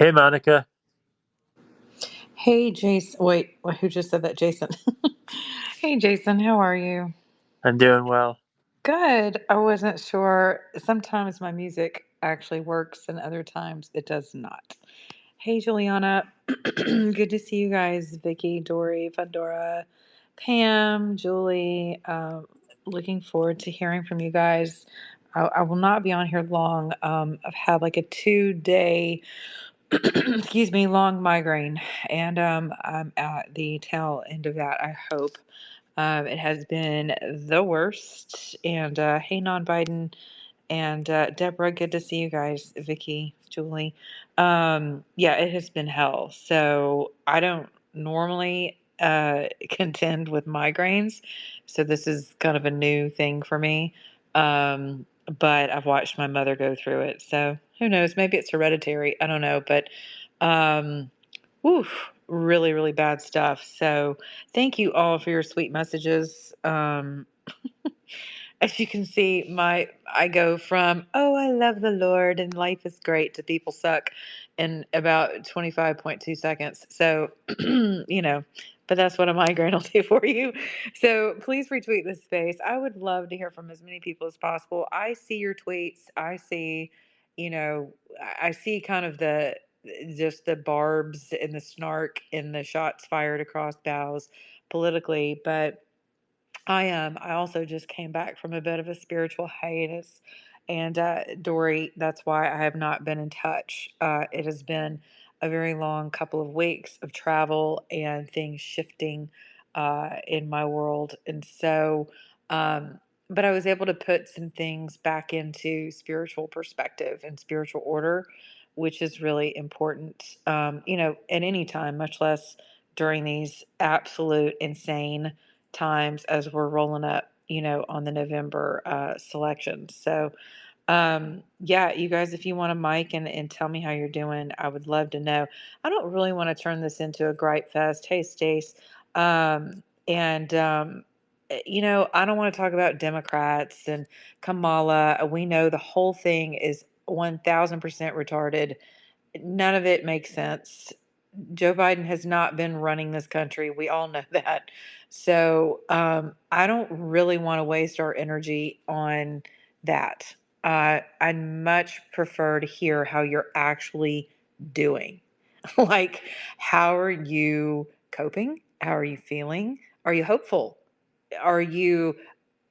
Hey, Monica. Hey, Jason. Wait, who just said that? Jason. Hey, Jason, how are you? I'm doing well. Good. I wasn't sure. Sometimes my music actually works, and other times it does not. Hey, Juliana. Good to see you guys. Vicky, Dory, Pandora, Pam, Julie. Looking forward to hearing from you guys. I will not be on here long. I've had like a 2 day excuse me, long migraine, and I'm at the tail end of that. I hope. It has been the worst. And hey, non-Biden and Deborah, good to see you guys. Vicky, Julie. Yeah, it has been hell. So I don't normally contend with migraines, so this is kind of a new thing for me. But I've watched my mother go through it, so who knows? Maybe it's hereditary. I don't know, but um, whew, really, really bad stuff. So thank you all for your sweet messages. As you can see, my I go from "Oh, I love the Lord and life is great" to "People suck" in about 25.2 seconds. So, but that's what a migraine will do for you. So please retweet this space. I would love to hear from as many people as possible. I see your tweets. I see, you know, I see kind of the just the barbs and the snark and the shots fired across bows politically, but I also just came back from a bit of a spiritual hiatus. And Dory, that's why I have not been in touch. It has been a very long couple of weeks of travel and things shifting in my world. And so, but I was able to put some things back into spiritual perspective and spiritual order, which is really important, at any time, much less during these absolute insane times as we're rolling up, on the November selections. So, yeah, you guys, if you want to mic and tell me how you're doing, I would love to know. I don't really want to turn this into a gripe fest. Hey, Stace. And, I don't want to talk about Democrats and Kamala. We know the whole thing is 1000% retarded. None of it makes sense. Joe Biden has not been running this country. We all know that. So I don't really want to waste our energy on that. I'd much prefer to hear how you're actually doing. Like, how are you coping? How are you feeling? Are you hopeful? Are you?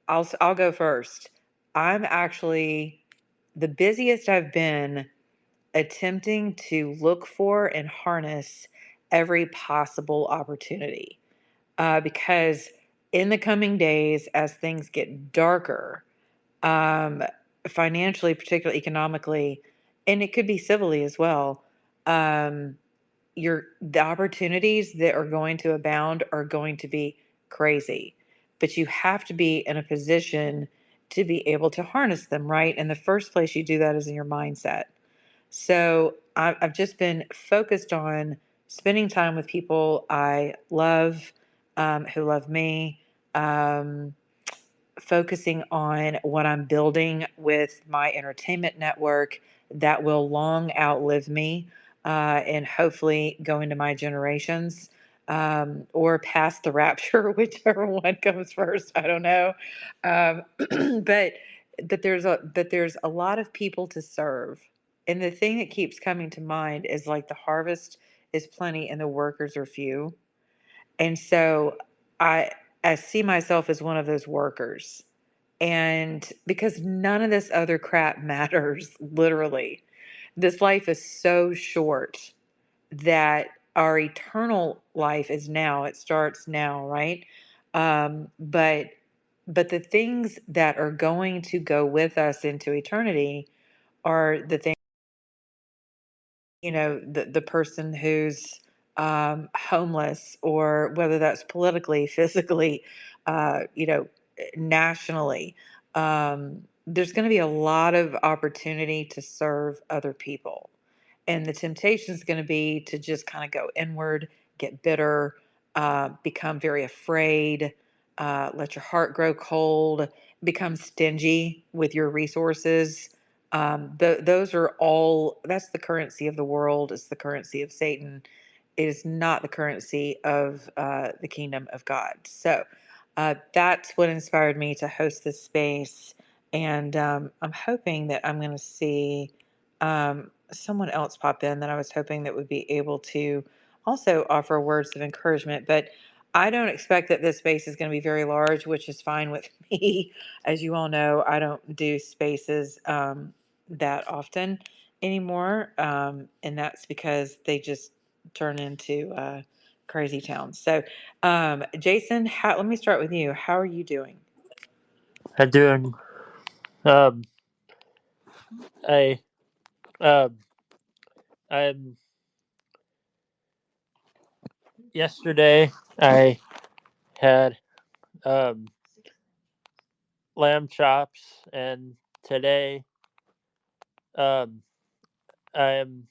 I'll go first. I'm actually the busiest I've been attempting to look for and harness every possible opportunity. Because in the coming days, as things get darker, um, financially, particularly economically, and it could be civilly as well, um, the opportunities that are going to abound are going to be crazy. But you have to be in a position to be able to harness them, right? And the first place you do that is in your mindset. So I've just been focused on spending time with people I love, who love me, um, focusing on what I'm building with my entertainment network that will long outlive me, and hopefully go into my generations, or past the rapture, whichever one comes first. I don't know. Um, but but there's a lot of people to serve. And the thing that keeps coming to mind is like the harvest is plenty and the workers are few. And so I I see myself as one of those workers. And because none of this other crap matters, literally. This life is so short that our eternal life is now. It starts now, right? But the things that are going to go with us into eternity are the things, the person who's homeless, or whether that's politically, physically, nationally. There's going to be a lot of opportunity to serve other people. And the temptation is going to be to just kind of go inward, get bitter, become very afraid, let your heart grow cold, become stingy with your resources, Those are all, that's the currency of the world. It's the currency of Satan. It is not the currency of the kingdom of God. So that's what inspired me to host this space. And I'm hoping that I'm going to see someone else pop in that I was hoping that would be able to also offer words of encouragement. But I don't expect that this space is going to be very large, which is fine with me. As you all know, I don't do spaces that often anymore. And that's because they just turn into crazy towns. So, Jason, let me start with you. How are you doing? I'm doing. Um, I um, I'm yesterday. I had um lamb chops, and today um I'm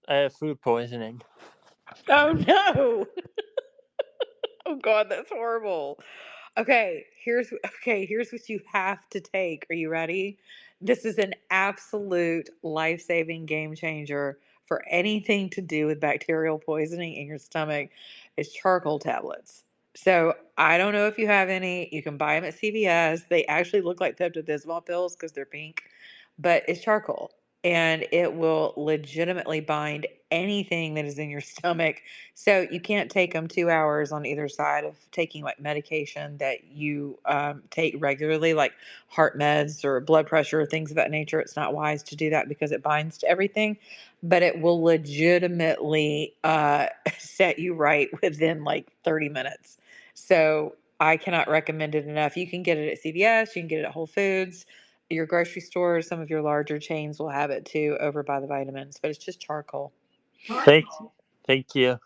I have food poisoning. Oh no! Oh God, that's horrible. Here's what you have to take. Are you ready? This is an absolute life-saving game changer for anything to do with bacterial poisoning in your stomach. Is charcoal tablets. So I don't know if you have any. You can buy them at CVS. They actually look like Pepto-Bismol pills because they're pink, but it's charcoal and it will legitimately bind anything that is in your stomach. So you can't take them 2 hours on either side of taking like medication that you take regularly, like heart meds or blood pressure, things of that nature. It's not wise to do that because it binds to everything, but it will legitimately set you right within like 30 minutes. So I cannot recommend it enough. You can get it at CVS, you can get it at Whole Foods, your grocery stores, some of your larger chains will have it too over by the vitamins, but it's just charcoal. Thank, thank you.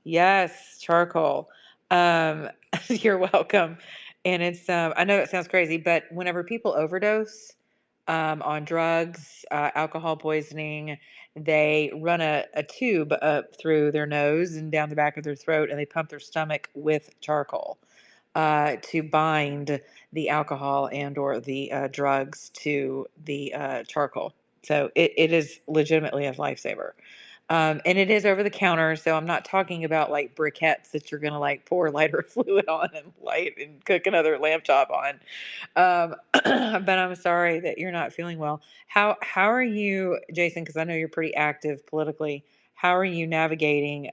Yes, charcoal. Um, you're welcome. And it's I know it sounds crazy, but whenever people overdose on drugs, alcohol poisoning, they run a tube up through their nose and down the back of their throat, and they pump their stomach with charcoal to bind the alcohol and or the drugs to the charcoal. So it is legitimately a lifesaver. And it is over the counter, so I'm not talking about like briquettes that you're gonna like pour lighter fluid on and light and cook another lamb chop on. But I'm sorry that you're not feeling well. How are you, Jason? Because I know you're pretty active politically. How are you navigating?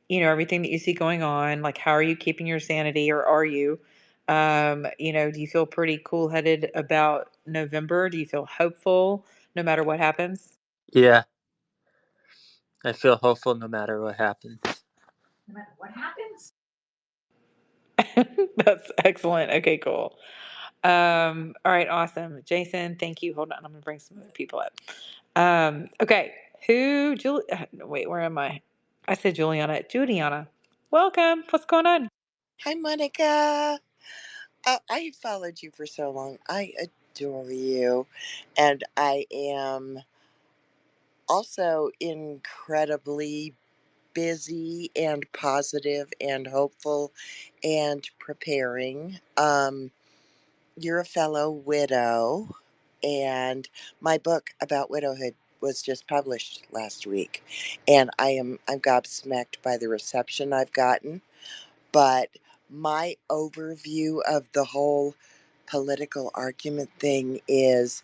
Everything that you see going on, like how are you keeping your sanity or are you? Do you feel pretty cool headed about November? Do you feel hopeful no matter what happens? Yeah, I feel hopeful no matter what happens. No matter what happens. That's excellent. Okay, cool. All right, awesome. Jason, thank you. Hold on, I'm gonna bring some other people up. Okay, wait, where am I? I said Juliana. Juliana, welcome. What's going on? Hi, Monica. I followed you for so long. I adore you. And I am also incredibly busy and positive and hopeful and preparing. You're a fellow widow, and my book about widowhood was just published last week. And I'm gobsmacked by the reception I've gotten. But my overview of the whole political argument thing is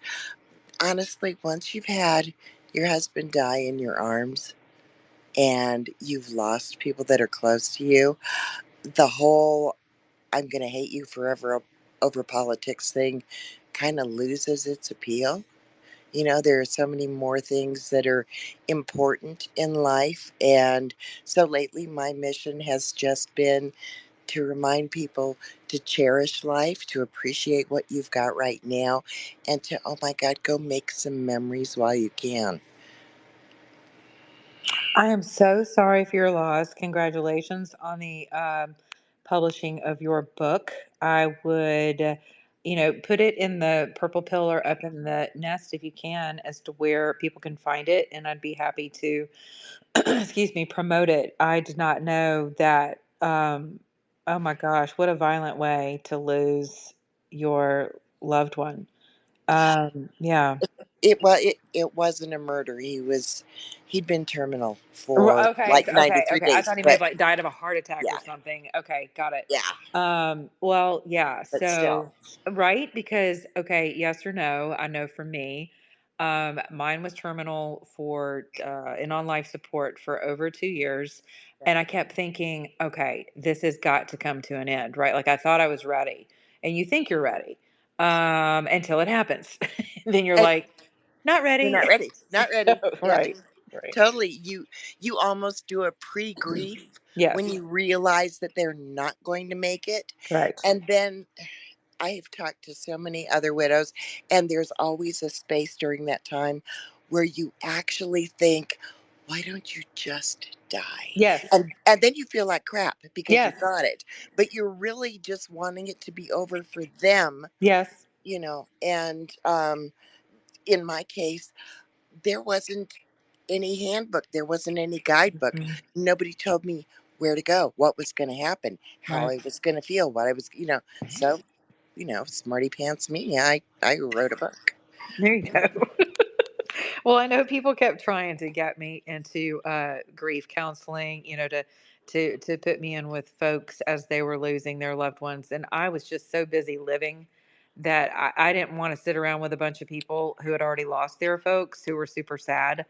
honestly, once you've had your husband die in your arms and you've lost people that are close to you, the whole I'm going to hate you forever over politics thing kind of loses its appeal. You know, there are so many more things that are important in life. And so lately, my mission has just been to remind people to cherish life, to appreciate what you've got right now, and to, oh my God, go make some memories while you can. I am so sorry for your loss. Congratulations on the publishing of your book. I would, put it in the purple pill or up in the nest if you can, as to where people can find it, and I'd be happy to, excuse me, promote it. I did not know that. Oh my gosh, what a violent way to lose your loved one. Yeah. It wasn't a murder. He'd been terminal for Okay, like okay, 93 okay. I days, thought he may but have like died of a heart attack or yeah, something. Okay, got it. yeah, Well, yeah. but still. So, right, because okay, yes or no? I know for me, mine was terminal for and on life support for over 2 years, and I kept thinking, okay, this has got to come to an end, right? Like I thought I was ready, and you think you're ready, until it happens, then you're And like, not you're ready. not ready. Not So, ready. Yeah, right, right, totally. You almost do a pre-grief when yes, you realize that they're not going to make it. right. And then I have talked to so many other widows, and there's always a space during that time where you actually think, why don't you just die? Yes. And then you feel like crap because you Yes. got it. But you're really just wanting it to be over for them, Yes. and in my case, there wasn't any handbook, there wasn't any guidebook. Mhm. Nobody told me where to go, what was going to happen, how Right. I was going to feel, what I was, so smarty pants me. I wrote a book. There you go. Well, I know people kept trying to get me into grief counseling, to put me in with folks as they were losing their loved ones, and I was just so busy living that I didn't want to sit around with a bunch of people who had already lost their folks who were super sad.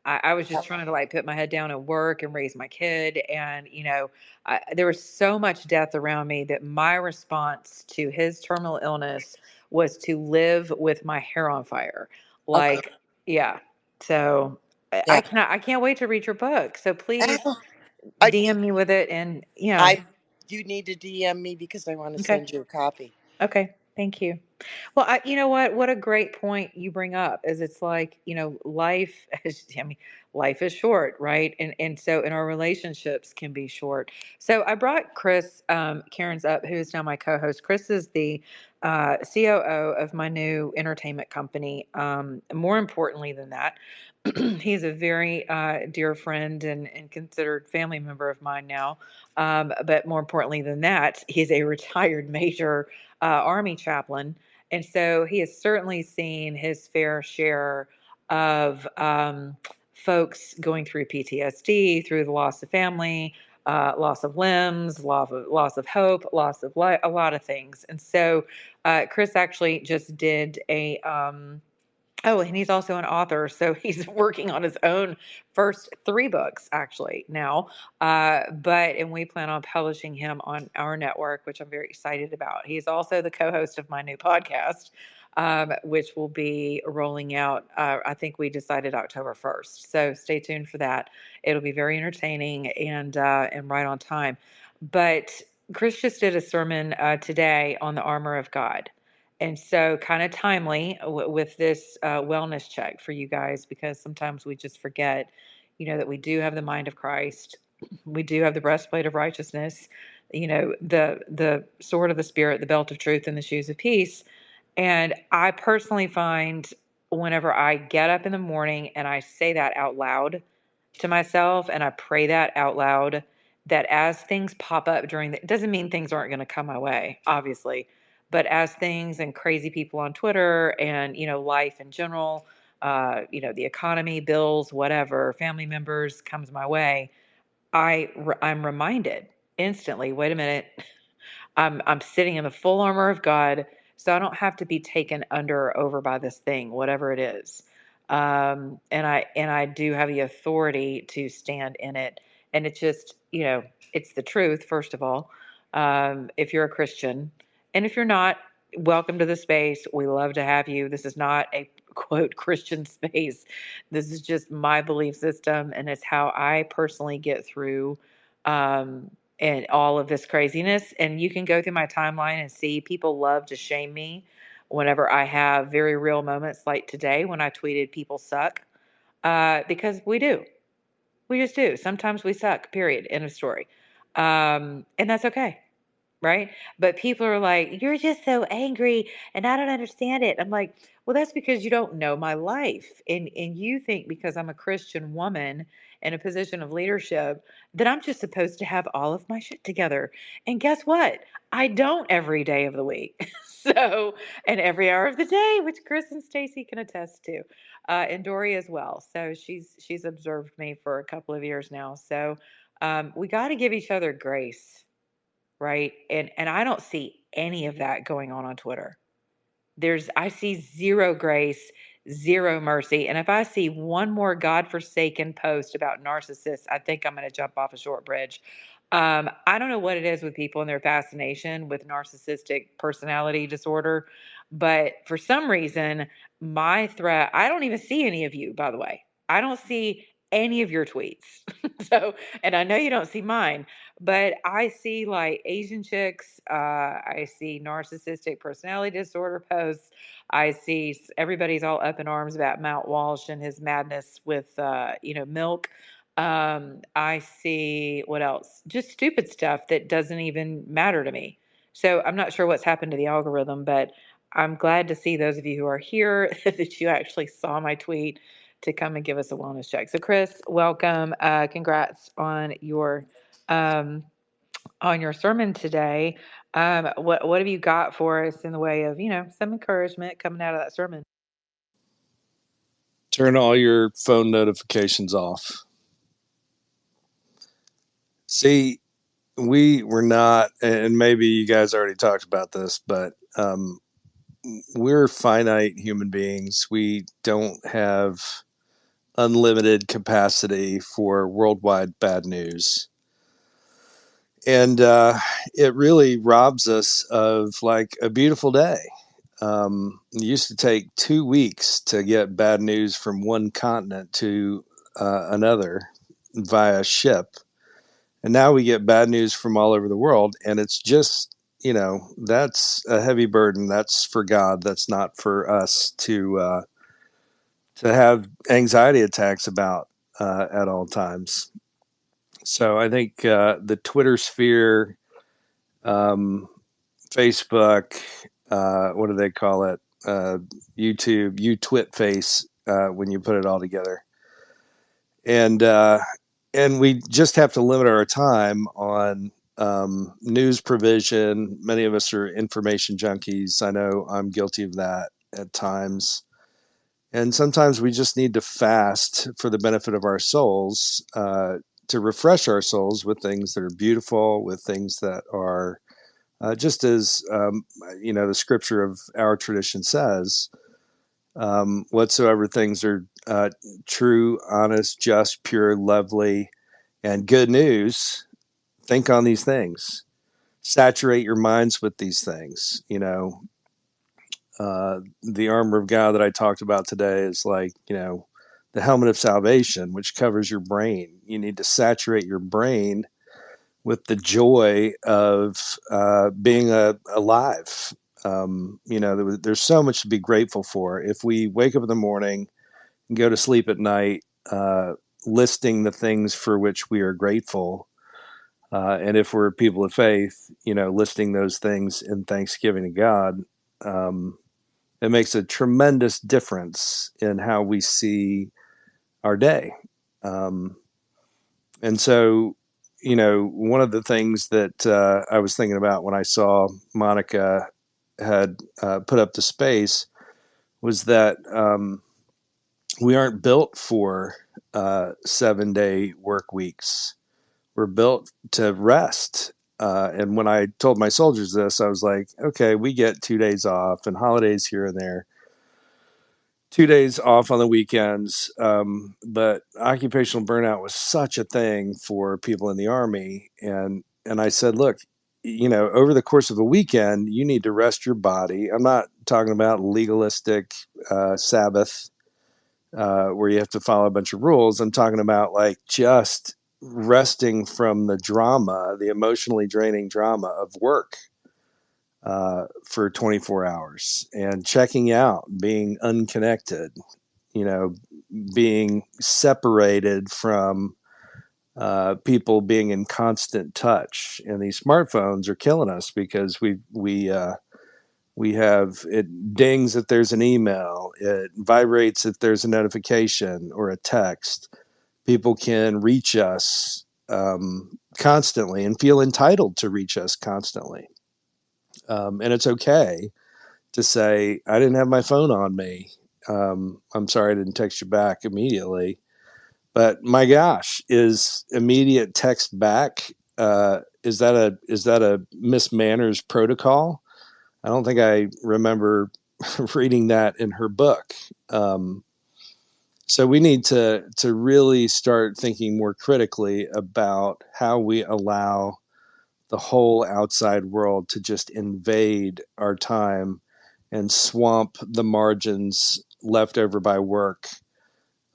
I was just trying to like put my head down and work and raise my kid, and there was so much death around me that my response to his terminal illness was to live with my hair on fire, Okay. like yeah. So Yeah. I can't wait to read your book. So please Oh, I, DM me with it, and yeah. I you need to DM me because I want to Okay. send you a copy. Okay. Thank you. Well, you know what? What a great point you bring up is it's like, life is, I mean, life is short, right? And so, and our relationships can be short. So I brought Chris Cairns up, who is now my co-host. Chris is the COO of my new entertainment company. More importantly than that, he's a very dear friend and considered family member of mine now. But more importantly than that, he's a retired major Army chaplain. And so he has certainly seen his fair share of folks going through PTSD, through the loss of family, loss of limbs, loss of hope, loss of a lot of things. And so Chris actually just did a oh, and he's also an author, so he's working on his own first 3 books actually now. And we plan on publishing him on our network, which I'm very excited about. He's also the co-host of my new podcast, which will be rolling out. I think we decided October 1st, so stay tuned for that. It'll be very entertaining and right on time. But Chris just did a sermon today on the armor of God. And so, kind of timely with this wellness check for you guys, because sometimes we just forget, that we do have the mind of Christ, we do have the breastplate of righteousness, the sword of the Spirit, the belt of truth, and the shoes of peace. And I personally find whenever I get up in the morning and I say that out loud to myself and I pray that out loud, that as things pop up it doesn't mean things aren't going to come my way, obviously, but as things and crazy people on Twitter and, life in general, the economy, bills, whatever, family members comes my way, I'm reminded instantly, wait a minute, I'm sitting in the full armor of God, so I don't have to be taken under or over by this thing, whatever it is. And I do have the authority to stand in it. And it's just, it's the truth, first of all. If you're a Christian, and if you're not, welcome to the space. We love to have you. This is not a quote Christian space. This is just my belief system, and it's how I personally get through um, and all of this craziness. And you can go through my timeline and see people love to shame me whenever I have very real moments like today when I tweeted people suck, because we do. We just do. Sometimes we suck, period. End of story. And that's okay. right? But people are like, "You're just so angry and I don't understand it." I'm like, "Well, that's because you don't know my life. And you think because I'm a Christian woman in a position of leadership that I'm just supposed to have all of my shit together. And guess what? I don't every day of the week." So, and every hour of the day, which Chris and Stacy can attest to. And Dory as well. So she's observed me for a couple of years now. So we got to give each other grace, right? And I don't see any of that going on Twitter. I see zero grace, zero mercy. And if I see one more godforsaken post about narcissists, I think I'm going to jump off a short bridge. I don't know what it is with people and their fascination with narcissistic personality disorder, but for some reason, my threat, I don't even see any of you, by the way. I don't see any of your tweets. So, and I know you don't see mine, but I see like Asian chicks. I see narcissistic personality disorder posts. I see everybody's all up in arms about Mount Walsh and his madness with, milk. I see what else? Just stupid stuff that doesn't even matter to me. So I'm not sure what's happened to the algorithm, but I'm glad to see those of you who are here that you actually saw my tweet to come and give us a wellness check. So Chris, welcome. Congrats um, on your sermon today. What have you got for us in the way of, some encouragement coming out of that sermon? Turn all your phone notifications off. See, we were not, and maybe you guys already talked about this, but we're finite human beings. We don't have unlimited capacity for worldwide bad news. And it really robs us of like a beautiful day. It used to take 2 weeks to get bad news from one continent to another via ship. And now we get bad news from all over the world. And it's just, that's a heavy burden. That's for God. That's not for us to have anxiety attacks about at all times. So I think the Twitter sphere, Facebook, what do they call it? YouTube, twit face when you put it all together. And we just have to limit our time on news provision. Many of us are information junkies. I know I'm guilty of that at times. And sometimes we just need to fast for the benefit of our souls, to refresh our souls with things that are beautiful, with things that are just as, the scripture of our tradition says, whatsoever things are true, honest, just, pure, lovely, and good news, think on these things. Saturate your minds with these things. The armor of God that I talked about today is like, the helmet of salvation, which covers your brain. You need to saturate your brain with the joy of being alive. There's so much to be grateful for. If we wake up in the morning and go to sleep at night, listing the things for which we are grateful, and if we're people of faith, listing those things in thanksgiving to God, it makes a tremendous difference in how we see our day. And so, one of the things that I was thinking about when I saw Monica had put up to space was that we aren't built for 7-day work weeks. We're built to rest. And when I told my soldiers this, I was like, okay, we get 2 days off and holidays here and there. 2 days off on the weekends. But occupational burnout was such a thing for people in the Army. And I said, look, over the course of a weekend, you need to rest your body. I'm not talking about legalistic Sabbath where you have to follow a bunch of rules. I'm talking about like just resting from the drama, the emotionally draining drama of work. For 24 hours and checking out, being unconnected, being separated from people being in constant touch, and these smartphones are killing us because we have it dings if there's an email, it vibrates if there's a notification or a text. People can reach us constantly and feel entitled to reach us constantly. And it's okay to say, I didn't have my phone on me. I'm sorry I didn't text you back immediately. But my gosh, is immediate text back? Is that a Miss Manners protocol? I don't think I remember reading that in her book. So we need to really start thinking more critically about how we allow the whole outside world to just invade our time and swamp the margins left over by work,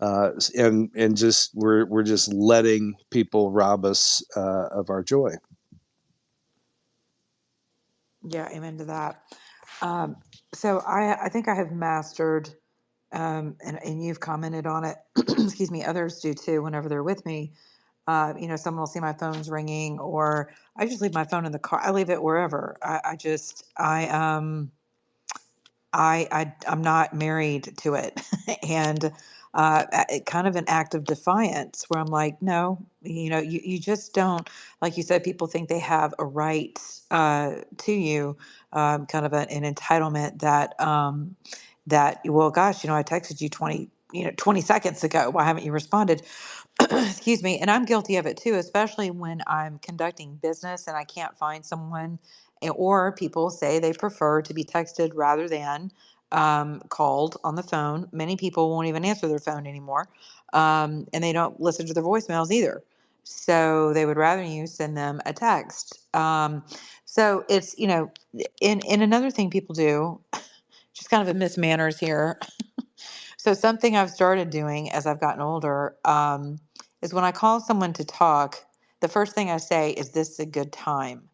and just we're just letting people rob us of our joy. Yeah, amen to that. Um, so I think I have mastered, and you've commented on it. Excuse me, others do too. Whenever they're with me, someone will see my phone's ringing, or I just leave my phone in the car. I leave it wherever. I'm not married to it, and kind of an act of defiance where I'm like, no, you just don't. Like you said, people think they have a right to you, kind of an entitlement that well, gosh, I texted you 20 seconds ago. Why haven't you responded? Excuse me. And I'm guilty of it too, especially when I'm conducting business and I can't find someone, or people say they prefer to be texted rather than called on the phone. Many people won't even answer their phone anymore. And they don't listen to their voicemails either. So they would rather you send them a text. So it's, in another thing people do, just kind of a miss manners here. So something I've started doing as I've gotten older, is when I call someone to talk, the first thing I say is, "This a good time?"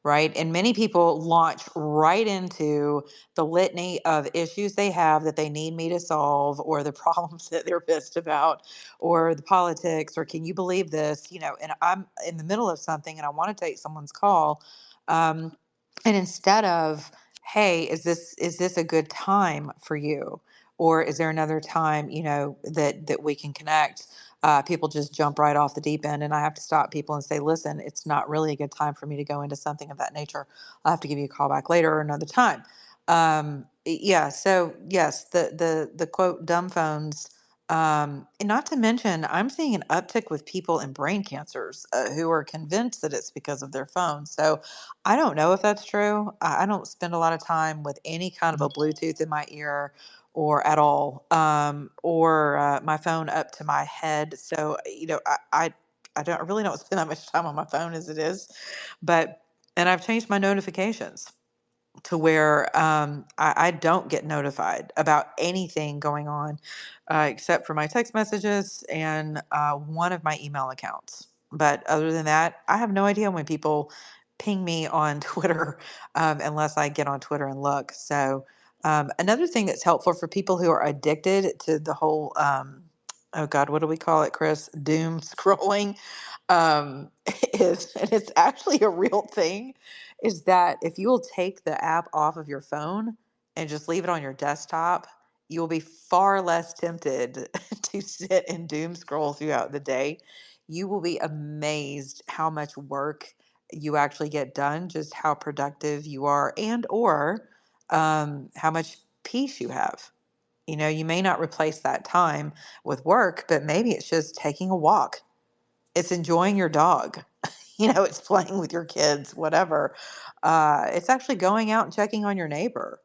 Right? And many people launch right into the litany of issues they have that they need me to solve, or the problems that they're pissed about, or the politics, or can you believe this? And I'm in the middle of something and I want to take someone's call. Um, and instead of, hey, is this a good time for you? Or is there another time, that we can connect? People just jump right off the deep end, and I have to stop people and say, listen, it's not really a good time for me to go into something of that nature. I'll have to give you a call back later or another time. Yeah, so yes, the quote dumb phones. And not to mention, I'm seeing an uptick with people in brain cancers, who are convinced that it's because of their phones. So I don't know if that's true. I don't spend a lot of time with any kind of a Bluetooth in my ear or at all, or my phone up to my head. So I don't, I really don't spend that much time on my phone as it is, but and I've changed my notifications to where, I don't get notified about anything going on, except for my text messages and one of my email accounts. But other than that, I have no idea when people ping me on Twitter, unless I get on Twitter and look. So, another thing that's helpful for people who are addicted to the whole, oh God, what do we call it, Chris? Doom scrolling, um, and it's actually a real thing, is that if you will take the app off of your phone and just leave it on your desktop, you will be far less tempted to sit and doom scroll throughout the day. You will be amazed how much work you actually get done, just how productive you are, and or how much peace you have. You may not replace that time with work, but maybe it's just taking a walk, it's enjoying your dog. It's playing with your kids, whatever. It's actually going out and checking on your neighbor.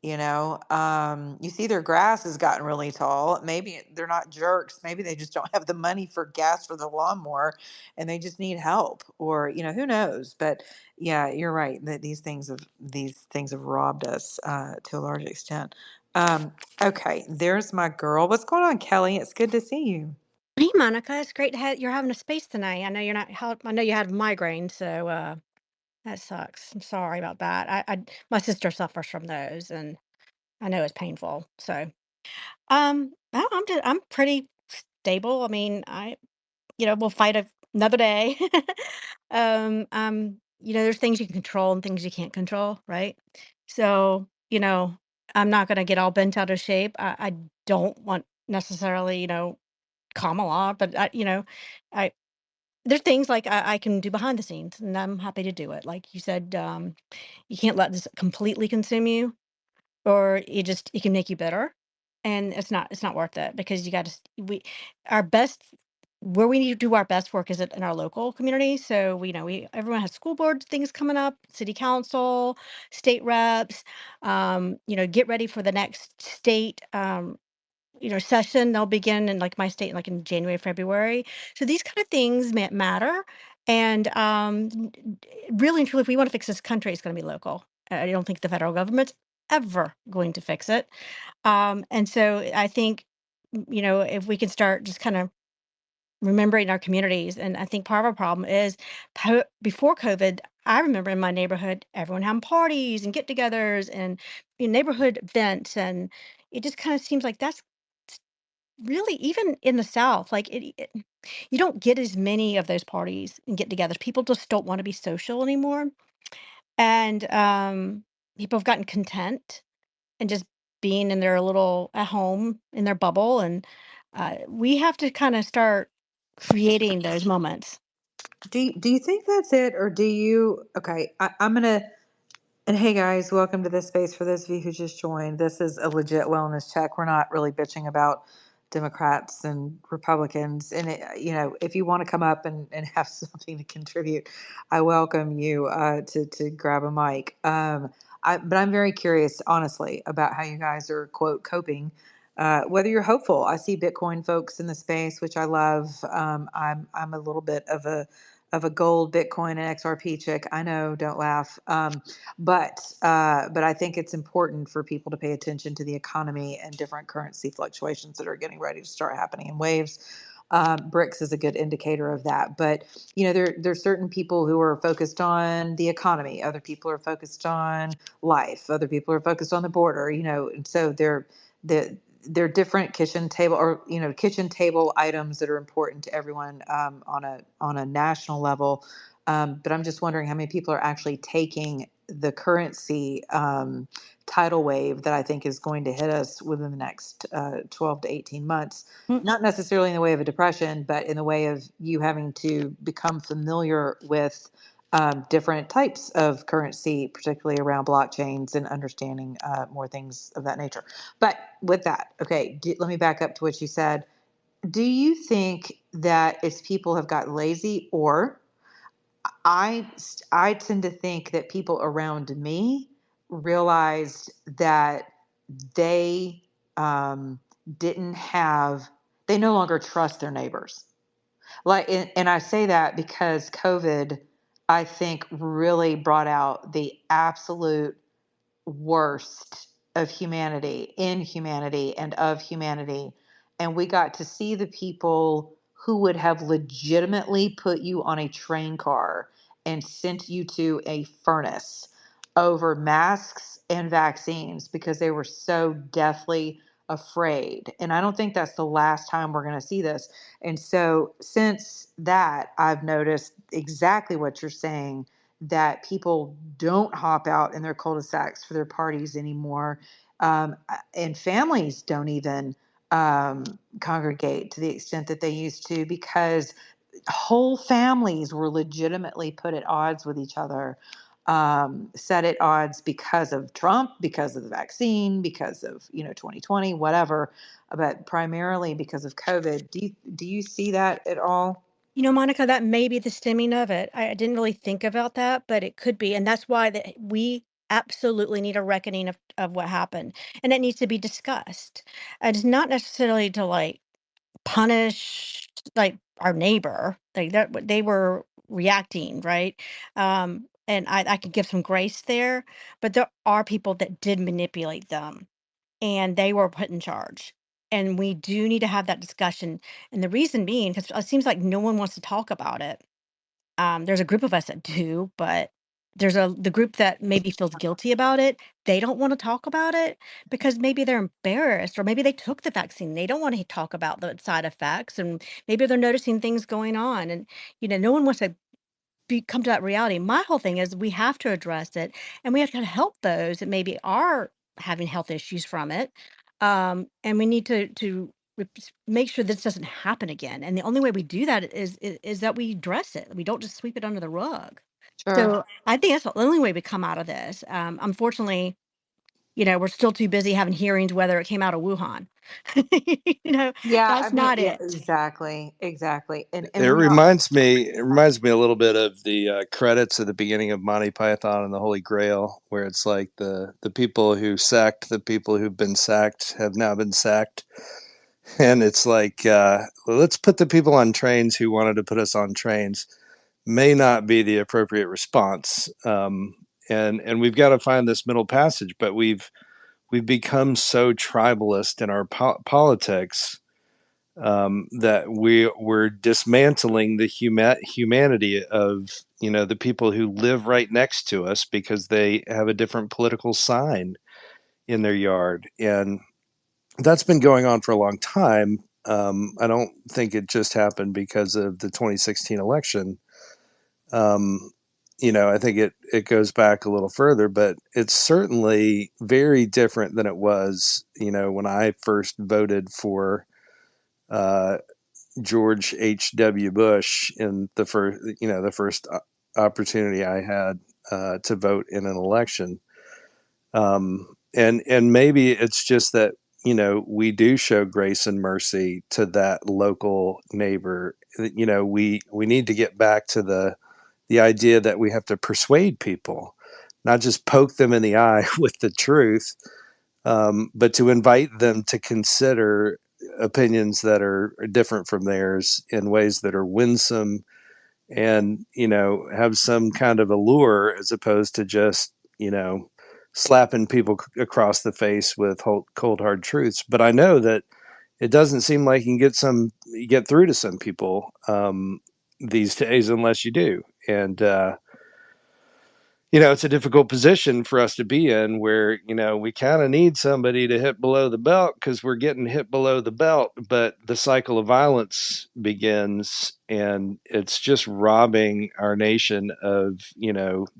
You see their grass has gotten really tall. Maybe they're not jerks. Maybe they just don't have the money for gas for the lawnmower and they just need help. Or, who knows? But yeah, you're right that these things have robbed us, to a large extent. Okay, there's my girl. What's going on, Kelly? It's good to see you. Hey, Monica, it's great to have you're having a space tonight. I know you had migraine, so that sucks. I'm sorry about that. My sister suffers from those, and I know it's painful. So, I'm pretty stable. I mean, we'll fight another day. There's things you can control and things you can't control, right? So, I'm not gonna get all bent out of shape. I don't want necessarily, Kamala, but I there's things like I can do behind the scenes, and I'm happy to do it. Like you said, you can't let this completely consume you, or it can make you bitter, and it's not worth it because you got to we our best where we need to do our best work is in our local community. So we everyone has school board things coming up, city council, state reps. Get ready for the next state. Session. They'll begin in like my state, like in January, February. So these kind of things matter. And really and truly, if we want to fix this country, it's going to be local. I don't think the federal government's ever going to fix it. And so I think, if we can start just kind of remembering our communities, and I think part of our problem is before COVID, I remember in my neighborhood, everyone having parties and get-togethers and neighborhood events, and it just kind of seems like that's really, even in the South, like you don't get as many of those parties and get-togethers. People just don't want to be social anymore, and people have gotten content and just being in their little at home in their bubble, and we have to kind of start creating those moments. Do you think that's it, or do you? Okay, I'm gonna. And hey guys, welcome to this space. For those of you who just joined, this is a legit wellness check. We're not really bitching about Democrats and Republicans. And if you want to come up and have something to contribute, I welcome you to grab a mic. But I'm very curious, honestly, about how you guys are quote coping. Whether you're hopeful, I see Bitcoin folks in the space, which I love. I'm a little bit of a gold, Bitcoin, and XRP chick. I know, don't laugh. But I think it's important for people to pay attention to the economy and different currency fluctuations that are getting ready to start happening in waves. BRICS is a good indicator of that. But there's certain people who are focused on the economy. Other people are focused on life. Other people are focused on the border. And so they're different kitchen table items that are important to everyone on a national level. But I'm just wondering how many people are actually taking the currency tidal wave that I think is going to hit us within the next 12 to 18 months. Mm. Not necessarily in the way of a depression, but in the way of you having to become familiar with different types of currency, particularly around blockchains and understanding more things of that nature. But with that, okay, let me back up to what you said. Do you think that it's people have got lazy, or I tend to think that people around me realized that they didn't have, they no longer trust their neighbors. And I say that because COVID, I think, really brought out the absolute worst of humanity, in humanity, and of humanity. And we got to see the people who would have legitimately put you on a train car and sent you to a furnace over masks and vaccines because they were so deathly afraid. And I don't think that's the last time we're going to see this. And so since that, I've noticed exactly what you're saying, that people don't hop out in their cul-de-sacs for their parties anymore. And families don't even congregate to the extent that they used to, because whole families were legitimately put at odds with each other, set at odds because of Trump, because of the vaccine, because of 2020, whatever, but primarily because of COVID. Do you see that at all? Monica, that may be the stemming of it. I didn't really think about that, but it could be. And that's why we absolutely need a reckoning of what happened. And it needs to be discussed. And it's not necessarily to like punish like our neighbor. Like that they were reacting, right? And I could give some grace there, but there are people that did manipulate them and they were put in charge. And we do need to have that discussion. And the reason being, because it seems like no one wants to talk about it. There's a group of us that do, but there's the group that maybe feels guilty about it. They don't want to talk about it because maybe they're embarrassed, or maybe they took the vaccine. They don't want to talk about the side effects, and maybe they're noticing things going on. And no one wants to come to that reality. My whole thing is we have to address it, and we have to help those that maybe are having health issues from it. And we need to make sure this doesn't happen again. And the only way we do that is that we address it. We don't just sweep it under the rug. Sure. So I think that's the only way we come out of this. Unfortunately, we're still too busy having hearings whether it came out of Wuhan. Yeah, I That's mean, not yeah, it. exactly, exactly. It And we are reminds me a little bit of the credits at the beginning of Monty Python and the Holy Grail, where it's like the people who sacked the people who've been sacked have now been sacked, and it's like let's put the people on trains who wanted to put us on trains may not be the appropriate response, and we've got to find this middle passage, but we've become so tribalist in our politics that we're dismantling the humanity of the people who live right next to us because they have a different political sign in their yard, and that's been going on for a long time. I don't think it just happened because of the 2016 election. I think it goes back a little further, but it's certainly very different than it was when I first voted for uh, George H.W. Bush in the first opportunity I had to vote in an election. And maybe it's just that we do show grace and mercy to that local neighbor. We need to get back to the idea that we have to persuade people, not just poke them in the eye with the truth, but to invite them to consider opinions that are different from theirs in ways that are winsome and have some kind of allure, as opposed to just slapping people across the face with cold hard truths. But I know that it doesn't seem like you can get through to some people these days unless you do. And it's a difficult position for us to be in, where we kind of need somebody to hit below the belt because we're getting hit below the belt, but the cycle of violence begins, and it's just robbing our nation of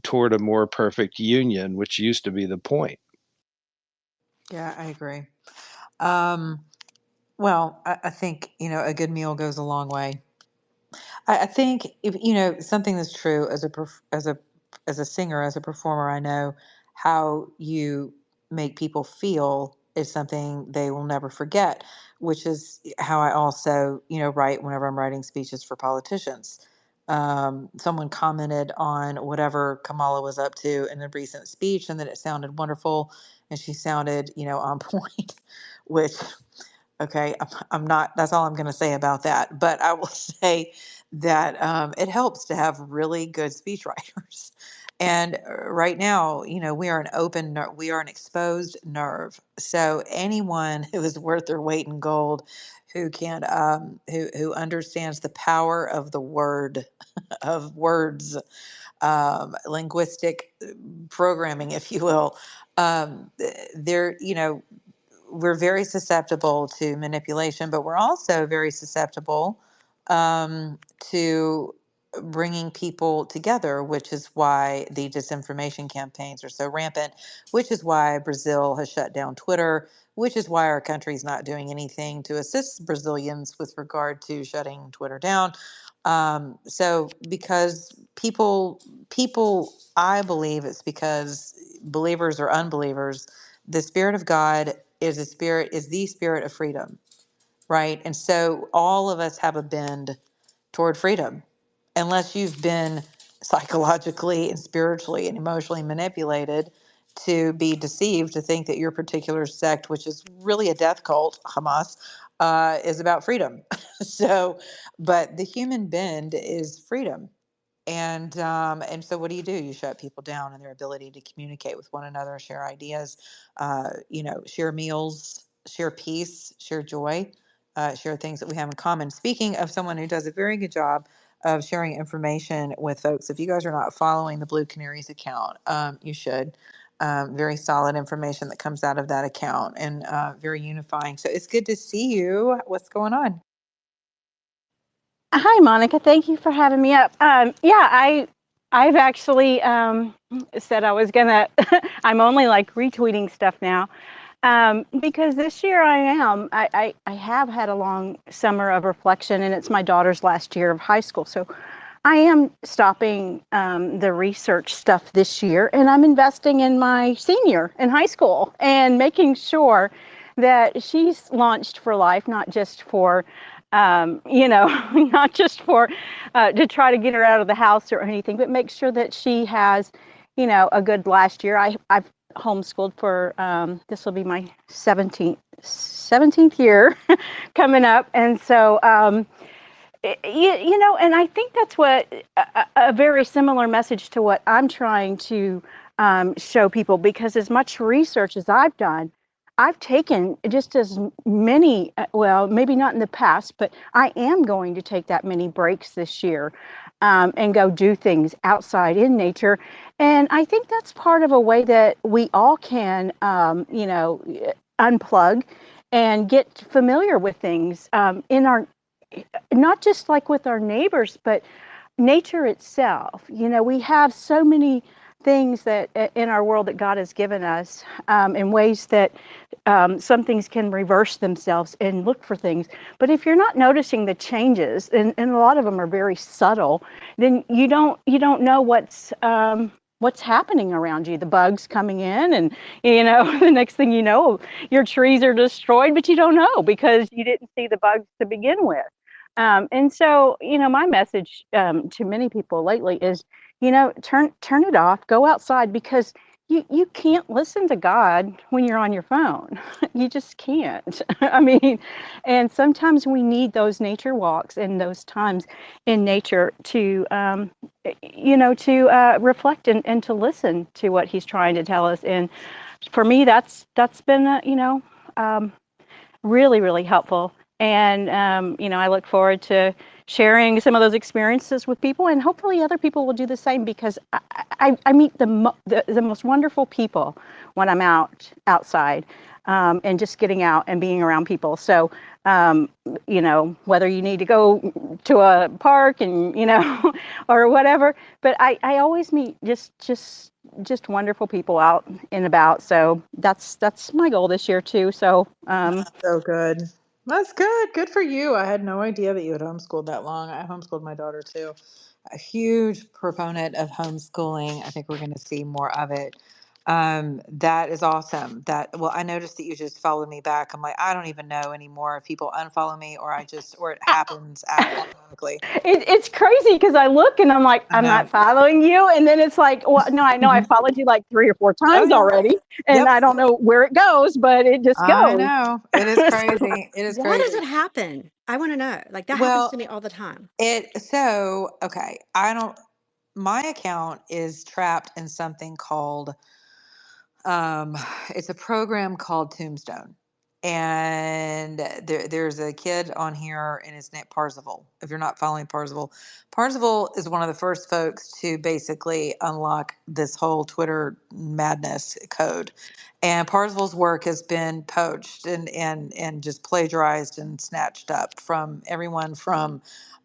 toward a more perfect union, which used to be the point. Yeah, I agree. Um, well, I think, a good meal goes a long way. I think if something that's true as as a singer, as a performer, I know how you make people feel is something they will never forget, which is how I also write whenever I'm writing speeches for politicians. Someone commented on whatever Kamala was up to in a recent speech, and that it sounded wonderful, and she sounded on point, which okay, I'm not, that's all I'm going to say about that. But I will say that it helps to have really good speechwriters. And right now, we are we are an exposed nerve. So anyone who is worth their weight in gold, who can, who understands the power of the word, of words, linguistic programming, if you will, they're, we're very susceptible to manipulation, but we're also very susceptible to bringing people together, which is why the disinformation campaigns are so rampant, which is why Brazil has shut down Twitter, which is why our country is not doing anything to assist Brazilians with regard to shutting Twitter down. So because I believe it's because believers or unbelievers, the Spirit of God is the spirit of freedom, right? And so all of us have a bend toward freedom, unless you've been psychologically and spiritually and emotionally manipulated to be deceived to think that your particular sect, which is really a death cult, Hamas, is about freedom. So, but the human bend is freedom. And so what do? You shut people down in their ability to communicate with one another, share ideas, share meals, share peace, share joy, share things that we have in common. Speaking of someone who does a very good job of sharing information with folks. If you guys are not following the Blue Canaries account, you should. Very solid information that comes out of that account, and very unifying. So it's good to see you. What's going on? Hi, Monica. Thank you for having me up. I've actually said I was gonna. I'm only like retweeting stuff now because this year I have had a long summer of reflection, and it's my daughter's last year of high school, so I am stopping the research stuff this year, and I'm investing in my senior in high school and making sure that she's launched for life, not just for not just for to try to get her out of the house or anything, but make sure that she has, a good last year. I've homeschooled for this will be my 17th year coming up, and so and I think that's what a very similar message to what I'm trying to show people, because as much research as I've done, I've taken just as many, well, maybe not in the past, but I am going to take that many breaks this year and go do things outside in nature. And I think that's part of a way that we all can, unplug and get familiar with things in our, not just like with our neighbors, but nature itself. We have so many things that in our world that God has given us in ways that some things can reverse themselves and look for things. But if you're not noticing the changes, and a lot of them are very subtle, then you don't know what's happening around you. The bugs coming in, and the next thing you know, your trees are destroyed, but you don't know because you didn't see the bugs to begin with. And so, my message to many people lately is, turn it off, go outside, because you can't listen to God when you're on your phone. You just can't. I mean, and sometimes we need those nature walks and those times in nature to, to reflect and to listen to what He's trying to tell us. And for me, that's been, really, really helpful. And, I look forward to sharing some of those experiences with people, and hopefully other people will do the same, because I meet the most wonderful people when I'm outside and just getting out and being around people. So, whether you need to go to a park and, or whatever, but I always meet just wonderful people out and about. So that's my goal this year too. So, So good. That's good. Good for you. I had no idea that you had homeschooled that long. I homeschooled my daughter too. A huge proponent of homeschooling. I think we're going to see more of it. That is awesome. Well, I noticed that you just followed me back. I'm like, I don't even know anymore if people unfollow me or it happens automatically. It's crazy because I look and I'm like, I I'm know. not following you. And then it's like, well, no, I know I followed you like 3 or 4 Oh times yeah. already. And Yep. I don't know where it goes, but it just I goes. know. It is So, crazy. It is Why does crazy. it happen? I want to know. Like that happens Well, to me all the time. okay. My account is trapped in something called um, it's a program called Tombstone. And there's a kid on here, and his name Parzival. If you're not following Parzival, Parzival is one of the first folks to basically unlock this whole Twitter madness code. And Parzival's work has been poached and just plagiarized and snatched up from everyone from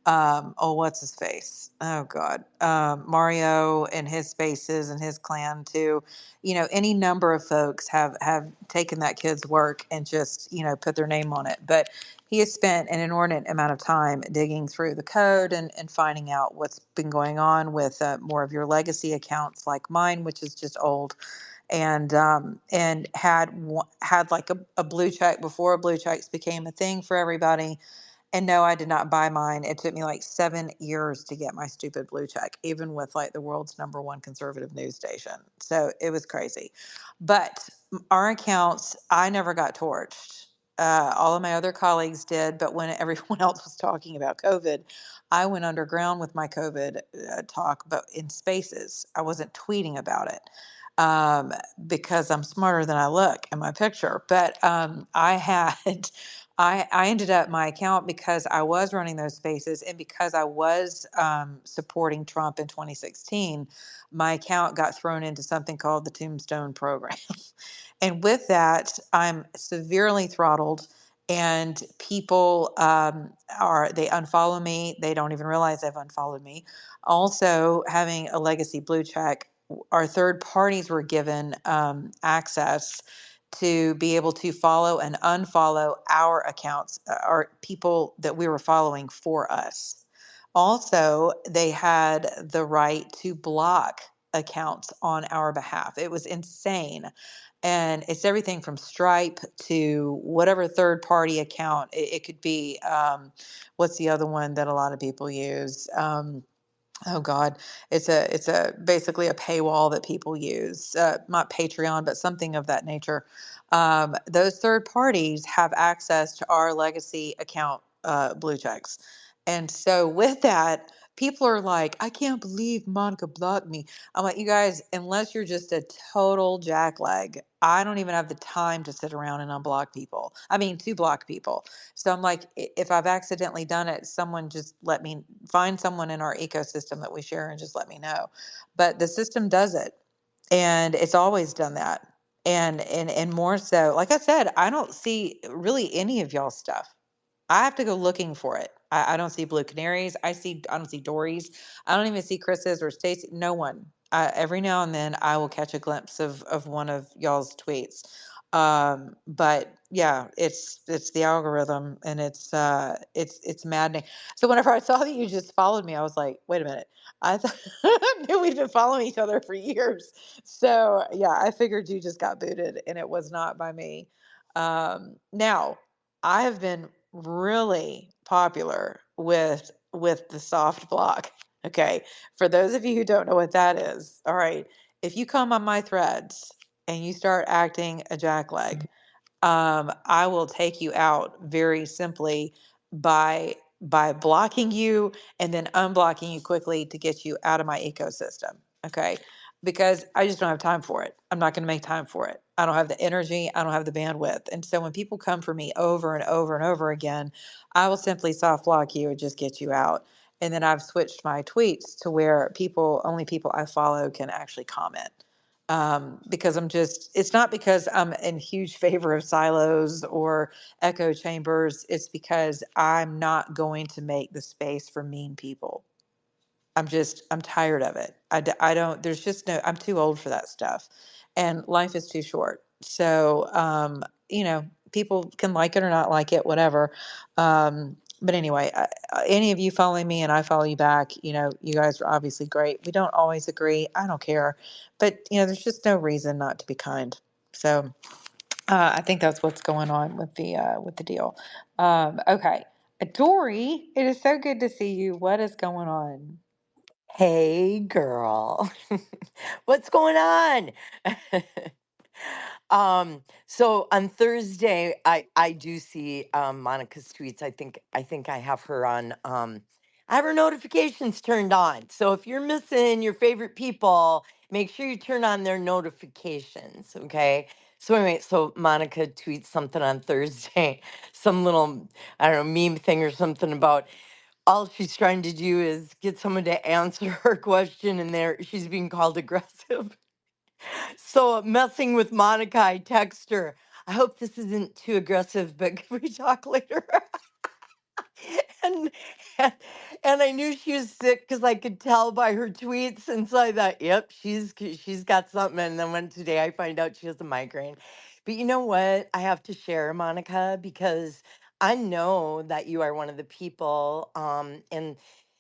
what's his face? Oh God, Mario and his spaces and his clan to any number of folks have taken that kid's work and just put their name on it. But he has spent an inordinate amount of time digging through the code and finding out what's been going on with more of your legacy accounts like mine, which is just old, and had like a blue check before blue checks became a thing for everybody. And no, I did not buy mine. It took me like 7 years to get my stupid blue check, even with like the world's #1 conservative news station. So it was crazy. But our accounts, I never got torched. All of my other colleagues did. But when everyone else was talking about COVID, I went underground with my COVID talk, but in spaces. I wasn't tweeting about it because I'm smarter than I look in my picture. But I had I ended up my account because I was running those spaces and because I was supporting Trump in 2016, my account got thrown into something called the Tombstone Program. And with that, I'm severely throttled, and people they unfollow me. They don't even realize they've unfollowed me. Also, having a legacy blue check, our third parties were given access to be able to follow and unfollow our accounts, our people that we were following for us. Also, they had the right to block accounts on our behalf. It was insane. And it's everything from Stripe to whatever third party account. It could be, what's the other one that a lot of people use? Oh God, it's a basically a paywall that people use, not Patreon, but something of that nature. Those third parties have access to our legacy account blue checks, and so with that, people are like, "I can't believe Monica blocked me." I'm like, "You guys, unless you're just a total jackleg, I don't even have the time to sit around and unblock people. I mean, to block people." So I'm like, if I've accidentally done it, someone just let me find someone in our ecosystem that we share and just let me know. But the system does it, and it's always done that. And more so, like I said, I don't see really any of y'all stuff. I have to go looking for it. I don't see blue canaries. I don't see Dory's. I don't even see Chris's or Stacy. No one. Every now and then I will catch a glimpse of one of y'all's tweets. But yeah, it's the algorithm, and it's maddening. So whenever I saw that you just followed me, I was like, wait a minute. I thought I knew we've been following each other for years. So yeah, I figured you just got booted, and it was not by me. Now I have been really popular with the soft block. Okay. For those of you who don't know what that is, all right. If you come on my threads and you start acting a jackleg, I will take you out very simply by blocking you and then unblocking you quickly to get you out of my ecosystem. Okay. Because I just don't have time for it. I'm not going to make time for it. I don't have the energy. I don't have the bandwidth. And so when people come for me over and over and over again, I will simply soft block you and just get you out. And then I've switched my tweets to where only people I follow can actually comment, because it's not because I'm in huge favor of silos or echo chambers. It's because I'm not going to make the space for mean people. I'm tired of it. I don't, there's just no, I'm too old for that stuff. And life is too short. So, people can like it or not like it, whatever. But anyway, any of you following me and I follow you back, you guys are obviously great. We don't always agree. I don't care. But, there's just no reason not to be kind. So, I think that's what's going on with the deal. Okay. Dory, it is so good to see you. What is going on? Hey, girl. What's going on? So on Thursday, I do see Monica's tweets. I think I have her on I have her notifications turned on. So if you're missing your favorite people, make sure you turn on their notifications, okay? So anyway, so Monica tweets something on Thursday, some little, I don't know, meme thing or something about all she's trying to do is get someone to answer her question, and there she's being called aggressive. So messing with Monica, I text her, I hope this isn't too aggressive, but can we talk later? and, and and I knew she was sick because I could tell by her tweets, and so I thought, yep, she's got something. And then when today I find out she has a migraine, but you know what? I have to share, Monica, because I know that you are one of the people, and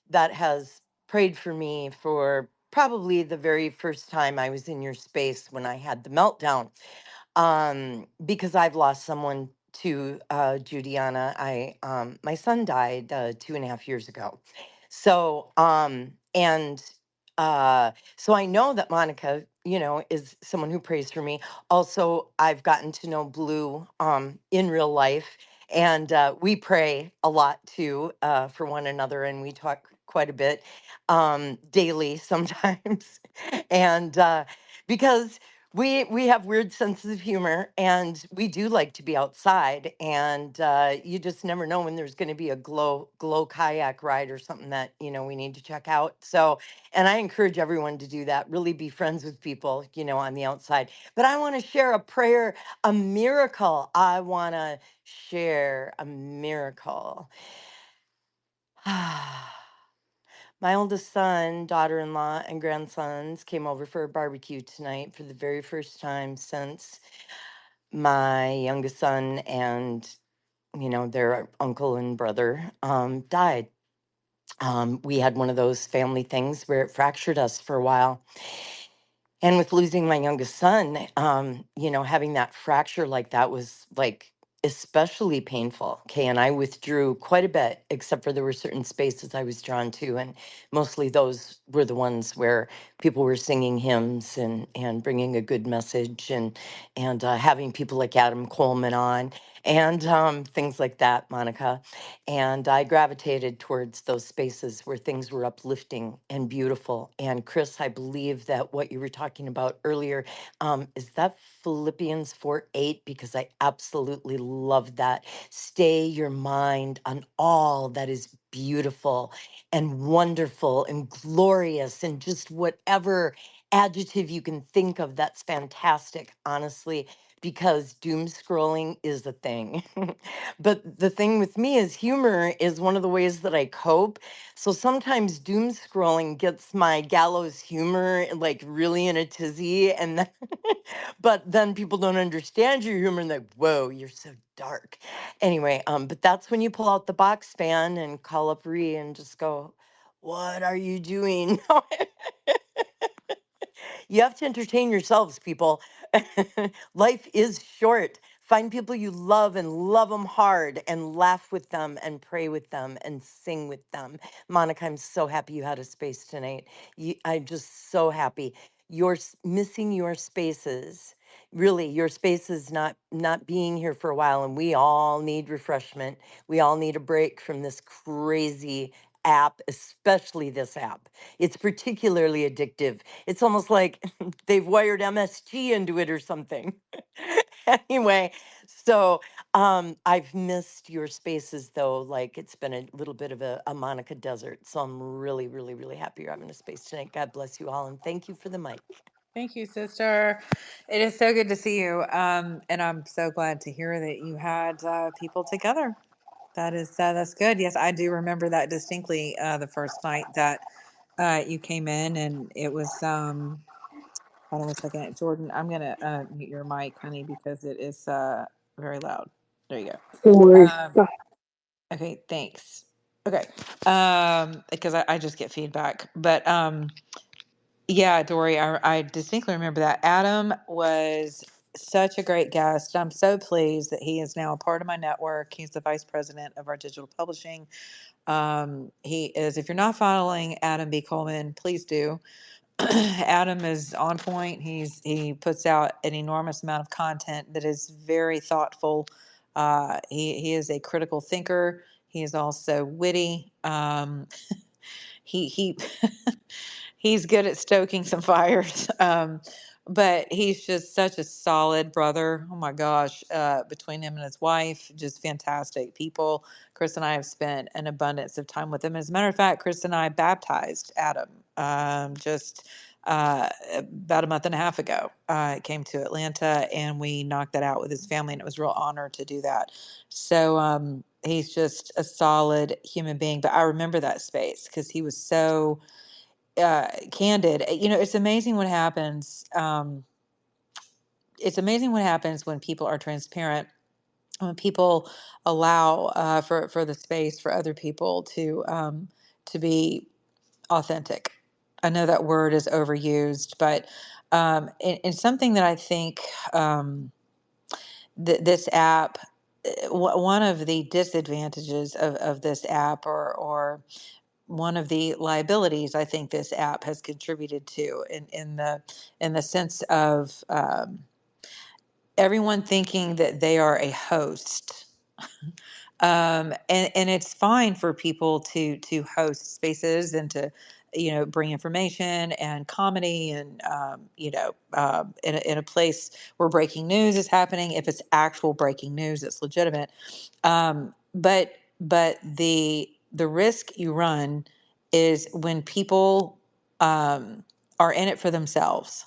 that has prayed for me for probably the very first time I was in your space when I had the meltdown, because I've lost someone to Judiana. My son died 2.5 years ago. So and so I know that Monica, is someone who prays for me. Also, I've gotten to know Blue in real life, and we pray a lot too, for one another, and we talk quite a bit daily sometimes. And because We have weird senses of humor, and we do like to be outside. And you just never know when there's going to be a glow kayak ride or something that we need to check out. So, and I encourage everyone to do that. Really be friends with people, on the outside. But I want to share a prayer, a miracle. I want to share a miracle. My oldest son, daughter-in-law, and grandsons came over for a barbecue tonight for the very first time since my youngest son and their uncle and brother died. We had one of those family things where it fractured us for a while. And with losing my youngest son, having that fracture like that was like especially painful. Okay. And I withdrew quite a bit, except for there were certain spaces I was drawn to. And mostly those were the ones where people were singing hymns and bringing a good message and having people like Adam Coleman on and things like that, Monica. And I gravitated towards those spaces where things were uplifting and beautiful. And Chris, I believe that what you were talking about earlier, is that Philippians 4:8? Because I absolutely love that. Stay your mind on all that is beautiful and wonderful and glorious and just whatever adjective you can think of. That's fantastic, honestly, because doom scrolling is a thing. But the thing with me is humor is one of the ways that I cope. So sometimes doom scrolling gets my gallows humor like really in a tizzy, and then but then people don't understand your humor and like, whoa, you're so dark. Anyway, but that's when you pull out the box fan and call up Ree and just go, what are you doing? You have to entertain yourselves, people. Life is short. Find people you love and love them hard and laugh with them and pray with them and sing with them. Monica, I'm so happy you had a space tonight. I'm just so happy. You're missing your spaces. Really, your spaces not being here for a while, and we all need refreshment. We all need a break from this crazy app, especially this app. It's particularly addictive. It's almost like they've wired MSG into it or something. Anyway, so I've missed your spaces though. Like it's been a little bit of a Monica desert. So I'm really, really, really happy you're having a space tonight. God bless you all. And thank you for the mic. Thank you, sister. It is so good to see you. And I'm so glad to hear that you had people together. That's good. Yes, I do remember that distinctly. The first night that you came in, and it was. Hold on a second, Jordan. I'm gonna mute your mic, honey, because it is very loud. There you go. Okay, thanks. Okay, because I just get feedback, but yeah, Dory, I distinctly remember that. Adam was such a great guest. I'm so pleased that he is now a part of my network. He's the vice president of our digital publishing. He is, if you're not following Adam B. Coleman, please do. Adam is on point. He puts out an enormous amount of content that is very thoughtful. He is a critical thinker. He is also witty. He he's good at stoking some fires. But he's just such a solid brother. Oh my gosh. Between him and his wife, just fantastic people. Chris and I have spent an abundance of time with him. As a matter of fact, Chris and I baptized Adam just about a month and a half ago. Came to Atlanta and we knocked that out with his family, and it was a real honor to do that. So he's just a solid human being. But I remember that space because he was so candid. It's amazing what happens. It's amazing what happens when people are transparent, when people allow for the space for other people to be authentic. I know that word is overused, but in something that I think this app, one of the disadvantages of this app, or one of the liabilities I think this app has contributed to, in the sense of everyone thinking that they are a host. And it's fine for people to host spaces and to bring information and comedy and, in a place where breaking news is happening, if it's actual breaking news, it's legitimate. But the risk you run is when people are in it for themselves,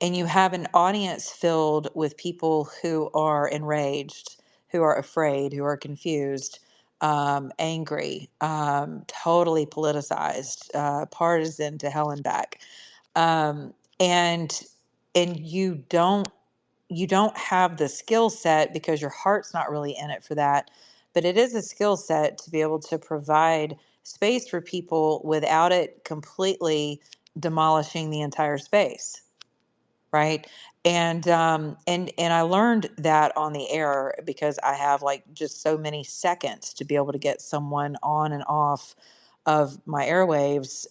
and you have an audience filled with people who are enraged, who are afraid, who are confused, angry, totally politicized, partisan to hell and back, um, and and you don't have the skill set because your heart's not really in it for that, but it is a skill set to be able to provide space for people without it completely demolishing the entire space, right? And I learned that on the air because I have like just so many seconds to be able to get someone on and off of my airwaves,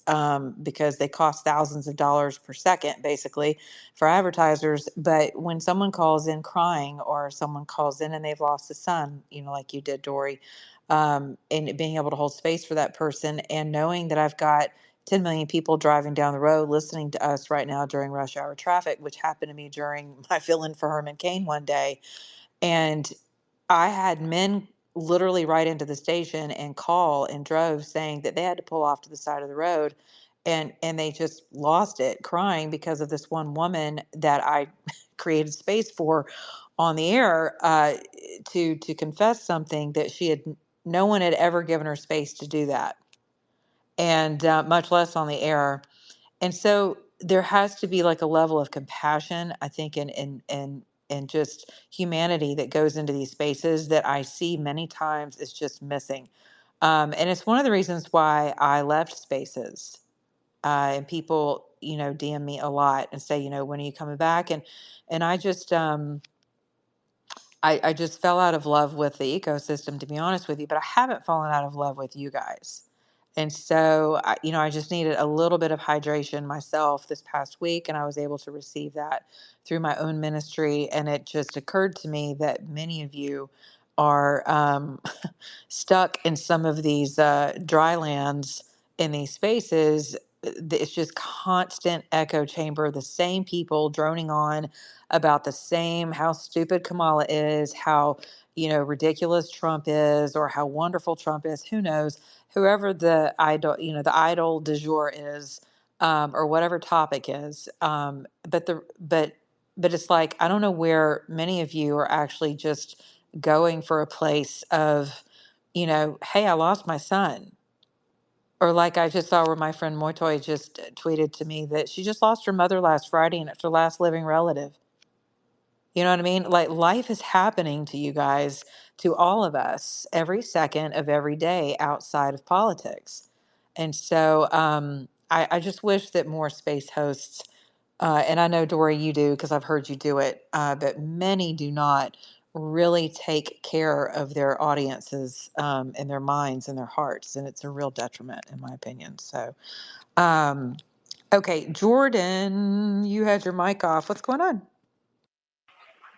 because they cost thousands of dollars per second basically for advertisers. But when someone calls in crying, or someone calls in and they've lost a son, like you did, Dory, and being able to hold space for that person, and knowing that I've got 10 million people driving down the road listening to us right now during rush hour traffic, which happened to me during my fill in for Herman Cain one day. And I had men literally write into the station and call in droves saying that they had to pull off to the side of the road, and they just lost it crying because of this one woman that I created space for on the air, to confess something that no one had ever given her space to do that, and much less on the air. And so there has to be like a level of compassion, I think, and just humanity that goes into these spaces that I see many times is just missing. And it's one of the reasons why I left spaces. And people, DM me a lot and say, when are you coming back? And I just fell out of love with the ecosystem, to be honest with you, but I haven't fallen out of love with you guys. And so, I just needed a little bit of hydration myself this past week, and I was able to receive that through my own ministry. And it just occurred to me that many of you are stuck in some of these dry lands in these spaces. It's just constant echo chamber, the same people droning on about the same, how stupid Kamala is, how ridiculous Trump is, or how wonderful Trump is. Who knows? Whoever the idol, the idol du jour is, or whatever topic is. But it's like, I don't know where many of you are actually just going for a place of, hey, I lost my son. Or like I just saw where my friend Moitoy just tweeted to me that she just lost her mother last Friday, and it's her last living relative. You know what I mean? Like, life is happening to you guys, to all of us, every second of every day outside of politics. And so, I just wish that more space hosts, and I know, Dory, you do because I've heard you do it, but many do not really take care of their audiences, and their minds and their hearts. And it's a real detriment, in my opinion. So, um, okay, Jordan, you had your mic off. What's going on?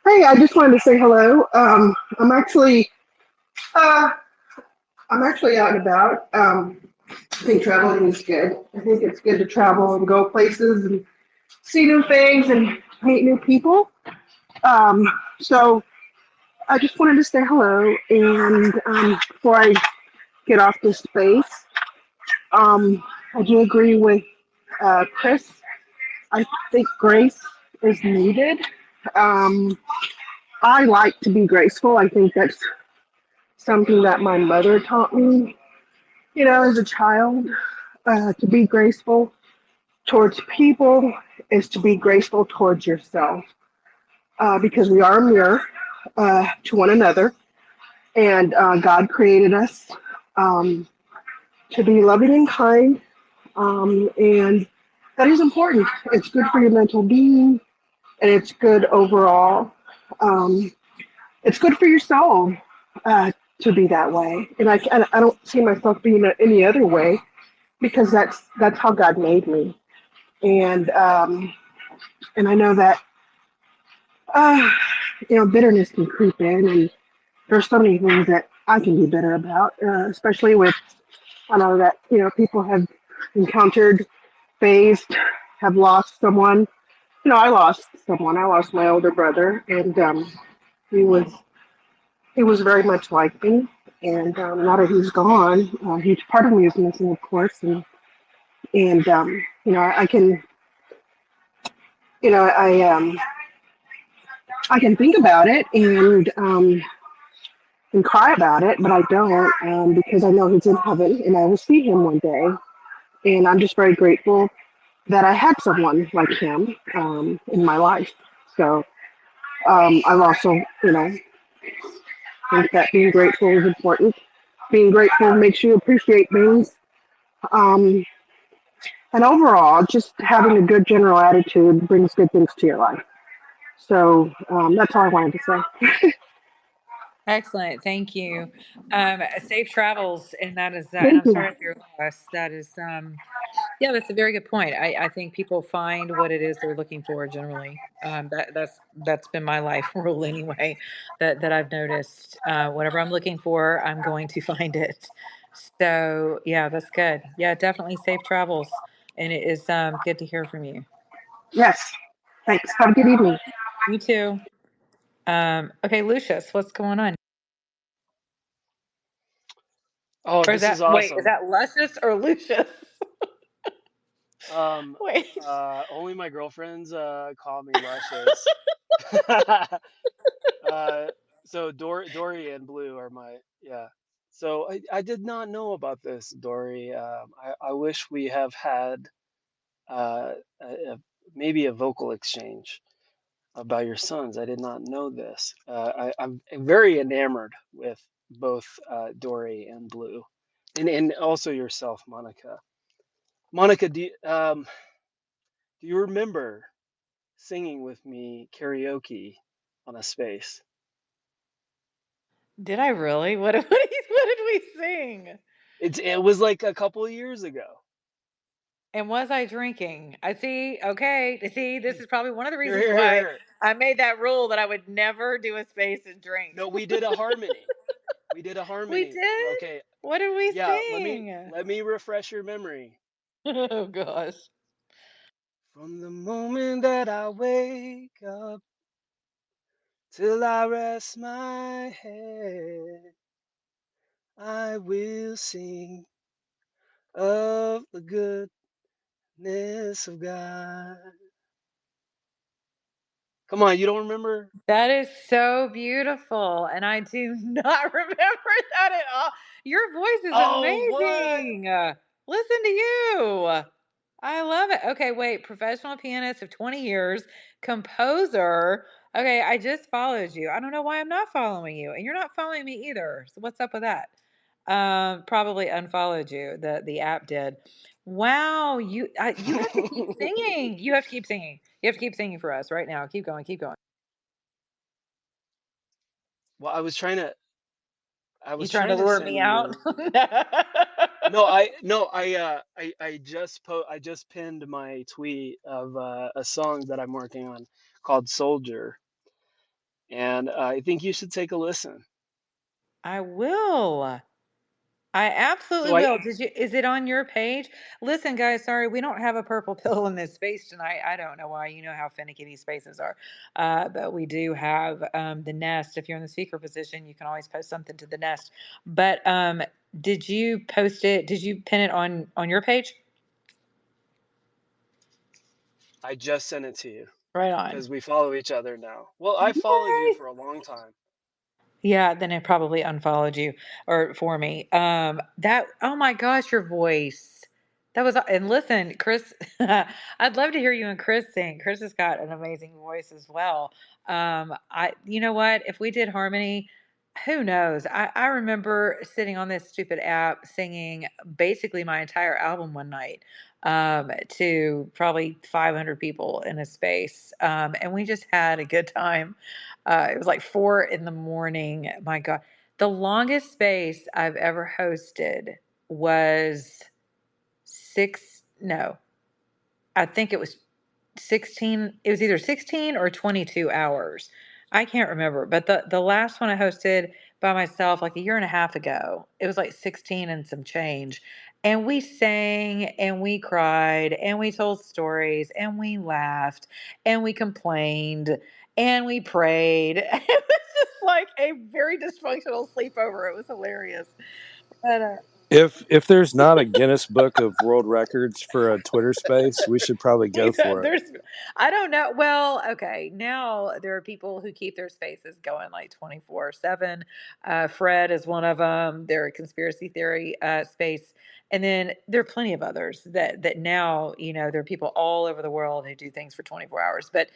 Hey, I just wanted to say hello. Uh, I'm actually out and about. I think traveling is good. I think it's good to travel and go places and see new things and meet new people. So I just wanted to say hello. And before I get off this space, I do agree with Chris. I think grace is needed. I like to be graceful. I think that's something that my mother taught me, as a child. To be graceful towards people is to be graceful towards yourself, because we are a mirror to one another, and God created us to be loving and kind, and that is important. It's good for your mental being, and it's good overall. It's good for your soul to be that way, and I don't see myself being any other way, because that's how God made me, and I know that bitterness can creep in, and there's so many things that I can be bitter about, especially with, I know that people have encountered, faced, have lost someone. I lost someone. I lost my older brother, and he was he was very much like me. And now that he's gone, a huge part of me is missing, of course. And I can, I can think about it and cry about it, but I don't because I know he's in heaven and I will see him one day. And I'm just very grateful that I had someone like him in my life. So I've also, think that being grateful is important. Being grateful makes you appreciate things. Um, and overall, just having a good general attitude brings good things to your life. So that's all I wanted to say. Excellent. Thank you. Safe travels. And that is, and Thank I'm you. sorry for your loss. That is, yeah, that's a very good point. I think people find what it is they're looking for generally. That's been my life rule anyway, that I've noticed. Whatever I'm looking for, I'm going to find it. So yeah, that's good. Yeah, definitely safe travels. And it is good to hear from you. Yes. Thanks. Have a good evening. You too. Okay, Lucius, what's going on? Oh, Or is this is that, wait, is awesome. that Luscious or Lucius? Um, Wait. only my girlfriends call me Luscious. uh, so Dory and Blue are my, yeah. So I did not know about this, Dory. I wish we have had uh, maybe a vocal exchange about your sons. I did not know this. I'm very enamored with both Dory and Blue, and also yourself, Monica. Monica, do you remember singing with me karaoke on a space? Did I really? What did we sing? It was like a couple of years ago. And was I drinking? I see. Okay. See, this is probably one of the Here, reasons here, here, why here. I made that rule that I would never do a space and drink. No, we did a harmony. We did a We harmony. did? Okay, What did we yeah. sing? Let me refresh your memory. Oh gosh. From the moment that I wake up till I rest my head, I will sing of the goodness of God. Come on, you don't remember? That is so beautiful. And I do not remember that at all. Your voice is Oh, what? amazing. Listen to you. I love it. Okay, wait. Professional pianist of 20 years, composer. Okay, I just followed you. I don't know why I'm not following you, and you're not following me either. So what's up with that? Probably unfollowed you. The app did. Wow, you have to keep singing. You have to keep singing. You have to keep singing for us right now. Keep going. Keep going. Well, I You was trying to trying to lure me send out? you. No, I I just pinned my tweet of a song that I'm working on called Soldier, and I think you should take a listen. I will. I absolutely So I will. Is it on your page? Listen, guys, sorry, we don't have a purple pill in this space tonight. I don't know why. You know how finicky these spaces are. But we do have the nest. If you're in the speaker position, you can always post something to the nest. But did you post it? Did you pin it on your page? I just sent it to you Right on. because we follow each other now. Well, I followed you Yay! for a long time. Yeah, then it probably unfollowed you or for me. That oh my gosh, your voice. That was and listen, Chris, I'd love to hear you and Chris sing. Chris has got an amazing voice as well. I you know what? If we did harmony, who knows? I remember sitting on this stupid app singing basically my entire album one night to probably 500 people in a space. And we just had a good time. It was like 4 in the morning. My God. The longest space I've ever hosted was no, I think it was 16. It was either 16 or 22 hours. I can't remember. But the last one I hosted by myself like a year and a half ago, it was like 16 and some change. and we sang and we cried and we told stories and we laughed and we complained and we prayed. It was just like a very dysfunctional sleepover. It was hilarious. But If there's not a Guinness Book of World Records for a Twitter space, we should probably go for it. there's, I don't know. Well, okay. Now there are people who keep their spaces going like 24/7. Fred is one of them. They're a conspiracy theory space. And then there are plenty of others that now, there are people all over the world who do things for 24 hours. But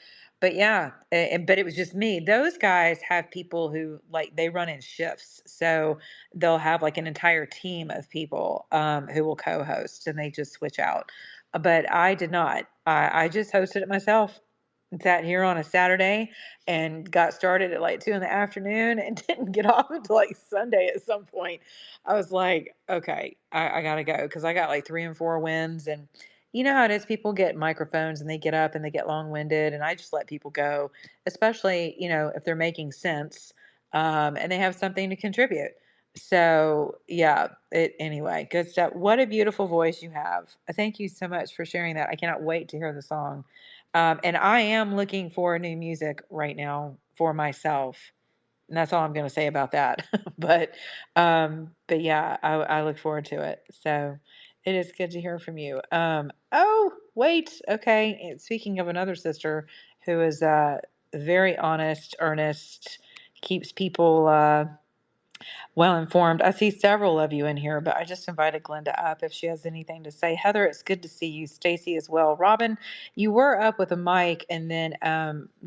yeah, but it was just me. Those guys have people who like they run in shifts. So they'll have like an entire team of people who will co-host and they just switch out. But I did not. I just hosted it myself. Sat here on a Saturday and got started at like 2 in the afternoon and didn't get off until like Sunday at some point. I was like, okay, I gotta go because I got like 3 and 4 wins. And you know how it is, people get microphones and they get up and they get long-winded, and I just let people go, especially, if they're making sense and they have something to contribute. So yeah, anyway, good stuff. What a beautiful voice you have. Thank you so much for sharing that. I cannot wait to hear the song. And I am looking for new music right now for myself. And that's all I'm going to say about that. but yeah, I look forward to it. So it is good to hear from you. Oh, wait. Okay. And speaking of another sister who is very honest, earnest, keeps people well informed. I see several of you in here, but I just invited Glenda up if she has anything to say. Heather, it's good to see you. Stacy as well. Robin, you were up with a mic and then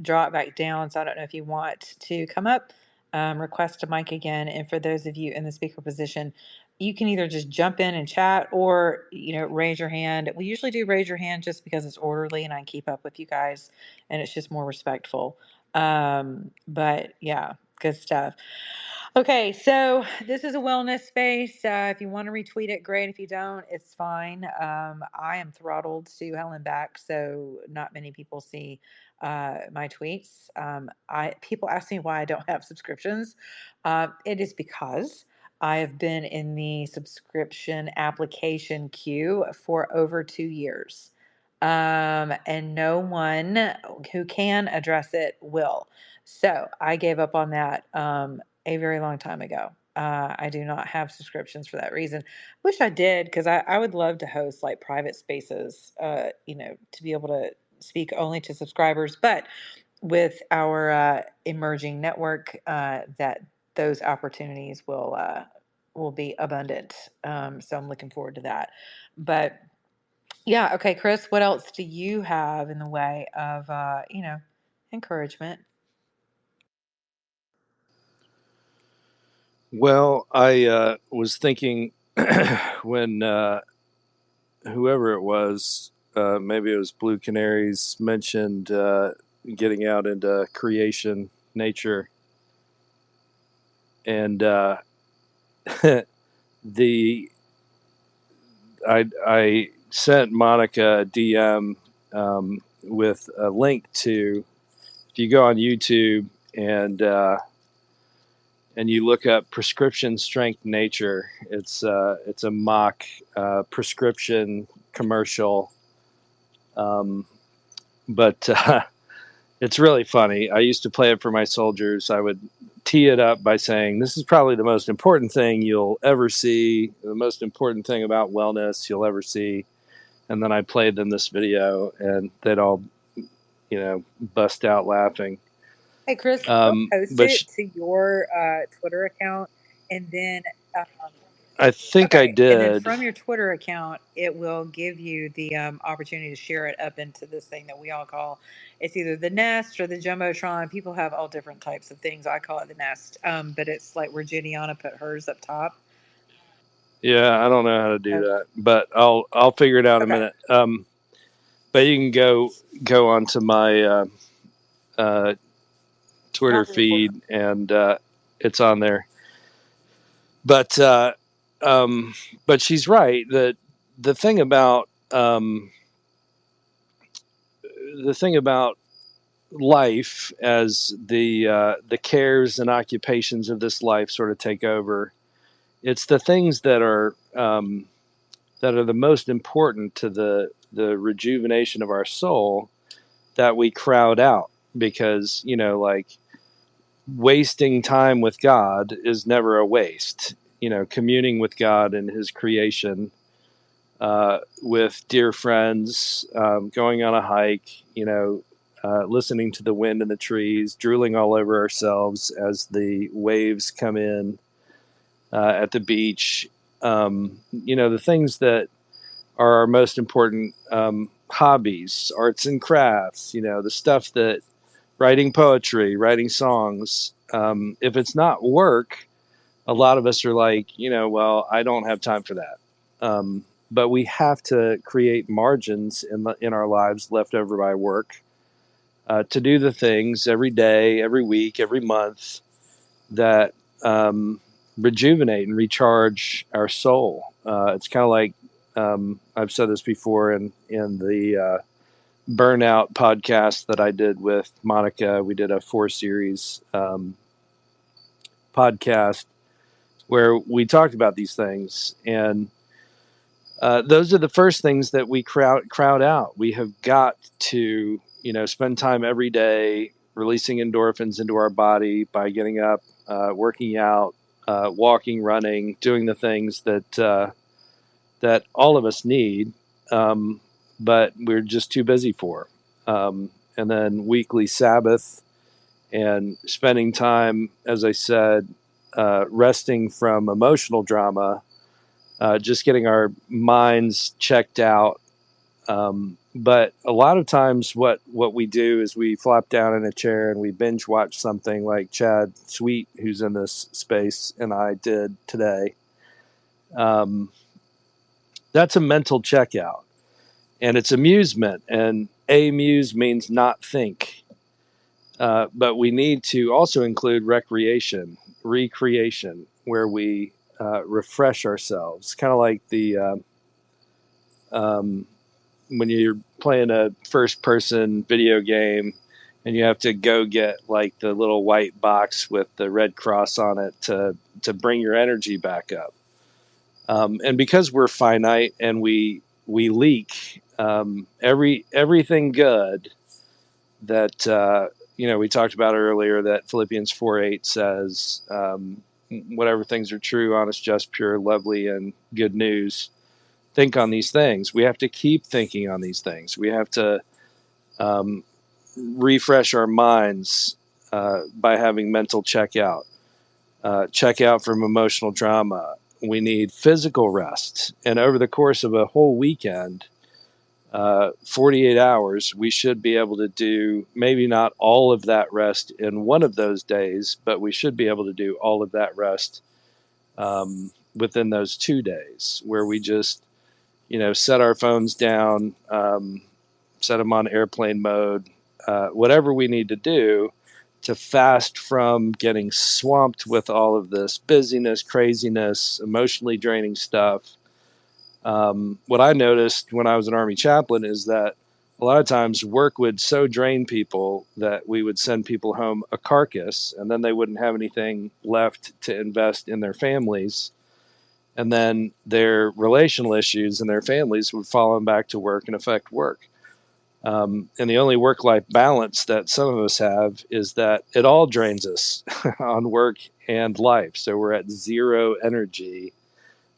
dropped back down, so I don't know if you want to come up, request a mic again. And for those of you in the speaker position, you can either just jump in and chat or raise your hand. We usually do raise your hand just because it's orderly and I keep up with you guys and it's just more respectful. But yeah, good stuff. Okay, so this is a wellness space. If you want to retweet it, great. If you don't, it's fine. I am throttled to hell and back, so not many people see my tweets. People ask me why I don't have subscriptions. It is because I have been in the subscription application queue for over 2 years, and no one who can address it will. So I gave up on that. A very long time ago. I do not have subscriptions for that reason. Wish I did because I would love to host like private spaces, to be able to speak only to subscribers. But with our emerging network, that those opportunities will be abundant. So I'm looking forward to that. But yeah, okay, Chris, what else do you have in the way of encouragement? Well, I was thinking when whoever it was, maybe it was Blue Canaries, mentioned getting out into creation, nature, and the I sent Monica a DM with a link to, if you go on YouTube and you look up prescription strength nature, it's a mock prescription commercial, but it's really funny. I used to play it for my soldiers. I would tee it up by saying, this is probably the most important thing you'll ever see, the most important thing about wellness you'll ever see. And then I played them this video and they'd all, bust out laughing. Hey, Chris, you'll post But it to your Twitter account, and then I think I okay, and then did. from your Twitter account, it will give you the opportunity to share it up into this thing that we all call, it's either the Nest or the Jumbotron. People have all different types of things. I call it the Nest, but it's like where Gideon put hers up top. Yeah, I don't know how to do Okay. that, but I'll figure it out in a Okay. minute. But you can go onto my Twitter feed and it's on there. But she's right. The thing about life, as the cares and occupations of this life sort of take over, it's the things that are that are the most important to the rejuvenation of our soul that we crowd out, because, like, wasting time with God is never a waste. Communing with God and his creation, with dear friends, going on a hike, listening to the wind in the trees, drooling all over ourselves as the waves come in, at the beach. The things that are our most important hobbies, arts and crafts, the stuff that, writing poetry, writing songs. If it's not work, a lot of us are like, well, I don't have time for that. But we have to create margins in our lives left over by work, to do the things every day, every week, every month that rejuvenate and recharge our soul. It's kind of like, I've said this before in the burnout podcast that I did with Monica. We did a 4-series podcast where we talked about these things, and those are the first things that we crowd out. We have got to, spend time every day releasing endorphins into our body by getting up, working out, walking, running, doing the things that all of us need, but we're just too busy for. And then weekly Sabbath, and spending time, as I said, resting from emotional drama, just getting our minds checked out. But a lot of times what we do is we flop down in a chair and we binge watch something, like Chad Sweet, who's in this space, and I did today. That's a mental checkout, and it's amusement, and amuse means not think. But we need to also include recreation, recreation, where we refresh ourselves. Kind of like the when you're playing a first-person video game, and you have to go get like the little white box with the red cross on it to bring your energy back up. And because we're finite and we leak, everything good that we talked about earlier, that Philippians 4:8 says, whatever things are true, honest, just, pure, lovely, and good news, think on these things. We have to keep thinking on these things. We have to refresh our minds by having mental checkout, check out from emotional drama. We need physical rest. And over the course of a whole weekend, 48 hours, we should be able to do maybe not all of that rest in one of those days, but we should be able to do all of that rest within those 2 days, where we just, set our phones down, set them on airplane mode, whatever we need to do to fast from getting swamped with all of this busyness, craziness, emotionally draining stuff. What I noticed when I was an Army chaplain is that a lot of times work would so drain people that we would send people home a carcass, and then they wouldn't have anything left to invest in their families. And then their relational issues and their families would follow them back to work and affect work. And the only work-life balance that some of us have is that it all drains us on work and life. So we're at zero energy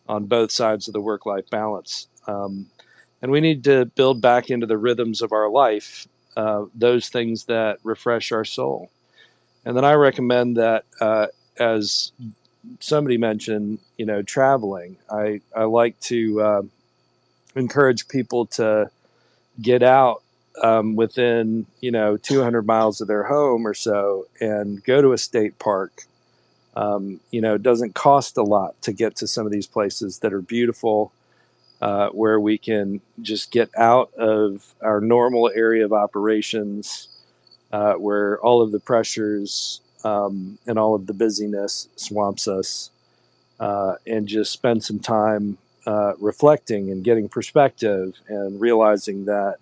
on both sides of the work-life balance. And we need to build back into the rhythms of our life, those things that refresh our soul. And then I recommend that, as somebody mentioned, traveling, I like to encourage people to get out within 200 miles of their home or so and go to a state park. It doesn't cost a lot to get to some of these places that are beautiful, where we can just get out of our normal area of operations, where all of the pressures and all of the busyness swamps us, and just spend some time reflecting and getting perspective and realizing that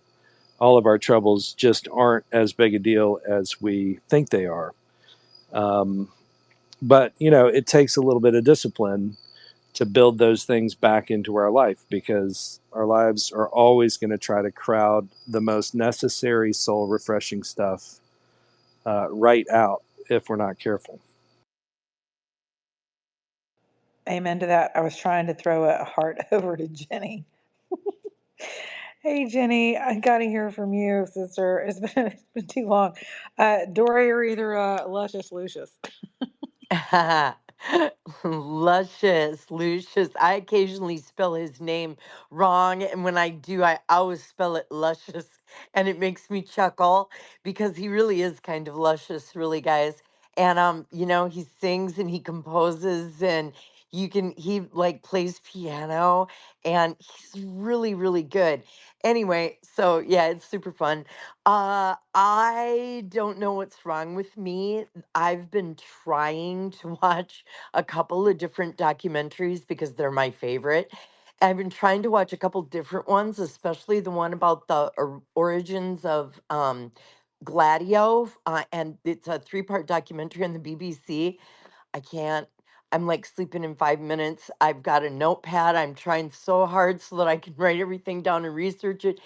all of our troubles just aren't as big a deal as we think they are. But, it takes a little bit of discipline to build those things back into our life, because our lives are always going to try to crowd the most necessary soul refreshing stuff right out if we're not careful. Amen to that. I was trying to throw a heart over to Jenny. Hey, Jenny, I got to hear from you, sister. It's been too long. Dory or either Luscious Lucius. Luscious, Lucius. I occasionally spell his name wrong, and when I do, I always spell it luscious, and it makes me chuckle because he really is kind of luscious, really, guys. And he sings and he composes, and he like plays piano, and he's really, really good. Anyway, so yeah, it's super fun. I don't know what's wrong with me. I've been trying to watch a couple of different documentaries because they're my favorite. I've been trying to watch a couple different ones, especially the one about the origins of Gladio, and it's a three-part documentary on the BBC. I can't. I'm like sleeping in 5 minutes. I've got a notepad. I'm trying so hard so that I can write everything down and research it.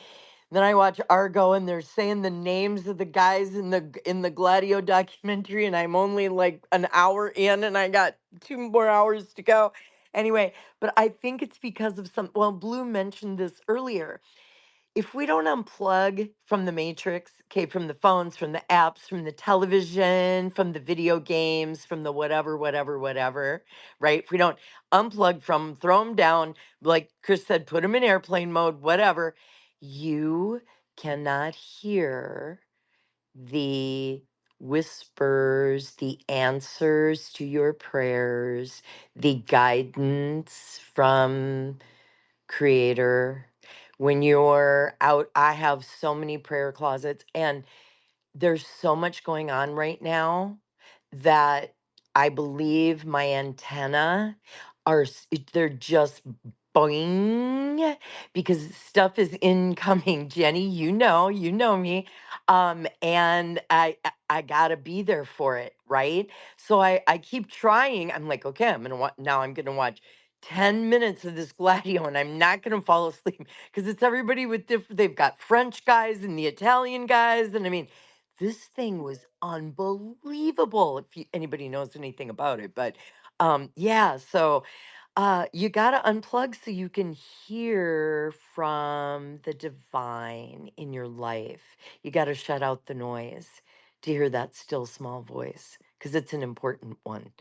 Then I watch Argo, and they're saying the names of the guys in the Gladio documentary, and I'm only like an hour in, and I got 2 more hours to go. Anyway, but I think it's because of well, Blue mentioned this earlier. If we don't unplug from the matrix, okay, from the phones, from the apps, from the television, from the video games, from the whatever, whatever, whatever, right? If we don't unplug from 'em, throw them down, like Chris said, put them in airplane mode, whatever, you cannot hear the whispers, the answers to your prayers, the guidance from Creator. When you're out, I have so many prayer closets, and there's so much going on right now that I believe my antenna they're just boing because stuff is incoming. Jenny, you know me. And I gotta be there for it, right? So I keep trying. I'm like, okay, I'm gonna watch 10 minutes of this Gladio, and I'm not gonna fall asleep because it's everybody with different, they've got French guys and the Italian guys, and I mean, this thing was unbelievable if anybody knows anything about it. But yeah, so you got to unplug so you can hear from the divine in your life. You got to shut out the noise to hear that still small voice because it's an important one.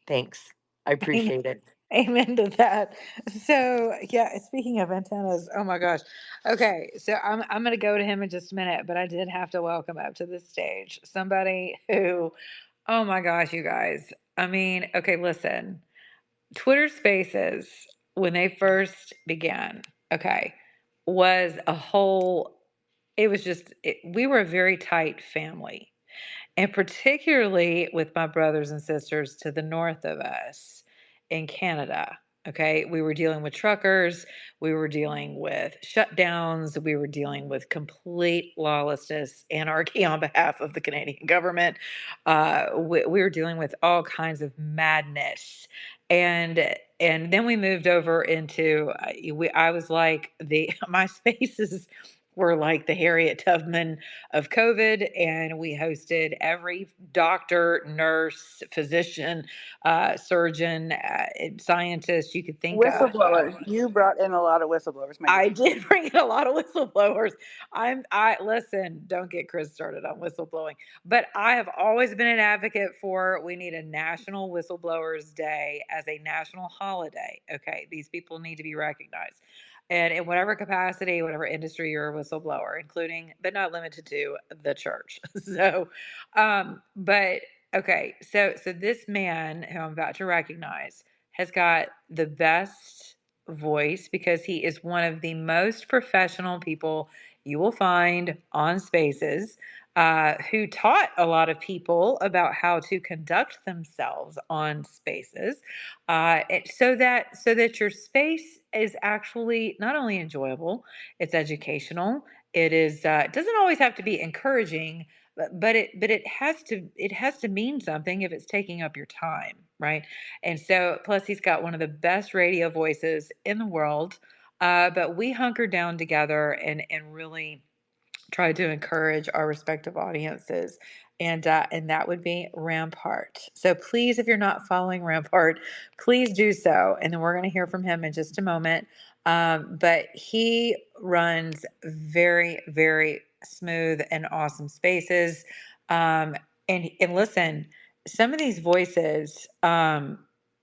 Thanks. I Amen. appreciate it. Amen to that. So yeah, speaking of antennas, oh my gosh. Okay, so I'm gonna go to him in just a minute, but I did have to welcome up to the stage somebody who, oh my gosh, you guys. I mean, okay, listen. Twitter Spaces, when they first began, okay, was a whole, it was just, we were a very tight family. And particularly with my brothers and sisters to the north of us in Canada. Okay, we were dealing with truckers, we were dealing with shutdowns, we were dealing with complete lawlessness, anarchy on behalf of the Canadian government. We were dealing with all kinds of madness, and then we moved over into. I was like the my spaces were like the Harriet Tubman of COVID, and we hosted every doctor, nurse, physician, surgeon, scientist you could think of. Whistleblowers. You brought in a lot of whistleblowers, my dear. I did bring in a lot of whistleblowers. I listen, don't get Chris started on whistleblowing, but I have always been an advocate for we need a National Whistleblowers Day as a national holiday. Okay, these people need to be recognized. And in whatever capacity, whatever industry you're a whistleblower, including but not limited to the church. So, but okay, so this man who I'm about to recognize has got the best voice because he is one of the most professional people you will find on Spaces, who taught a lot of people about how to conduct themselves on Spaces, so that your space is actually not only enjoyable, it's educational. It is. It doesn't always have to be encouraging, but it has to mean something if it's taking up your time, right? And so plus he's got one of the best radio voices in the world. But we hunkered down together and really try to encourage our respective audiences. And that would be Rampart. So please, if you're not following Rampart, please do so. And then we're going to hear from him in just a moment. But he runs very, very smooth and awesome spaces. And listen, some of these voices,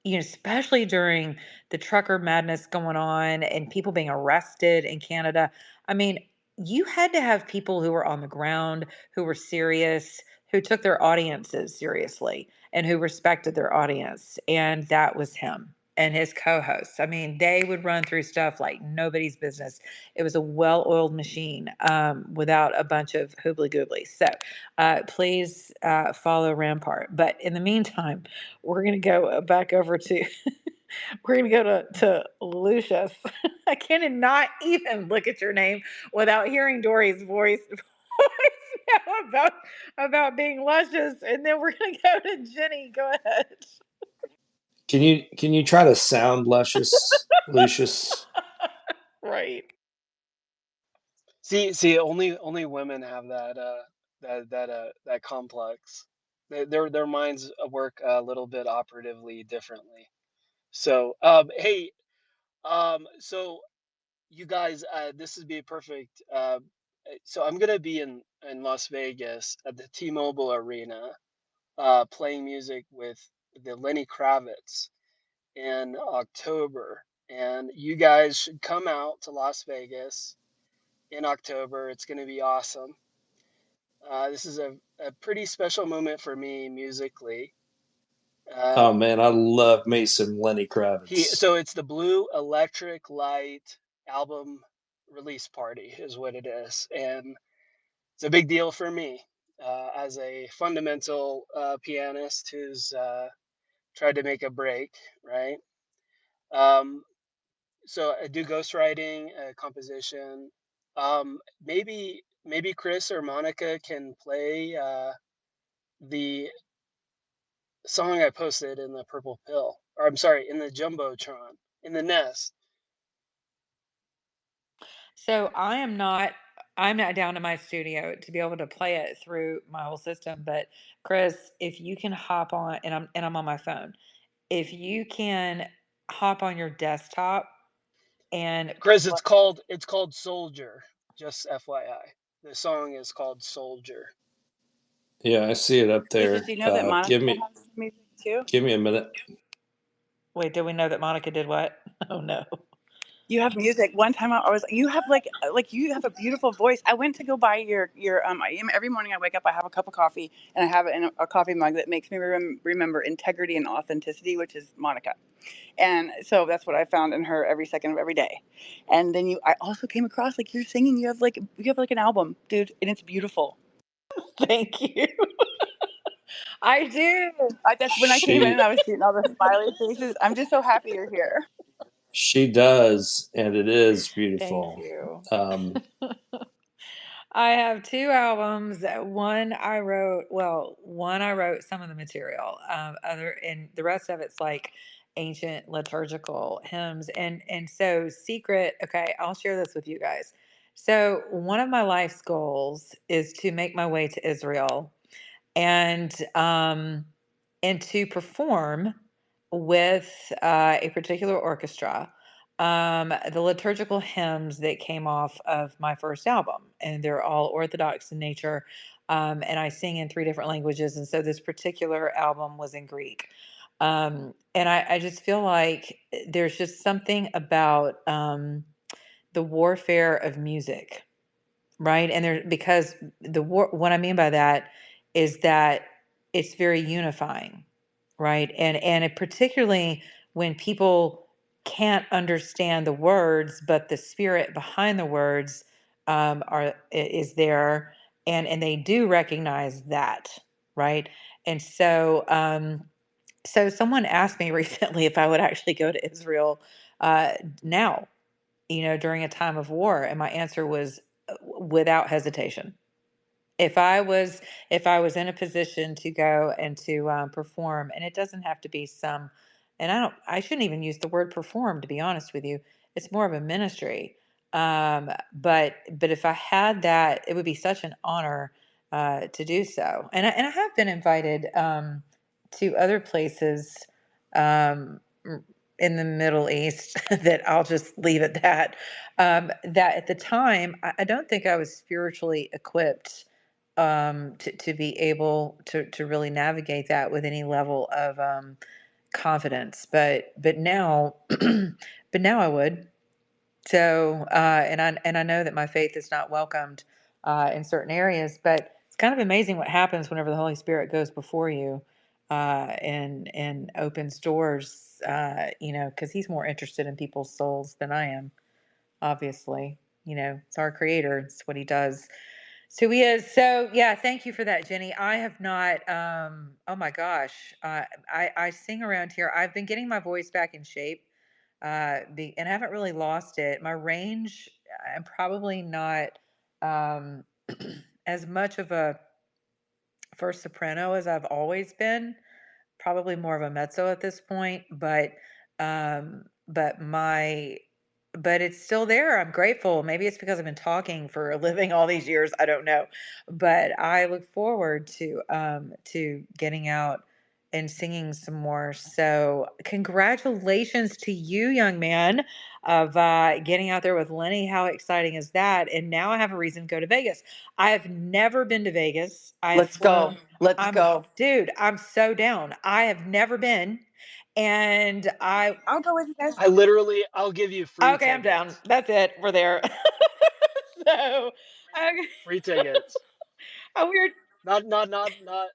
especially during the trucker madness going on and people being arrested in Canada. I mean, you had to have people who were on the ground, who were serious, who took their audiences seriously, and who respected their audience. And that was him and his co hosts. I mean, they would run through stuff like nobody's business. It was a well oiled machine without a bunch of hoobly goobly. So please follow Rampart. But in the meantime, we're going to go back over to. We're gonna go to Lucius. I cannot even look at your name without hearing Dory's voice now about being luscious, and then we're gonna go to Jenny. Go ahead. Can you try to sound luscious, Lucius? Right. See, only women have that complex. Their minds work a little bit operatively differently. So, hey, so you guys, this would be perfect. So I'm gonna be in Las Vegas at the T-Mobile Arena, playing music with the Lenny Kravitz in October, and you guys should come out to Las Vegas in October. It's gonna be awesome. This is a pretty special moment for me musically. Oh man, I love me some Lenny Kravitz. So it's the Blue Electric Light album release party is what it is, and it's a big deal for me as a fundamental pianist who's tried to make a break, right? So I do ghostwriting, composition. Maybe Chris or Monica can play the song I posted in the Purple Pill, or I'm sorry, in the Jumbotron, in the Nest. So I'm not down to my studio to be able to play it through my whole system. But Chris, if you can hop on, and I'm on my phone, if you can hop on your desktop and Chris, it's called Soldier. Just FYI, the song is called Soldier. Yeah, I see it up Lucius, there. do you know that Monica Give me has music too? a minute. wait, did we know that Monica did what? Oh no. You have music. One time I was, you have you have a beautiful voice. I went to go buy your every morning I wake up, I have a cup of coffee and I have it in a coffee mug that makes me remember integrity and authenticity, which is Monica. And so that's what I found in her every second of every day. And then I also came across like you're singing. You have like an album, dude, and it's beautiful. Thank you. I do. That's when I came in and She I was seeing all the smiley faces. I'm just so happy you're here. she does, and it is Thank beautiful. you. I have two albums. One I wrote some of the material. And the rest of it's like ancient liturgical hymns. And so secret, okay, I'll share this with you guys. So one of my life's goals is to make my way to Israel and to perform with a particular orchestra the liturgical hymns that came off of my first album, and they're all Orthodox in nature. And I sing in three different languages, and so this particular album was in Greek. And I just feel like there's just something about the warfare of music, right? And there because what I mean by that is that it's very unifying, right? And it particularly when people can't understand the words, but the spirit behind the words is there, and they do recognize that, right? And so someone asked me recently if I would actually go to Israel now, during a time of war, and my answer was without hesitation. if I was in a position to go and to perform, and it doesn't have to be some, and I shouldn't even use the word perform, to be honest with you. It's more of a ministry. But if I had that, it would be such an honor to do so. And I have been invited to other places um, in the Middle East that I'll just leave at that. That at the time, I don't think I was spiritually equipped to be able to really navigate that with any level of confidence. But now, but now I would. So, and I know that my faith is not welcomed in certain areas, but it's kind of amazing what happens whenever the Holy Spirit goes before you and opens doors. Because He's more interested in people's souls than I am. Obviously, it's our Creator. It's what He does. So He is. So yeah, thank you for that, Jenny. I have not. Oh my gosh, I sing around here. I've been getting my voice back in shape and I haven't really lost it. My range, I'm probably not um, as much of a first soprano as I've always been. Probably more of a mezzo at this point, um, but my but it's still there. I'm grateful. Maybe it's because I've been talking for a living all these years. I don't know, but I look forward to getting out and singing some more. So, congratulations to you, young man, of getting out there with Lenny. How exciting is that? And now I have a reason to go to Vegas. I have never been to Vegas. I have Let's go. flown. Let's I'm go. Dude, I'm so down. I have never been, and I'll go with you guys. I'll give you free okay, I'm down. tickets. That's it. We're there. So, okay. Free tickets. Oh, weird. Not.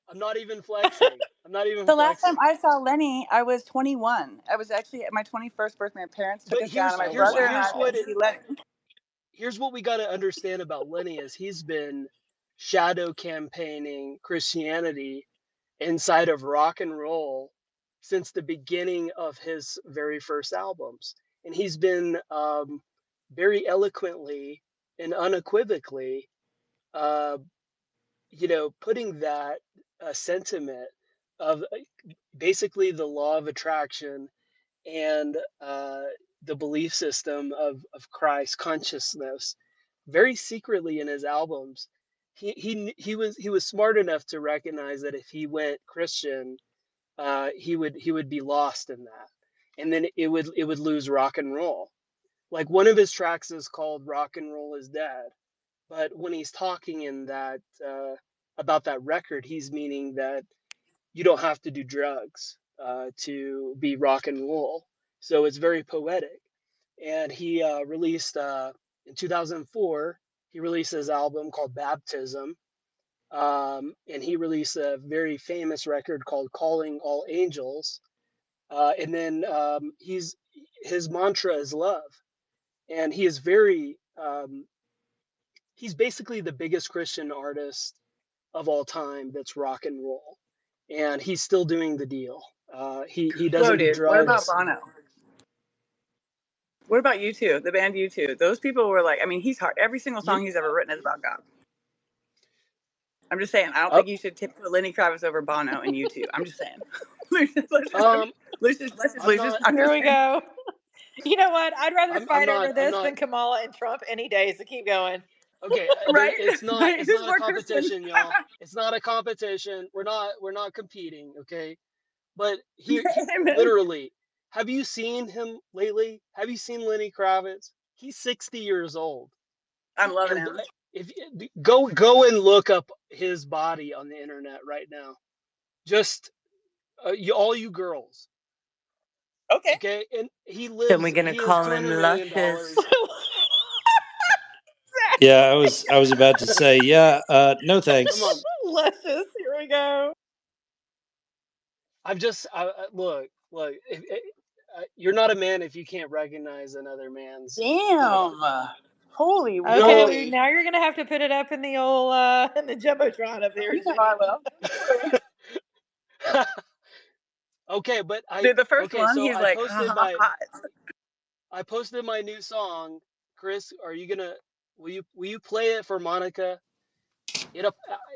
I'm not even flexing. I'm not even The last time flexing. I saw Lenny, I was 21. I was actually at my 21st birthday. My parents took But us down, and my Oh, brother and I here's wow. went to see Lenny. what we got to understand about Lenny is he's been shadow campaigning Christianity inside of rock and roll since the beginning of his very first albums, and he's been very eloquently and unequivocally, uh, putting that sentiment of basically the law of attraction and the belief system of Christ consciousness very secretly in his albums. He was smart enough to recognize that if he went Christian, he would be lost in that, and then it would lose rock and roll. Like one of his tracks is called "Rock and Roll Is Dead," but when he's talking in that about that record, he's meaning that you don't have to do drugs to be rock and roll. So it's very poetic. And he released in 2004. He released his album called Baptism, and he released a very famous record called Calling All Angels. And then his mantra is love, and he is very he's basically the biggest Christian artist of all time that's rock and roll, and he's still doing the deal. He Whoa, doesn't do dude. What about drugs. Bono? What about U2, the band U2? Those people were like, I mean, he's hard. Every single You song he's ever written is about God. I'm just saying, I don't up? think you should put Lenny Kravitz over Bono and U2. I'm just saying. Lucius. I'm not. I'm Here just we saying. go. You know what? I'd rather I'm fight not. over I'm this not. than Kamala and Trump any day. So keep going. Okay, Right? it's not. Right? It's Who's not a more Christian? competition, y'all. It's not a competition. We're not competing. Okay, but Amen. literally, have you seen him lately? Have you seen Lenny Kravitz? He's 60 years old, I'm loving and him. if go and look up his body on the internet right now. Just all you girls, Okay. okay? And Then we're going to he has call him $200 million. Luscious. Yeah, I was about to say, yeah, no Come on. thanks. Luscious. Here we go. Look, you're not a man if you can't recognize another man's. Damn. Holy Okay, moly. now you're gonna have to put it up in the old in the jumbotron up there. You know I will. Okay, but Dude, the first one, so he's like, hot. I posted my new song. Chris, will you play it for Monica? it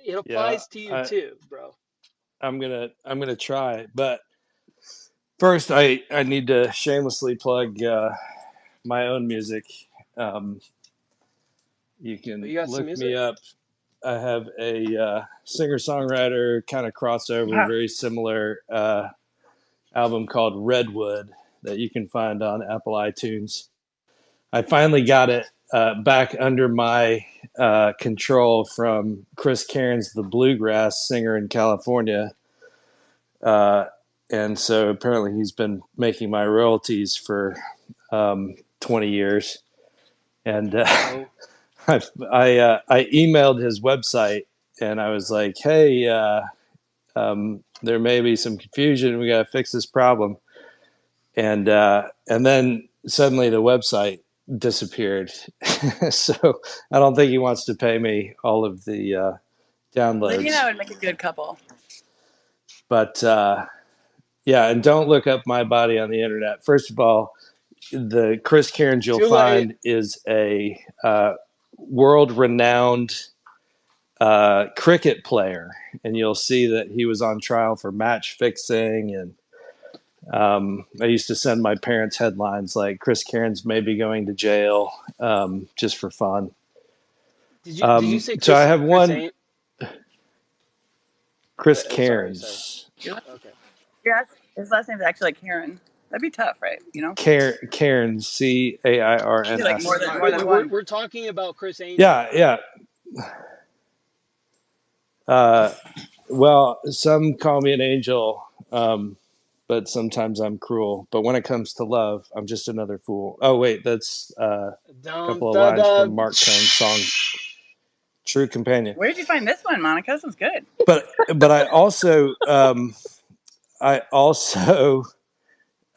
Yeah, applies to you too, bro. I'm gonna try, but first I need to shamelessly plug my own music. Um, you Oh, can you got some look music? me up. I have a singer-songwriter kind of crossover, Wow. very similar album called Redwood that you can find on Apple iTunes. I finally got it back under my control from Chris Cairns, the bluegrass singer in California. And so apparently he's been making my royalties for 20 years. And Oh, I emailed his website and I was like, hey, there may be some confusion. We got to fix this problem. And then suddenly the website disappeared. So I don't think he wants to pay me all of the Lady and downloads. I would make a good couple. But yeah, and don't look up my body on the internet. First of all, the Chris Cairns you'll too late. find is a world-renowned cricket player, and you'll see that he was on trial for match fixing. And I used to send my parents headlines like Chris Cairns may be going to jail just for fun. Did you say So I Chris have Chris one Ain? Chris Sorry. Cairns. Your Okay. his last name's actually like Karen. That'd be tough, right? You know, Cairns, be like Cairns. more than one. We're talking about Chris Angel, Yeah, right? yeah. Well, some call me an angel, but sometimes I'm cruel. But when it comes to love, I'm just another fool. Oh, wait, that's a Dun, couple of da, lines da. from Mark Twain's song "True Companion." Where did you find this one, Monica? This one's good. But I also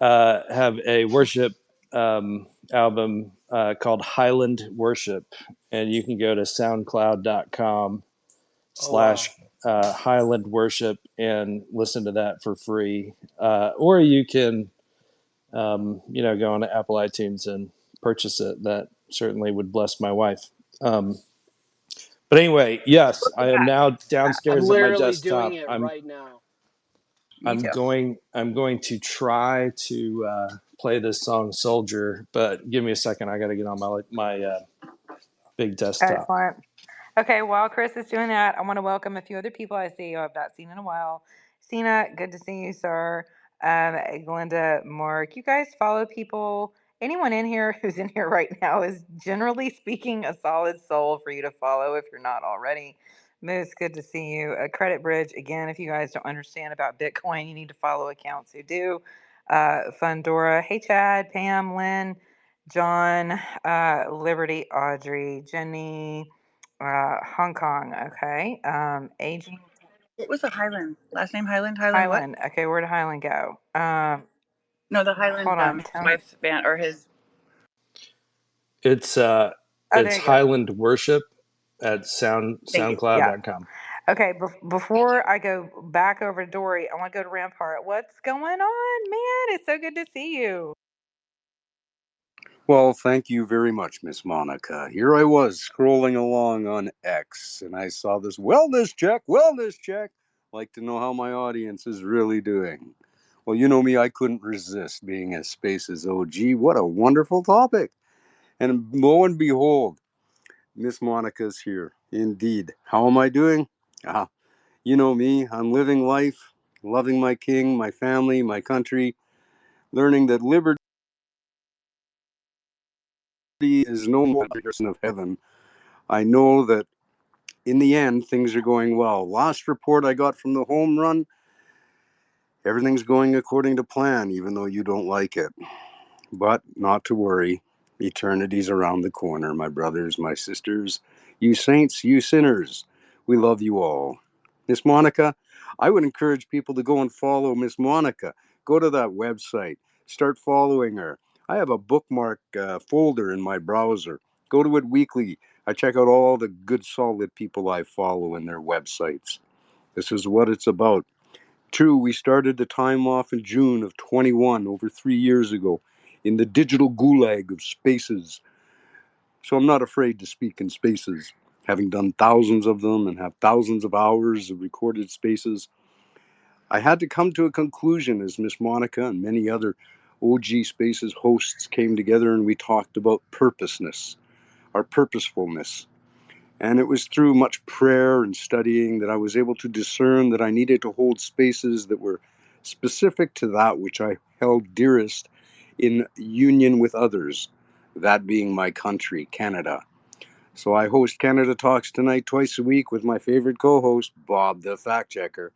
have a worship album called Highland Worship, and you can go to SoundCloud.com Oh wow. slash Highland Worship and listen to that for free. Or you can, go on to Apple iTunes and purchase it. That certainly would bless my wife. But anyway, yes, Look I at am that. now I'm downstairs at my literally doing desktop. it right now. Me too. I'm going to try to play this song Soldier, but give me a second. I got to get on my big desktop. Excellent. Okay, while Chris is doing that, I want to welcome a few other people I see who I've not seen in a while. Cena, good to see you, sir. Glenda, Mark, you guys follow people. Anyone in here who's in here right now is generally speaking a solid soul for you to follow if you're not already. Moose, good to see you. Credit Bridge, again, if you guys don't understand about Bitcoin, you need to follow accounts who do. Fundora, hey Chad, Pam, Lynn, John, Liberty, Audrey, Jenny, Hong Kong. Okay. Aging What was the Highland last name? Highland. Highland what? Highland. Okay, where did Highland go? No, the Highland. Hold on. His wife's band or his. It's Oh, there you go. Highland Worship at Thank you. Yeah. SoundCloud.com. Okay. Before I go back over to Dory, I want to go to Rampart. What's going on, man? It's so good to see you. Well, thank you very much, Miss Monica. Here I was scrolling along on X, and I saw this wellness check. Like to know how my audience is really doing. Well, you know me, I couldn't resist being a Spaces OG. What a wonderful topic. And lo and behold, Miss Monica's here. Indeed. How am I doing? You know me, I'm living life, loving my king, my family, my country, learning that liberty is no more the person of heaven. I know that in the end, things are going well. Last report I got from the home run, everything's going according to plan, even though you don't like it. But not to worry. Eternity's around the corner, my brothers, my sisters, you saints, you sinners. We love you all. Miss Monica, I would encourage people to go and follow Miss Monica. Go to that website. Start following her. I have a bookmark folder in my browser. Go to it weekly. I check out all the good, solid people I follow and their websites. This is what it's about. True, we started the time off in June of 21, over 3 years ago, in the digital gulag of spaces. So I'm not afraid to speak in spaces. having done thousands of them and have thousands of hours of recorded spaces, I had to come to a conclusion as Miss Monica and many other OG Spaces hosts came together and we talked about purposeness, our purposefulness. And it was through much prayer and studying that I was able to discern that I needed to hold spaces that were specific to that which I held dearest in union with others, that being my country, Canada. So I host Canada Talks Tonight twice a week with my favorite co-host, Bob the Fact Checker.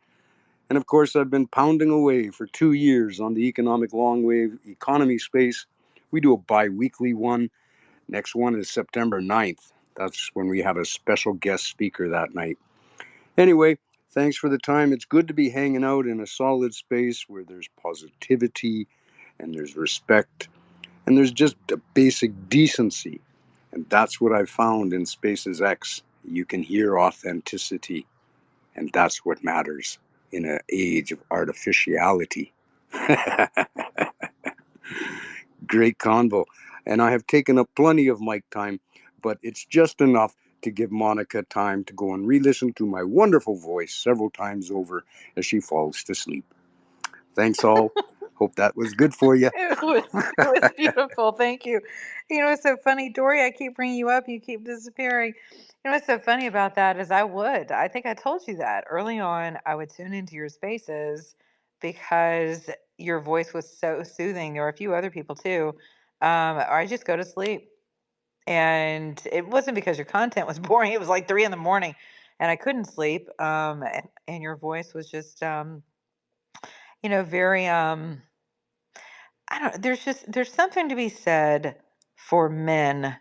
And of course, I've been pounding away for 2 years on the economic long wave economy space. We do a bi-weekly one. Next one is September 9th. That's when we have a special guest speaker that night. Anyway, thanks for the time. It's good to be hanging out in a solid space where there's positivity and there's respect and there's just a basic decency. And that's what I found in Spaces X. You can hear authenticity, and that's what matters in an age of artificiality. Great convo. And I have taken up plenty of mic time, but it's just enough to give Monica time to go and re-listen to my wonderful voice several times over as she falls to sleep. Thanks all. Hope that was good for you. It was beautiful. Thank you. You know what's so funny, Dory? I keep bringing you up, you keep disappearing. You know what's so funny about that is I think I told you that early on. I would tune into your spaces because your voice was so soothing. There were a few other people too. Or I just go to sleep, and it wasn't because your content was boring. It was like 3 in the morning, and I couldn't sleep. And your voice was just, very I don't there's something to be said for men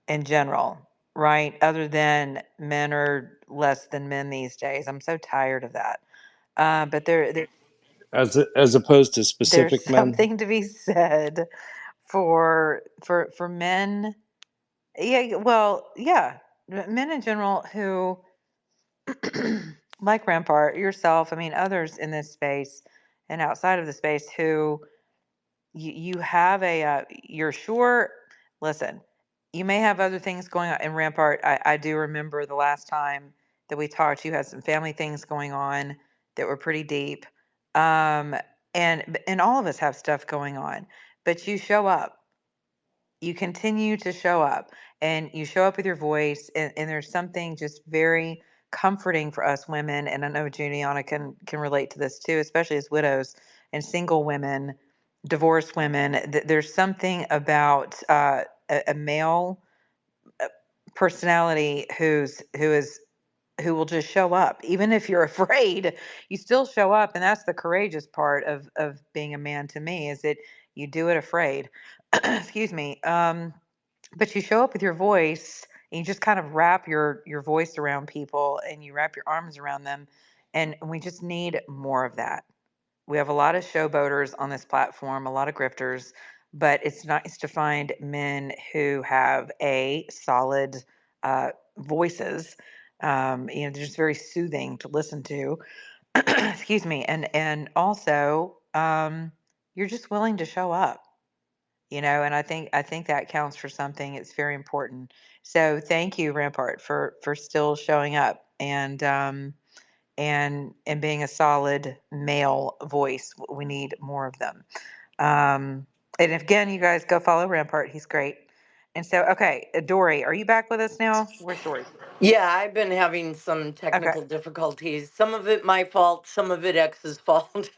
in general, right? Other than men are less than men these days. I'm so tired of that. But As opposed to there's specific men. something to be said for men. Yeah, well, yeah, men in general who like Rampart, yourself, I mean, others in this space and outside of the space who you have you're sure, listen, you may have other things going on in Rampart. I do remember the last time that we talked, you had some family things going on that were pretty deep. Um, and all of us have stuff going on, but you show up, you continue to show up, and you show up with your voice, and there's something just very comforting for us women. And I know Juliana can relate to this too, especially as widows and single women, divorced women. There's something about a male personality who will just show up even if you're afraid. You still show up, and that's the courageous part of being a man to me, is that you do it afraid. Excuse me. But you show up with your voice, and you just kind of wrap your voice around people, and you wrap your arms around them, and we just need more of that. We have a lot of showboaters on this platform, a lot of grifters, but it's nice to find men who have a solid voices. They're just very soothing to listen to. Excuse me, and also you're just willing to show up. And I think that counts for something. It's very important. So thank you, Rampart, for still showing up and being a solid male voice. We need more of them. And again, you guys go follow Rampart. He's great. And so, okay, Dory, are you back with us now? Where's Dory? Yeah, I've been having some Okay. technical difficulties. Some of it my fault, some of it X's fault.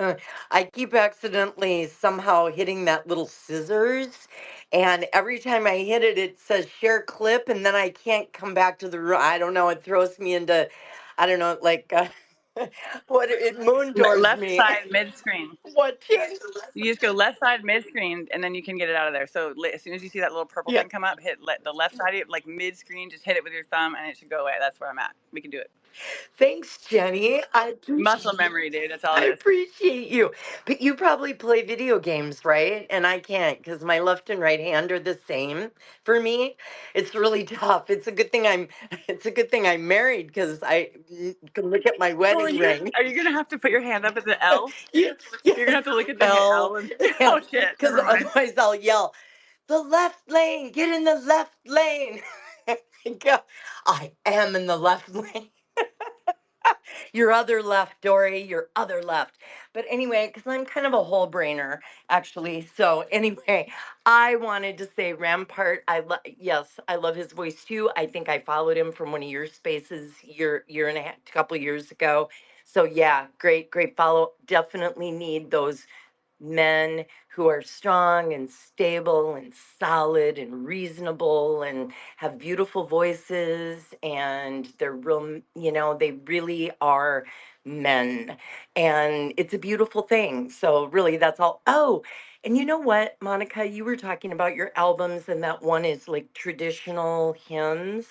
I keep accidentally somehow hitting that little scissors, and every time I hit it, it says share clip, and then I can't come back to the room. I don't know. It throws me into, I don't know, like what it moon doors Left me. side mid screen. What? You just go left side mid screen, and then you can get it out of there. So as soon as you see that little purple Yeah. thing come up, hit the left side, like mid screen. Just hit it with your thumb, and it should go away. That's where I'm at. We can do it. Thanks, Jenny. Muscle memory, dude. That's all I it is. appreciate you. But you probably play video games, right? And I can't because my left and right hand are the same for me. It's really tough. It's a good thing I'm married because I can look at my Well, wedding ring. are you gonna have to put your hand up as an L? Yeah, You're gonna yes. have to look at the L. L and Yeah. oh shit, Because never mind. otherwise I'll yell, the left lane, get in the left lane. God, I am in the left lane. Your other left, Dory, your other left. But anyway, because I'm kind of a whole brainer, actually. So anyway, I wanted to say Rampart. Yes, I love his voice too. I think I followed him from one of your spaces year and a half, couple years ago. So yeah, great follow. Definitely need those men who are strong and stable and solid and reasonable and have beautiful voices, and they're real, they really are men, and it's a beautiful thing. So really, that's all. Oh, and you know what, Monica, you were talking about your albums, and that one is like traditional hymns.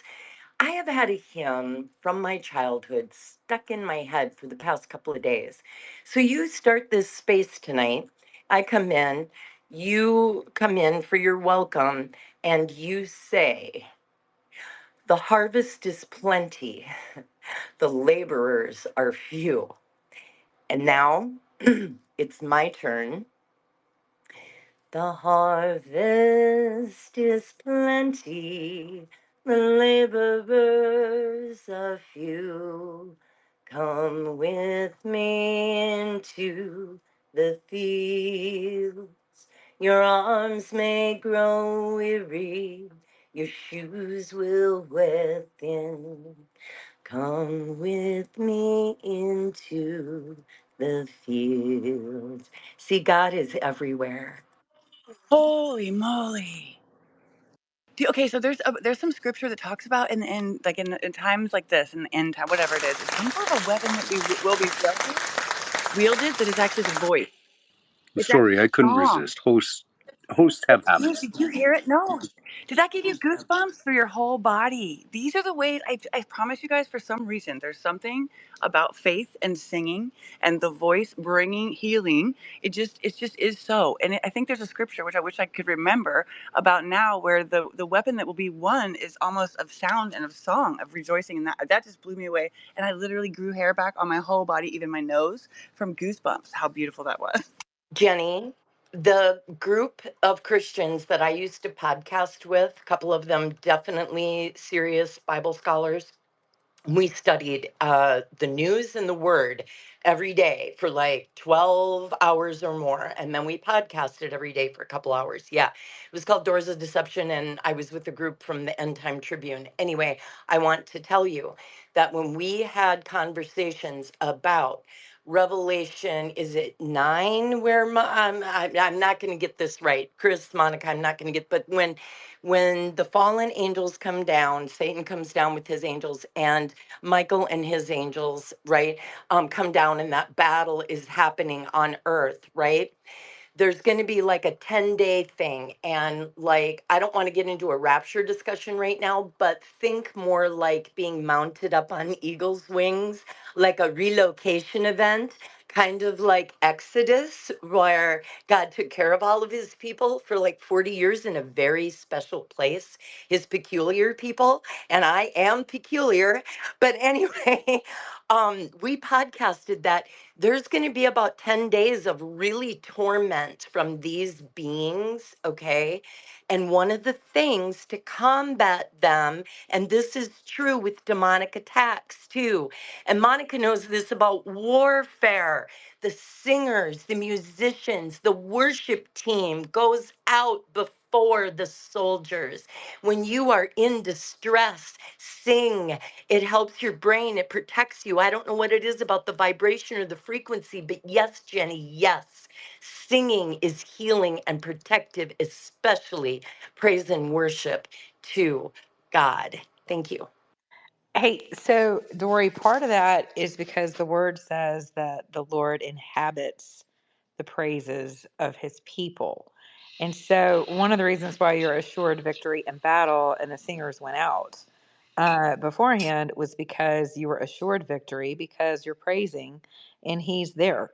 I have had a hymn from my childhood stuck in my head for the past couple of days. So you start this space tonight. I come in, you come in for your welcome, and you say, "The harvest is plenty, the laborers are few." And now it's my turn. The harvest is plenty, the laborers are few. Come with me into the fields. Your arms may grow weary, your shoes will wear thin. Come with me into the fields. See, God is everywhere. Holy moly. Okay, so there's some scripture that talks about in times like this, in the end time, whatever it is, it's some sort of a weapon that will be wielded that is actually the voice. It's actually Sorry, I a couldn't song. resist. Hosts have Dude, habits. did you hear it? No. Did that give you goosebumps through your whole body? These are the ways I promise you guys, for some reason, there's something about faith and singing and the voice bringing healing. It just is so. And I think there's a scripture, which I wish I could remember, about now where the weapon that will be won is almost of sound and of song, of rejoicing. And that just blew me away. And I literally grew hair back on my whole body, even my nose, from goosebumps. How beautiful that was. Jenny, the group of Christians that I used to podcast with, a couple of them definitely serious Bible scholars, we studied the news and the word every day for like 12 hours or more. And then we podcasted every day for a couple hours. Yeah. It was called Doors of Deception. And I was with a group from the End Time Tribune. Anyway, I want to tell you that when we had conversations about Revelation, is it 9 where I'm not going to get this right. Chris, Monica, I'm not going to get, but when the fallen angels come down, Satan comes down with his angels, and Michael and his angels, right, come down, and that battle is happening on earth, right? There's going to be like a 10-day thing. And like, I don't want to get into a rapture discussion right now, but think more like being mounted up on eagle's wings, like a relocation event, kind of like Exodus, where God took care of all of his people for like 40 years in a very special place, his peculiar people. And I am peculiar. But anyway, we podcasted that there's going to be about 10 days of really torment from these beings, okay? And one of the things to combat them, and this is true with demonic attacks too, and Monica knows this about warfare. The singers, the musicians, the worship team goes out before the soldiers. When you are in distress, sing. It helps your brain, it protects you. I don't know what it is about the vibration or the frequency, but yes, Jenny, yes. Singing is healing and protective, especially praise and worship to God. Thank you. Hey, so Dory, part of that is because the word says that the Lord inhabits the praises of his people. And so one of the reasons why you're assured victory in battle and the singers went out beforehand was because you were assured victory because you're praising and he's there.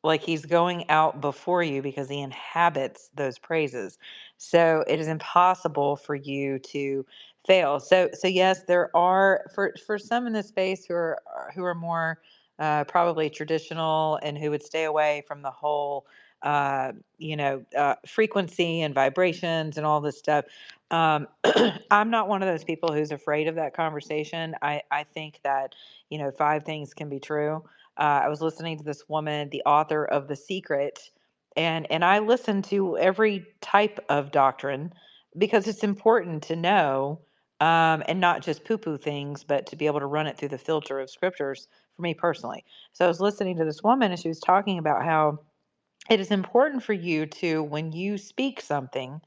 Like he's going out before you because he inhabits those praises. So it is impossible for you to fail. So yes, there are for some in this space who are more probably traditional and who would stay away from the whole frequency and vibrations and all this stuff. I'm not one of those people who's afraid of that conversation. I think that, 5 things can be true. I was listening to this woman, the author of The Secret, and I listen to every type of doctrine because it's important to know, and not just poo-poo things, but to be able to run it through the filter of scriptures for me personally. So I was listening to this woman and she was talking about how it is important for you to, when you speak something,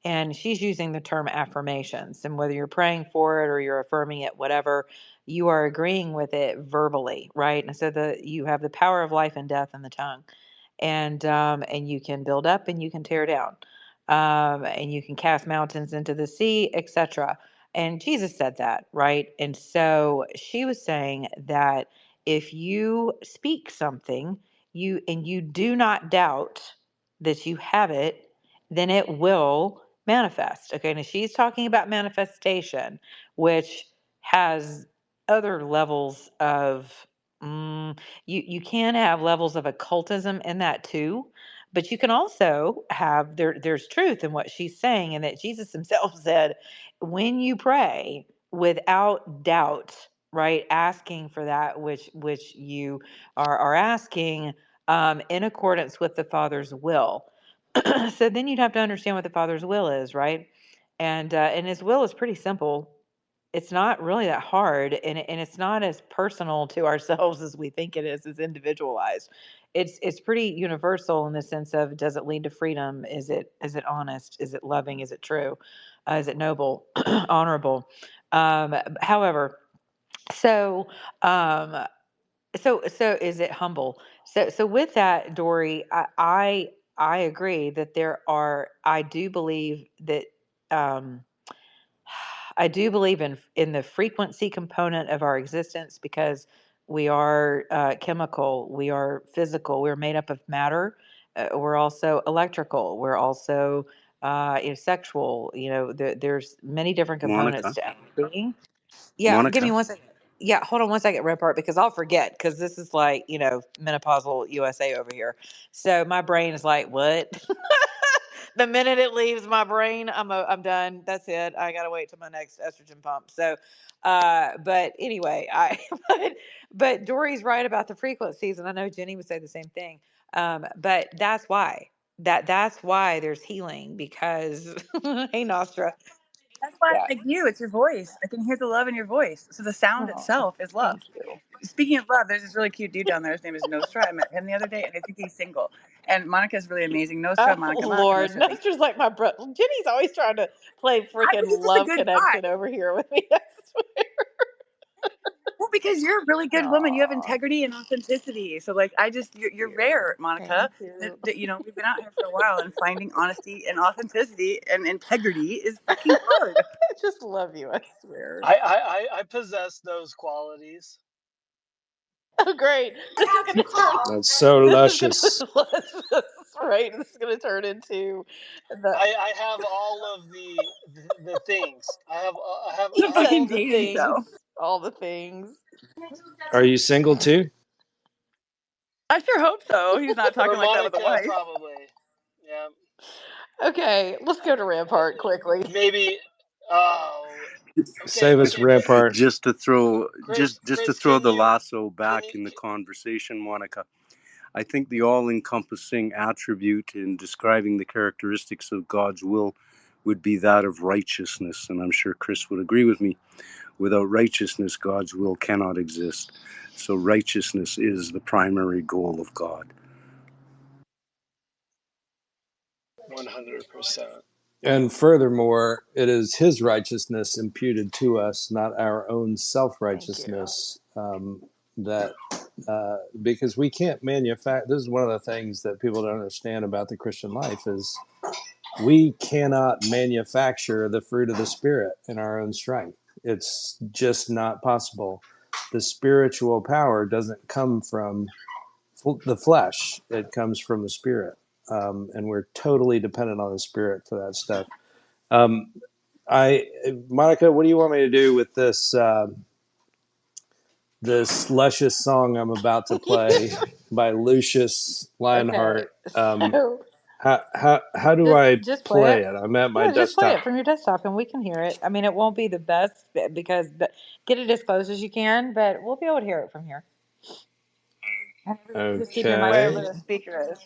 and she's using the term affirmations, and whether you're praying for it or you're affirming it, whatever, you are agreeing with it verbally, right? And so you have the power of life and death in the tongue, and you can build up and you can tear down, and you can cast mountains into the sea, etc. And Jesus said that, right? And so she was saying that if you speak something, you do not doubt that you have it, then it will manifest. Okay. Now she's talking about manifestation, which has other levels of, you can have levels of occultism in that too, but you can also have, there's truth in what she's saying, and that Jesus himself said, when you pray without doubt, right, asking for that which you are asking, in accordance with the Father's will. So then you'd have to understand what the Father's will is, right? And his will is pretty simple. It's not really that hard, and it's not as personal to ourselves as we think it is. It's individualized. It's pretty universal in the sense of, does it lead to freedom? Is it honest? Is it loving? Is it true? Is it noble, honorable? However, so um, so is it humble? So with that, Dory, I agree that I do believe that, um, I do believe in the frequency component of our existence, because we are chemical, we are physical, we're made up of matter. We're also electrical. We're also sexual. There's many different components Monica, to our being. Yeah, give me Monica, one second. Yeah, hold on one second, Red Part, because I'll forget, because this is like, menopausal USA over here. So my brain is like, what? The minute it leaves my brain, I'm done. That's it. I gotta wait till my next estrogen pump. So, but anyway, but Dory's right about the frequencies, and I know Jenny would say the same thing. But that's why that's why there's healing, because hey, Nostra. That's why Yeah. I like you. It's your voice. I can hear the love in your voice. So the sound Oh, itself is love. thank you. Speaking of love, there's this really cute dude down there. His name is Nostra. I met him the other day, and I think he's single. And Monica's really amazing. Nostra, Oh Monica, Lord, Nostra. Thank you. Nostra's like my brother. Jenny's always trying to play I freaking think he's just a love good guy. connection over here with me. I swear. Well, because you're a really good woman. You have Aw, integrity and authenticity. So, like, thank you're you. rare, Monica. Thank you. We've been out here for a while, and finding honesty and authenticity and integrity is freaking hard. I just love you. I swear. I possess those qualities. Oh, great. This is gonna turn. That's so This is gonna luscious. right. This is gonna turn into the I have all of the things. He I have all fucking the dating, things. so All the things. Are you single too? I sure hope so. He's not for talking like that with a Monica wife. probably. Yeah, Okay, let's go to Rampart quickly. maybe. Oh, okay, Save us, okay. Maybe Rampart. just to throw just to Chris, throw can the you lasso can back you? in the conversation, Monica. I think the all-encompassing attribute in describing the characteristics of God's will would be that of righteousness, and I'm sure Chris would agree with me. Without righteousness, God's will cannot exist. So righteousness is the primary goal of God. 100%. And furthermore, it is his righteousness imputed to us, not our own self Thank you. righteousness. That because we can't manufacture. This is one of the things that people don't understand about the Christian life is we cannot manufacture the fruit of the Spirit in our own strength. It's just not possible. The spiritual power doesn't come from the flesh; it comes from the Spirit, and we're totally dependent on the Spirit for that stuff. Monica, what do you want me to do with this this luscious song I'm about to play by Lucius Lionheart. Okay. So How do I just play play it. it? I'm at my Yeah, just play desktop. it from your desktop and we can hear it. I mean, it won't be the best because get it as close as you can, but we'll be able to hear it from here. And just keep your Wherever Okay. the microphone. speaker is.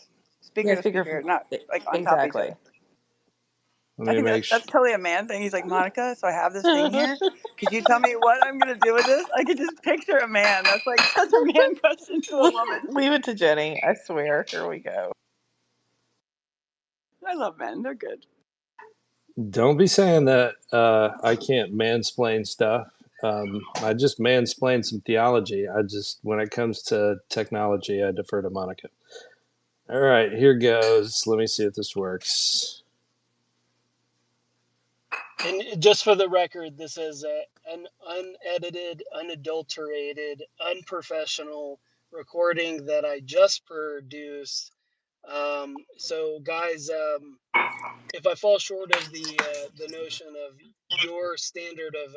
Yeah, Speaker to speaker. speaker, not like on top of each Exactly. other. Let I me think make that's sure. totally a man thing. He's like, Monica, so I have this thing here. Could you tell me what I'm gonna do with this? I could just picture a man. That's like such a man question to a woman. Leave it to Jenny. I swear. Here we go. I love men. They're good. Don't be saying that I can't mansplain stuff. I just mansplain some theology. When it comes to technology, I defer to Monica. All right, here goes. Let me see if this works. And just for the record, this is an unedited, unadulterated, unprofessional recording that I just produced. So, guys, if I fall short of the notion of your standard of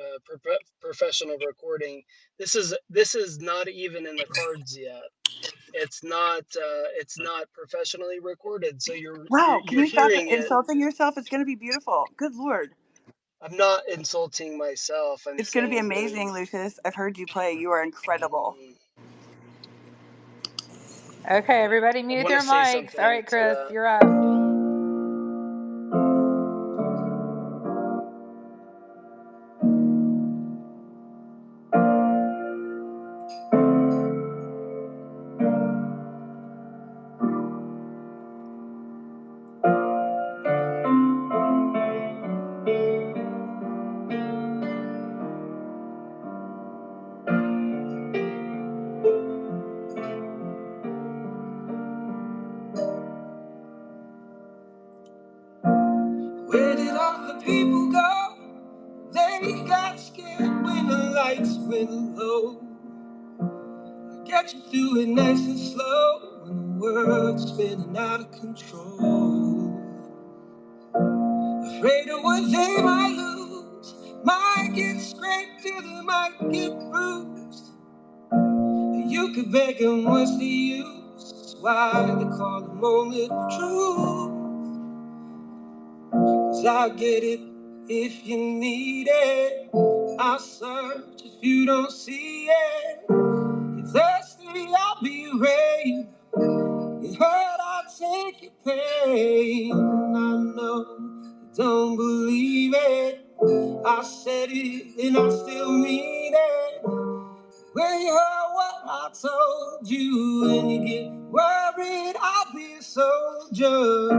professional recording, this is not even in the cards yet. It's not professionally recorded, so Wow, can you're you stop hearing it. insulting yourself? It's gonna be beautiful. Good Lord. I'm not insulting myself. I'm It's gonna be saying that amazing, Lucius. I've heard you play. You are incredible. Okay, everybody I mute want to their say mics. All something right, to Chris, that. you're up. Where did all the people go? They got scared when the lights went low. I get you through it nice and slow when the world's spinning out of control. Afraid of what they might lose, might get scraped till they might get bruised. You could beg them, what's the use? That's why they call the moment of truth. 'Cause I'll get it if you need it. I'll search if you don't see it. You're thirsty, I'll be rain. You hurt, I'll take your pain. I know you don't believe it. I said it and I still mean it. When you heard what I told you and you get worried, I'll be a soldier.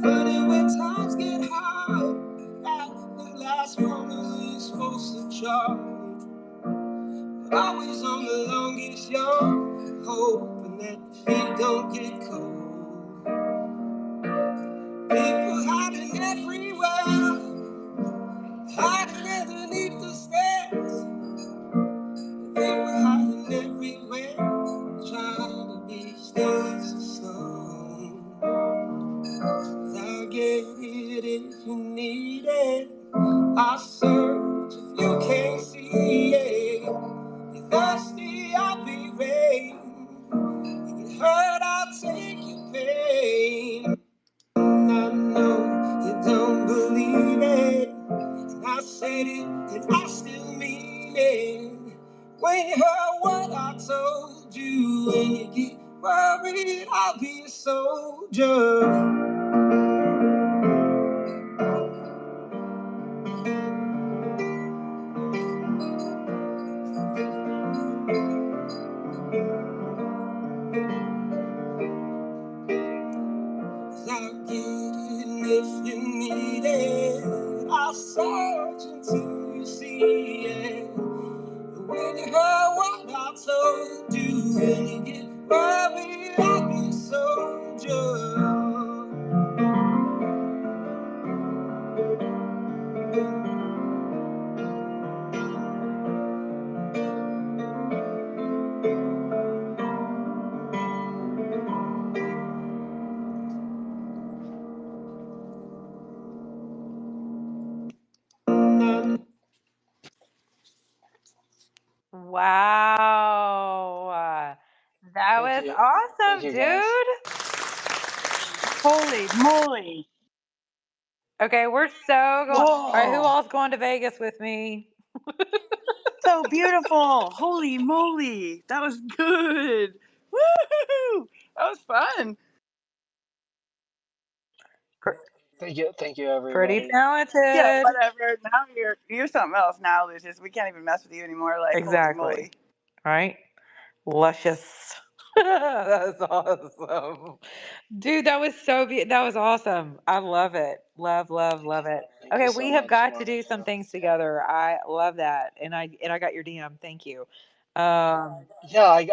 Funny when times get hard, at the last moment we're supposed to charge. Always on the longest yard, hoping that the feet don't get cold. People hiding everywhere, hiding underneath the stairs. People hiding everywhere, trying to be still as the sun. I'll get it if you need it. I'll search if you can't see it. You're thirsty, I'll be rain. You hurt, I'll take your pain. I know you don't believe it. And I said it, and I still mean it. When you heard what I told you, and you get worried, I'll be a soldier. I'll get it if you need it. I'll search until you see it. When you heard what I told you, and you get worried, I'll be a soldier. That Thank was you. Thank awesome, you, guys. dude. Holy moly. Okay, we're so going. All right, who Whoa. all's going to Vegas with me? So beautiful. Holy moly. That was good. Woo! That was fun. Thank you, Pretty everybody. Yeah, talented. whatever. Now you're something else now, Lucius. We can't even mess with you anymore. Like, holy moly. Exactly. Right? Luscious. That was awesome. Dude, that was that was awesome. I love it. Love, love, love it. Thank you Okay, so we have much, got to do some Monica. things together. I love that. And I got your DM. Thank you. Yeah, I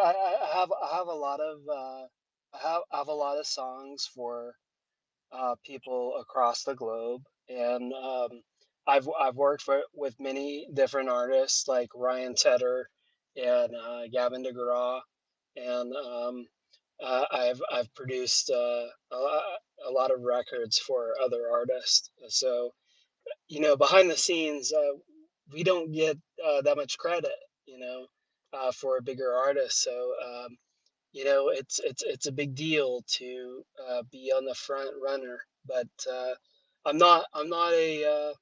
have a lot of I have a lot of songs for people across the globe, and I've worked with many different artists like Ryan Tedder and Gavin DeGraw, and I've produced a lot of records for other artists. So behind the scenes, we don't get that much credit, you know, for a bigger artist. So it's a big deal to be on the front runner. But I'm not a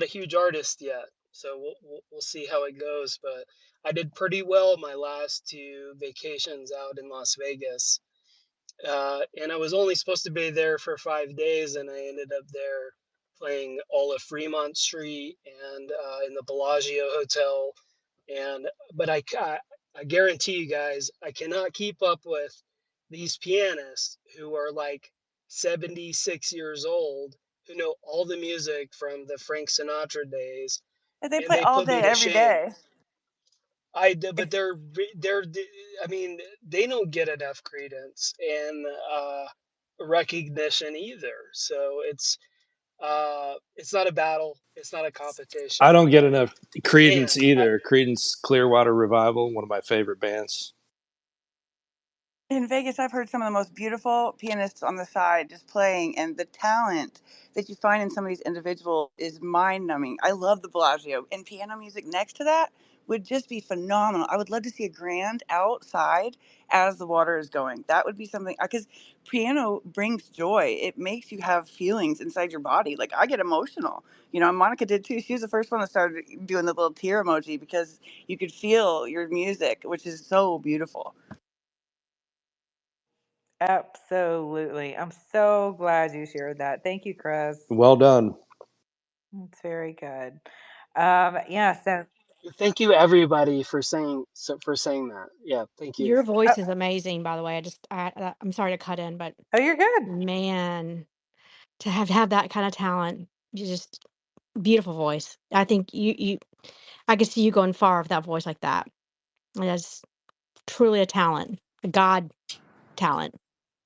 huge artist yet. So we'll see how it goes. But I did pretty well my last two vacations out in Las Vegas, and I was only supposed to be there for 5 days, and I ended up there playing all of Fremont Street and in the Bellagio Hotel. But I guarantee you guys, I cannot keep up with these pianists who are like 76 years old, who know all the music from the Frank Sinatra days, They and play they all put day, me to every shame. day. But they're I mean they don't get enough credence and recognition either. So it's not a battle, it's not a I competition. don't get enough Credence And either. Credence Clearwater Revival, one of my favorite bands. In Vegas, I've heard some of the most beautiful pianists on the side just playing, and the talent that you find in some of these individuals is mind numbing. I love the Bellagio, and piano music next to that would just be phenomenal. I would love to see a grand outside as the water is going. That would be something because piano brings joy. It makes you have feelings inside your body. Like I get emotional. Monica did too. She was the first one that started doing the little tear emoji because you could feel your music, which is so beautiful. Absolutely. I'm so glad you shared that. Thank you, Chris. Well done. It's very good. Yeah, so thank you everybody for saying that. Yeah, thank you. Your uh, voice is amazing, by the way. I'm sorry to cut in, but oh, you're good. man, to have that kind of talent, you just beautiful voice. I think I could see you going far with that voice like that. That's truly a talent, a God talent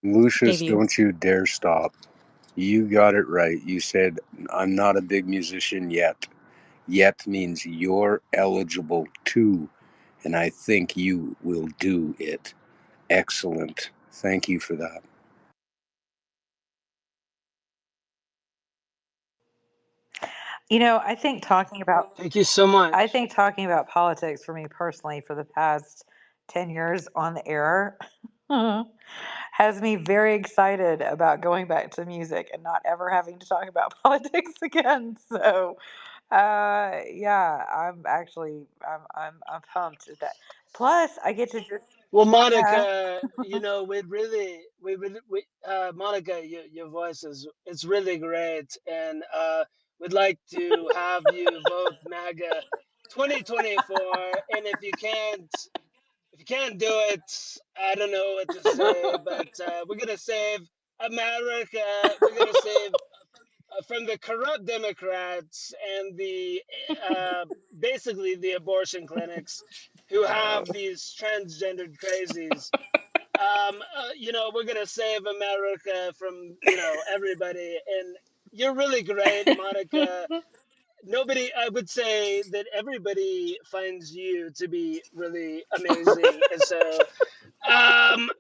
gave Lucius, you. don't you dare stop. You got it right. You said, I'm not a big musician yet. Yet means you're eligible to, and I think you will do it. Excellent. Thank you for that. I think talking about Thank you so much. politics for me personally for the past 10 years on the air has me very excited about going back to music and not ever having to talk about politics again. So, yeah, I'm pumped at that. Plus, I get to just Well, yeah. Monica, Monica, your voice it's really great, and we'd like to have you vote MAGA 2024. And if you can't do it, I don't know what to say, but we're gonna save America. We're gonna save from the corrupt Democrats and the basically the abortion clinics who have these transgendered crazies. We're gonna save America from everybody. And you're really great, Monica. Nobody, I would say that everybody finds you to be really amazing, and um,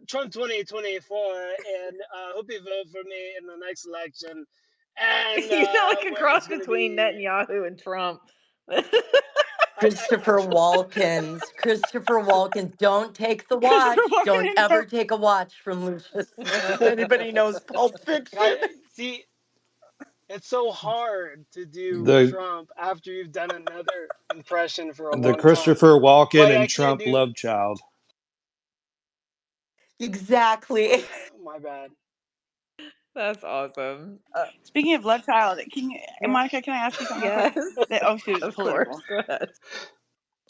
Trump 2024, and hope you vote for me in the next election. And You sound like a where cross it's gonna between be Netanyahu and Trump. Christopher Walken's. Christopher Walken. Don't take the Christopher watch. Walken Don't in ever take a watch from Lucius. If anybody knows Pulp Fiction. See, it's so hard to do the Trump after you've done another impression for a the long time. Christopher Walken Like I and can't Trump do. love child. Exactly. My bad. That's awesome. Speaking of love child, Yeah. Monica, can I ask you something real quick? Yes. Oh shoot, it's Of course. political. Go ahead.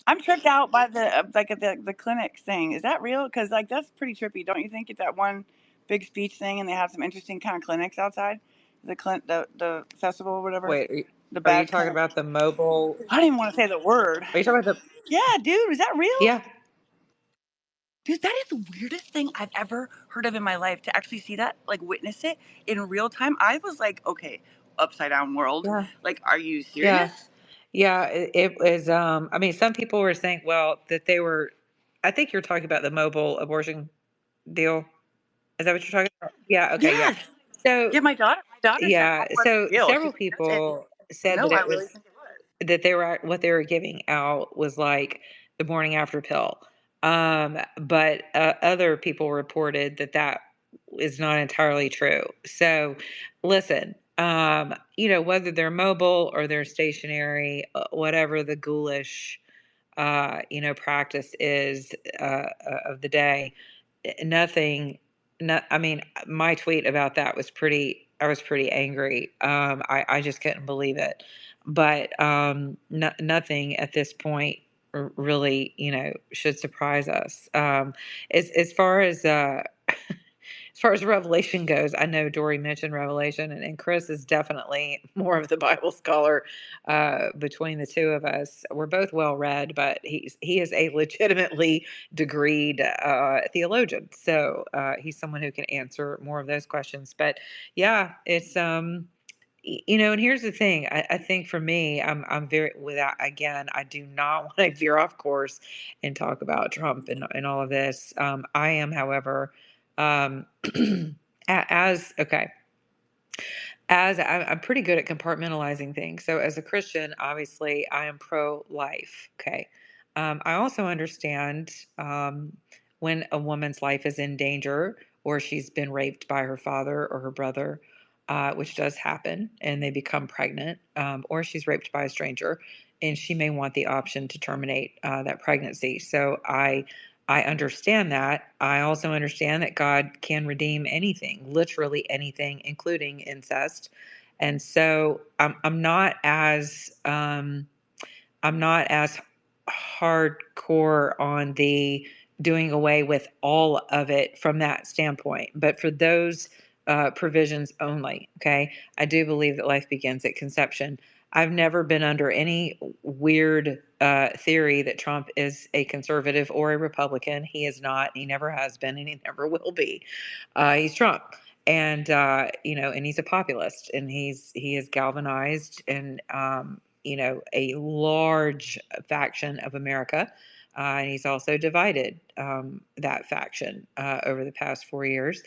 I'm tripped out by the clinic thing. Is that real? Because like that's pretty trippy, don't you think? It's that one big speech thing, and they have some interesting kind of clinics outside the festival or whatever. Wait, The are you bad talking clinic. about the mobile? I don't even want to say the word. Are you talking about the? Yeah, dude, is that real? Yeah. Dude, that is the weirdest thing I've ever heard of in my life. To actually see that, like witness it in real time, I was like, okay, upside down world. Yeah. Like, are you Yeah. serious? Yeah. It was. I mean, some people were saying, well, that they were. I think you're talking about the mobile abortion deal. Is that what you're talking about? Yeah. Okay. Yeah. Yes. So Yeah, my daughter said yeah. that wasn't So real. She's several like, that's it. people said No, that I it really was think it was. that they were what they were giving out was like the morning after pill. But other people reported that that is not entirely true. So listen, whether they're mobile or they're stationary, whatever the ghoulish practice is of the day. Nothing. Not. I mean, my tweet about that was pretty. I was pretty angry. I just couldn't believe it. But nothing at this point really, should surprise us. As far as as far as Revelation goes, I know Dory mentioned Revelation, and Chris is definitely more of the Bible scholar between the two of us. We're both well read, but he is a legitimately degreed theologian, so he's someone who can answer more of those questions. But yeah, it's and here's the thing. I think for me, I'm very without again. I do not want to veer off course and talk about Trump and all of this. I am, however, um, as okay as I'm pretty good at compartmentalizing things. So as a Christian, obviously, I am pro-life. Okay. I also understand when a woman's life is in danger or she's been raped by her father or her brother, which does happen, and they become pregnant, or she's raped by a stranger, and she may want the option to terminate that pregnancy. So I understand that. I also understand that God can redeem anything, literally anything, including incest. And so I'm not as hardcore on the doing away with all of it from that standpoint. But for those provisions only, okay, I do believe that life begins at conception. I've never been under any weird theory that Trump is a conservative or a Republican. He is not. He never has been, and he never will be. He's Trump, and and he's a populist, and he has galvanized and a large faction of America. And he's also divided that faction over the past 4 years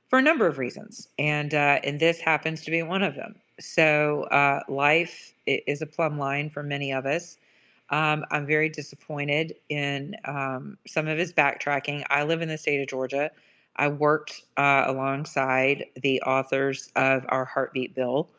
for a number of reasons. And this happens to be one of them. So life is a plumb line for many of us. I'm very disappointed in some of his backtracking. I live in the state of Georgia. I worked alongside the authors of our heartbeat bill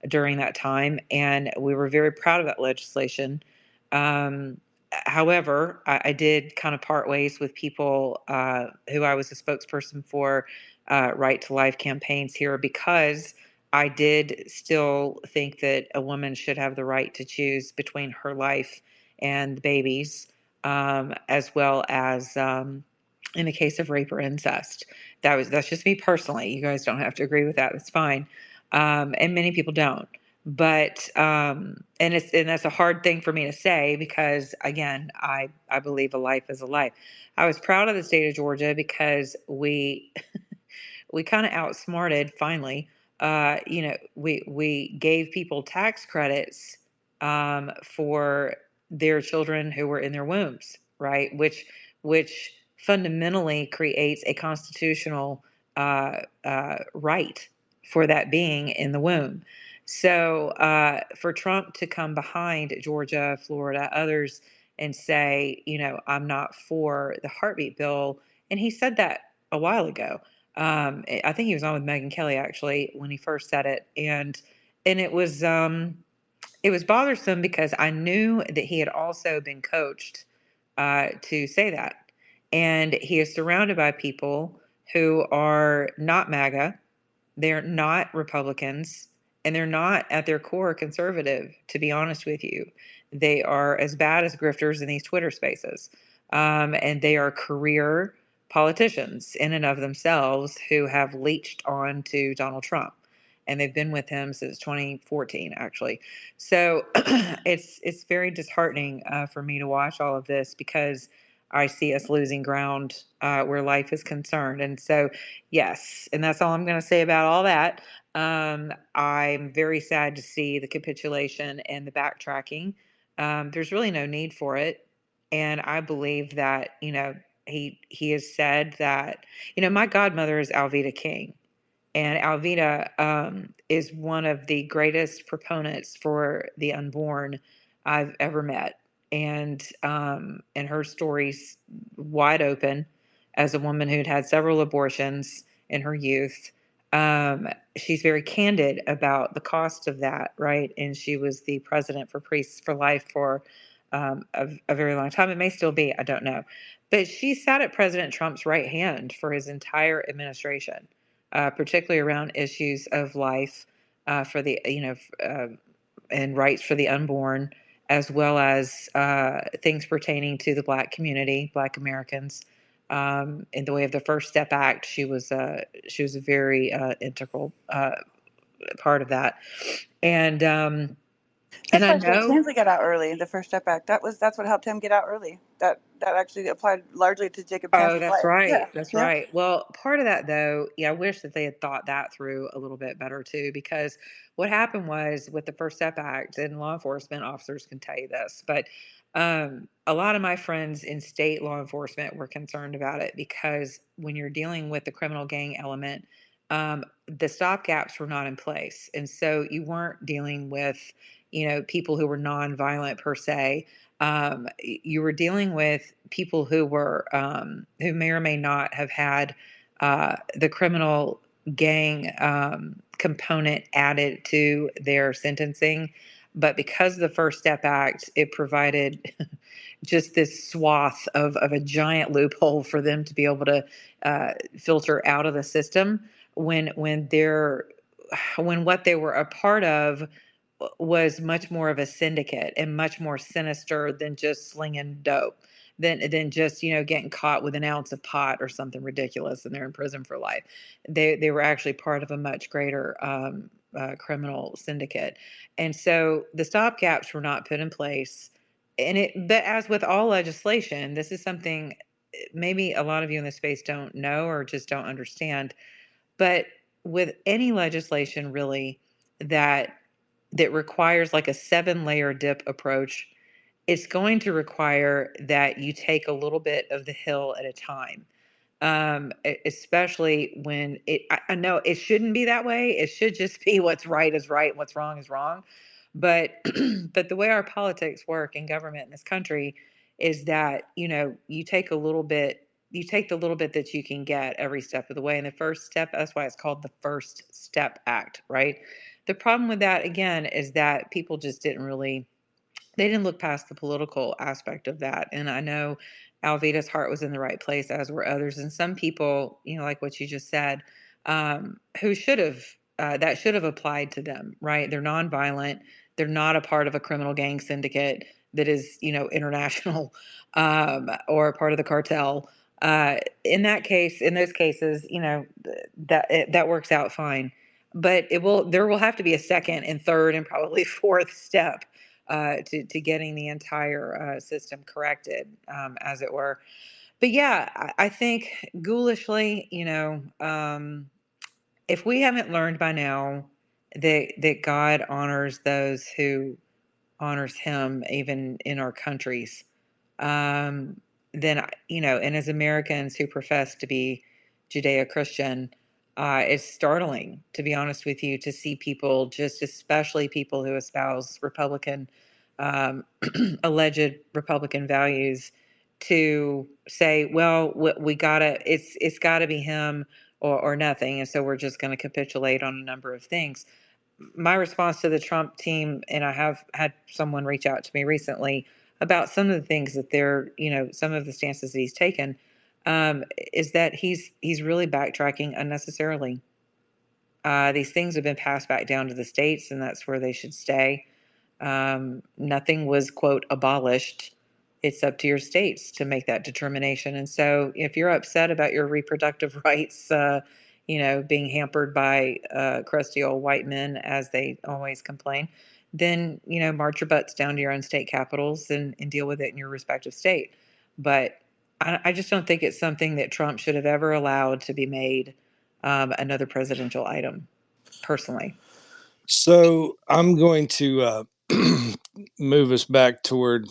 during that time, and we were very proud of that legislation. Um, However, I did kind of part ways with people who I was a spokesperson for Right to Life campaigns here because I did still think that a woman should have the right to choose between her life and the babies, as well as in the case of rape or incest. That's just me personally. You guys don't have to agree with that. That's fine. And many people don't. But and that's a hard thing for me to say because again, I believe a life is a life. I was proud of the state of Georgia because we kind of outsmarted finally. We gave people tax credits for their children who were in their wombs, right? Which fundamentally creates a constitutional right for that being in the womb. So for Trump to come behind Georgia, Florida, others, and say, I'm not for the heartbeat bill, and he said that a while ago. I think he was on with Megyn Kelly actually when he first said it, and it was bothersome because I knew that he had also been coached to say that, and he is surrounded by people who are not MAGA, they're not Republicans, and they're not at their core conservative, to be honest with you. They are as bad as grifters in these Twitter spaces. And they are career politicians in and of themselves who have leached on to Donald Trump. And they've been with him since 2014, actually. So it's very disheartening for me to watch all of this because I see us losing ground where life is concerned. And so yes, and that's all I'm going to say about all that. I'm very sad to see the capitulation and the backtracking. There's really no need for it, and I believe that he has said that my godmother is Alveda King, and Alveda is one of the greatest proponents for the unborn I've ever met. And her story's wide open as a woman who'd had several abortions in her youth. She's very candid about the cost of that, right? And she was the president for Priests for Life for a very long time. It may still be, I don't know. But she sat at President Trump's right hand for his entire administration, particularly around issues of life for the, and rights for the unborn, as well as things pertaining to the Black community, Black Americans. In the way of the First Step Act, she was a very integral part of that, and That's I why State know. Tinsley got out early. The First Step Act. That's what helped him get out early. That actually applied largely to Jacob Oh, Chance's that's life. right. Yeah. That's Yeah. right. Well, part of that, though, yeah, I wish that they had thought that through a little bit better too, because what happened was with the First Step Act, and law enforcement officers can tell you this, but a lot of my friends in state law enforcement were concerned about it because when you're dealing with the criminal gang element, the stopgaps were not in place. And so you weren't dealing with, people who were nonviolent per se. You were dealing with people who were who may or may not have had the criminal gang component added to their sentencing, but because of the First Step Act, it provided just this swath of a giant loophole for them to be able to filter out of the system when what they were a part of was much more of a syndicate and much more sinister than just slinging dope, than just getting caught with an ounce of pot or something ridiculous and they're in prison for life. They were actually part of a much greater criminal syndicate, and so the stopgaps were not put in place. But as with all legislation, this is something maybe a lot of you in this space don't know or just don't understand. But with any legislation really that requires like a 7-layer dip approach, it's going to require that you take a little bit of the hill at a time. Especially when I know it shouldn't be that way. It should just be what's right is right, what's wrong is wrong. But but the way our politics work in government in this country is that you take a little bit, you take the little bit that you can get every step of the way. And the first step, that's why it's called the First Step Act, right? The problem with that again is that people just they didn't look past the political aspect of that. And I know Alveda's heart was in the right place, as were others. And some people, like what you just said, who should have, that should have applied to them, right? They're nonviolent. They're not a part of a criminal gang syndicate that is, international, or a part of the cartel. In that case, in those cases, that works out fine. But there will have to be a second and third and probably fourth step to getting the entire system corrected, as it were. But yeah, I think ghoulishly, if we haven't learned by now that God honors those who honors Him, even in our countries, then and as Americans who profess to be Judeo-Christian, It's startling, to be honest with you, to see people, just especially people who espouse Republican, um, alleged Republican values, to say, well, we gotta, it's gotta be him or nothing. And so we're just going to capitulate on a number of things. My response to the Trump team, and I have had someone reach out to me recently about some of the things that they're, some of the stances that he's taken, is that he's really backtracking unnecessarily. These things have been passed back down to the states, and that's where they should stay. Nothing was, quote, abolished. It's up to your states to make that determination. And so if you're upset about your reproductive rights, being hampered by crusty old white men, as they always complain, then, march your butts down to your own state capitals and deal with it in your respective state. But I just don't think it's something that Trump should have ever allowed to be made another presidential item, personally. So I'm going to move us back toward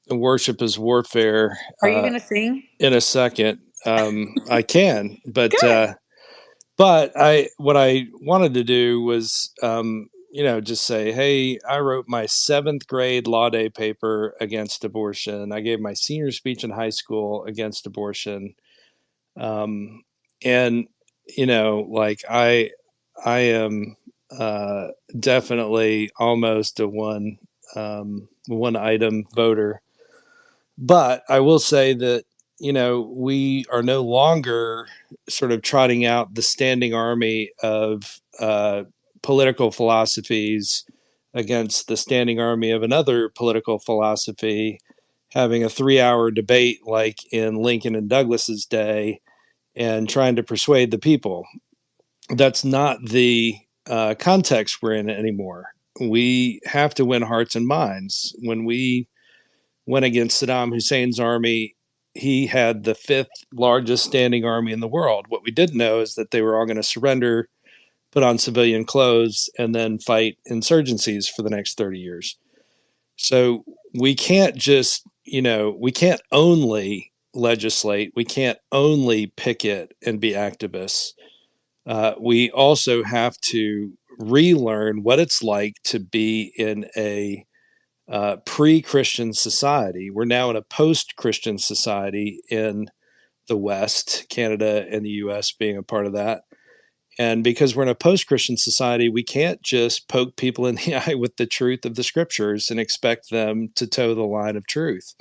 worship as warfare. Are you going to sing? In a second? I can, but Good. what I wanted to do was, just say, hey, I wrote my 7th grade law day paper against abortion. I gave my senior speech in high school against abortion. And, I am definitely almost a one item voter. But I will say that, we are no longer sort of trotting out the standing army of political philosophies against the standing army of another political philosophy, having a 3-hour debate like in Lincoln and Douglas's day and trying to persuade the people. That's not the context we're in anymore. We have to win hearts and minds. When we went against Saddam Hussein's army, he had the 5th largest standing army in the world. What we didn't know is that they were all going to surrender, put on civilian clothes, and then fight insurgencies for the next 30 years. So we can't just, we can't only legislate, we can't only picket and be activists. We also have to relearn what it's like to be in a pre-Christian society. We're now in a post-Christian society in the West, Canada and the US being a part of that. And because we're in a post-Christian society, we can't just poke people in the eye with the truth of the scriptures and expect them to toe the line of truth.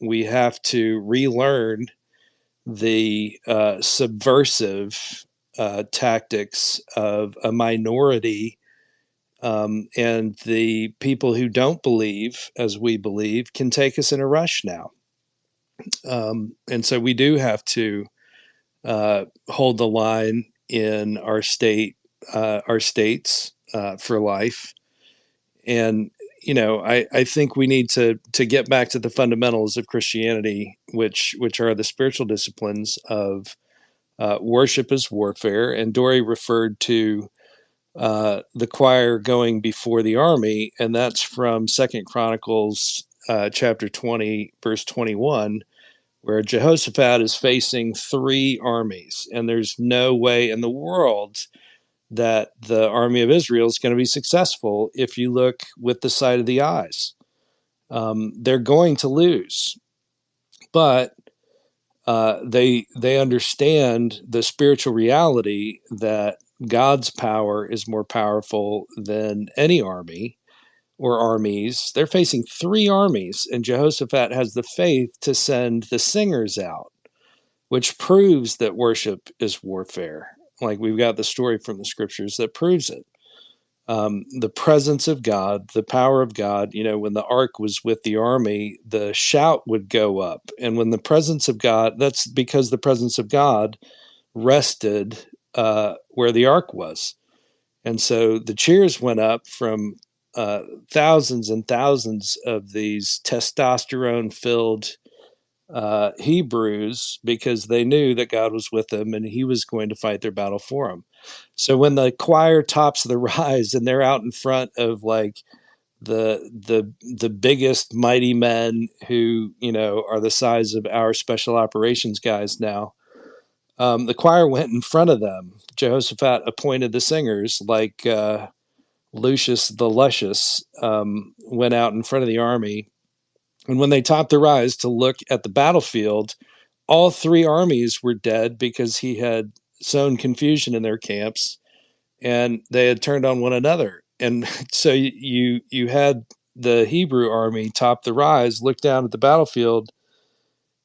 We have to relearn the subversive tactics of a minority, and the people who don't believe as we believe can take us in a rush now. And so we do have to hold the line in our states for life. And I think we need to get back to the fundamentals of Christianity, which are the spiritual disciplines of worship as warfare. And Dory referred to the choir going before the army, and that's from 2 Chronicles chapter 20, verse 21, where Jehoshaphat is facing 3 armies, and there's no way in the world that the army of Israel is going to be successful if you look with the sight of the eyes. They're going to lose, but they understand the spiritual reality that God's power is more powerful than any army or armies. They're facing 3 armies, and Jehoshaphat has the faith to send the singers out, which proves that worship is warfare. Like, we've got the story from the scriptures that proves it. The presence of God, the power of God, when the ark was with the army, the shout would go up. And when the presence of God, that's because the presence of God rested where the ark was. And so the cheers went up from thousands and thousands of these testosterone-filled Hebrews, because they knew that God was with them and he was going to fight their battle for them. So when the choir tops the rise and they're out in front of like the biggest mighty men who, are the size of our special operations guys now, The choir went in front of them. Jehoshaphat appointed the singers, like Lucius the Luscious, went out in front of the army. And when they topped their eyes to look at the battlefield, all three armies were dead because he had sown confusion in their camps, and they had turned on one another. And so you had the Hebrew army top the rise, look down at the battlefield,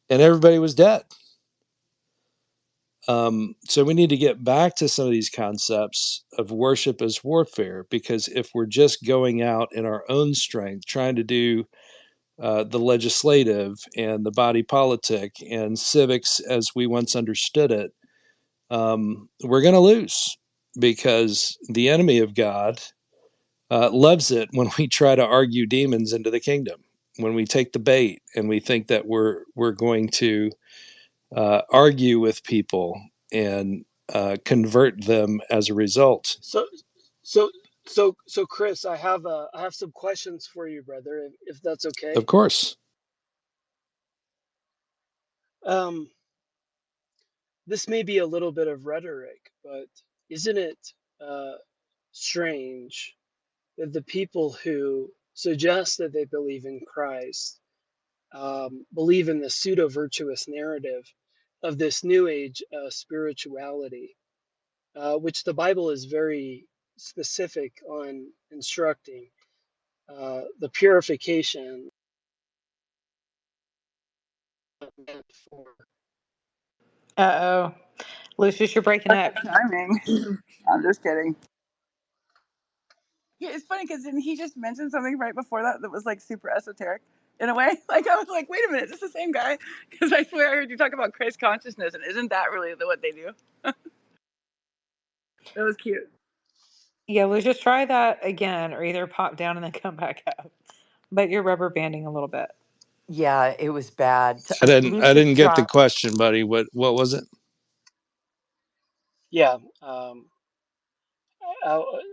and everybody was dead. So we need to get back to some of these concepts of worship as warfare, because if we're just going out in our own strength, trying to do the legislative and the body politic and civics as we once understood it, we're going to lose, because the enemy of God loves it when we try to argue demons into the kingdom, when we take the bait and we think that we're going to argue with people and convert them as a result. So, so, Chris, I have some questions for you, brother, if that's Of okay. course. Um, this may be a little bit of rhetoric, but isn't it uh, strange that the people who suggest that they believe in Christ believe in the pseudo virtuous narrative of this new age spirituality, which the Bible is very specific on instructing the purification for. Uh oh. Lucius, you're breaking up. Perfect timing. I'm just kidding. Yeah, it's funny because didn't he just mention something right before that that was like super esoteric in a way? Like I was like, wait a minute, is this the same guy? Because I swear I heard you talk about Christ consciousness, and isn't that really what they do? That was cute. Yeah, Lucius, try that again, or either pop down and then come back up. But you're rubber banding a little bit. Yeah, it was bad. I Lucius didn't get the dropped. question, buddy. What was it? Yeah.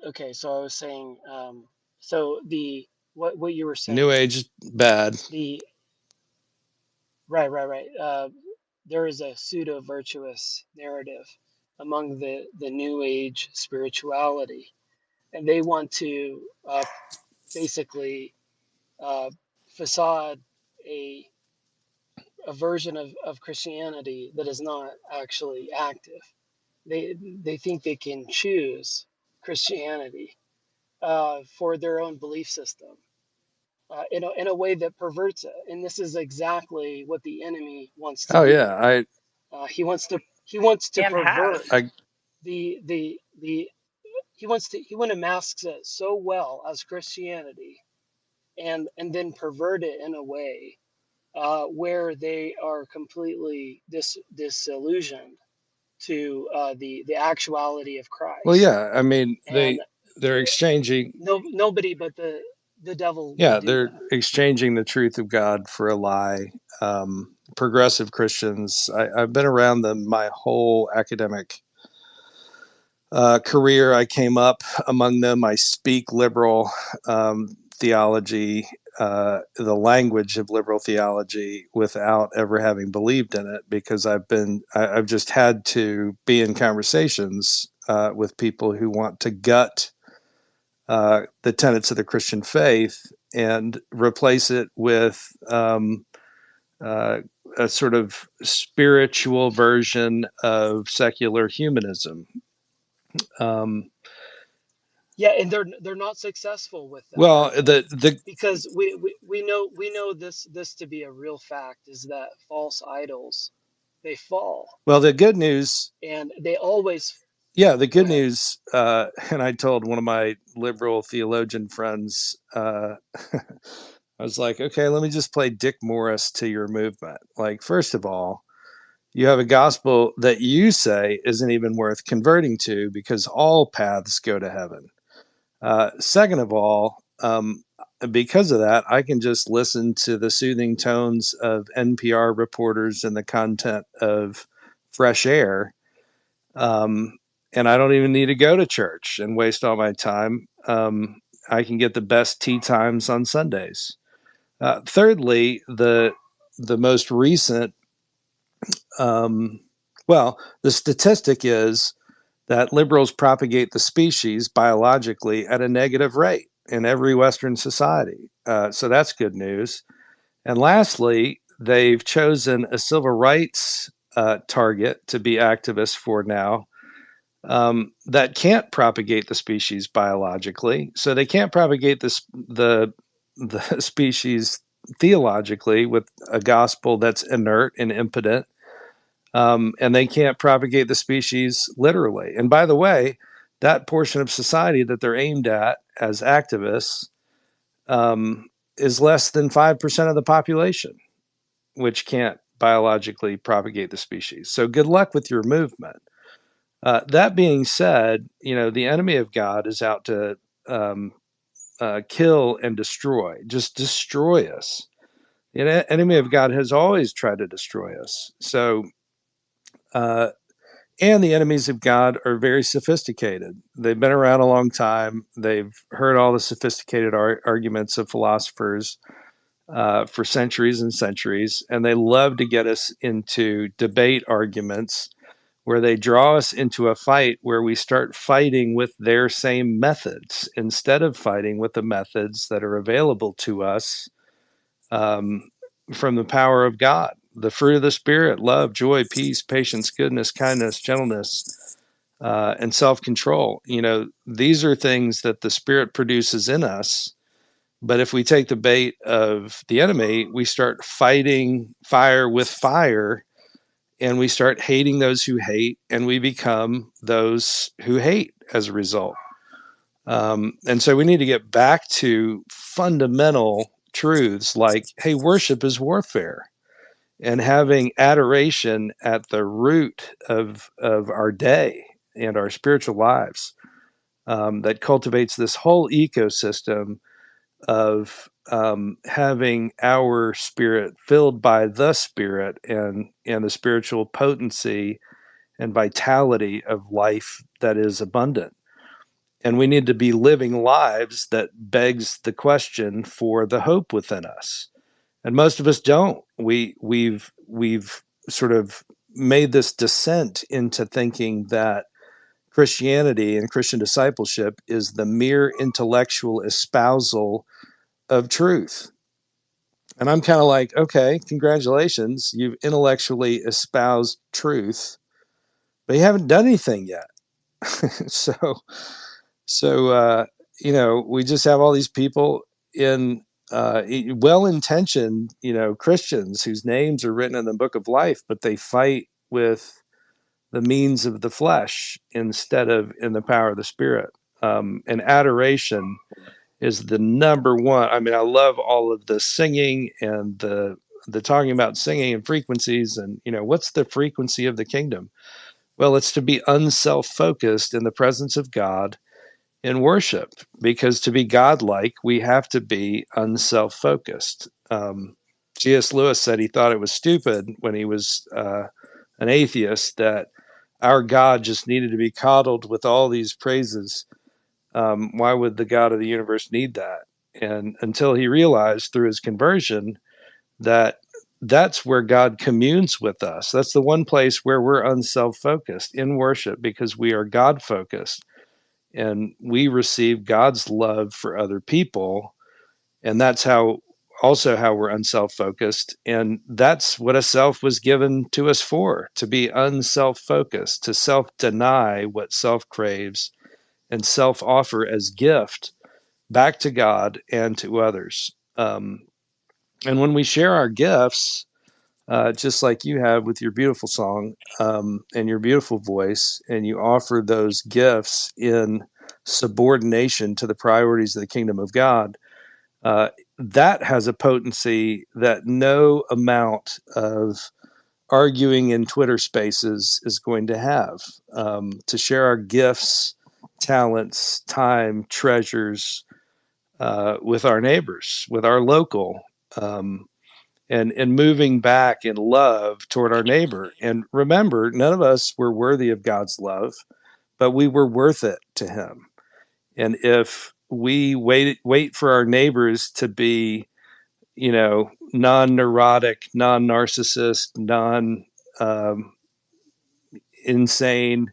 Okay. So I was saying. So the what you were New saying. Age is bad. The right. There is a pseudo virtuous narrative among the New Age spirituality, and they want to basically uh, facade a a version of Christianity that is not actually active. They think they can choose Christianity for their own belief system in a way that perverts it. And this is exactly what the enemy wants to Oh do. yeah, He wants to And has. pervert I the he wants to mask it so well as Christianity, and then pervert it in a way where they are completely disillusioned to the actuality of well, Christ. yeah. I mean, And they're exchanging. nobody but the devil Yeah, would do they're that. exchanging the truth of God for a lie. Progressive Christians. I've been around them my whole academic career. I came up among them. I speak liberal theology, the language of liberal theology, without ever having believed in it, because I've just had to be in conversations with people who want to gut the tenets of the Christian faith and replace it with uh, a sort of spiritual version of secular humanism. Um, Yeah, and they're not successful with that, well, are they? the Because we know this to be a real fact, is that false idols, they fall, well the good news, and they always. yeah, the Go good ahead. news, and I told one of my liberal theologian friends, I was like, okay, let me just play Dick Morris to your movement. Like, first of all, you have a gospel that you say isn't even worth converting to because all paths go to heaven. Second of all, because of that, I can just listen to the soothing tones of NPR reporters and the content of Fresh Air. And I don't even need to go to church and waste all my time. I can get the best tea times on Sundays. Thirdly, the most recent um, Well, the statistic is that liberals propagate the species biologically at a negative rate in every Western society. So that's good news. And lastly, they've chosen a civil rights target to be activists for now that can't propagate the species biologically. So they can't propagate the species theologically with a gospel that's inert and impotent. And they can't propagate the species literally. And by the way, that portion of society that they're aimed at as activists is less than 5% of the population, which can't biologically propagate the species. So good luck with your movement. That being said, the enemy of God is out to kill and destroy, just destroy us. The enemy of God has always tried to destroy us. So, and the enemies of God are very sophisticated. They've been around a long time. They've heard all the sophisticated arguments of philosophers for centuries and centuries, and they love to get us into debate arguments where they draw us into a fight where we start fighting with their same methods instead of fighting with the methods that are available to us from the power of God. The fruit of the Spirit: love, joy, peace, patience, goodness, kindness, gentleness, and self-control. These are things that the Spirit produces in us. But if we take the bait of the enemy, we start fighting fire with fire, and we start hating those who hate, and we become those who hate as a result. And so we need to get back to fundamental truths like, hey, worship is warfare, and having adoration at the root of our day and our spiritual lives that cultivates this whole ecosystem of having our spirit filled by the Spirit and the spiritual potency and vitality of life that is abundant. And we need to be living lives that begs the question for the hope within us. And most of us don't. We've sort of made this descent into thinking that Christianity and Christian discipleship is the mere intellectual espousal of truth. And I'm kind of like, okay, congratulations, you've intellectually espoused truth, but you haven't done anything yet. so we just have all these people in well-intentioned, Christians whose names are written in the book of life, but they fight with the means of the flesh instead of in the power of the Spirit. And adoration is the number one. I mean, I love all of the singing and the talking about singing and frequencies, and what's the frequency of the kingdom? Well, it's to be unself-focused in the presence of God in worship, because to be godlike, we have to be unself-focused. C.S. Lewis said he thought it was stupid when he was an atheist that our God just needed to be coddled with all these praises. Why would the God of the universe need that? And until he realized through his conversion that that's where God communes with us. That's the one place where we're unself-focused in worship, because we are God-focused. And we receive God's love for other people. And that's how we're unself-focused. And that's what a self was given to us for, to be unself-focused, to self-deny what self craves and self-offer as gift back to God and to others. And when we share our gifts, just like you have with your beautiful song and your beautiful voice, and you offer those gifts in subordination to the priorities of the kingdom of God, that has a potency that no amount of arguing in Twitter spaces is going to have. To share our gifts, talents, time, treasures with our neighbors, with our local, and moving back in love toward our neighbor. And remember, none of us were worthy of God's love, but we were worth it to him. And if we wait for our neighbors to be, non-neurotic, non-narcissist, insane.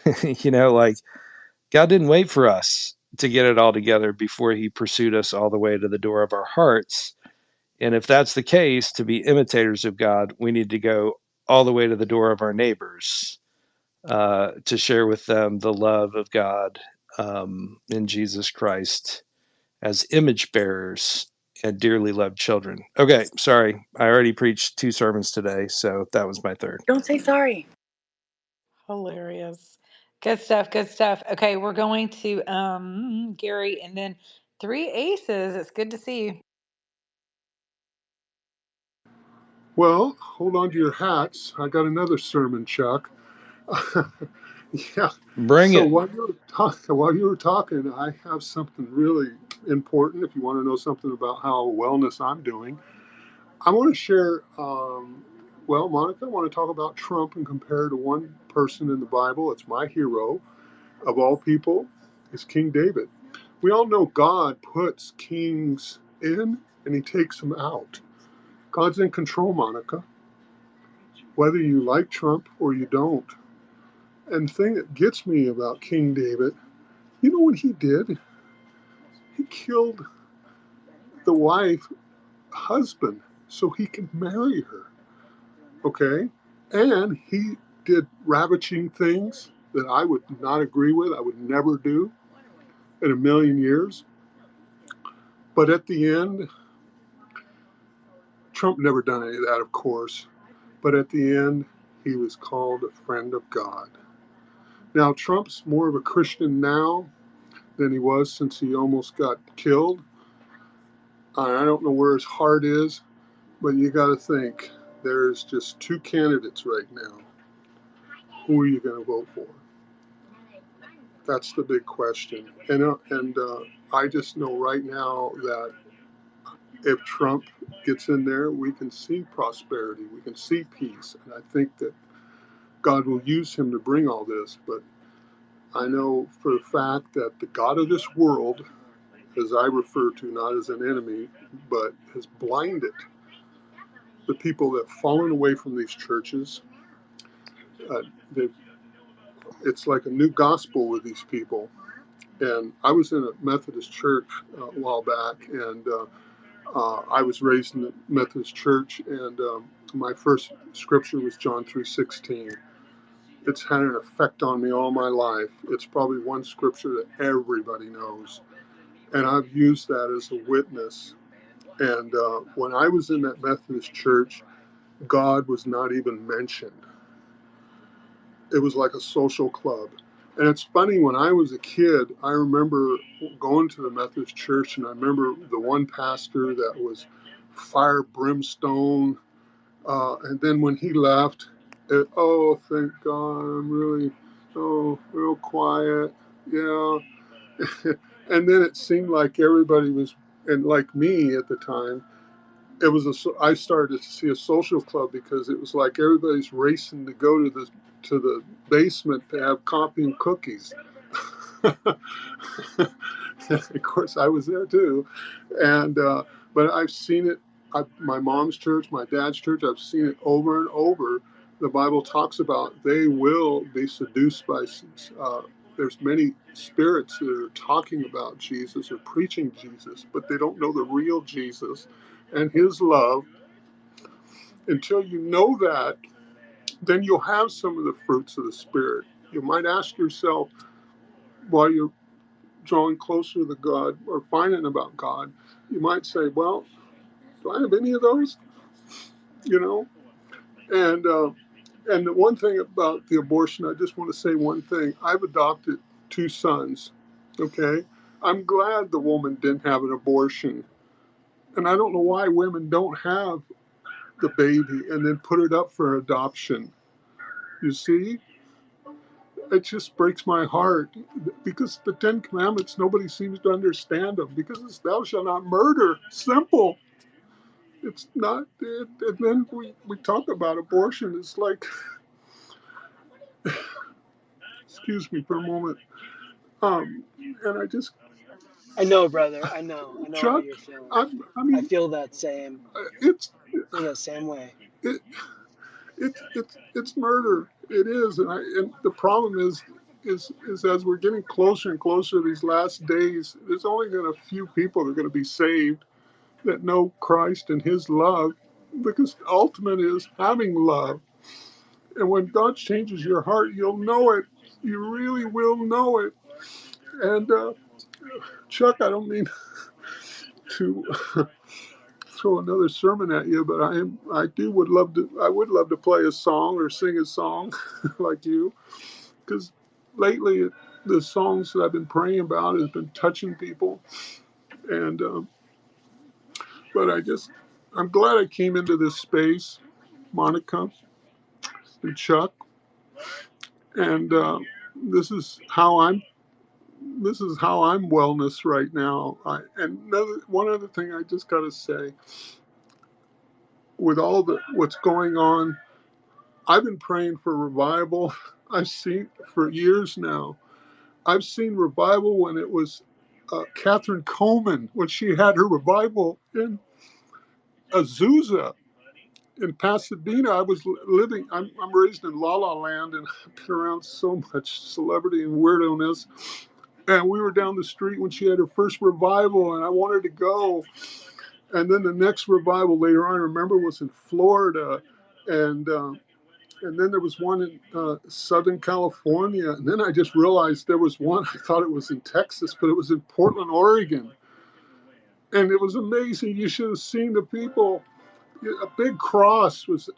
Like God didn't wait for us to get it all together before he pursued us all the way to the door of our hearts. And if that's the case, to be imitators of God, we need to go all the way to the door of our neighbors to share with them the love of God in Jesus Christ as image bearers and dearly loved children. Okay, sorry. I already preached 2 sermons today, so that was my third. Don't say sorry. Hilarious. Good stuff. Good stuff. Okay, we're going to Gary and then 3 aces. It's good to see you. Well, hold on to your hats. I got another sermon, Chuck. Yeah. Bring So it. while you were talking, I have something really important. If you want to know something about how wellness I'm doing, I want to share. Well, Monica, I want to talk about Trump and compare to one person in the Bible. It's my hero of all people. It's King David. We all know God puts kings in and he takes them out. God's in control, Monica, whether you like Trump or you don't. And the thing that gets me about King David, you know what he did? He killed the wife, husband, so he could marry her. Okay? And he did ravaging things that I would not agree with, I would never do in a million years. But at the end, Trump never done any of that, of course. But at the end, he was called a friend of God. Now, Trump's more of a Christian now than he was since he almost got killed. I don't know where his heart is, but you got to think there's just 2 candidates right now. Who are you going to vote for? That's the big question. And I just know right now that if Trump gets in there, we can see prosperity, we can see peace. And I think that God will use him to bring all this. But I know for the fact that the God of this world, as I refer to, not as an enemy, but has blinded the people that have fallen away from these churches. It's like a new gospel with these people. And I was in a Methodist church a while back, and I was raised in the Methodist church, and my first scripture was John 3:16. It's had an effect on me all my life. It's probably one scripture that everybody knows, and I've used that as a witness. And when I was in that Methodist church, God was not even mentioned. It was like a social club. And it's funny, when I was a kid, I remember going to the Methodist church, and I remember the one pastor that was fire brimstone. And then when he left, oh, thank God, I'm really, real quiet. Yeah. And then it seemed like everybody was, and like me at the time, I started to see a social club because it was like everybody's racing to go to the basement to have coffee and cookies. Of course, I was there too, and but I've seen it. My mom's church, my dad's church. I've seen it over and over. The Bible talks about they will be seduced by. There's many spirits that are talking about Jesus or preaching Jesus, but they don't know the real Jesus and his love. Until you know that, then you'll have some of the fruits of the Spirit. You might ask yourself, while you're drawing closer to God or finding about God, you might say, well, do I have any of those? You know? And the one thing about the abortion, I just want to say one thing. I've adopted 2 sons, okay? I'm glad the woman didn't have an abortion. And I don't know why women don't have the baby and then put it up for adoption. You see? It just breaks my heart because the 10 Commandments, nobody seems to understand them because it's thou shalt not murder. Simple. It's not. And then we talk about abortion. It's like, excuse me for a moment. And I just, I know, brother. I know how Chuck, you're feeling. I I mean, feel that same. it's, I feel that same way. it, it's murder. It is, and the problem is as we're getting closer and closer to these last days, there's only going to a few people that are going to be saved that know Christ and His love, because the ultimate is having love. And when God changes your heart, you'll know it. You really will know it. And Chuck, I don't mean to throw another sermon at you, but I would love to play a song or sing a song like you, because lately the songs that I've been praying about has been touching people. And but I'm glad I came into this space, Monica and Chuck, and this is how I'm wellness right now. One other thing I just got to say, with all what's going on, I've been praying for revival. I've seen for years now. I've seen revival when it was Catherine Coleman, when she had her revival in Azusa in Pasadena. I was living, I'm raised in La La Land, and I've been around so much celebrity and weirdo-ness. And we were down the street when she had her first revival, and I wanted to go. And then the next revival later on, I remember, was in Florida. And then there was one in Southern California. And then I just realized there was one, I thought it was in Texas, but it was in Portland, Oregon. And it was amazing. You should have seen the people. A big cross was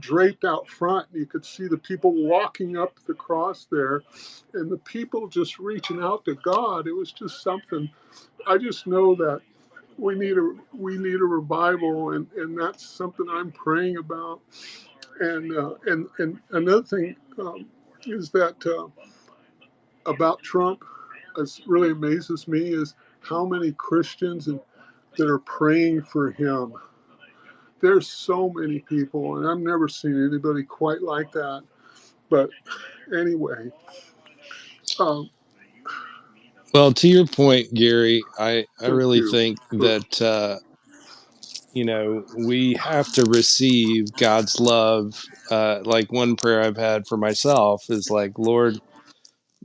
draped out front. You could see the people walking up the cross there, and the people just reaching out to God. It was just something. I just know that we need a revival, and that's something I'm praying about. And another thing is that about Trump, it really amazes me is how many Christians that are praying for him. There's so many people, and I've never seen anybody quite like that. But anyway, um, Well, to your point, Gary, I thank really you. think that we have to receive God's love. Like one prayer I've had for myself is like, Lord,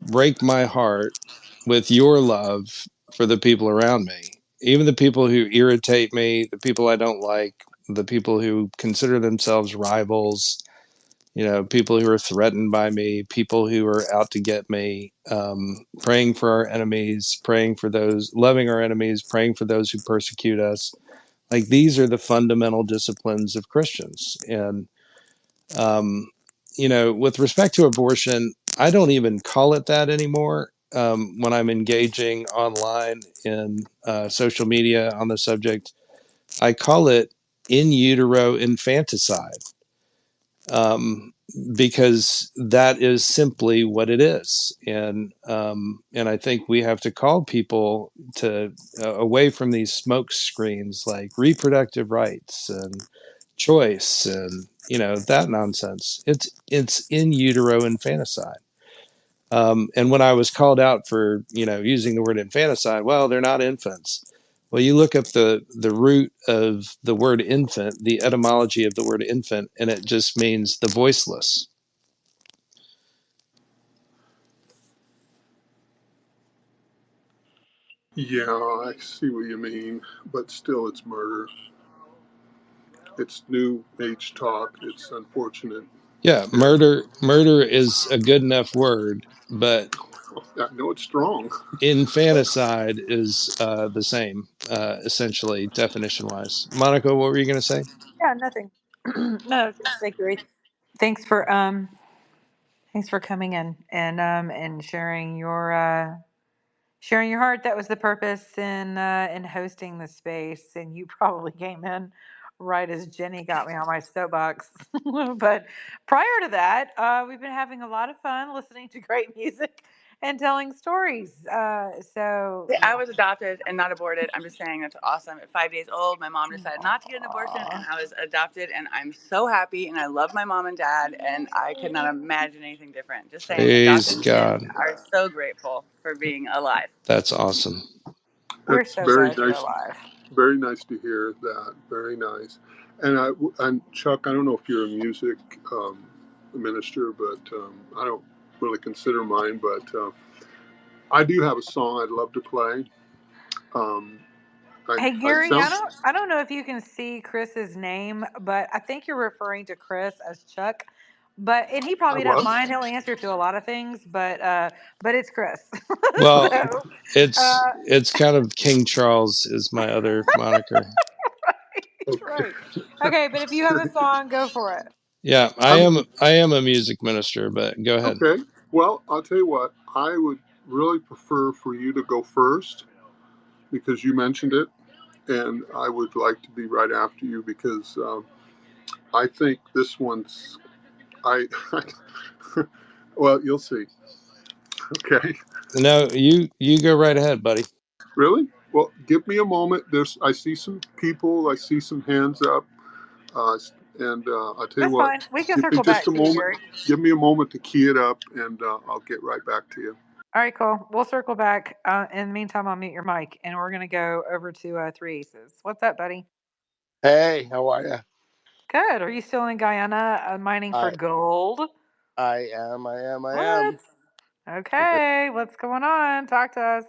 break my heart with your love for the people around me, even the people who irritate me, the people I don't like, the people who consider themselves rivals, people who are threatened by me, people who are out to get me, praying for our enemies, praying for those, loving our enemies, praying for those who persecute us. Like these are the fundamental disciplines of Christians. And, with respect to abortion, I don't even call it that anymore. When I'm engaging online in social media on the subject, I call it in utero infanticide, um, because that is simply what it is. And I think we have to call people to away from these smoke screens like reproductive rights and choice and that nonsense. It's in utero infanticide. And when I was called out for using the word infanticide, well, they're not infants. Well, you look up the root of the word infant, the etymology of the word infant, and it just means the voiceless. Yeah, I see what you mean, but still, it's murder. It's new age talk. It's unfortunate. Yeah, And murder is a good enough word, but I know it's strong. infanticide is the same, essentially, definition wise. Monica, what were you going to say? Yeah, nothing. No, it's just like Gary. Thanks for coming in and sharing your heart. That was the purpose in hosting the space, and you probably came in right as Jenny got me on my soapbox. But prior to that, we've been having a lot of fun listening to great music and telling stories. I was adopted and not aborted. I'm just saying that's awesome. At 5 days old, my mom decided not to get an abortion, and I was adopted, and I'm so happy, and I love my mom and dad, and I could not imagine anything different. Just saying, Praise adopted kids God. are so grateful for being alive. That's awesome. We're It's so glad you're nice, alive. very nice to hear that. Very nice. and Chuck, I don't know if you're a music minister, but I don't really consider mine. But I do have a song I'd love to play. Hey I Gary, sound I don't know if you can see Chris's name, but I think you're referring to Chris as Chuck. And he I probably doesn't was mind. He'll answer to a lot of things, but it's Chris. Well, So it's uh, it's kind of King Charles is my other moniker. okay. right. Okay, but if you have a song, go for it. Yeah, I'm I am a music minister, but go ahead. okay. Well, I'll tell you what. I would really prefer for you to go first because you mentioned it, and I would like to be right after you because I think this one's I. Well, you'll see. Okay. No, you go right ahead, buddy. Really? Well, give me a moment. I see some people. I see some hands up. And I'll tell you That's what. fine. We can Give me circle just back a to you, moment. Gary. Give me a moment to key it up, and I'll get right back to you. All right, cool. We'll circle back. In the meantime, I'll mute your mic, and we're gonna go over to Three Aces. What's up, buddy? Hey, how are you? Good. Are you still in Guyana mining for I gold? I am. I am. I What? am. Okay. What's going on? Talk to us.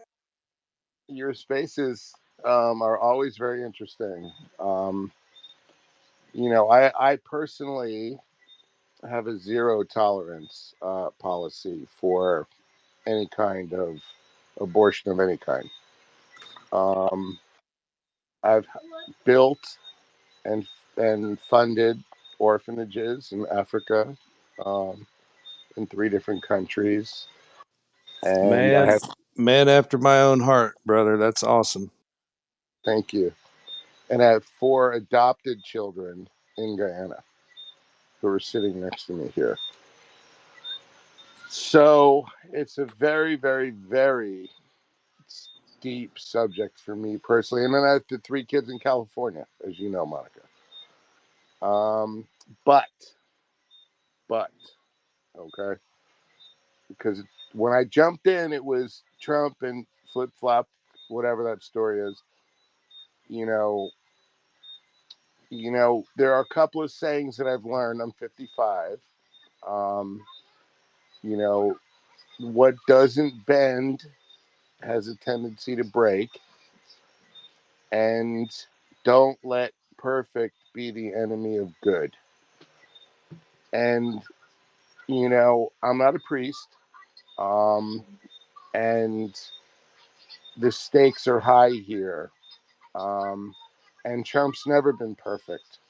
Your spaces are always very interesting. Um, I personally have a zero tolerance policy for any kind of abortion of any kind. Um, I've built and funded orphanages in Africa, um, in 3 different countries, and I Man, have. man after my own heart, brother. That's awesome. Thank you. And I have 4 adopted children in Guyana who are sitting next to me here. So it's a very, very, very deep subject for me personally. And then I have the 3 kids in California, as you know, Monica. Um, but, okay, because when I jumped in, it was Trump and flip flop, whatever that story is. You know, there are a couple of sayings that I've learned. I'm 55. You know, what doesn't bend has a tendency to break, and don't let perfect be the enemy of good. And I'm not a priest, and the stakes are high here, and Trump's never been perfect.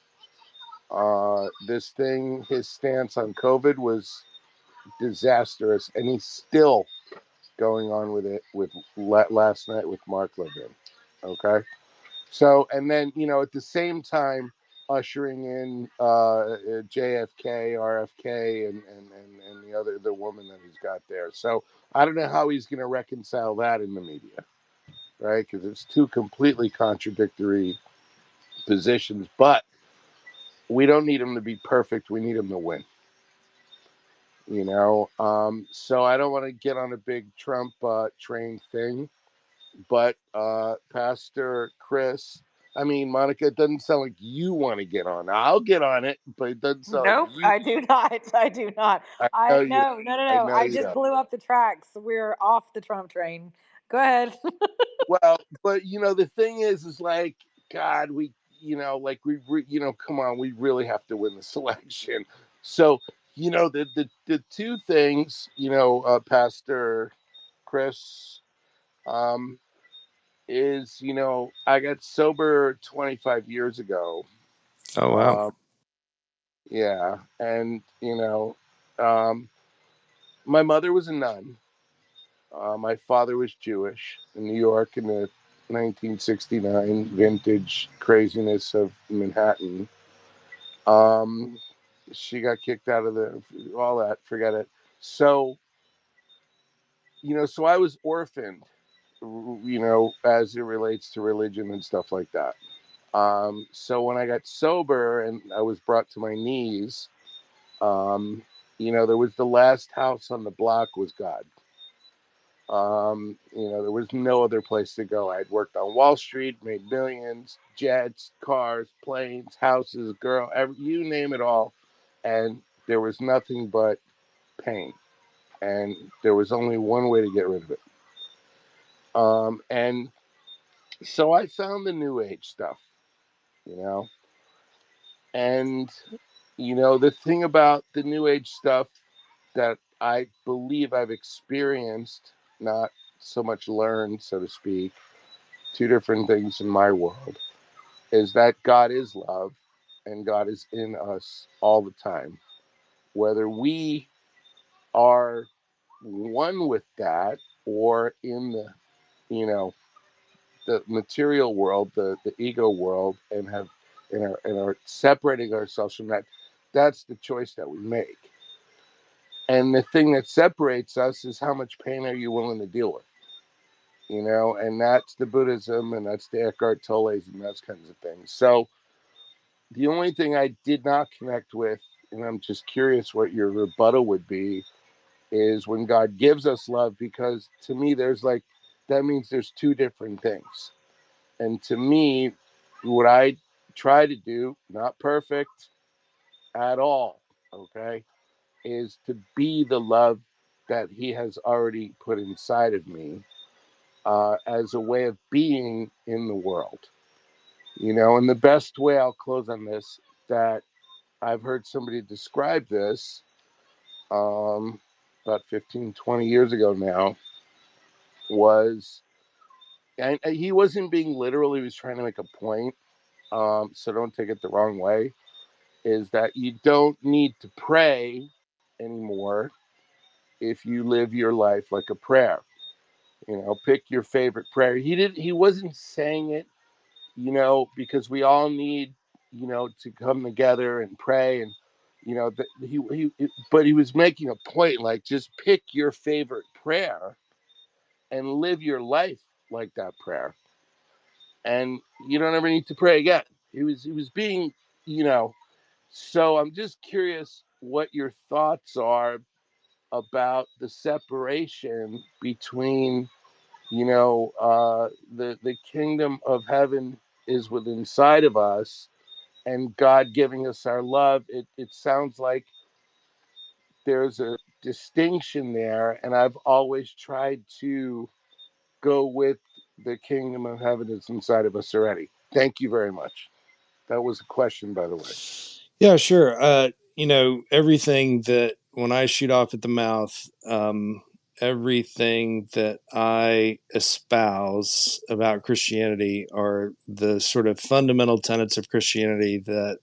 His stance on COVID was disastrous, and he's still going on with it with last night with Mark Levin. Okay. So, and then, at the same time, ushering in JFK, RFK, and the woman that he's got there. So I don't know how he's going to reconcile that in the media, right? Because it's 2 completely contradictory positions. But we don't need him to be perfect. We need him to win. So I don't want to get on a big Trump train thing. But Pastor Chris, Monica, it doesn't sound like you want to get on. I'll get on it, but it doesn't sound like Nope, you. I do not. I do not. I know you. No, no, no, I no. know I you just don't. blew up the tracks. We're off the Trump train. Go ahead. Well, but the thing is like, God, come on, we really have to win this election. So, the 2 things, Pastor Chris, is, I got sober 25 years ago. Oh wow. Yeah, and my mother was a nun. My father was Jewish in New York in the 1969 vintage craziness of Manhattan. She got kicked out of all that. Forget it. So so I was orphaned. As it relates to religion and stuff like that. So when I got sober and I was brought to my knees, there was the last house on the block was God. There was no other place to go. I'd worked on Wall Street, made millions, jets, cars, planes, houses, you name it all. And there was nothing but pain. And there was only one way to get rid of it. And so I found the New Age stuff, and, the thing about the New Age stuff that I believe I've experienced, not so much learned, so to speak, two different things in my world, is that God is love and God is in us all the time. Whether we are one with that or in the, the material world, the ego world, and are separating ourselves from that, that's the choice that we make. And the thing that separates us is how much pain are you willing to deal with, and that's the Buddhism, and that's the Eckhart Tolle's, and those kinds of things. So the only thing I did not connect with, and I'm just curious what your rebuttal would be, is when God gives us love, because to me, that means there's two different things. And to me, what I try to do, not perfect at all, okay, is to be the love that he has already put inside of me, as a way of being in the world. And the best way, I'll close on this, that I've heard somebody describe this about 15, 20 years ago now, was, and he wasn't being literal, he was trying to make a point, so don't take it the wrong way, is that you don't need to pray anymore if you live your life like a prayer. Pick your favorite prayer. He wasn't saying it, because we all need, to come together and pray, and, but he was making a point, like, just pick your favorite prayer and live your life like that prayer. And you don't ever need to pray again. He was being, so I'm just curious what your thoughts are about the separation between, the kingdom of heaven is within inside of us, and God giving us our love. It sounds like there's a distinction there, and I've always tried to go with the kingdom of heaven that's inside of us already. Thank you very much. That was a question, by the way. Yeah, sure. Everything that when I shoot off at the mouth, everything that I espouse about Christianity are the sort of fundamental tenets of Christianity that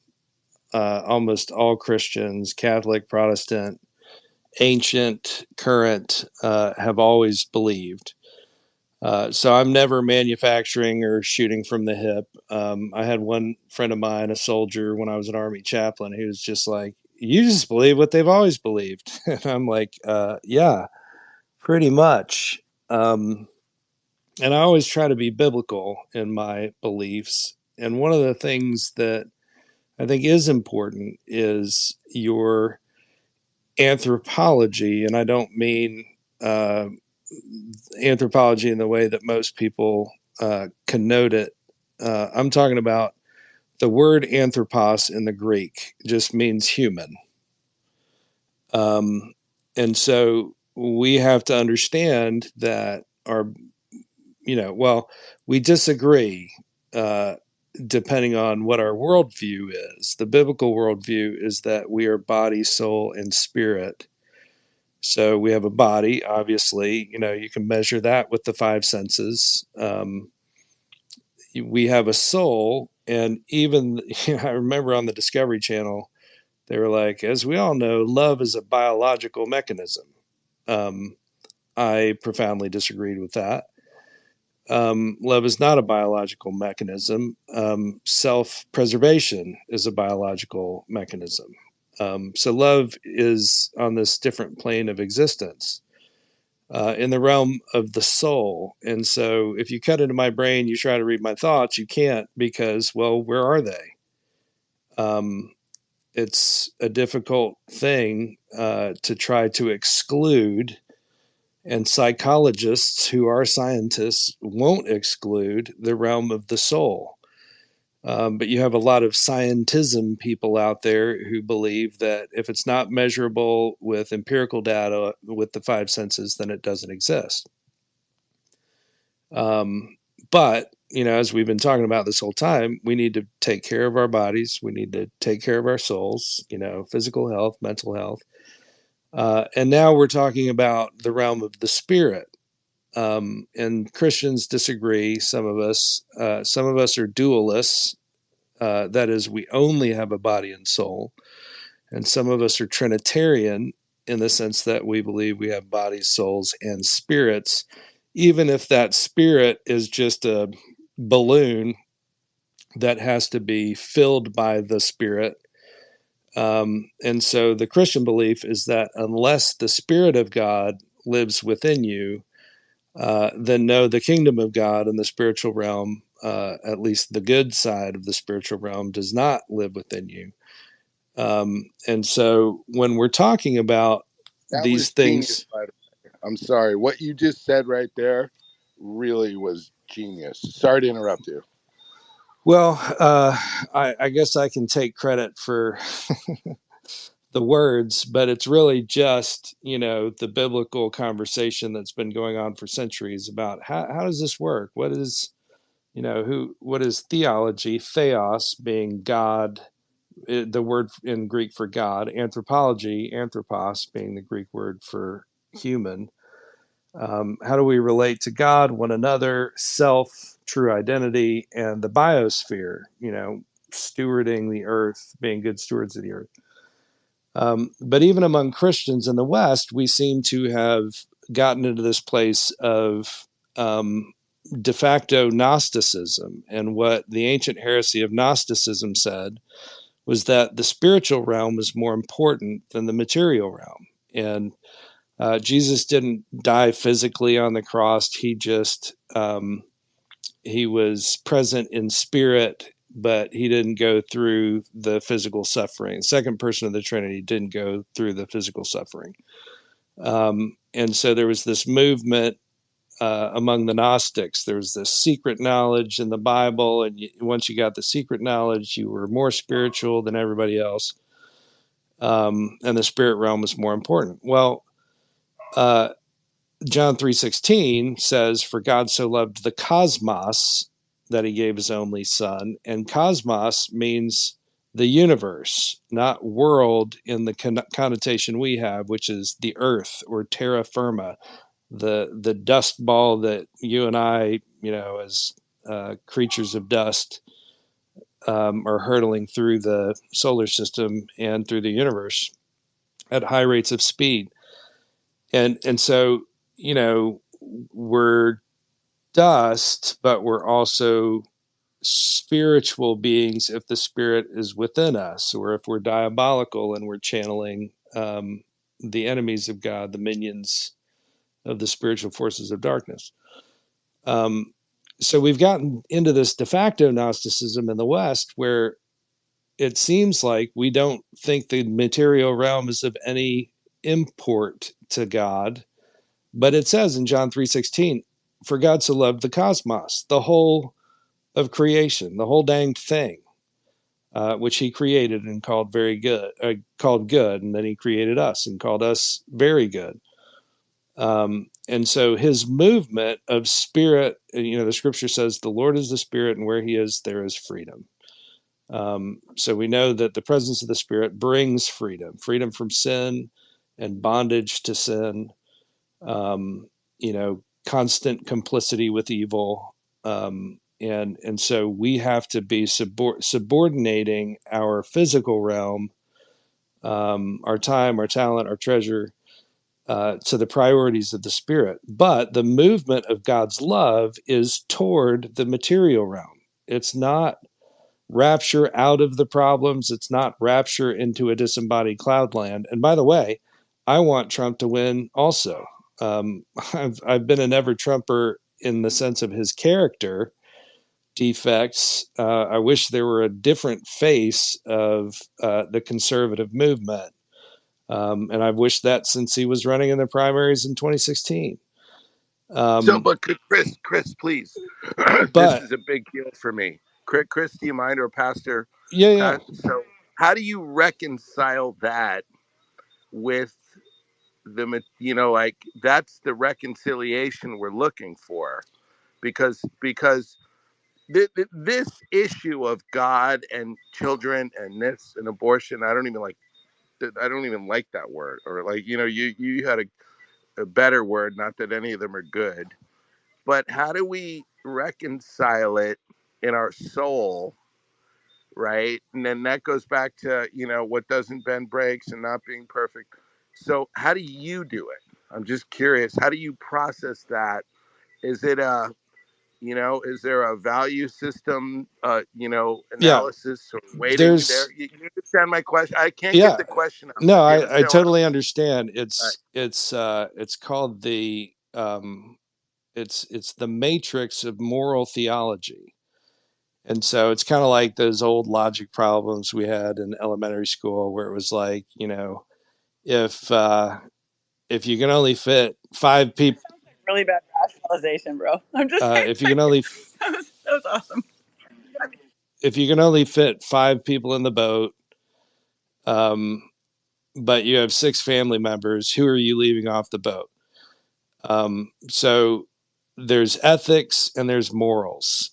almost all Christians, Catholic, Protestant, ancient, current, have always believed. So I'm never manufacturing or shooting from the hip. I had one friend of mine, a soldier, when I was an Army chaplain, who was just like, "You just believe what they've always believed." And I'm like, yeah, pretty much. And I always try to be biblical in my beliefs. And one of the things that I think is important is your anthropology. And I don't mean anthropology in the way that most people connote it. I'm talking about the word anthropos in the Greek just means human. And so we have to understand that we disagree depending on what our worldview is. The biblical worldview is that we are body, soul, and spirit. So we have a body, obviously, you can measure that with the five senses. We have a soul, and even, I remember on the Discovery Channel, they were like, as we all know, love is a biological mechanism. I profoundly disagreed with that. Love is not a biological mechanism. Self-preservation is a biological mechanism. So love is on this different plane of existence, in the realm of the soul. And so if you cut into my brain, you try to read my thoughts, you can't, because, well, where are they? It's a difficult thing to try to exclude And psychologists who are scientists won't exclude the realm of the soul. But you have a lot of scientism people out there who believe that if it's not measurable with empirical data with the five senses, then it doesn't exist. But, as we've been talking about this whole time, we need to take care of our bodies. We need to take care of our souls, physical health, mental health. And now we're talking about the realm of the spirit. And Christians disagree. Some of us are dualists. That is, we only have a body and soul. And some of us are Trinitarian in the sense that we believe we have bodies, souls, and spirits, even if that spirit is just a balloon that has to be filled by the spirit. And so the Christian belief is that unless the Spirit of God lives within you, then no, the kingdom of God in the spiritual realm, at least the good side of the spiritual realm, does not live within you. And so when we're talking about these things, genius, by the way. I'm sorry, what you just said right there really was genius. Sorry to interrupt you. well, I guess I can take credit for the words, but it's really just, the biblical conversation that's been going on for centuries about how does this work? What is, what is theology? Theos being God, the word in Greek for God, anthropology, anthropos being the Greek word for human. How do we relate to God, one another, self, true identity, and the biosphere, stewarding the earth, being good stewards of the earth. But even among Christians in the West, we seem to have gotten into this place of de facto Gnosticism. And what the ancient heresy of Gnosticism said was that the spiritual realm is more important than the material realm. And Jesus didn't die physically on the cross. He just, he was present in spirit, but he didn't go through the physical suffering. The second person of the Trinity didn't go through the physical suffering. And so there was this movement among the Gnostics. There was this secret knowledge in the Bible, and once you got the secret knowledge, you were more spiritual than everybody else, and the spirit realm was more important. Well, John 3:16 says, "For God so loved the cosmos that he gave his only son," and cosmos means the universe, not world in the connotation we have, which is the earth or terra firma, the dust ball that you and I, as creatures of dust, are hurtling through the solar system and through the universe at high rates of speed. And so, we're dust, but we're also spiritual beings if the spirit is within us, or if we're diabolical and we're channeling the enemies of God, the minions of the spiritual forces of darkness. So we've gotten into this de facto Gnosticism in the West, where it seems like we don't think the material realm is of any import to God. But it says in John 3:16, "For God so loved the cosmos," the whole of creation, the whole danged thing, which he created and called called good, and then he created us and called us very good. And so his movement of spirit, the scripture says, "The Lord is the Spirit, and where he is, there is freedom." So we know that the presence of the Spirit brings freedom from sin and bondage to sin, constant complicity with evil. And so we have to be subordinating our physical realm, our time, our talent, our treasure, to the priorities of the Spirit. But the movement of God's love is toward the material realm. It's not rapture out of the problems. It's not rapture into a disembodied cloudland. And by the way, I want Trump to win also. I've been a never Trumper in the sense of his character defects. I wish there were a different face of the conservative movement. And I've wished that since he was running in the primaries in 2016. But Chris, please, this is a big deal for me. Chris, do you mind, or Pastor? Yeah. So, how do you reconcile that with like that's the reconciliation we're looking for, because this issue of God and children and this and abortion, I don't even like that word, or like, you had a better word, not that any of them are good, but how do we reconcile it in our soul, right? And then that goes back to, what doesn't bend breaks and not being perfect. So how do you do it? I'm just curious, how do you process that? Is it is there a value system, Yeah. analysis or waiting there? There's, You understand my question? I can't get yeah. the question out, No, but do you I understand what totally understand. I'm? It's called the, it's the matrix of moral theology. And so it's kind of like those old logic problems we had in elementary school, where it was like, if you can only fit 5 people, Sounds like really bad rationalization, bro. I'm just saying. if you can only That was awesome. if you can only fit 5 people in the boat, but you have 6 family members, who are you leaving off the boat? So there's ethics and there's morals.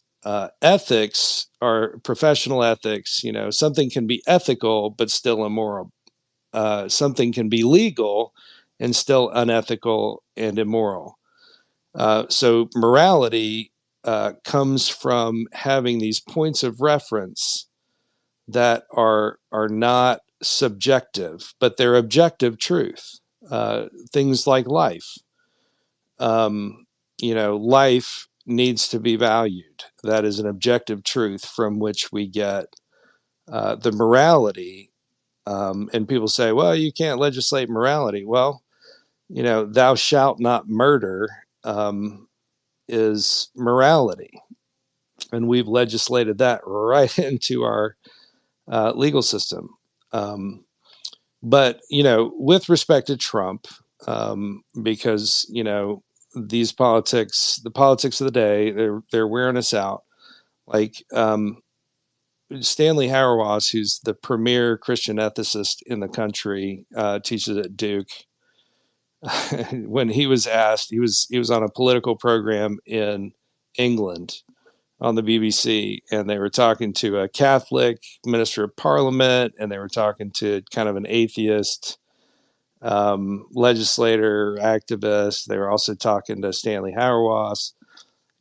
Ethics are professional ethics. Something can be ethical but still immoral. Something can be legal and still unethical and immoral. So morality comes from having these points of reference that are not subjective, but they're objective truth. Things like life. Life needs to be valued. That is an objective truth from which we get the morality. And people say, well, you can't legislate morality. Well, thou shalt not murder is morality. And we've legislated that right into our legal system. But, with respect to Trump, because, the politics of the day, they're wearing us out. Like, Stanley Hauerwas, who's the premier Christian ethicist in the country, teaches at Duke. When he was asked, he was on a political program in England on the BBC, and they were talking to a Catholic minister of parliament, and they were talking to kind of an atheist legislator, activist. They were also talking to Stanley Hauerwas,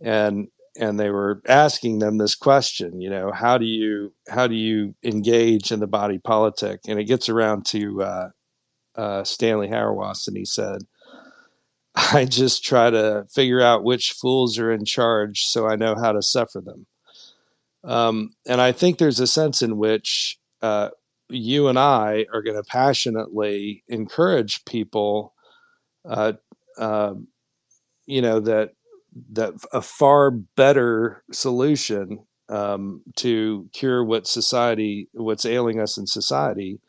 and they were asking them this question, how do you engage in the body politic? And it gets around to Stanley Hauerwas, and he said, I just try to figure out which fools are in charge so I know how to suffer them. And I think there's a sense in which you and I are going to passionately encourage people, that a far better solution to cure what's ailing us in society,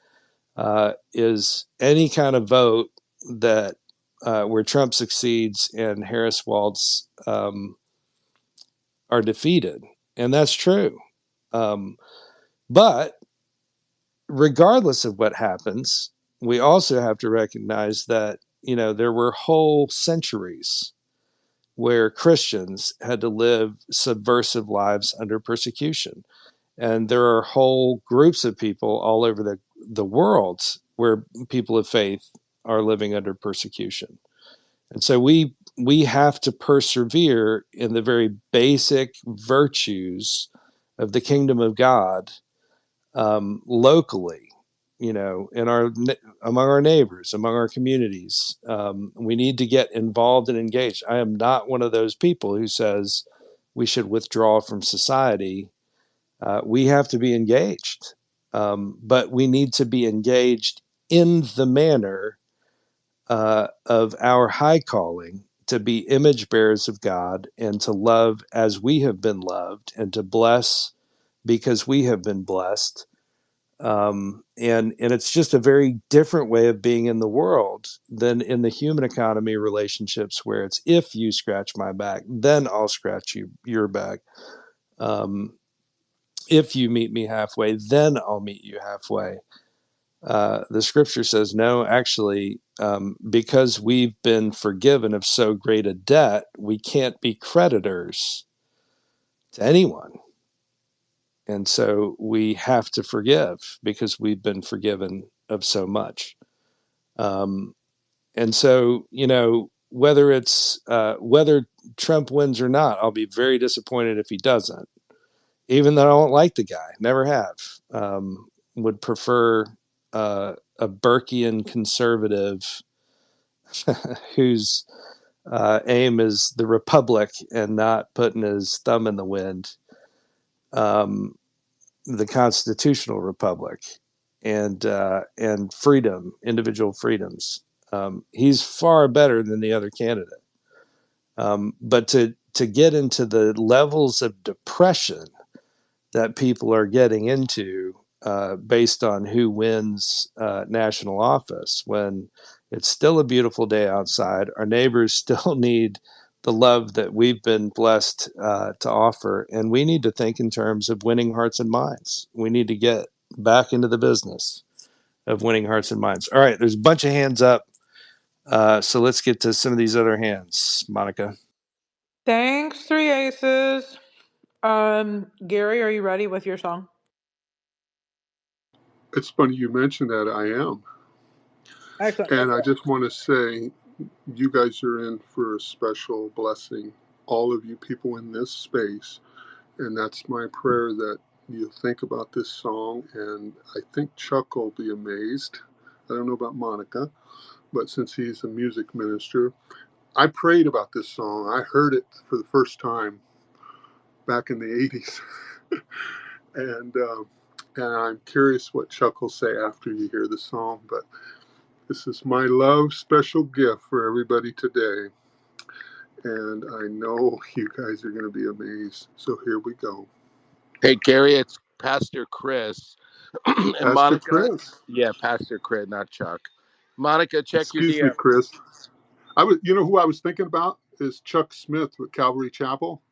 is any kind of vote that where Trump succeeds and Harris Waltz are defeated. And that's true. But regardless of what happens, we also have to recognize that, there were whole centuries where Christians had to live subversive lives under persecution. And there are whole groups of people all over the world where people of faith are living under persecution. And so we have to persevere in the very basic virtues of the kingdom of God, locally, among our neighbors, among our communities. We need to get involved and engaged. I am not one of those people who says we should withdraw from society. We have to be engaged, but we need to be engaged in the manner of our high calling, to be image bearers of God and to love as we have been loved and to bless because we have been blessed, And it's just a very different way of being in the world than in the human economy relationships, where it's, if you scratch my back, then I'll scratch your back. If you meet me halfway, then I'll meet you halfway. The scripture says, no, actually, because we've been forgiven of so great a debt, we can't be creditors to anyone. And so we have to forgive because we've been forgiven of so much. And so, whether Trump wins or not, I'll be very disappointed if he doesn't, even though I don't like the guy, never have. Would prefer a Burkean conservative whose aim is the republic and not putting his thumb in the wind, the constitutional republic, and freedom, individual freedoms. He's far better than the other candidate. But to get into the levels of depression that people are getting into based on who wins national office, when it's still a beautiful day outside, our neighbors still need the love that we've been blessed to offer, and we need to think in terms of winning hearts and minds. We need to get back into the business of winning hearts and minds. All right, there's a bunch of hands up. So let's get to some of these other hands. Monica. Thanks, Three Aces. Gary, are you ready with your song? It's funny you mentioned that. I am. Excellent. Go And for I it. just want to say, you guys are in for a special blessing, all of you people in this space. And that's my prayer, that you think about this song. And I think Chuck will be amazed. I don't know about Monica, but since he's a music minister, I prayed about this song. I heard it for the first time back in the 80s. And I'm curious what Chuck will say after you hear the song. But this is my love special gift for everybody today. And I know you guys are going to be amazed. So here we go. Hey, Gary, it's Pastor Chris. And Pastor Monica, Chris. yeah, Pastor Chris, not Chuck. Monica, check your Excuse me, DM. Chris. You know who I was thinking about is Chuck Smith with Calvary Chapel.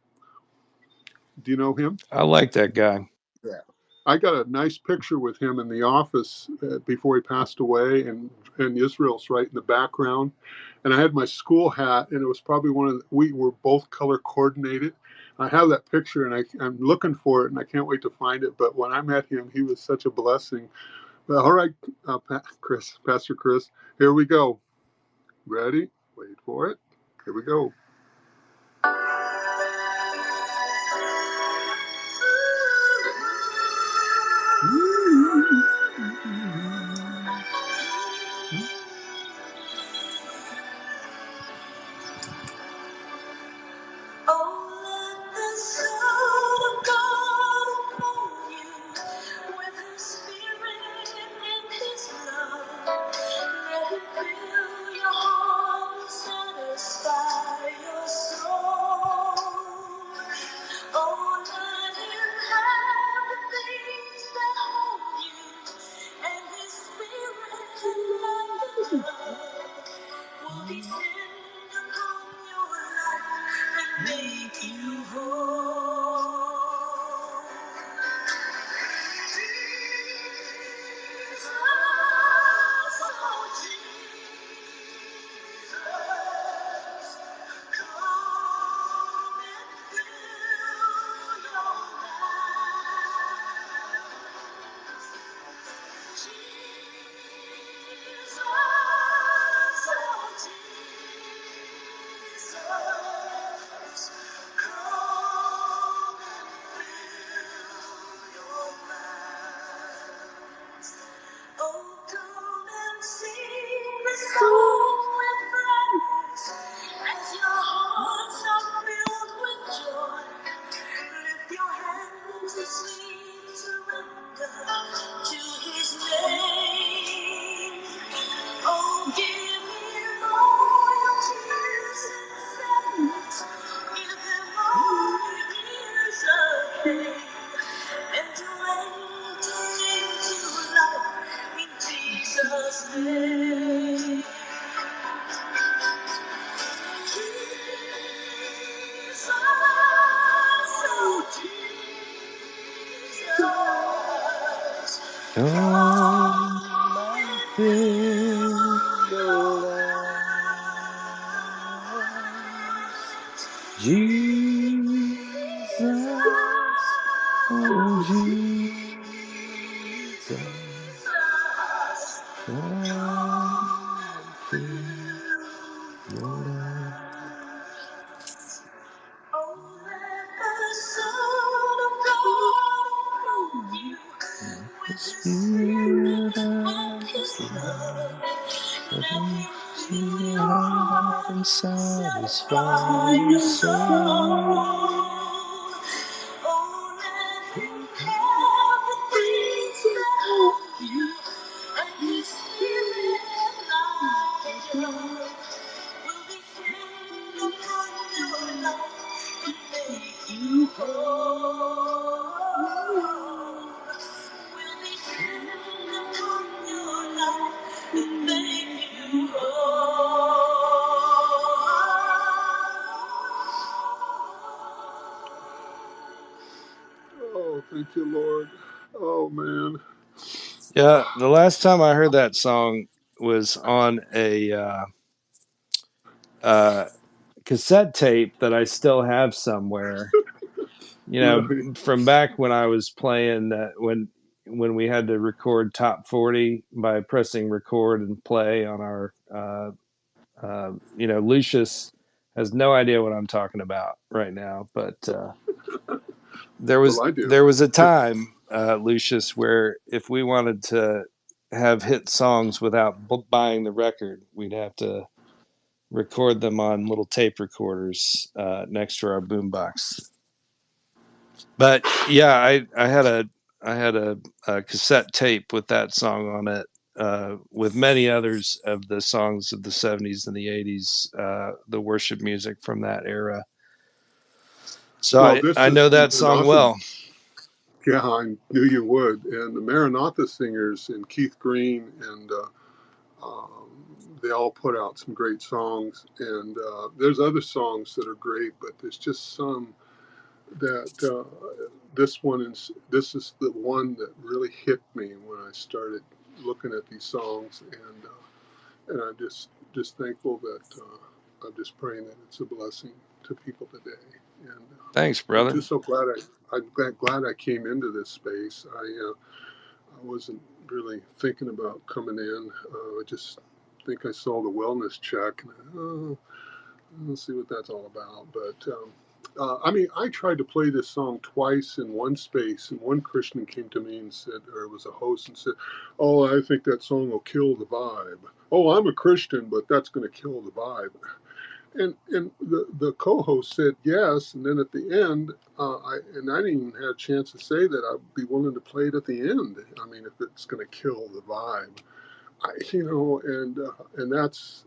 Do you know him? I like that guy. Yeah. I got a nice picture with him in the office before he passed away, and Israel's right in the background. And I had my school hat, and it was probably we were both color coordinated. I have that picture, and I'm looking for it, and I can't wait to find it. But when I met him, he was such a blessing. But all right, Pastor Chris, here we go. Ready? Wait for it. Here we go. Oh, let the Son of God upon you with His Spirit and His love. Let it fill your heart, satisfy your soul. Oh, let Him have the things that hold you, and His Spirit and love will descend upon your life and make you whole. Jesus, oh Jesus, come and fill your life. Jesus, oh Jesus, come and fill your life. Oh, come and sing the song with gladness as your hearts are filled with joy. Lift your hands in sweet surrender to His name. Oh, give Him all your tears and sadness. Give Him all your years of pain. And to enter into your eyes, Jesus, oh Jesus, come fill your life. The Spirit of His love, let Him fill your heart and satisfy your soul. Oh, let Him have the things about you, and His Spirit like a dove will descend upon your life and make you whole. Will descend upon your life and make you whole. Oh, thank you, Lord. Oh, man. Yeah, the last time I heard that song was on a cassette tape that I still have somewhere. You know, Right. from back when I was playing, when we had to record top 40 by pressing record and play on our, Lucius has no idea what I'm talking about right now, but there Well, was I do. there was a time, Lucius, where if we wanted to have hit songs without buying the record, we'd have to record them on little tape recorders next to our boombox. But yeah, I had a cassette tape with that song on it, with many others of the songs of the 70s and the 80s, the worship music from that era. So Well, this I is know that song Maranatha. well. Yeah, I knew you would. And the Maranatha singers and Keith Green and they all put out some great songs. And there's other songs that are great, but there's just some that this is the one that really hit me when I started looking at these songs, and I'm just thankful that I'm just praying that it's a blessing to people today. And Thanks, I'm brother. just so I'm glad I came into this space. I wasn't really thinking about coming in. I just think I saw the wellness check, and let's see what that's all about. But I mean, I tried to play this song twice in one space, and one Christian came to me and said, or it was a host, and said, "Oh, I think that song will kill the vibe." Oh, I'm a Christian, but that's going to kill the vibe. And the co-host said yes, and then at the end, I didn't even have a chance to say that I'd be willing to play it at the end. I mean, if it's going to kill the vibe, and that's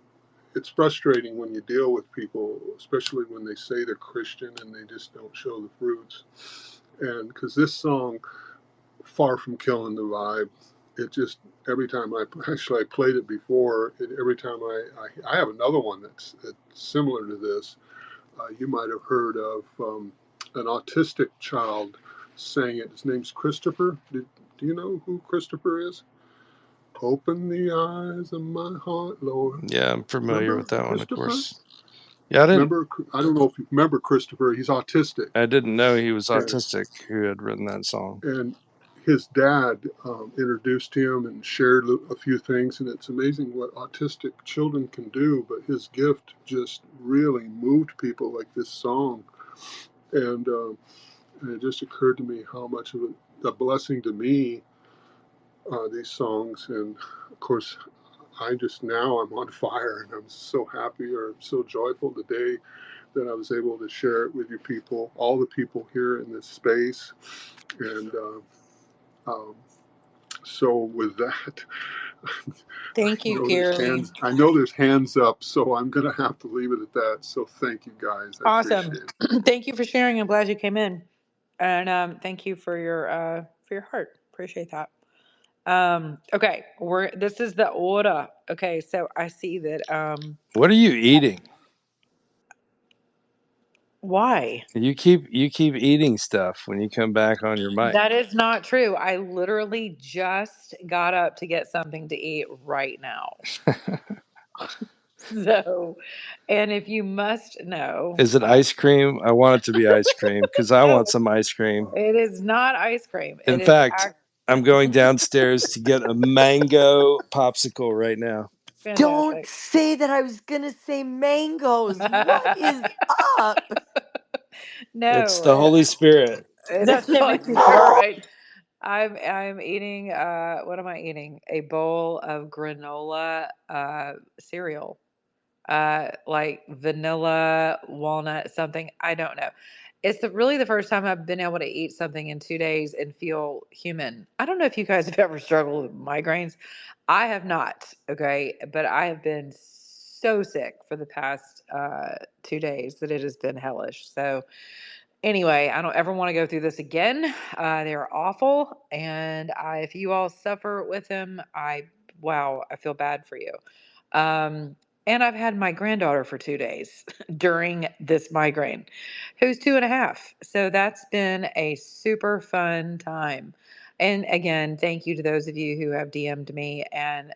it's frustrating when you deal with people, especially when they say they're Christian and they just don't show the fruits. And because this song, far from killing the vibe, it just every time I played it before, every time I have another one that's similar to this. You might have heard of an autistic child sang it. His name's Christopher. Do you know who Christopher is? Open the eyes of my heart, Lord. Yeah, I'm familiar Remember with that one, of Christopher? course. Yeah, I I don't know if you remember Christopher. He's autistic, didn't know he was and autistic who had written that song. and his dad introduced him and shared a few things, and it's amazing what autistic children can do. But his gift just really moved people, like this song, and it just occurred to me how much of a blessing to me these songs, and of course. I'm on fire, and I'm so happy or so joyful today that I was able to share it with you people, all the people here in this space. And um, so with that, Thank you, Gary. I know there's hands up, so I'm going to have to leave it at that. So thank you guys. I Awesome. appreciate it. Thank you for sharing. I'm glad you came in, and thank you for your heart. Appreciate that. Okay, this is the order. Okay, so I see that What are you eating? Why? You keep eating stuff when you come back on your mic. That is not true. I literally just got up to get something to eat right now. So, and if you must know, Is it ice cream? I want it to be ice cream because I no, want some ice cream. it is not ice cream. In It is fact, I'm going downstairs to get a mango popsicle right now. Don't fantastic. say that. I was gonna say mangoes. What is up? It's No, the Holy Spirit. it is That's the Holy typically true. Spirit. I'm eating what am I eating? A bowl of granola cereal. Like vanilla, walnut, something. I don't know. It's really the first time I've been able to eat something in 2 days and feel human. I don't know if you guys have ever struggled with migraines. I have not, okay, but I have been so sick for the past 2 days that it has been hellish. So anyway, I don't ever want to go through this again. They're awful, and if you all suffer with them, wow, I feel bad for you. Um, and I've had my granddaughter for 2 days during this migraine, who's 2.5. So that's been a super fun time. And again, thank you to those of you who have DM'd me and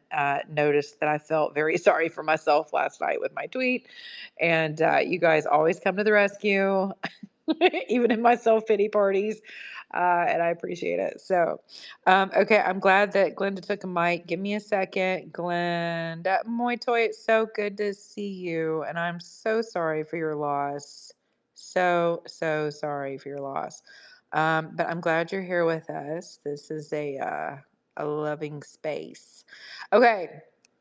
noticed that I felt very sorry for myself last night with my tweet. And you guys always come to the rescue. Even in my self pity parties. And I appreciate it. So, okay, I'm glad that Glenda took a mic. Give me a second, Glenda. Moitoy, it's so good to see you. And I'm so sorry for your loss. So sorry for your loss. But I'm glad you're here with us. This is a loving space. Okay,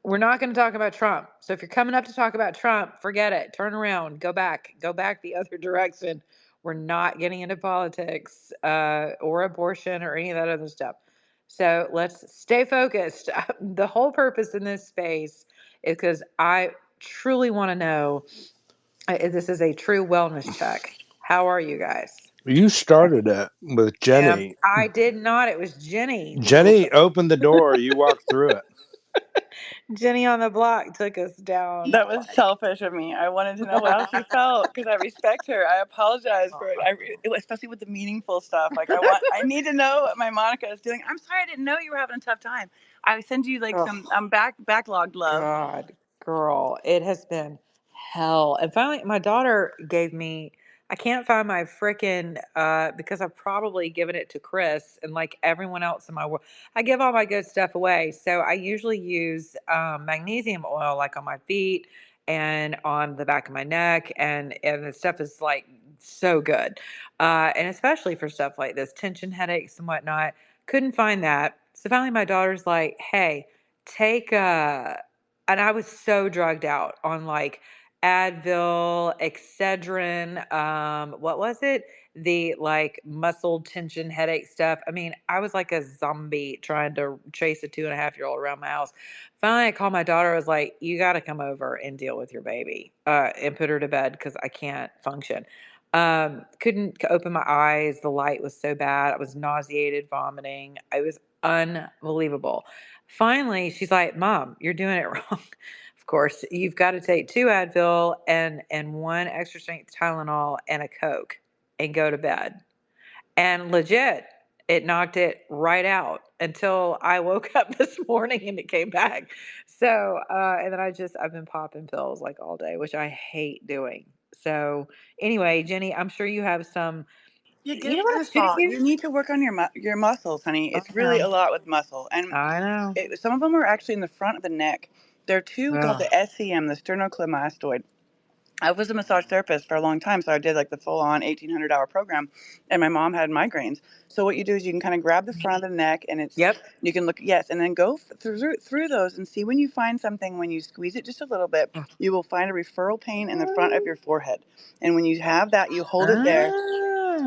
we're not going to talk about Trump. So if you're coming up to talk about Trump, forget it. Turn around. Go back the other direction. We're not getting into politics or abortion or any of that other stuff. So let's stay focused. The whole purpose in this space is because I truly want to know this is a true wellness check. How are you guys? You started it with Jenny. I did not. It was Jenny. Jenny opened the door. You walked through it. Jenny on the block took us down. That was selfish of me. I wanted to know how she felt because I respect her. I apologize for it. Especially with the meaningful stuff. Like I need to know what my Monica is doing. I'm sorry, I didn't know you were having a tough time. I send you like some backlogged love. God, girl, it has been hell. And finally, my daughter gave me. I can't find my freaking because I've probably given it to Chris and like everyone else in my world. I give all my good stuff away, so I usually use magnesium oil like on my feet and on the back of my neck, and the stuff is like so good, and especially for stuff like this, tension headaches and whatnot. Couldn't find that, so finally, my daughter's like, "Hey." Take and I was so drugged out on like Advil, Excedrin, what was it? The like muscle tension headache stuff. I mean, I was like a zombie trying to chase a 2.5-year-old around my house. Finally, I called my daughter. I was like, "You got to come over and deal with your baby, and put her to bed because I can't function." Couldn't open my eyes. The light was so bad. I was nauseated, vomiting. It was unbelievable. Finally, she's like, "Mom, you're doing it wrong. Of course, you've got to take 2 Advil and 1 extra strength Tylenol and a Coke and go to bed." And legit, it knocked it right out until I woke up this morning and it came back. So, and then I've been popping pills like all day, which I hate doing. So, anyway, Jenny, I'm sure you have some. You You get know what tennis I should ball. do? You need to work on your muscles, honey. I It's really know. a lot with muscle, and I know. some of them are actually in the front of the neck. There are two called Ugh. the SCM, the sternocleidomastoid. I was a massage therapist for a long time, so I did like the full-on 1,800-hour program, and my mom had migraines. So what you do is you can kind of grab the front of the neck, and Yep. you can look, yes, and then go through those and see when you find something. When you squeeze it just a little bit, you will find a referral pain in the front of your forehead, and when you have that, you hold it there.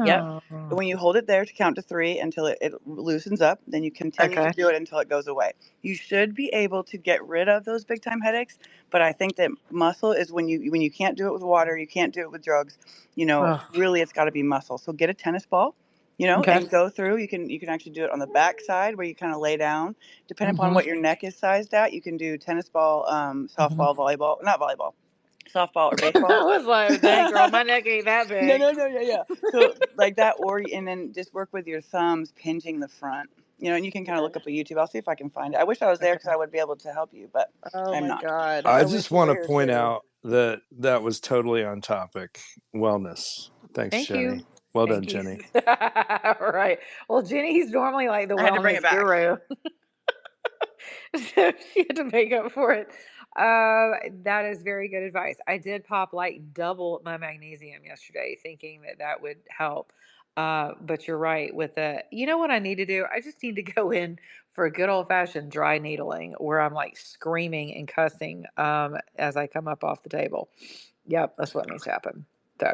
Yep. Oh. When you hold it there to count to 3 until it loosens up, then you continue to Okay. do it until it goes away. You should be able to get rid of those big time headaches, but I think that muscle is when you can't do it with water, you can't do it with drugs. Ugh. Really, it's got to be muscle. So get a tennis ball. Okay. And go through. You can actually do it on the back side where you kind of lay down. Depending upon Mm-hmm. what your neck is sized at, you can do tennis ball, Mm-hmm. softball, volleyball, not volleyball, softball or I baseball. was like, dang girl, my neck ain't that No, big. no, no, yeah. So like that, and then just work with your thumbs pinching the front. And you can kind of look up a YouTube. I'll see if I can find it. I wish I was there because Okay. I would be able to help you, but Oh I'm my not. God. I I wish just you were want to here point too. out that was totally on topic. Wellness. Thanks, Thank Jenny. you. Well done, Thank you. Jenny. Right. Well, Jenny's normally like the I had to bring it wellness back. guru. So she had to make up for it. That is very good advice. I did pop like double my magnesium yesterday, thinking that that would help. But you're right with the, you know what I need to do? I just need to go in for a good old fashioned dry needling where I'm like screaming and cussing as I come up off the table. Yep, that's what needs to happen. So,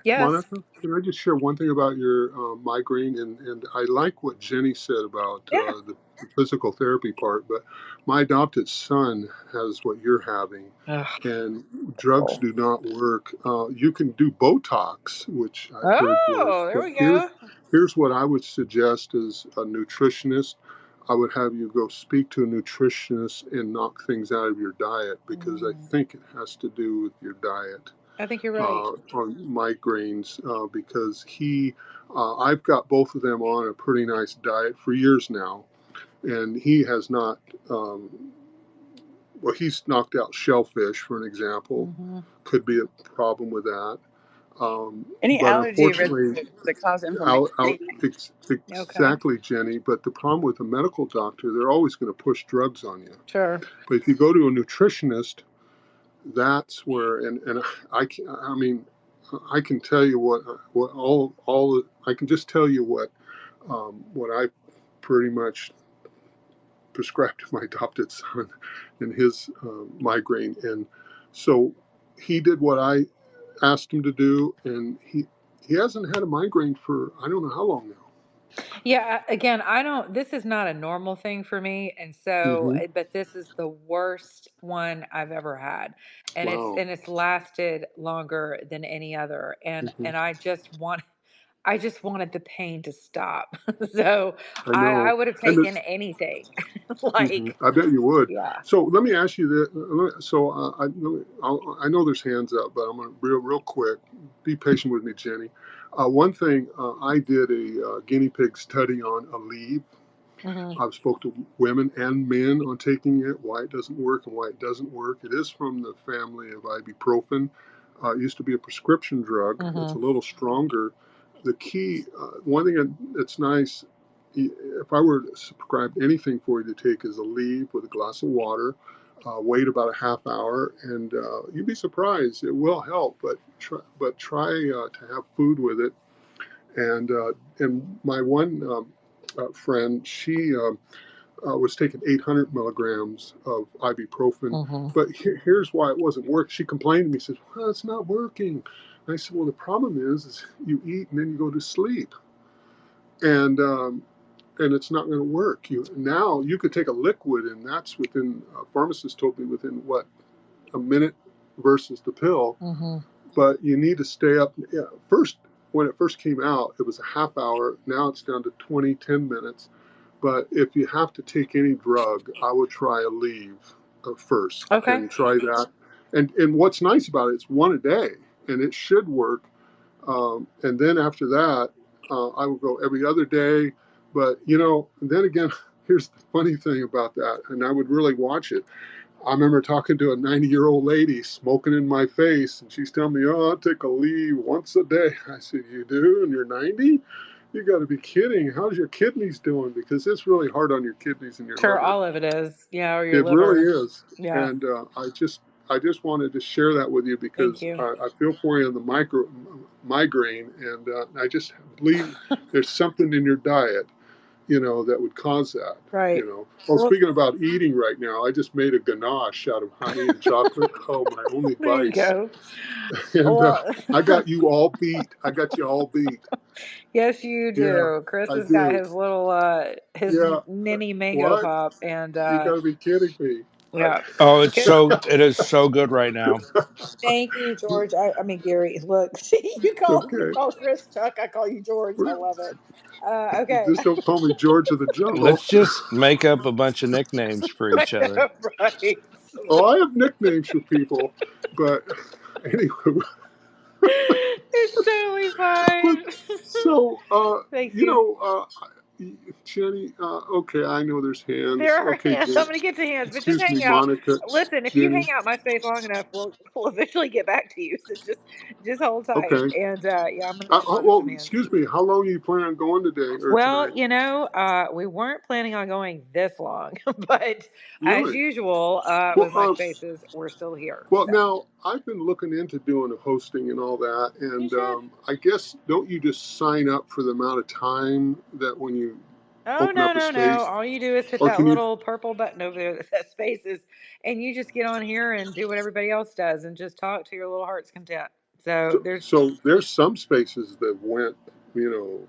yes. Monica, can I just share one thing about your migraine? And I like what Jenny said about Yeah. the physical therapy part, but my adopted son has what you're having, Ugh, and drugs awful. do not work. You can do Botox, which I've heard works, Oh, there but we go. here's what I would suggest as a nutritionist. I would have you go speak to a nutritionist and knock things out of your diet, because I Mm, think it has to do with your diet I think you're right. on migraines, because I've got both of them on a pretty nice diet for years now, and he has not. Well, he's knocked out shellfish, for an example. Hmm. Could be a problem with that. Um, Any but allergy unfortunately, residues that cause inflammation. Anything. Okay. exactly, Jenny. But the problem with a medical doctor, they're always going to push drugs on you. Sure. But if you go to a nutritionist, that's where, and I mean, I can tell you what all I can just tell you what I pretty much prescribed to my adopted son in his migraine, and so he did what I asked him to do, and he hasn't had a migraine for I don't know how long now. Yeah, again, I don't, this is not a normal thing for me. And so, Hmm. but this is the worst one I've ever had. Wow. And it's lasted longer than any other. Hmm. And I just wanted the pain to stop. So I I know, would have and taken anything. Like, I bet you would. yeah, So let me ask you this. So I know there's hands up, but I'm going to real quick. Be patient with me, Jenny. One thing I did a guinea pig study on Aleve. hmm, I've spoke to women and men on taking it, why it doesn't work and why it doesn't work. It is from the family of ibuprofen. It used to be a prescription drug. It's hmm, a little stronger. The key, one thing that's nice, if I were to prescribe anything for you to take, is a leaf with a glass of water. Wait about a half hour, and you'd be surprised. It will help, but try to have food with it. And my one friend, she was taking 800 milligrams of ibuprofen. hmm. But here's why it wasn't working. She complained to me, says, "Well, it's not working." And I said, "Well, the problem is you eat and then you go to sleep, and it's not going to work. You could take a liquid, and that's within. A pharmacist told me within what, a minute versus the pill. Hmm. But you need to stay up. Yeah, first, when it first came out, it was a half hour. Now it's down to 10 minutes. But if you have to take any drug, I would try Aleve first Okay. and try that. And what's nice about it, it's one a day, and it should work. And then after that, I would go every other day. But then again, here's the funny thing about that, and I would really watch it. I remember talking to a 90-year-old lady smoking in my face, and she's telling me, "Oh, I'll take a leave once a day." I said, "You do? And you're 90? You got to be kidding. How's your kidneys doing? Because it's really hard on your kidneys and your Sure. liver. All of it is. Yeah. Or your It really liver. is." Yeah. And I just wanted to share that with you Thank because you. I feel for you on the migraine, and I just believe there's something in your diet that would cause that. Right. Oh, Well, speaking about eating right now, I just made a ganache out of honey and chocolate. Oh, my only there you vice. go. And Well, I got you all beat. I got you all beat. yes, you Yeah, do. Chris I has got do. his little his Yeah. mini mango What? pop, and You got to be kidding me. yeah. Oh, it Good. is so good right now. Thank you, George. I mean Gary. Look, see, you Okay. call Chris Chuck. I call you George. I love it. Okay. Just don't call me George of the Jungle. Let's just make up a bunch of nicknames for I each other. know, right? Oh, I have nicknames for people, but anyway. It's totally But fine. so, Thank you you. know, Jenny. Okay, I know there's There hands. are Okay, hands. Jen. I'm gonna get to hands, but just Excuse me, hang out. Monica, Listen, if you Jenny. hang out my space long enough, we'll eventually get back to you. So just hold tight. Okay. And yeah, I'm gonna move on to Well, some hands. excuse me. How long you plan on going today or Well, tonight? we weren't planning on going this long, but as Really? usual, Well, with my spaces, we're still here. well, So now I've been looking into doing a hosting and all that, you and should. I guess don't you just sign up for the amount of time that when you Oh open no, up a no, no! space, All you do is hit or that can you? little purple button over there that says spaces, and you just get on here and do what everybody else does, and just talk to your little heart's content. So there's So there's some spaces that went, you know,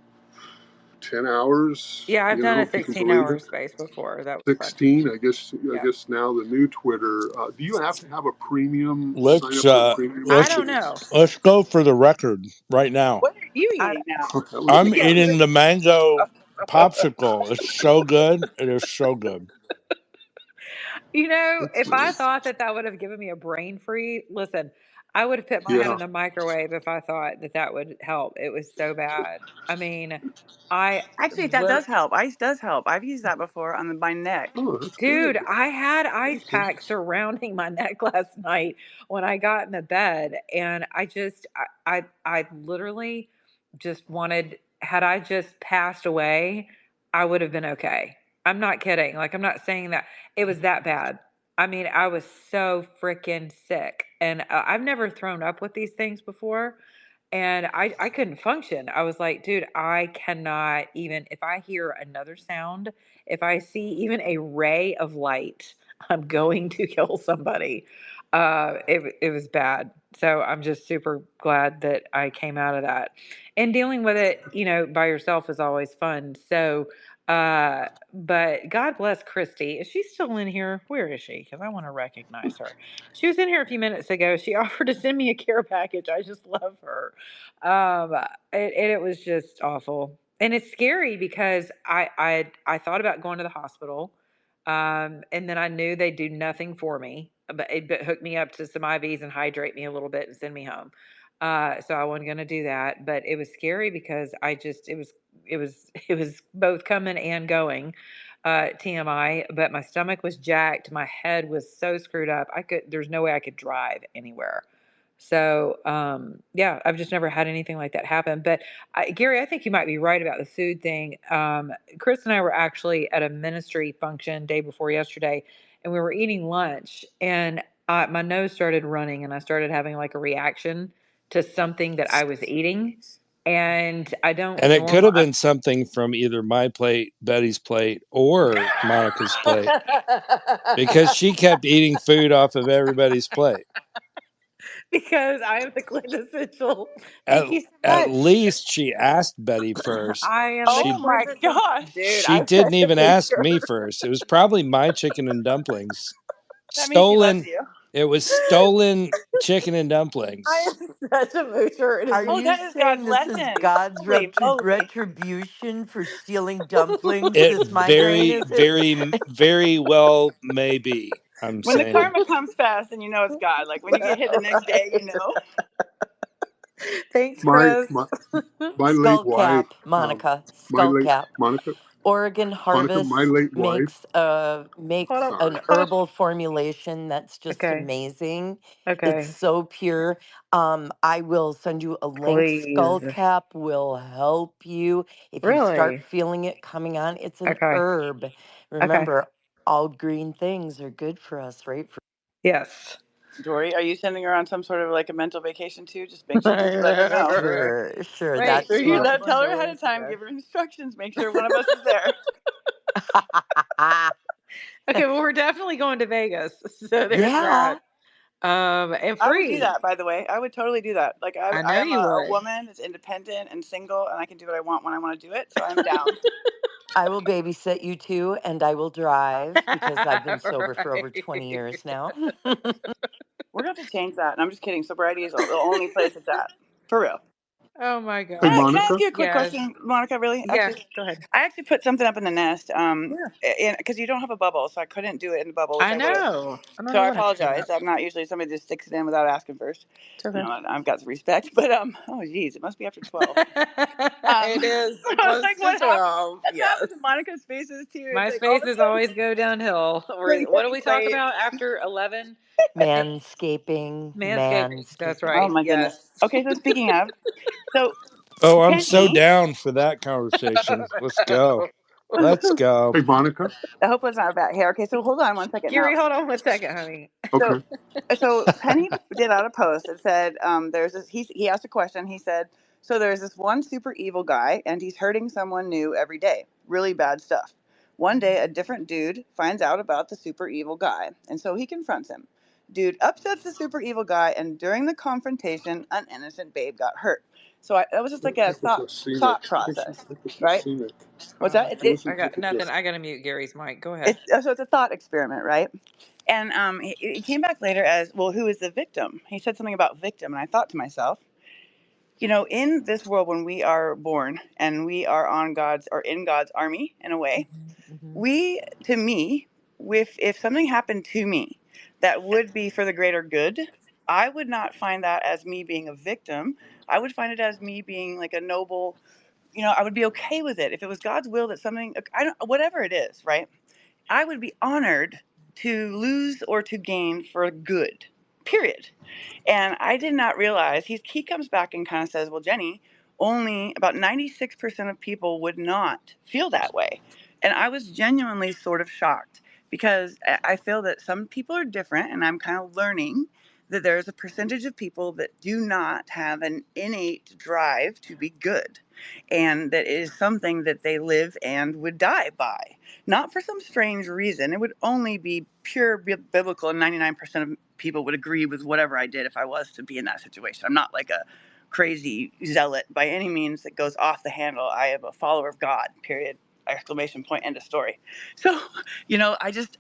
10 hours. Yeah, I've You done know, a if you can 16 believe hour it. space before. That was fun. 16. I guess. I Yeah. guess now the new Twitter. Do you have to have a premium? Sign Let's up for a premium I let's don't membership? know. let's go for the record right now. What are you I eating now? That was I'm yeah. eating the mango popsicle. It's so good. It is so good. If that's I nice. thought that would have given me a brain free, listen, I would have put my head Yeah. in the microwave if I thought that would help. It was so bad. I mean, I Actually, that lit does help. Ice does help. I've used that before on my neck. Oh, that's Dude, good. I had ice Okay. packs surrounding my neck last night when I got in the bed, and I literally just wanted, had I just passed away, I would have been okay. I'm not kidding. Like, I'm not saying that it was that bad. I mean, I was so freaking sick, and I've never thrown up with these things before, and I couldn't function. I was like, dude, I cannot even, if I hear another sound, if I see even a ray of light, I'm going to kill somebody. It was bad. So I'm just super glad that I came out of that. And dealing with it, by yourself is always fun. So, but God bless Christy. Is she still in here? Where is she? Because I want to recognize her. She was in here a few minutes ago. She offered to send me a care package. I just love her. And it was just awful, and it's scary because I thought about going to the hospital, and then I knew they'd do nothing for me, but hook me up to some IVs and hydrate me a little bit and send me home. So I wasn't going to do that, but it was scary because it was both coming and going. TMI, but my stomach was jacked. My head was so screwed up. There's no way I could drive anywhere. So, yeah, I've just never had anything like that happen. But Gary, I think you might be right about the food thing. Chris and I were actually at a ministry function day before yesterday, and we were eating lunch, and my nose started running, and I started having like a reaction to something that I was eating. And I don't And it could normal. have been something from either my plate, Betty's plate, or Monica's plate, because she kept eating food off of everybody's plate. Because I am the quintessential. At, Thank you so at much. least she asked Betty first. I am the Oh She my quintessential. gosh. Dude, she I've didn't sent a even ask picture. me first. It was probably my chicken and dumplings. That means she loves Stolen. you. It was stolen chicken and I dumplings. am such a moocher. It is Are Oh, you that is God's saying this is lesson. God's Holy moly. retribution for stealing dumplings? It This migraine, very, is it? very, very well may be. I'm When the saying. karma comes fast, then you know it's God. Like when you get hit the next day, you know. Thanks, My Chris. my my late Skull wife. cap, Monica. My Skull late cap. Monica. Oregon Monica. My Harvest late wife. Hold makes on. Sorry. an Hold herbal formulation that's just Okay. amazing. It's Okay. so pure. I will send you a link. Skull Please. cap will help you if you start Really? feeling it coming on. It's an Okay. herb. Okay. Remember, all green things are good for us, right? Yes. Dory, are you sending her on some sort of like a mental vacation too? Just make sure, just let her know. Sure, sure. Make Right. That's sure Hold you what. on tell one her ahead really of time, second. give her instructions, make sure one of us is there. Okay, well, we're definitely going to Vegas. So there's Yeah, that. And I would do free. that, by the way. I would totally do that. Like I I know am you a would. woman that's independent and single, and I can do what I want when I want to do it. So I'm down. I will babysit you too, and I will drive because I've been sober for over 20 Right. years now. We're gonna have to change that. And I'm just kidding. Sobriety is the only place it's at. For real. Oh my Hey, Can I gosh. ask Monica. you a quick Yes. question, Monica? Really? Yeah. Actually, Go ahead. I actually put something up in the nest. Yeah. Because you don't have a bubble, so I couldn't do it in the bubble, which I I would have. know. I don't So know I what happened to apologize. that. I'm not usually somebody that sticks it in without asking first. It's okay. I've got some respect, but oh geez, it must be after 12. It is So I was close like, to what happened? 12. That's what Yes. happened to Monica's faces too. It's My like all of a spaces sudden, always go downhill. like, What do we talk wait. about after 11? Manscaping, Manscaping. That's manscaping. Oh right. my goodness. Yes. Okay, so speaking of, so Oh, I'm so Penny, down for that conversation. Let's go. Let's go. Hey, Monica. I hope it's not about hair. Okay, so hold on one second now. Gary, hold on one second, honey. So, Okay. so Penny did out a post that said, "There's this." He asked a question. He said, "So there's this one super evil guy, and he's hurting someone new every day. Really bad stuff. One day, a different dude finds out about the super evil guy, and so he confronts him. Dude upsets the super evil guy, and during the confrontation, an innocent babe got hurt. So that was just I like a think this was scenic. thought process, I think this was right? scenic. What's that? It wasn't I got typical. nothing. I got to mute Gary's mic. Go ahead. So it's a thought experiment, right? And he came back later as, well, who is the victim? He said something about victim. And I thought to myself, in this world, when we are born and we are on God's or in God's army in a way, Mm-hmm. to me, if something happened to me that would be for the greater good, I would not find that as me being a victim. I would find it as me being like a noble, I would be okay with it. If it was God's will that something, whatever it is, right? I would be honored to lose or to gain for good, period. And I did not realize he comes back and kind of says, well, Jenny, only about 96% of people would not feel that way. And I was genuinely sort of shocked because I feel that some people are different, and I'm kind of learning that there's a percentage of people that do not have an innate drive to be good. And that is something that they live and would die by, not for some strange reason. It would only be pure biblical, and 99% of people would agree with whatever I did if I was to be in that situation. I'm not like a crazy zealot by any means that goes off the handle. I am a follower of God, period, exclamation point, end of story. So,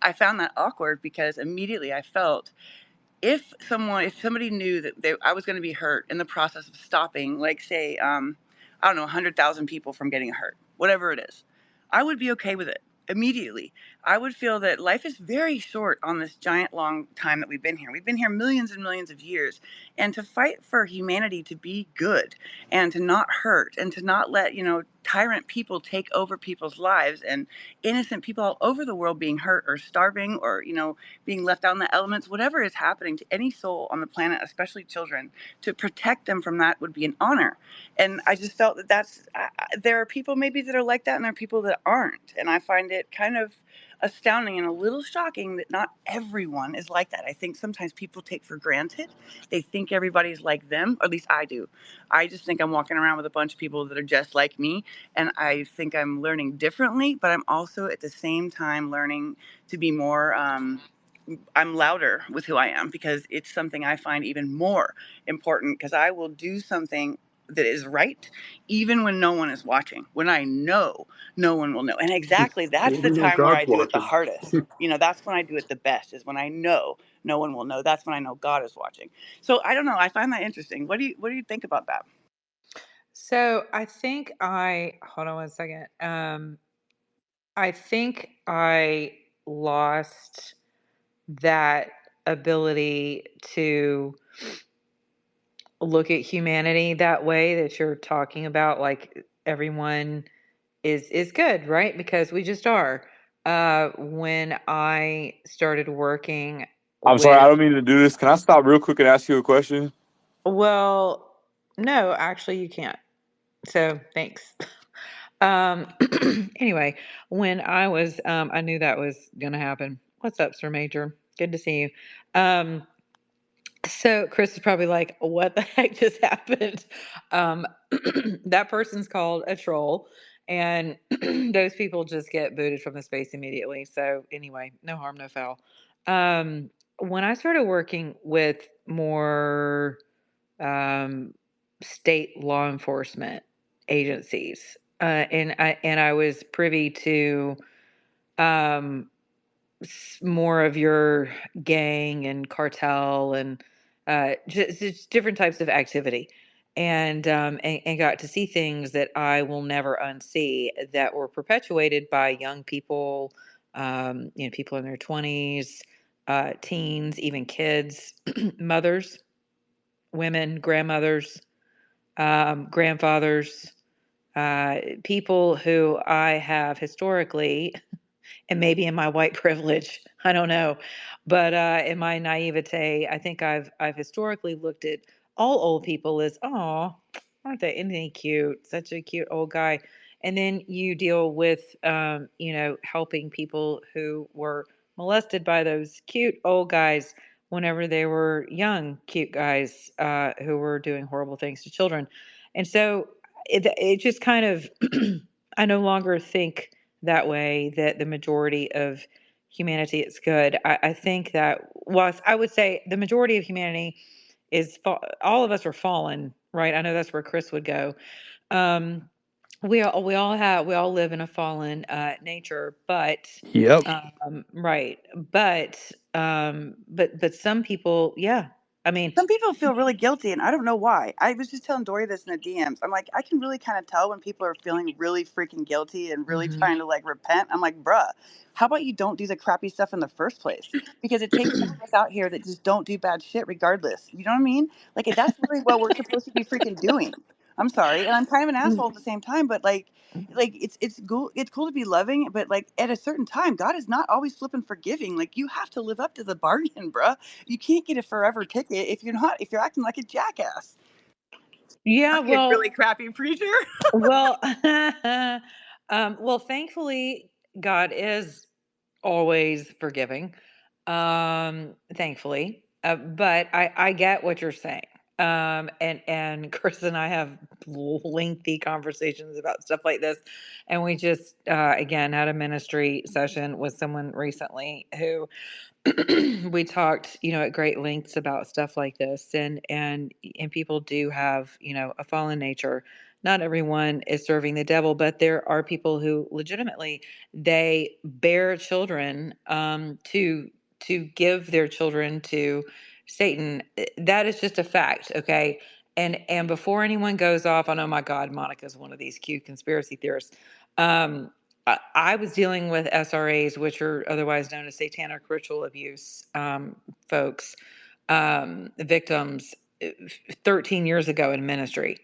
I found that awkward because immediately I felt if somebody knew that I was going to be hurt in the process of stopping, like say, I don't know, 100,000 people from getting hurt, whatever it is, I would be okay with it immediately. I would feel that life is very short on this giant long time that we've been here. We've been here millions and millions of years, and to fight for humanity to be good and to not hurt and to not let, tyrant people take over people's lives and innocent people all over the world being hurt or starving or, being left out in the elements, whatever is happening to any soul on the planet, especially children, to protect them from that would be an honor. And I just felt that there are people maybe that are like that, and there are people that aren't. And I find it kind of astounding and a little shocking that not everyone is like that. I think sometimes people take for granted. They think everybody's like them, or at least I do. I just think I'm walking around with a bunch of people that are just like me, and I think I'm learning differently, but I'm also at the same time learning to be more I'm louder with who I am because it's something I find even more important, because I will do something that is right even when no one is watching, when I know no one will know. And exactly that's Well, the we know time where God's I do it the watching. hardest. That's when I do it the best, is when I know no one will know. That's when I know God is watching. So I don't know. I find that interesting. What do you think about that? So I think hold on one second. I think I lost that ability to look at humanity that way that you're talking about. Like everyone is good, right? Because we just are. When I started working I'm sorry, I with, don't mean to do this. Can I stop real quick and ask you a question? well, no, actually you can't. So thanks. Anyway, when I knew that was gonna happen. What's up, Sir Major? Good to see you. So Chris is probably like, what the heck just happened? Um, that person's called a troll, and those people just get booted from the space immediately. So anyway, no harm, no foul. When I started working with more um, state law enforcement agencies, and I was privy to more of your gang and cartel and just different types of activity. and got to see things that I will never unsee that were perpetuated by young people, people in their 20s, teens, even kids, mothers, women, grandmothers, grandfathers, people who I have historically, and maybe in my white privilege, I don't know, but in my naivete, I think I've historically looked at all old people as, oh, aren't they? Isn't he cute? Such a cute old guy. And then you deal with, helping people who were molested by those cute old guys whenever they were young, cute guys who were doing horrible things to children. And so it just kind of, I no longer think that way, that the majority of humanity is good. I think that, well, I would say the majority of humanity is all of us are fallen, right? I know that's where Chris would go. Um, we all live in a fallen nature, but Yep. right, but some people, yeah. I mean, Some people feel really guilty, and I don't know why. I was just telling Dory this in the DMs. I'm like, I can really kind of tell when people are feeling really freaking guilty and really mhm. trying to like repent. I'm like, bruh, how about you don't do the crappy stuff in the first place? Because it takes some of us out here that just don't do bad shit regardless. You know what I mean? Like, that's really what we're supposed to be freaking doing. I'm sorry, and I'm kind of an asshole at the same time, but like it's cool to be loving, but like at a certain time, God is not always flipping forgiving. Like, you have to live up to the bargain, bruh. You can't get a forever ticket if you're acting like a jackass. Yeah, I'd be a well, really crappy preacher. well, well, thankfully, God is always forgiving. Thankfully, but I get what you're saying. And Chris and I have lengthy conversations about stuff like this, and we just again had a ministry session with someone recently who we talked, at great lengths about stuff like this, and people do have, a fallen nature. Not everyone is serving the devil, but there are people who legitimately they bear children to give their children to Satan. That is just a fact, okay? And before anyone goes off on, oh my God, Monica's one of these cute conspiracy theorists. I was dealing with SRAs, which are otherwise known as satanic ritual abuse folks, victims, 13 years ago in ministry.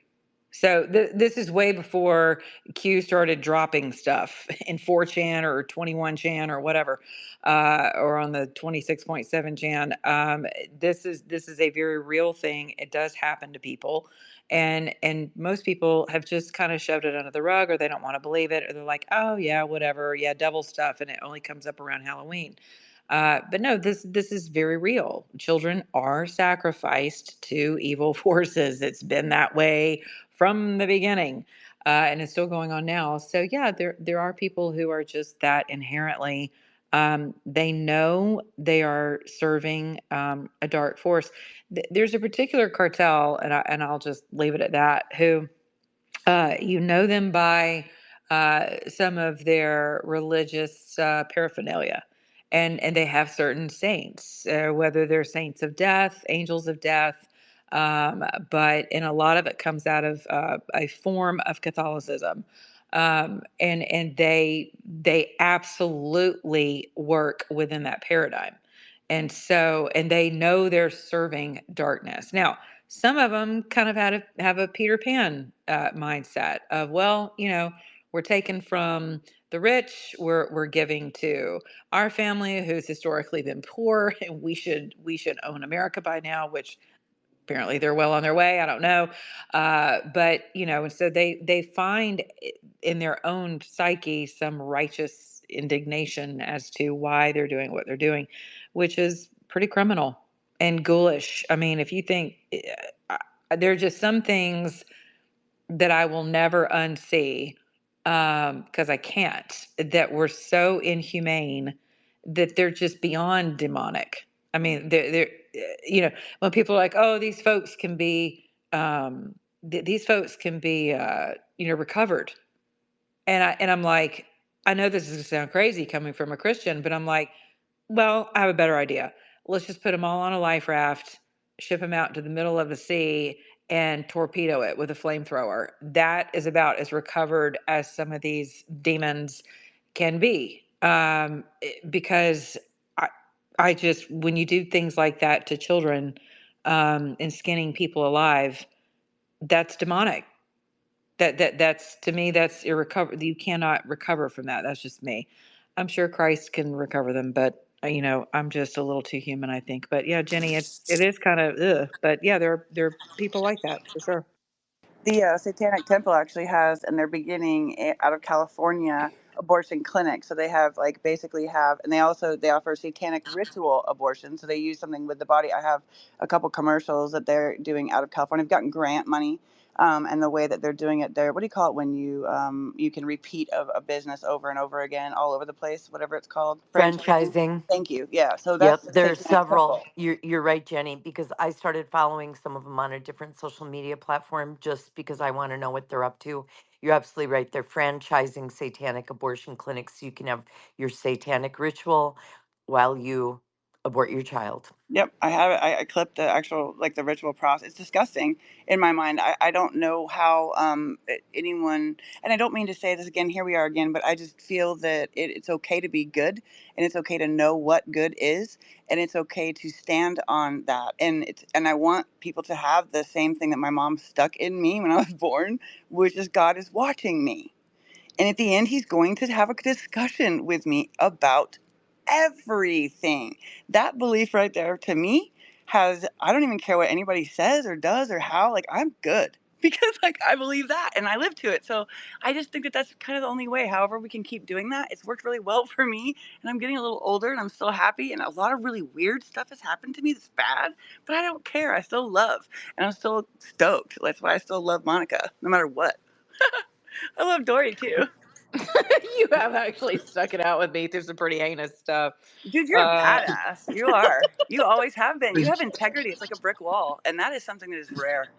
So this is way before Q started dropping stuff in 4chan or 21chan or whatever, or on the 26.7 chan. This is a very real thing. It does happen to people, and most people have just kind of shoved it under the rug, or they don't want to believe it, or they're like, oh yeah, whatever, yeah, devil stuff, and it only comes up around Halloween. But no, this is very real. Children are sacrificed to evil forces. It's been that way from the beginning, and it's still going on now. So yeah, there are people who are just that inherently. They know they are serving a dark force. There's a particular cartel, and I'll just leave it at that. Who you know them by some of their religious paraphernalia, and they have certain saints, whether they're saints of death, angels of death, and a lot of it comes out of a form of Catholicism, and they absolutely work within that paradigm, and they know they're serving darkness. Now, some of them kind of have a Peter Pan mindset of, well, we're taken from the rich, we're giving to our family who's historically been poor, and we should own America by now, which apparently they're well on their way. I don't know, but and so they find in their own psyche some righteous indignation as to why they're doing what they're doing, which is pretty criminal and ghoulish. I mean, if you think there are just some things that I will never unsee, because I can't, that were so inhumane that they're just beyond demonic. I mean, when people are like, oh, these folks can be, these folks can be, recovered. And I'm like, I know this is going to sound crazy coming from a Christian, but I'm like, well, I have a better idea. Let's just put them all on a life raft, ship them out to the middle of the sea, and torpedo it with a flamethrower. That is about as recovered as some of these demons can be. Because I just, when you do things like that to children, and skinning people alive, that's demonic. That's to me, that's irrecoverable. You cannot recover from that. That's just me. I'm sure Christ can recover them, but I'm just a little too human, I think. But yeah, Jenny, it is kind of ugh. But yeah, there are people like that for sure. The Satanic Temple actually has, and they're beginning out of California, abortion clinics. So they have basically have, and they offer satanic ritual abortion. So they use something with the body. I have a couple commercials that they're doing out of California. They've gotten grant money, and the way that they're doing it, what do you call it when you can repeat a business over and over again all over the place, whatever it's called, franchising. Franchising. Thank you. Yeah. So Yep, that's the there's Satanic several. Temple. You're right, Jenny, because I started following some of them on a different social media platform just because I want to know what they're up to. You're absolutely right. They're franchising satanic abortion clinics so you can have your satanic ritual while you abort your child. Yep, I have it. I clipped the actual the ritual process. It's disgusting in my mind. I don't know how anyone, and I don't mean to say this again. Here we are again, but I just feel that it's okay to be good, and it's okay to know what good is, and it's okay to stand on that. And I want people to have the same thing that my mom stuck in me when I was born, which is God is watching me. And at the end, he's going to have a discussion with me about everything. That belief right there to me I don't even care what anybody says or does or how, I'm good because I believe that and I live to it. So I just think that that's kind of the only way. However, we can keep doing that. It's worked really well for me, and I'm getting a little older and I'm still happy. And a lot of really weird stuff has happened to me that's bad, but I don't care. I still love and I'm still stoked. That's why I still love Monica no matter what. I love Dory too. You have actually stuck it out with me through some pretty heinous stuff. Dude, you're a badass. You are. You always have been. Hey, You have integrity. It's like a brick wall, and that is something that is rare.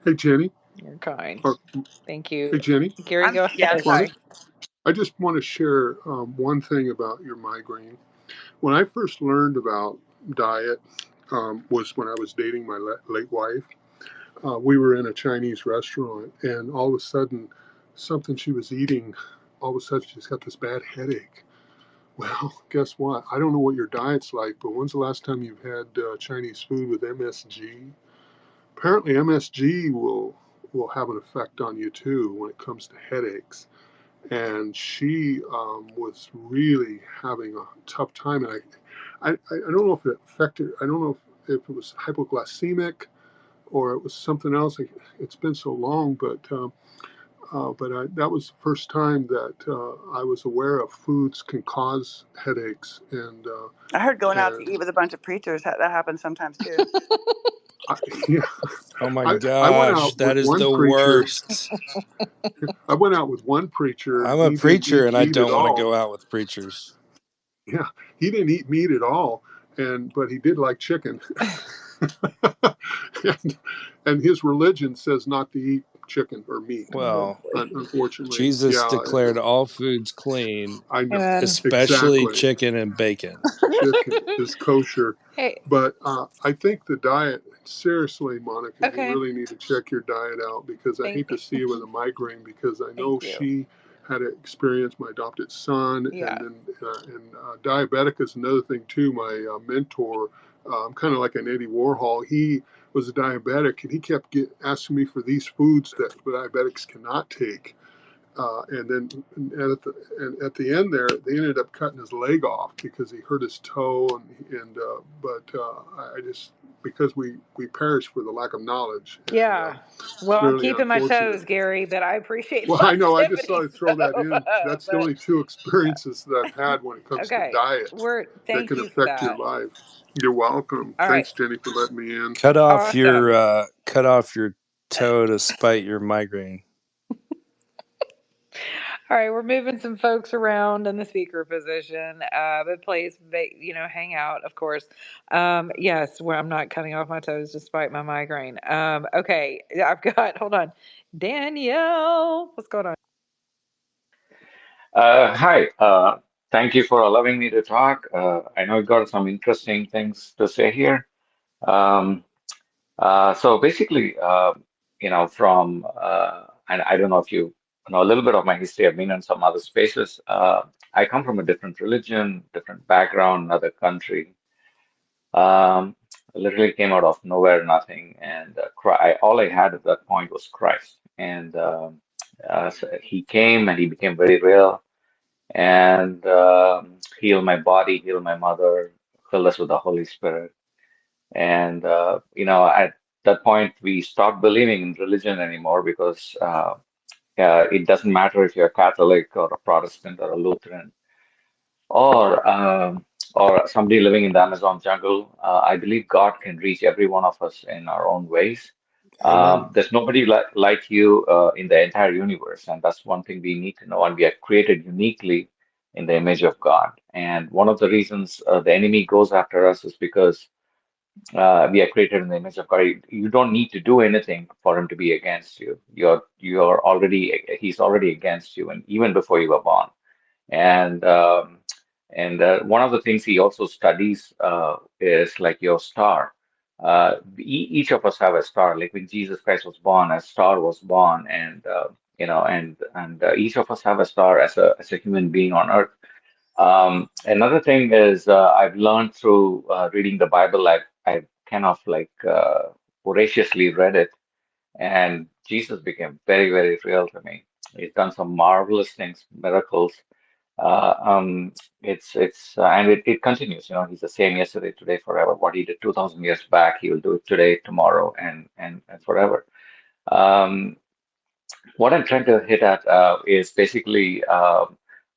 hey Jenny. You're kind. Or, Thank you. hey, Jenny. Gary, go Yeah, ahead. sorry. I just want to share one thing about your migraine. When I first learned about diet was when I was dating my late wife. We were in a Chinese restaurant, and all of a sudden, something she was eating, all of a sudden she's got this bad headache. Well, guess what? I don't know what your diet's like, but when's the last time you've had Chinese food with MSG? Apparently, MSG will have an effect on you too when it comes to headaches. And she was really having a tough time, and I don't know if it affected. I don't know if it was hypoglycemic or it was something else. It's been so long, but that was the first time that I was aware of foods can cause headaches. And I heard going out to eat with a bunch of preachers, that happens sometimes too. yeah, Oh my I went gosh, out with that is one the preacher. worst. I went out with one preacher, and I'm a he didn't preacher eat and I meat at don't want to all. go out with preachers. Yeah, he didn't eat meat at all, but he did like chicken. and his religion says not to eat chicken or meat. Well, Unfortunately, Jesus yeah, declared all foods clean, I know Amen. especially exactly. chicken and bacon. Chicken is kosher, Hey, but I think the diet. Seriously, Monica, you okay. really need to check your diet out because I hate Thank to see you with a migraine because I know thank you. she had experienced my adopted son, Yeah. and then diabetic is another thing too. My mentor, kind of like an Eddie Warhol, he was a diabetic, and he kept asking me for these foods that diabetics cannot take. And at the end there, they ended up cutting his leg off because he hurt his toe, but I just because we perish for the lack of knowledge. And, Yeah. Well, I'm really keeping my unfortunate. toes, Gary, but I appreciate Well, I know. I just positivity. thought I'd throw that in. That's the But only two experiences that I've had when it comes to okay, diet that thank can you for affect your that. life. You're welcome. All right. Thanks, Jenny, for letting me in. Cut off Awesome. your toe to spite your migraine. All right, we're moving some folks around in the speaker position, but please, hang out, of course. Yes, where I'm not cutting off my toes despite my migraine. Okay, hold on, Danielle, what's going on? Hi, thank you for allowing me to talk. I know you got some interesting things to say here. Um, So basically, from and I don't know if you know a little bit of my history. I've been in some other spaces. I come from a different religion, different background, another country. Um, Literally came out of nowhere, nothing, and all I had at that point was Christ. And so he came and he became very real and healed my body, healed my mother, filled us with the Holy Spirit. And at that point, we stopped believing in religion anymore because it doesn't matter if you're a Catholic or a Protestant or a Lutheran or somebody living in the Amazon jungle. I believe God can reach every one of us in our own ways. Amen. There's nobody like you in the entire universe, and that's one thing we need to know. And we are created uniquely in the image of God. And one of the reasons the enemy goes after us is because we are created in the image of God. You don't need to do anything for him to be against you. He's already against you, and even before you were born. And one of the things he also studies is like your star. Each of us have a star. Like when Jesus Christ was born, a star was born, and each of us have a star as a human being on earth. Another thing is I've learned through reading the Bible. I've kind of like voraciously read it, and Jesus became very, very real to me. He's done some marvelous things, miracles. Uh, um, and it continues. He's the same yesterday, today, forever. What he did 2,000 years back, he will do it today, tomorrow, and forever. Um, what I'm trying to hit at is basically, there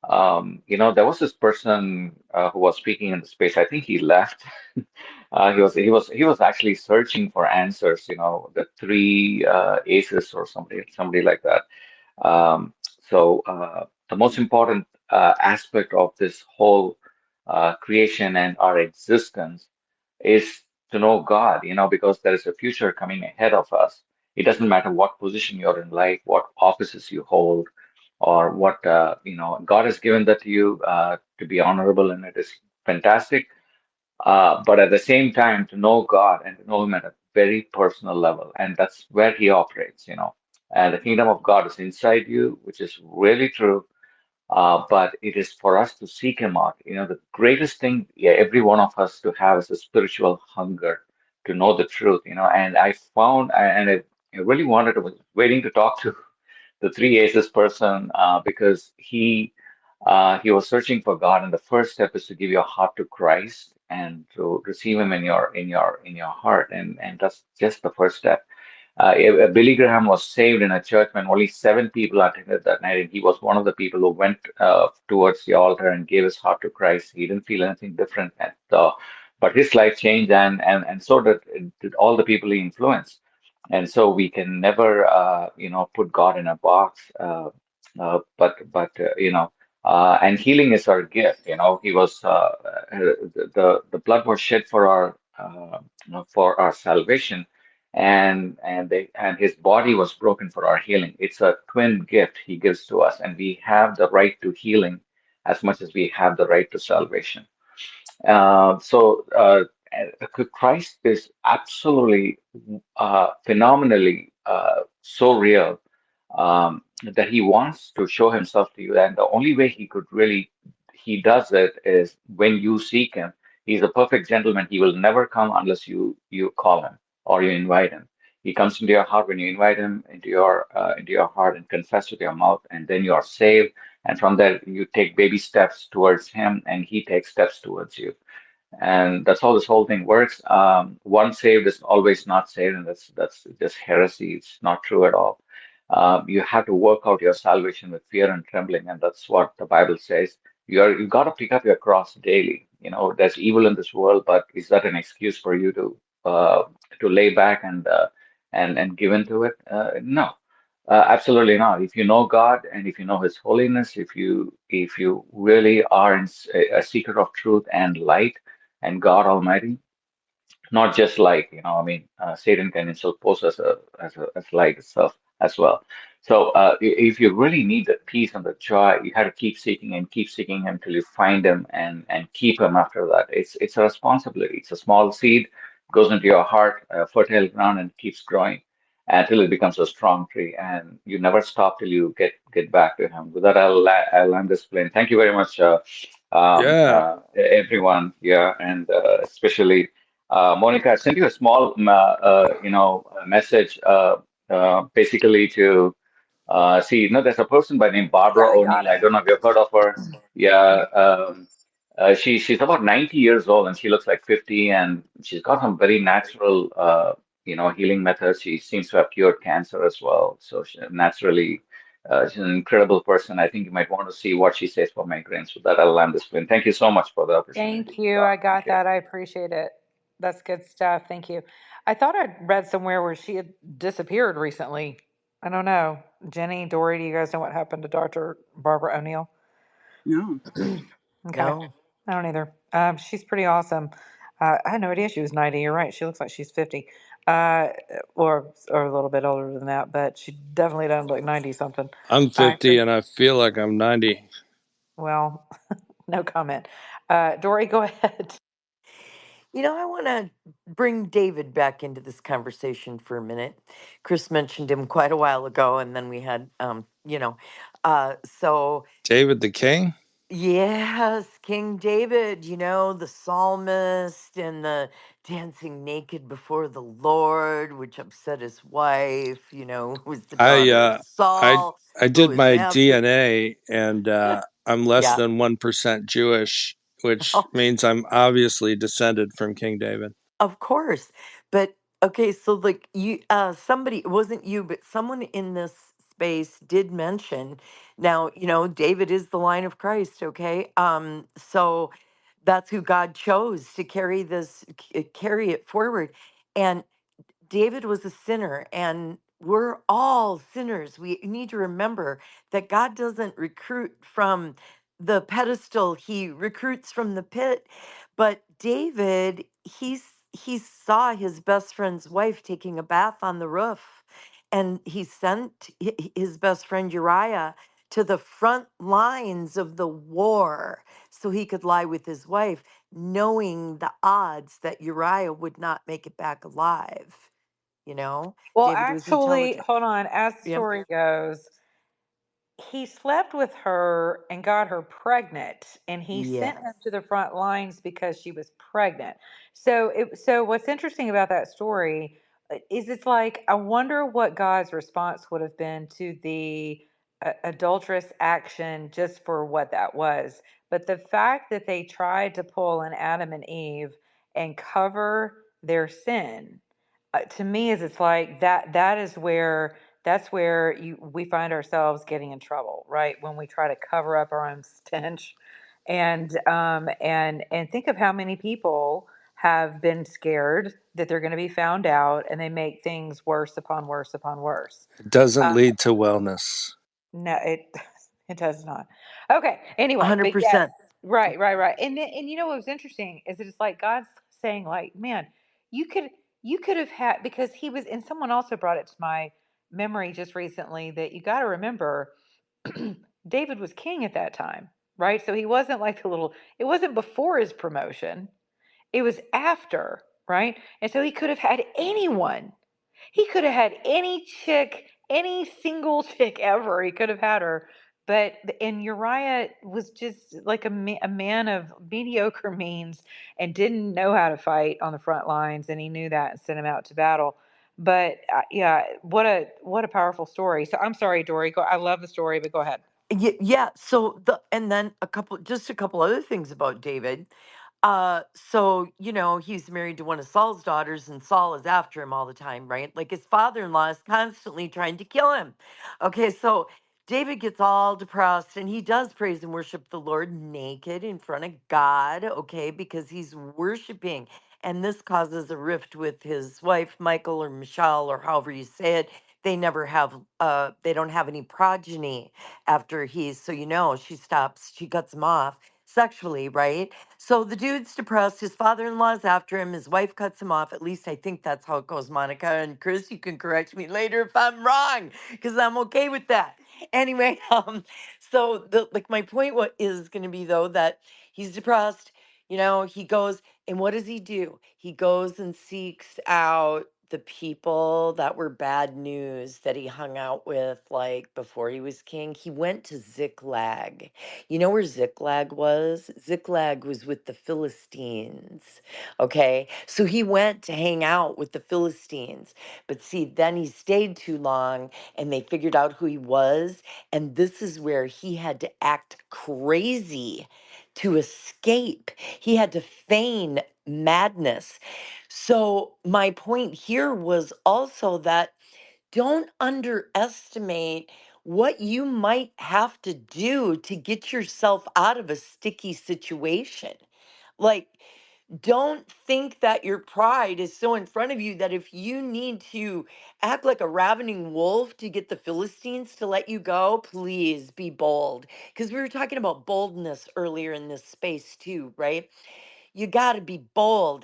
was this person who was speaking in the space. I think he left. He was actually searching for answers. The three aces or somebody like that. The most important aspect of this whole creation and our existence is to know God, because there is a future coming ahead of us. It doesn't matter what position you're in life, what offices you hold, or what, God has given that to you to be honorable, and it is fantastic. But at the same time, to know God and to know Him at a very personal level, and that's where He operates. And the kingdom of God is inside you, which is really true. But it is for us to seek Him out. The greatest thing, yeah, every one of us to have is a spiritual hunger to know the truth. And I found, and I really was waiting to talk to the three aces person because he was searching for God, and the first step is to give your heart to Christ and to receive Him in your heart, and that's just the first step. Billy Graham was saved in a church when only 7 people attended that night, and he was one of the people who went towards the altar and gave his heart to Christ. He didn't feel anything different, but his life changed, and so did all the people he influenced. And so we can never, put God in a box. And healing is our gift. He was the blood was shed for our salvation, and his body was broken for our healing. It's a twin gift he gives to us, and we have the right to healing as much as we have the right to salvation. Christ is absolutely phenomenally so real that he wants to show himself to you. And the only way he does it is when you seek him. He's a perfect gentleman. He will never come unless you call him or you invite him. He comes into your heart when you invite him into your heart and confess with your mouth, and then you are saved. And from there, you take baby steps towards him, and he takes steps towards you. And that's how this whole thing works. One saved is always not saved, and that's just heresy. It's not true at all. You have to work out your salvation with fear and trembling, and that's what the Bible says. You've got to pick up your cross daily. There's evil in this world, but is that an excuse for you to lay back and give into it? No, absolutely not. If you know God and if you know His holiness, if you really are a seeker of truth and light and God Almighty, not just like Satan can still pose as light itself as well. So if you really need the peace and the joy, you have to keep seeking him till you find him and keep him after that. It's a responsibility. It's a small seed. goes into your heart, fertile ground, and keeps growing until it becomes a strong tree. And you never stop till you get back to Him. With that, I'll land this plane. Thank you very much, Yeah, everyone here, and especially Monica. I sent you a small, message, basically to see. There's a person by name Yeah, Barbara I got O'Neill. I it. don't know if you've heard of her. Yeah. She's about 90 years old and she looks like 50, and she's got some very natural healing methods. She seems to have cured cancer as well. So naturally, she's an incredible person. I think you might want to see what she says for migraines. With that, I'll land this plane. Thank you so much for the opportunity Thank to you. I talk and got share. that. I appreciate it. That's good stuff. Thank you. I thought I'd read somewhere where she had disappeared recently. I don't know. Jenny, Dory, do you guys know what happened to Dr. Barbara O'Neill? No. Okay. No. I don't either. She's pretty awesome. I had no idea she was 90. You're right. She looks like she's 50. Or a little bit older than that, but she definitely doesn't look 90 something. I'm Uh, 50 and I feel like I'm 90. well, no comment. Dory, go ahead. I want to bring David back into this conversation for a minute. Chris mentioned him quite a while ago, and then we had, so David the King? yes, King David, the psalmist and the dancing naked before the Lord, which upset his wife, who was the I daughter of uh I Saul, I who did was my after. DNA and I'm less Yeah. than 1% Jewish, which means I'm obviously descended from King David. Of course. But okay, so like you somebody, it wasn't you, but someone in this space did mention, now, David is the line of Christ, okay? So that's who God chose to carry carry it forward. And David was a sinner, and we're all sinners. We need to remember that God doesn't recruit from the pedestal, he recruits from the pit. But David, he saw his best friend's wife taking a bath on the roof, and he sent his best friend Uriah to the front lines of the war so he could lie with his wife, knowing the odds that Uriah would not make it back alive. Well, David was actually, intelligent. hold on. As the Yep. story goes, he slept with her and got her pregnant, and he sent Yes. him to the front lines because she was pregnant. So what's interesting about that story is it's like I wonder what God's response would have been to the adulterous action just for what that was. But the fact that they tried to pull an Adam and Eve and cover their sin, to me is it's like that is where that's where we find ourselves getting in trouble, right? When we try to cover up our own stench. And think of how many people have been scared that they're going to be found out, and they make things worse upon worse upon worse. It doesn't Uh, lead to wellness. no, it it does not. Okay. Anyway, but yes, 100%. right. And you know what was interesting is that it's like God's saying, like, man, you could you could have had, because he was, and someone also brought it to my memory just recently that you got to remember David was king at that time, right? So he wasn't like the little. It wasn't before his promotion. It was after, right? And so he could have had anyone. He could have had any chick, any single chick ever. He could have had her. But and Uriah was just like a man of mediocre means and didn't know how to fight on the front lines, and he knew that and sent him out to battle. But yeah, what a powerful story. So I'm sorry, Dory. Go. I love the story, but go ahead. Yeah. So and then just a couple other things about David. So, he's married to one of Saul's daughters, and Saul is after him all the time, right? Like his father-in-law is constantly trying to kill him. Okay, so David gets all depressed, and he does praise and worship the Lord naked in front of God, okay, because he's worshiping. And this causes a rift with his wife, Michael or Michelle, or however you say it. They don't have any progeny after she cuts him off sexually, right? So the dude's depressed. His father-in-law's after him. His wife cuts him off. At least I think that's how it goes, Monica. And Chris, you can correct me later if I'm wrong, because I'm okay with that. Anyway, so my point is going to be though that he's depressed. You know, he goes, and what does he do? He goes and seeks out the people that were bad news that he hung out with, like before he was king. He went to Ziklag. You know where Ziklag was? Ziklag was with the Philistines. Okay. So he went to hang out with the Philistines. But see, then he stayed too long and they figured out who he was. And this is where he had to act crazy to escape. He had to feign madness. So, my point here was also that don't underestimate what you might have to do to get yourself out of a sticky situation. Like, don't think that your pride is so in front of you that if you need to act like a ravening wolf to get the Philistines to let you go, please be bold. Because we were talking about boldness earlier in this space too, right? You got to be bold.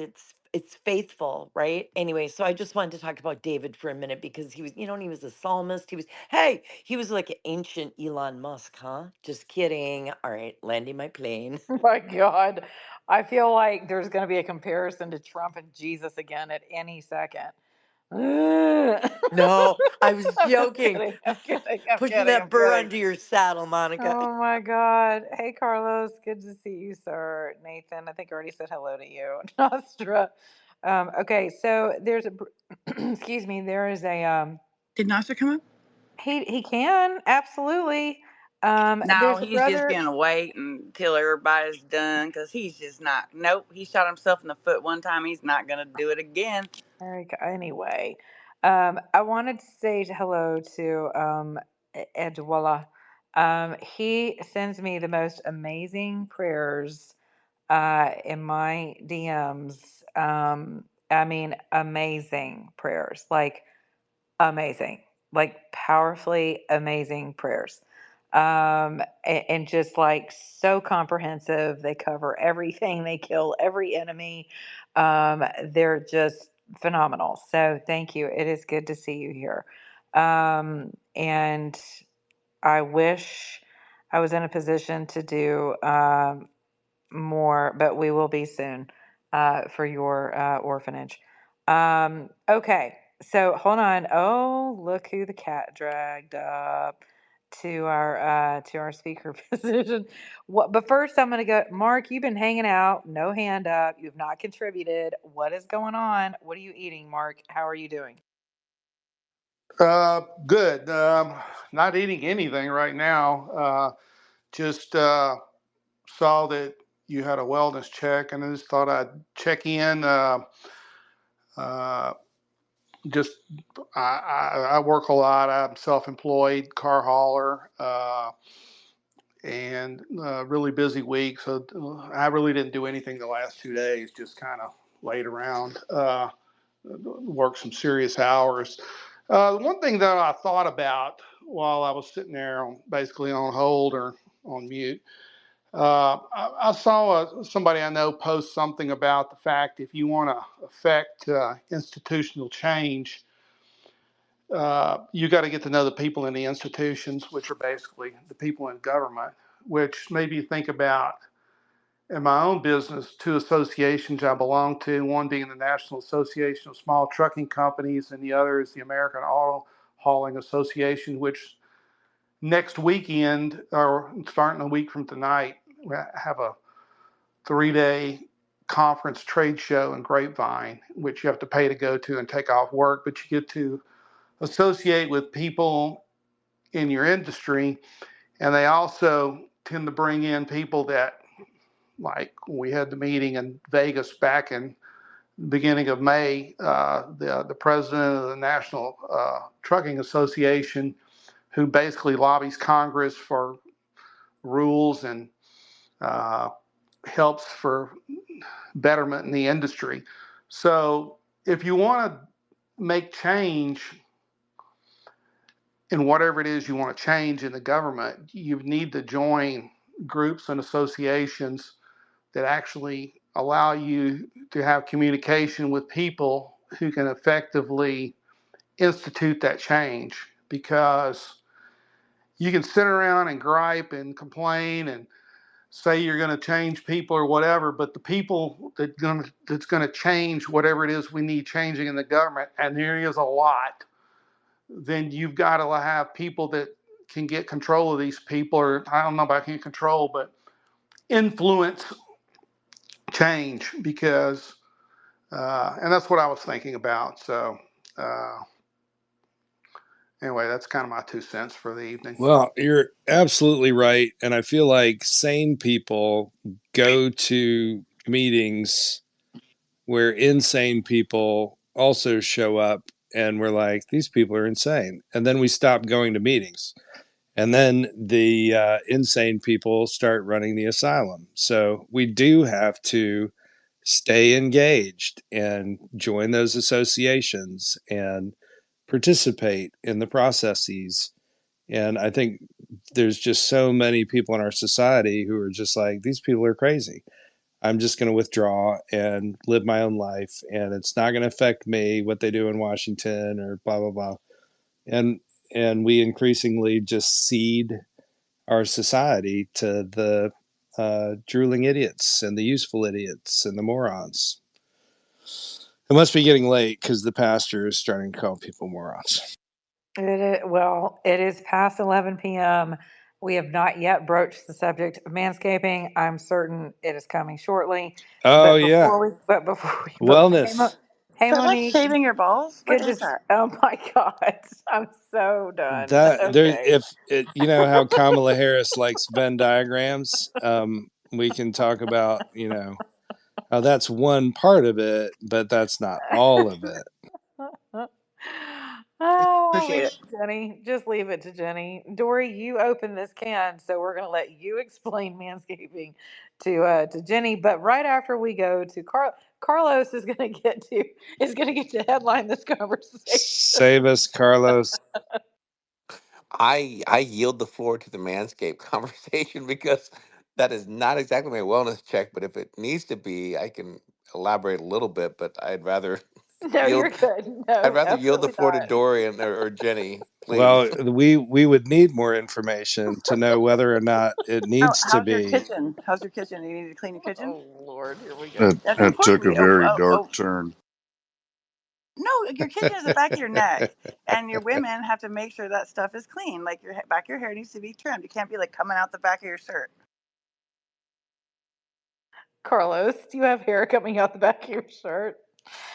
It's faithful, right? Anyway, so I just wanted to talk about David for a minute because he was, you know, and he was a psalmist. He was like an ancient Elon Musk, huh? Just kidding. All right, landing my plane. My God. I feel like there's going to be a comparison to Trump and Jesus again at any second. I'm No, I was just joking. kidding. I'm kidding. I'm Pushing kidding. I'm that burr kidding. under your saddle, Monica. Oh my God. Hey, Carlos. Good to see you, sir. Nathan, I think I already said hello to you. Nostra. Okay, so there's a, excuse me, there is a, Did Nasser come up? he can, absolutely. No, There's a he's just brother. gonna wait until everybody's done because he's just not. Nope, he shot himself in the foot one time. He's not gonna do it again. Anyway, I wanted to say hello to Edwala. He sends me the most amazing prayers in my DMs. I mean, amazing prayers, like amazing, like powerfully amazing prayers. And just like so comprehensive. They cover everything, they kill every enemy. They're just phenomenal. So thank you. It is good to see you here. And I wish I was in a position to do more, but we will be soon for your orphanage. Okay, so hold on. Oh, look who the cat dragged up to our speaker position. What? But first, I'm gonna go. Mark, you've been hanging out, no hand up. You have not contributed. What is going on? What are you eating, Mark? How are you doing? Good. Not eating anything right now. Just saw that you had a wellness check, and I just thought I'd check in. Uh, just I work a lot. I'm self-employed car hauler, and really busy week. So I really didn't do anything the last 2 days. Just kind of laid around. Worked some serious hours. One thing that I thought about while I was sitting there basically on hold or on mute, I saw somebody I know post something about the fact if you want to affect institutional change, you got to get to know the people in the institutions, which are basically the people in government, which made me think about in my own business, two associations I belong to, one being the National Association of Small Trucking Companies, and the other is the American Auto Hauling Association, which next weekend, or starting a week from tonight, we have a 3-day conference trade show in Grapevine, which you have to pay to go to and take off work, but you get to associate with people in your industry, and they also tend to bring in people that, like we had the meeting in Vegas back in the beginning of May, the president of the National Trucking Association, who basically lobbies Congress for rules and helps for betterment in the industry. So if you want to make change in whatever it is you want to change in the government, you need to join groups and associations that actually allow you to have communication with people who can effectively institute that change. Because you can sit around and gripe and complain and say you're going to change people or whatever, but the people that's going to change whatever it is we need changing in the government, and there is a lot, then you've got to have people that can get control of these people, or I don't know about can control, but influence change, because, and that's what I was thinking about. So anyway, that's kind of my 2 cents for the evening. Well, you're absolutely right. And I feel like sane people go to meetings where insane people also show up, and we're like, these people are insane. And then we stop going to meetings. And then the insane people start running the asylum. So we do have to stay engaged and join those associations and participate in the processes. And I think there's just so many people in our society who are just like, these people are crazy. I'm just going to withdraw and live my own life, and it's not going to affect me what they do in Washington or blah blah blah. And we increasingly just cede our society to the drooling idiots and the useful idiots and the morons. It must be getting late because the pastor is starting to call people morons. It is past 11 p.m. We have not yet broached the subject of manscaping. I'm certain it is coming shortly. Oh yeah, wellness. Is Hey that like Monique, shaving your balls? What good is to, that? oh my God, I'm so done. That there, Okay. if it, you know how Kamala Harris likes Venn diagrams, we can talk about how that's one part of it, but that's not all of it. Oh, Appreciate leave it. it to Jenny. Just leave it to Jenny. Dory, you open this can, so we're gonna let you explain manscaping to Jenny. But right after we go to Carlos is gonna get to headline this conversation. Save us, Carlos. I yield the floor to the Manscaped conversation because that is not exactly my wellness check, but if it needs to be, I can elaborate a little bit, but I'd rather No, you're yield good. I'd No, rather yield the absolutely floor to not. Dorian or Jenny, Well, please. we would need more information to know whether or not it needs to How's your be. kitchen? How's your kitchen? You need to clean your kitchen? Oh Lord, here we go. That, That's that took important. a very dark turn. No, your kitchen is the back of your neck, and your women have to make sure that stuff is clean. Like your back of your hair needs to be trimmed. You can't be like coming out the back of your shirt. Carlos, do you have hair coming out the back of your shirt?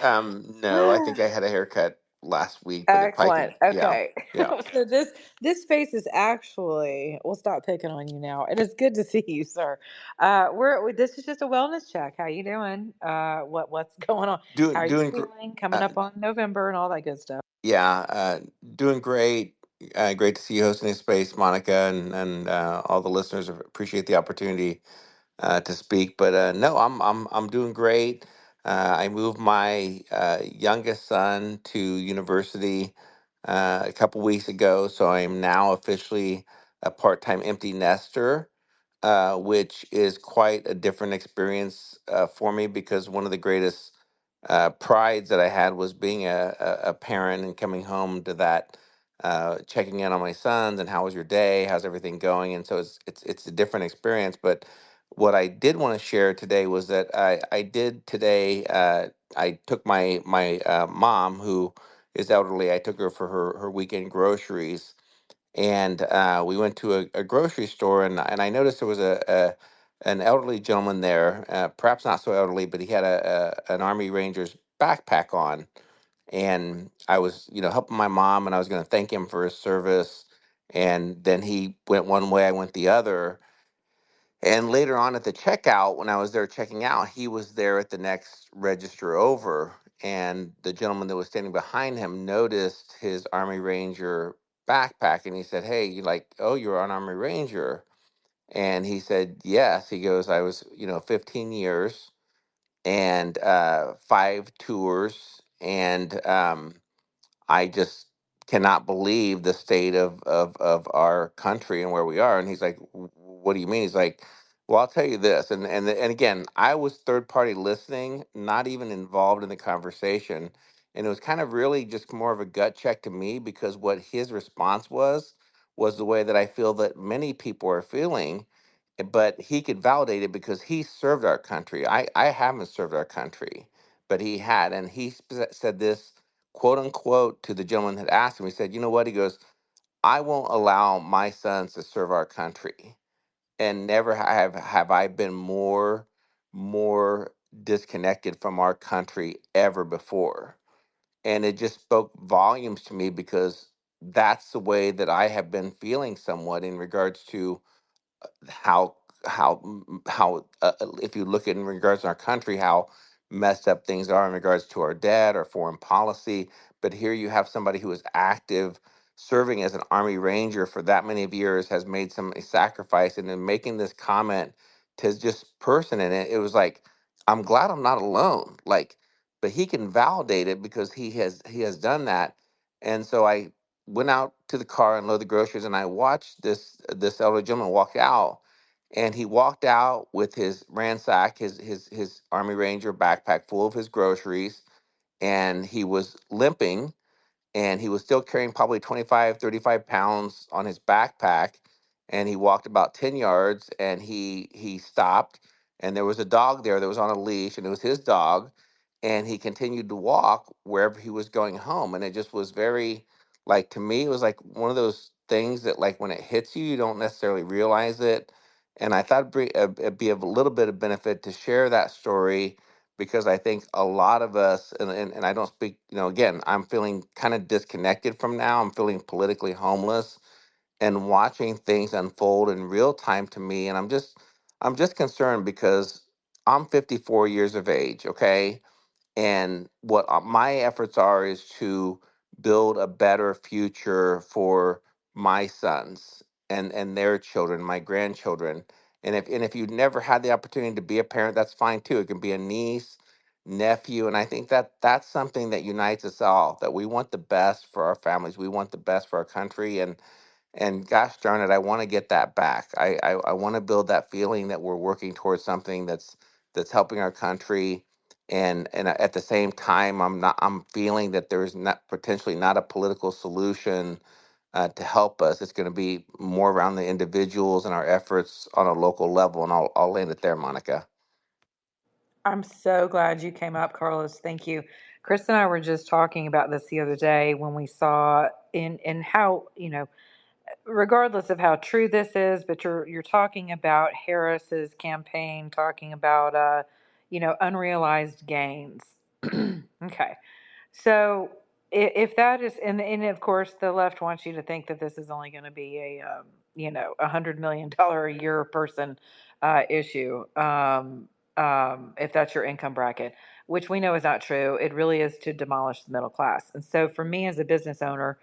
No, I think I had a haircut last week, but it probably Excellent. could, yeah, Okay. yeah. So this space is actually, we'll stop picking on you now. It is good to see you, sir. This is just a wellness check. How you doing? What's going on? How are you Doing, feeling? Coming uh, up on November and all that good stuff. yeah, doing great. Great to see you hosting this space, Monica, and all the listeners. Appreciate the opportunity to speak. But no, I'm doing great. I moved my youngest son to university a couple weeks ago, so I am now officially a part-time empty nester, which is quite a different experience for me because one of the greatest prides that I had was being a parent and coming home to that. Checking in on my sons and how was your day? How's everything going? And so it's a different experience. But what I did want to share today was that I did today. I took my mom, who is elderly. I took her for her weekend groceries, and we went to a grocery store, and I noticed there was an elderly gentleman there, perhaps not so elderly, but he had an Army Ranger's backpack on, and I was helping my mom, and I was going to thank him for his service, and then he went one way, I went the other, and later on at the checkout, when I was there checking out, he was there at the next register over. And the gentleman that was standing behind him noticed his Army Ranger backpack. And he said, "Hey, you're an Army Ranger." And he said, "Yes." He goes, "I was, 15 years and 5 tours. And I just cannot believe the state of our country and where we are." And he's like, What do you mean?" He's like, "Well, I'll tell you this." And again, I was third party listening, not even involved in the conversation. And it was kind of really just more of a gut check to me because what his response was the way that I feel that many people are feeling. but he could validate it because he served our country. I haven't served our country, but he had. And he said this, quote unquote, to the gentleman that asked him. He said, you know what? He goes, I won't allow my sons to serve our country. And never have I been more disconnected from our country ever before. And it just spoke volumes to me because that's the way that I have been feeling somewhat in regards to how if you look at in regards to our country, how messed up things are in regards to our debt or foreign policy. But here you have somebody who is active, serving as an Army Ranger for that many of years, has made some sacrifice, and then making this comment to just person in it. It was like, I'm glad I'm not alone. Like, but he can validate it because he has done that. And so I went out to the car and loaded the groceries, and I watched this elderly gentleman walk out, and he walked out with his ransack, his Army Ranger backpack full of his groceries, and he was limping, and he was still carrying probably 25, 35 pounds on his backpack. And he walked about 10 yards, and he stopped, and there was a dog there that was on a leash, and it was his dog. And he continued to walk wherever he was going home. And it just was very, like, to me, it was like one of those things that, like, when it hits you, you don't necessarily realize it. And I thought it'd be of a little bit of benefit to share that story, because I think a lot of us, and I don't speak, again, I'm feeling kind of disconnected from now. I'm feeling politically homeless and watching things unfold in real time to me. And I'm just concerned because I'm 54 years of age, okay? And what my efforts are is to build a better future for my sons and their children, my grandchildren. And if you've never had the opportunity to be a parent, that's fine too. It can be a niece, nephew, and I think that that's something that unites us all. That we want the best for our families, we want the best for our country, and gosh darn it, I want to get that back. I want to build that feeling that we're working towards something that's helping our country. And at the same time, I'm feeling that there's not potentially not a political solution to help us. It's going to be more around the individuals and our efforts on a local level. And I'll land it there, Monica. I'm so glad you came up, Carlos. Thank you. Chris and I were just talking about this the other day when we saw in how, regardless of how true this is, but you're talking about Harris's campaign, talking about unrealized gains. Okay. So if that is, and of course the left wants you to think that this is only going to be $100 million a year person issue, if that's your income bracket, which we know is not true. It really is to demolish the middle class. And so for me as a business owner,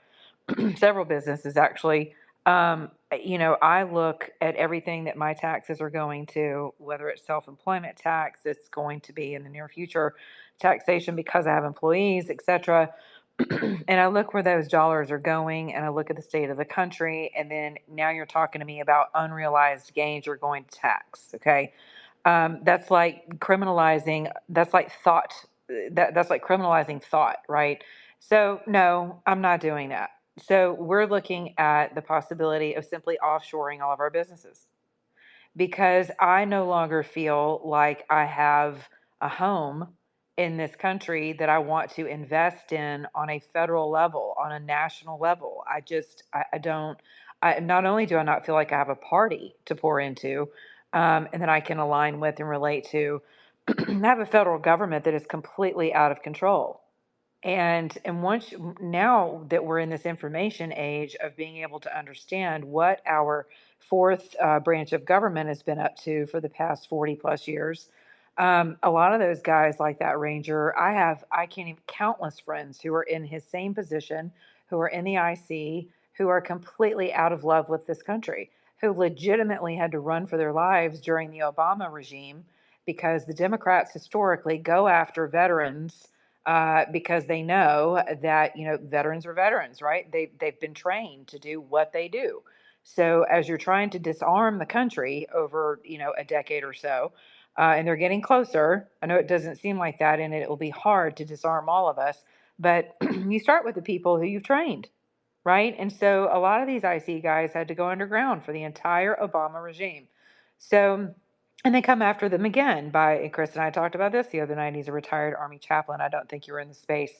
several businesses actually, I look at everything that my taxes are going to, whether it's self-employment tax, it's going to be in the near future taxation because I have employees, etc. And I look where those dollars are going, and I look at the state of the country, and then now you're talking to me about unrealized gains you're going to tax. Okay. That's like criminalizing, that's like thought, that's like criminalizing thought, right? So no, I'm not doing that. So we're looking at the possibility of simply offshoring all of our businesses, because I no longer feel like I have a home in this country that I want to invest in on a federal level, on a national level. I don't, not only do I not feel like I have a party to pour into, and that I can align with and relate to, I have a federal government that is completely out of control. And now that we're in this information age of being able to understand what our fourth branch of government has been up to for the past 40 plus years, a lot of those guys like that ranger, I can't even countless friends who are in his same position, who are in the IC, who are completely out of love with this country, who legitimately had to run for their lives during the Obama regime because the Democrats historically go after veterans, because they know that veterans are veterans, right? They've been trained to do what they do. So as you're trying to disarm the country over a decade or so, and they're getting closer. I know it doesn't seem like that, and it will be hard to disarm all of us. But you start with the people who you've trained, right? And so a lot of these IC guys had to go underground for the entire Obama regime. So, and they come after them again by, and Chris and I talked about this the other night. He's a retired Army chaplain. I don't think you were in the space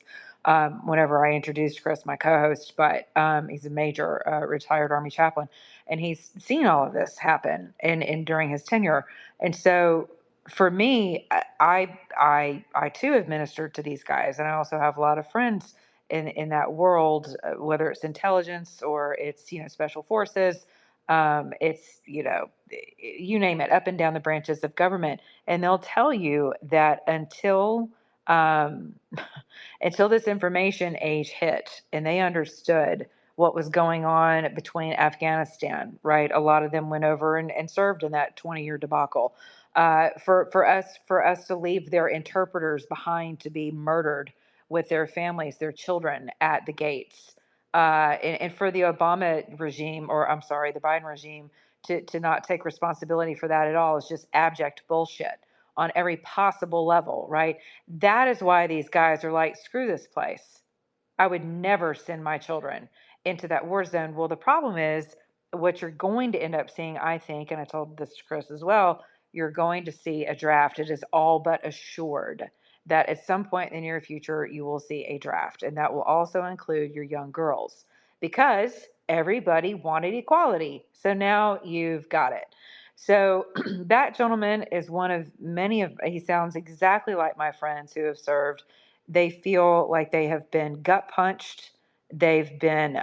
whenever I introduced Chris, my co-host, but he's a major retired Army chaplain, and he's seen all of this happen in during his tenure. And so, for me, I too have ministered to these guys, and I also have a lot of friends in that world, whether it's intelligence or it's special forces, it's you name it, up and down the branches of government, and they'll tell you that um, until this information age hit and they understood what was going on between Afghanistan, right? A lot of them went over and served in that 20-year debacle. For us to leave their interpreters behind to be murdered with their families, their children at the gates, and for the Obama regime, or I'm sorry, the Biden regime, to not take responsibility for that at all is just abject bullshit on every possible level, right? That is why these guys are like, screw this place. I would never send my children into that war zone. Well, the problem is what you're going to end up seeing, I think, and I told this to Chris as well, you're going to see a draft. It is all but assured that at some point in the near future, you will see a draft. And that will also include your young girls because everybody wanted equality. So now you've got it. So that gentleman is one of many of, he sounds exactly like my friends who have served. They feel like they have been gut punched. They've been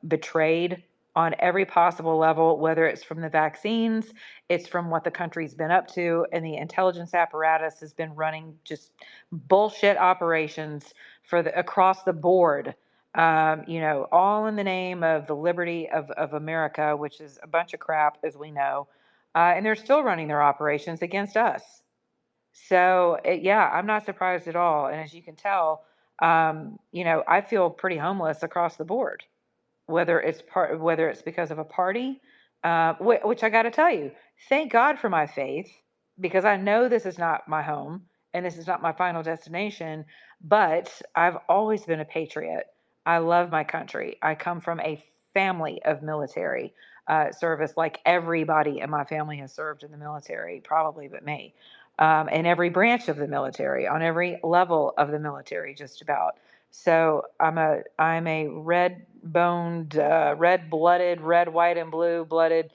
betrayed on every possible level, whether it's from the vaccines, it's from what the country's been up to, and the intelligence apparatus has been running just bullshit operations for the across the board. All in the name of the liberty of America, which is a bunch of crap, as we know. And they're still running their operations against us. So, yeah, I'm not surprised at all. And as you can tell, I feel pretty homeless across the board, whether it's because of a party, which I got to tell you, thank God for my faith, because I know this is not my home and this is not my final destination. But I've always been a patriot. I love my country. I come from a family of military service, like everybody in my family has served in the military, probably but me, in every branch of the military, on every level of the military, just about. So I'm a red boned, red blooded, red, white, and blue blooded,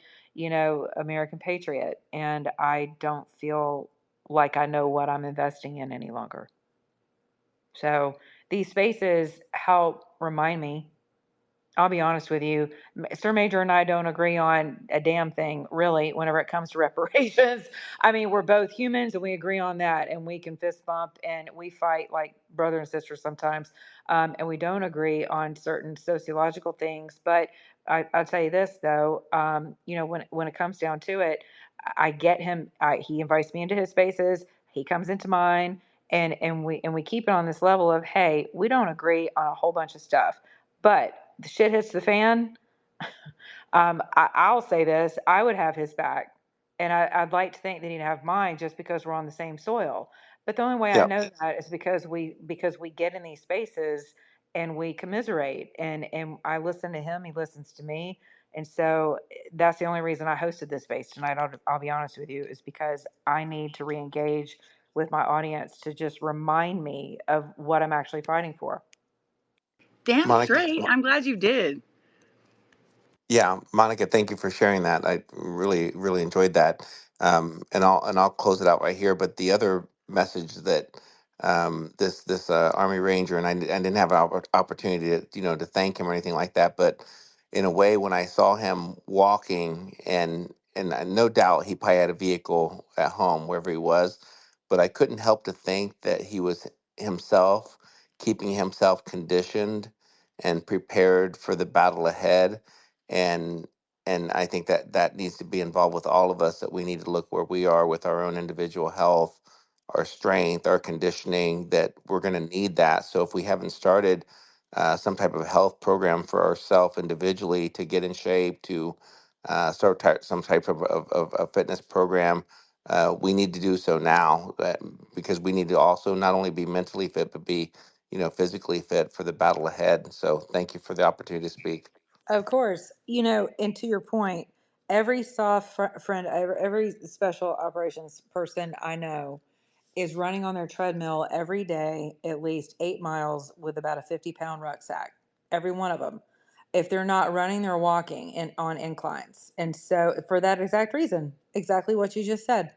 American patriot, and I don't feel like I know what I'm investing in any longer. So these spaces help remind me. I'll be honest with you, Sir Major and I don't agree on a damn thing, really, whenever it comes to reparations. I mean, we're both humans and we agree on that, and we can fist bump and we fight like brother and sister sometimes. And we don't agree on certain sociological things. But I'll tell you this, though, when it comes down to it, I get him. He invites me into his spaces, he comes into mine. And we keep it on this level of, hey, we don't agree on a whole bunch of stuff, but the shit hits the fan. I'll say this: I would have his back, and I'd like to think that he'd have mine, just because we're on the same soil. But the only way I Yeah. know that is because we get in these spaces and we commiserate, and I listen to him, he listens to me, and so that's the only reason I hosted this space tonight. I'll be honest with you, is because I need to reengage with my audience to just remind me of what I'm actually fighting for. Damn Monica. straight. I'm glad you did. Yeah, Monica, thank you for sharing that. I really, really enjoyed that. And I'll close it out right here. But the other message that this Army Ranger, and I didn't have an opportunity to to thank him or anything like that. But in a way, when I saw him walking, no doubt he probably had a vehicle at home wherever he was, but I couldn't help to think that he was himself, keeping himself conditioned and prepared for the battle ahead. And and I think that that needs to be involved with all of us, that we need to look where we are with our own individual health, our strength, our conditioning, that we're going to need that. So if we haven't started some type of health program for ourselves individually to get in shape, to some type of fitness program, we need to do so now, because we need to also not only be mentally fit but be physically fit for the battle ahead. So thank you for the opportunity to speak. Of course, and to your point, every friend, every special operations person I know is running on their treadmill every day, at least 8 miles with about a 50-pound rucksack. Every one of them. If they're not running, they're walking on inclines. And so, for that exact reason, exactly what you just said.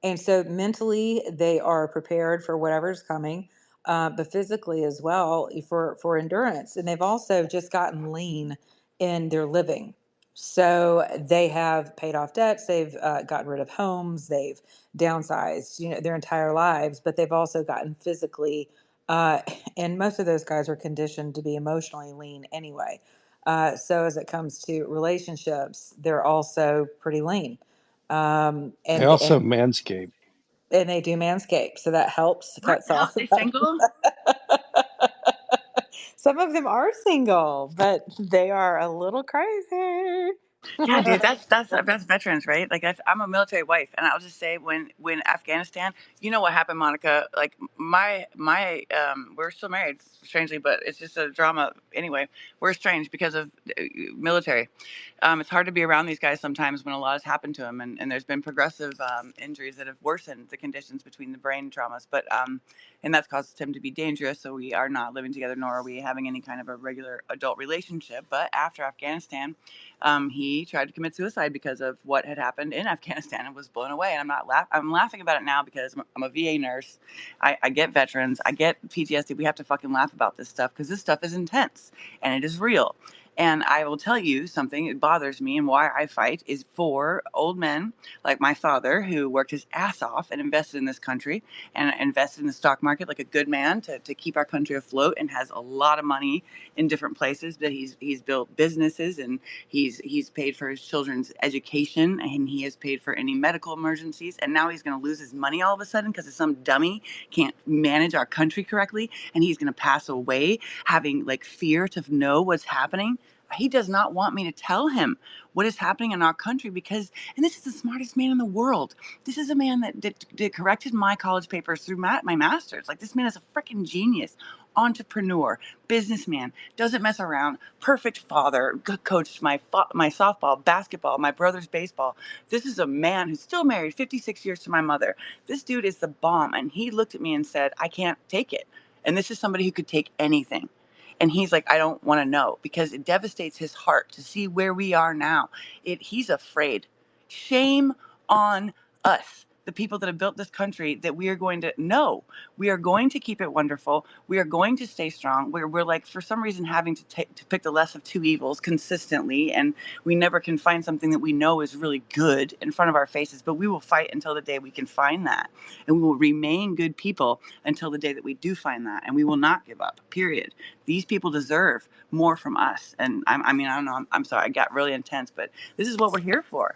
And so mentally, they are prepared for whatever's coming, but physically as well for endurance. And they've also just gotten lean in their living. So they have paid off debts. They've gotten rid of homes. They've downsized, their entire lives. But they've also gotten physically, uh, and most of those guys are conditioned to be emotionally lean anyway. So as it comes to relationships, they're also pretty lean. They And also manscape. and they do manscape, so that helps Right? cuts Hell, off. they single. Some of them are single, but they are a little crazy. Yeah, dude, that's veterans, right? Like I'm a military wife, and I'll just say when Afghanistan, you know what happened, Monica? Like my we're still married, strangely, but it's just a drama anyway. We're estranged because of military. It's hard to be around these guys sometimes when a lot has happened to them, and there's been progressive injuries that have worsened the conditions between the brain traumas, but and that's caused him to be dangerous. So we are not living together, nor are we having any kind of a regular adult relationship. But after Afghanistan, he tried to commit suicide because of what had happened in Afghanistan and was blown away. And I'm laughing about it now because I'm a VA nurse. I get veterans. I get PTSD. We have to fucking laugh about this stuff because this stuff is intense and it is real. And I will tell you something that bothers me and why I fight is for old men like my father who worked his ass off and invested in this country and invested in the stock market like a good man to keep our country afloat and has a lot of money in different places. But he's built businesses and he's paid for his children's education and he has paid for any medical emergencies. And now he's going to lose his money all of a sudden because some dummy can't manage our country correctly and he's going to pass away having like fear to know what's happening. He does not want me to tell him what is happening in our country because, and this is the smartest man in the world. This is a man that corrected my college papers through my master's. Like, this man is a freaking genius, entrepreneur, businessman, doesn't mess around, perfect father, coached my softball, basketball, my brother's baseball. This is a man who's still married 56 years to my mother. This dude is the bomb. And he looked at me and said, I can't take it. And this is somebody who could take anything. And he's like, I don't want to know because it devastates his heart to see where we are now. He's afraid. Shame on us, the people that have built this country, that we are going to know. We are going to keep it wonderful. We are going to stay strong. We're like, for some reason, having to pick the less of two evils consistently. And we never can find something that we know is really good in front of our faces. But we will fight until the day we can find that. And we will remain good people until the day that we do find that. And we will not give up, period. These people deserve more from us. And I mean, I don't know. I'm sorry. I got really intense, but this is what we're here for.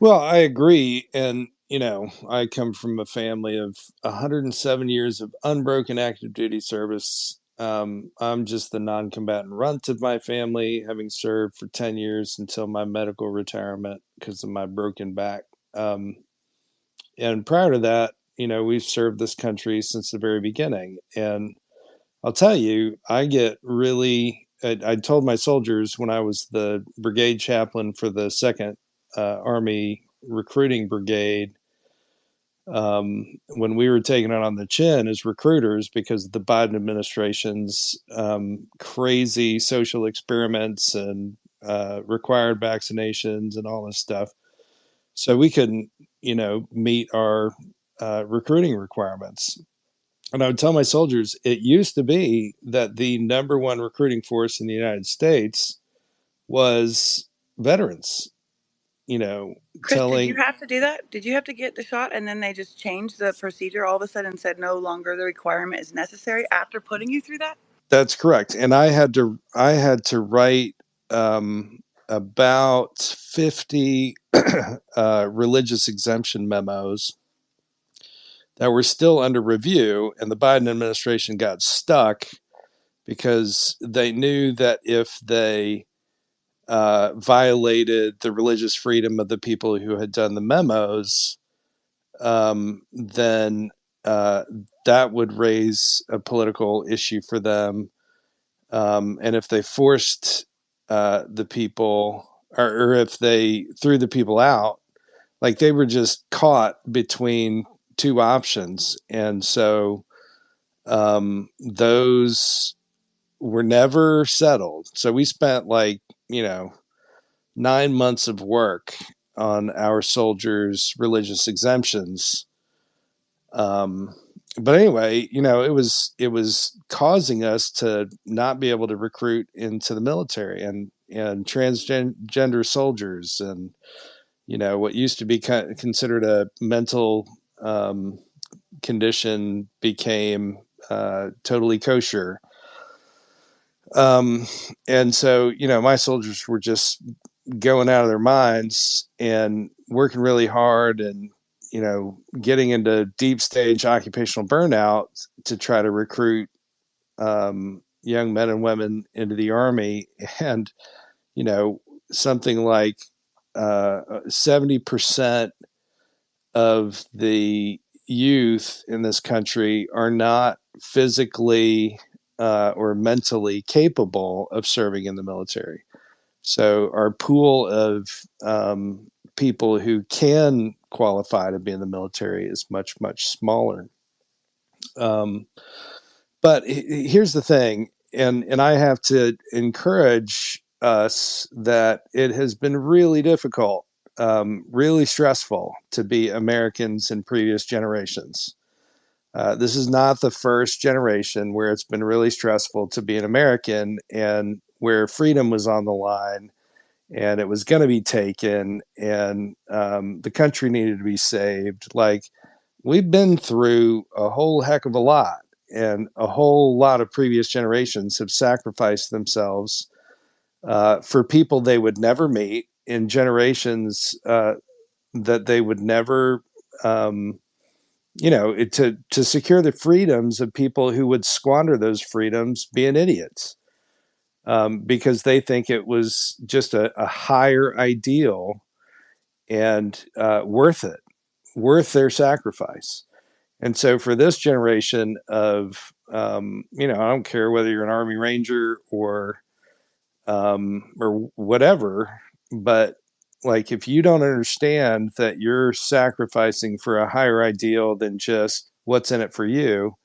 Well, I agree. And, I come from a family of 107 years of unbroken active duty service. I'm just the non-combatant runt of my family, having served for 10 years until my medical retirement because of my broken back. And prior to that, we've served this country since the very beginning. And I'll tell you, I told my soldiers when I was the brigade chaplain for the 2nd Army Recruiting Brigade, when we were taking it on the chin as recruiters because of the Biden administration's crazy social experiments and required vaccinations and all this stuff. So we couldn't, meet our recruiting requirements. And I would tell my soldiers, it used to be that the number one recruiting force in the United States was veterans, Chris, did you telling. have to do that? Did you have to get the shot and then they just changed the procedure all of a sudden and said no longer the requirement is necessary after putting you through that? That's correct. And I had to write about 50 religious exemption memos that were still under review. And the Biden administration got stuck because they knew that if they violated the religious freedom of the people who had done the memos, then that would raise a political issue for them. And if they forced the people or if they threw the people out, like they were just caught between two options. And so those were never settled. So we spent 9 months of work on our soldiers' religious exemptions. But anyway, it was causing us to not be able to recruit into the military, and transgender soldiers, and what used to be considered a mental condition became totally kosher. And so my soldiers were just going out of their minds and working really hard, and getting into deep stage occupational burnout to try to recruit young men and women into the Army. And something like 70% of the youth in this country are not physically or mentally capable of serving in the military. So our pool of people who can qualify to be in the military is much, much smaller. But here's the thing, and I have to encourage us that it has been really difficult, really stressful to be Americans in previous generations. This is not the first generation where it's been really stressful to be an American, and where freedom was on the line and it was going to be taken, and the country needed to be saved. Like, we've been through a whole heck of a lot, and a whole lot of previous generations have sacrificed themselves for people they would never meet, in generations that they would never, to secure the freedoms of people who would squander those freedoms being idiots, because they think it was just a higher ideal and worth their sacrifice. And so for this generation of, I don't care whether you're an Army Ranger or whatever, but like, if you don't understand that you're sacrificing for a higher ideal than just what's in it for you,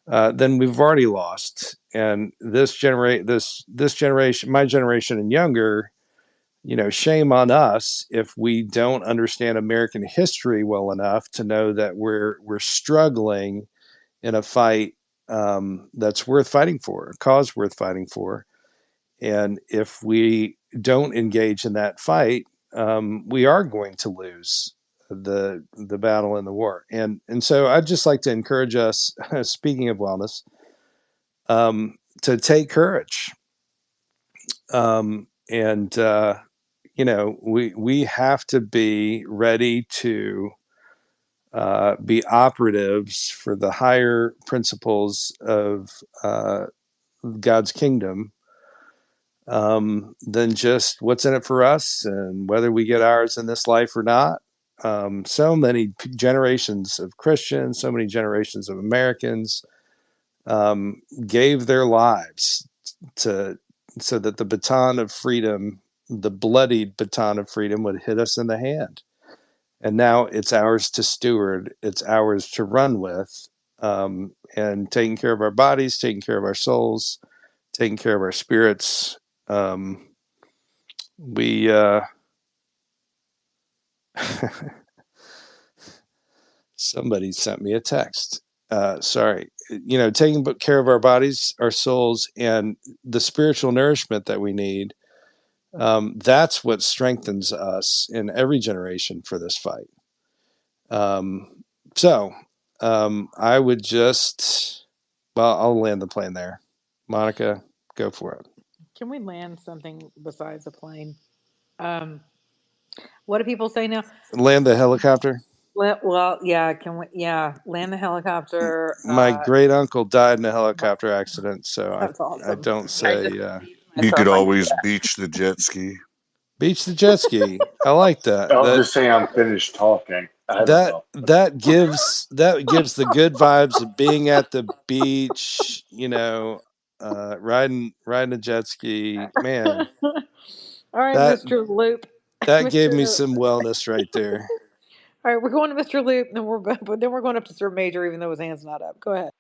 then we've already lost. And this generation, my generation and younger, shame on us if we don't understand American history well enough to know that we're struggling in a fight that's worth fighting for, a cause worth fighting for. And if we don't engage in that fight, we are going to lose the battle in the war. And so I'd just like to encourage us, speaking of wellness, to take courage. We have to be ready to be operatives for the higher principles of God's kingdom, than just what's in it for us and whether we get ours in this life or not. So many generations of Christians, so many generations of Americans gave their lives so that the baton of freedom, the bloodied baton of freedom, would hit us in the hand. And now it's ours to steward, it's ours to run with, and taking care of our bodies, taking care of our souls, taking care of our spirits. Somebody sent me a text. Sorry. Taking care of our bodies, our souls, and the spiritual nourishment that we need. That's what strengthens us in every generation for this fight. So I would just, I'll land the plane there. Monica, go for it. Can we land something besides a plane? What do people say now? Land the helicopter? Well, yeah. Can we? Yeah, land the helicopter. My great uncle died in a helicopter accident, so That's awesome. I don't say. You could always beach the jet ski. Beach the jet ski. I like that. I'll just say I'm finished talking. That gives the good vibes of being at the beach. Riding a jet ski, man. All right, That Mr. Loop. that gave me Mr. some wellness right there. All right, we're going to Mr. Loop, and then we're going up to Sir Major, even though his hand's not up. Go ahead.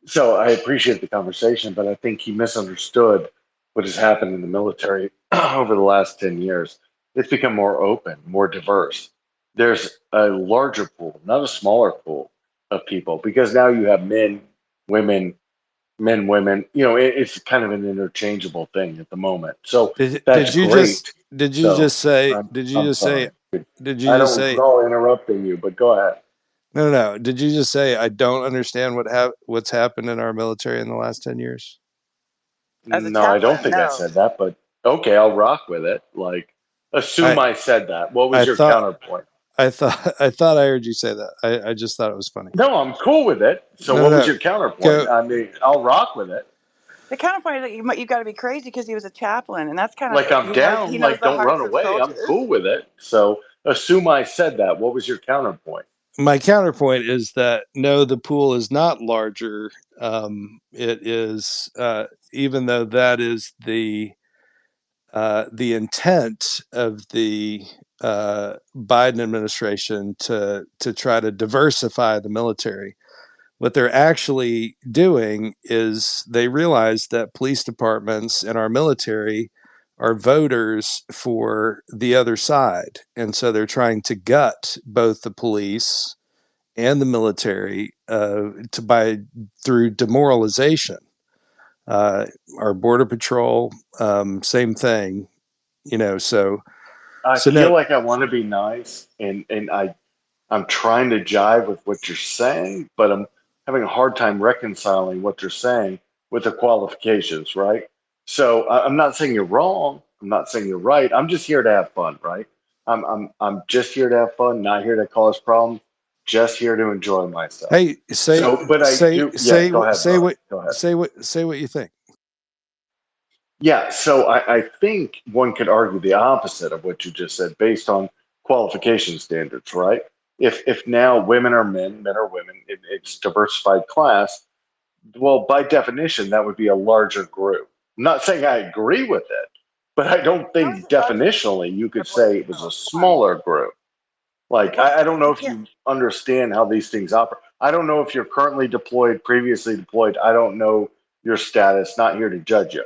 So I appreciate the conversation, but I think he misunderstood what has happened in the military over the last 10 years. It's become more open, more diverse. There's a larger pool, not a smaller pool of people, because now you have men, women, men, women. It's kind of an interchangeable thing at the moment. So Did that's did you just great. did you So just say I'm did you I'm just say sorry. did you I just don't say recall interrupting you, but go ahead. no? Did you just say I don't understand what's happened in our military in the last 10 years? As a No, I don't chaplain, think I no. said that, but okay, I'll rock with it. Like, assume I I said that. What was I your thought counterpoint? I heard you say that. I just thought it was funny. No, I'm cool with it. So, No, no, what was no. your counterpoint? Go. I mean, I'll rock with it. The counterpoint is that you've got to be crazy because he was a chaplain, and that's kind of Like, I'm he down. knows Like, the don't run hearts of away. I'm soldiers. cool with it. So, assume I said that. What was your counterpoint? My counterpoint is that no, the pool is not larger. It is, even though that is the intent of the Biden administration to try to diversify the military. What they're actually doing is they realize that police departments and our military are voters for the other side, and so they're trying to gut both the police and the military through demoralization. Our border patrol, same thing. So I so feel no. like I want to be nice, and I'm trying to jive with what you're saying, but I'm having a hard time reconciling what you're saying with the qualifications, right? So I'm not saying you're wrong. I'm not saying you're right. I'm just here to have fun, right? I'm just here to have fun, not here to cause problems. Just here to enjoy myself. Hey, So, but I do. Yeah, go ahead, brother. Go ahead. say what you think. Yeah, so I think one could argue the opposite of what you just said based on qualification standards, right? If now women are men, men are women, it's diversified class, well, by definition, that would be a larger group. I'm not saying I agree with it, but I don't How is think it larger? definitionally you could Divorce? say it was No, a come on. smaller group. Like, Divorce? I don't know You if can't. you understand how these things operate. I don't know if you're currently deployed, previously deployed. I don't know your status. Not here to judge you,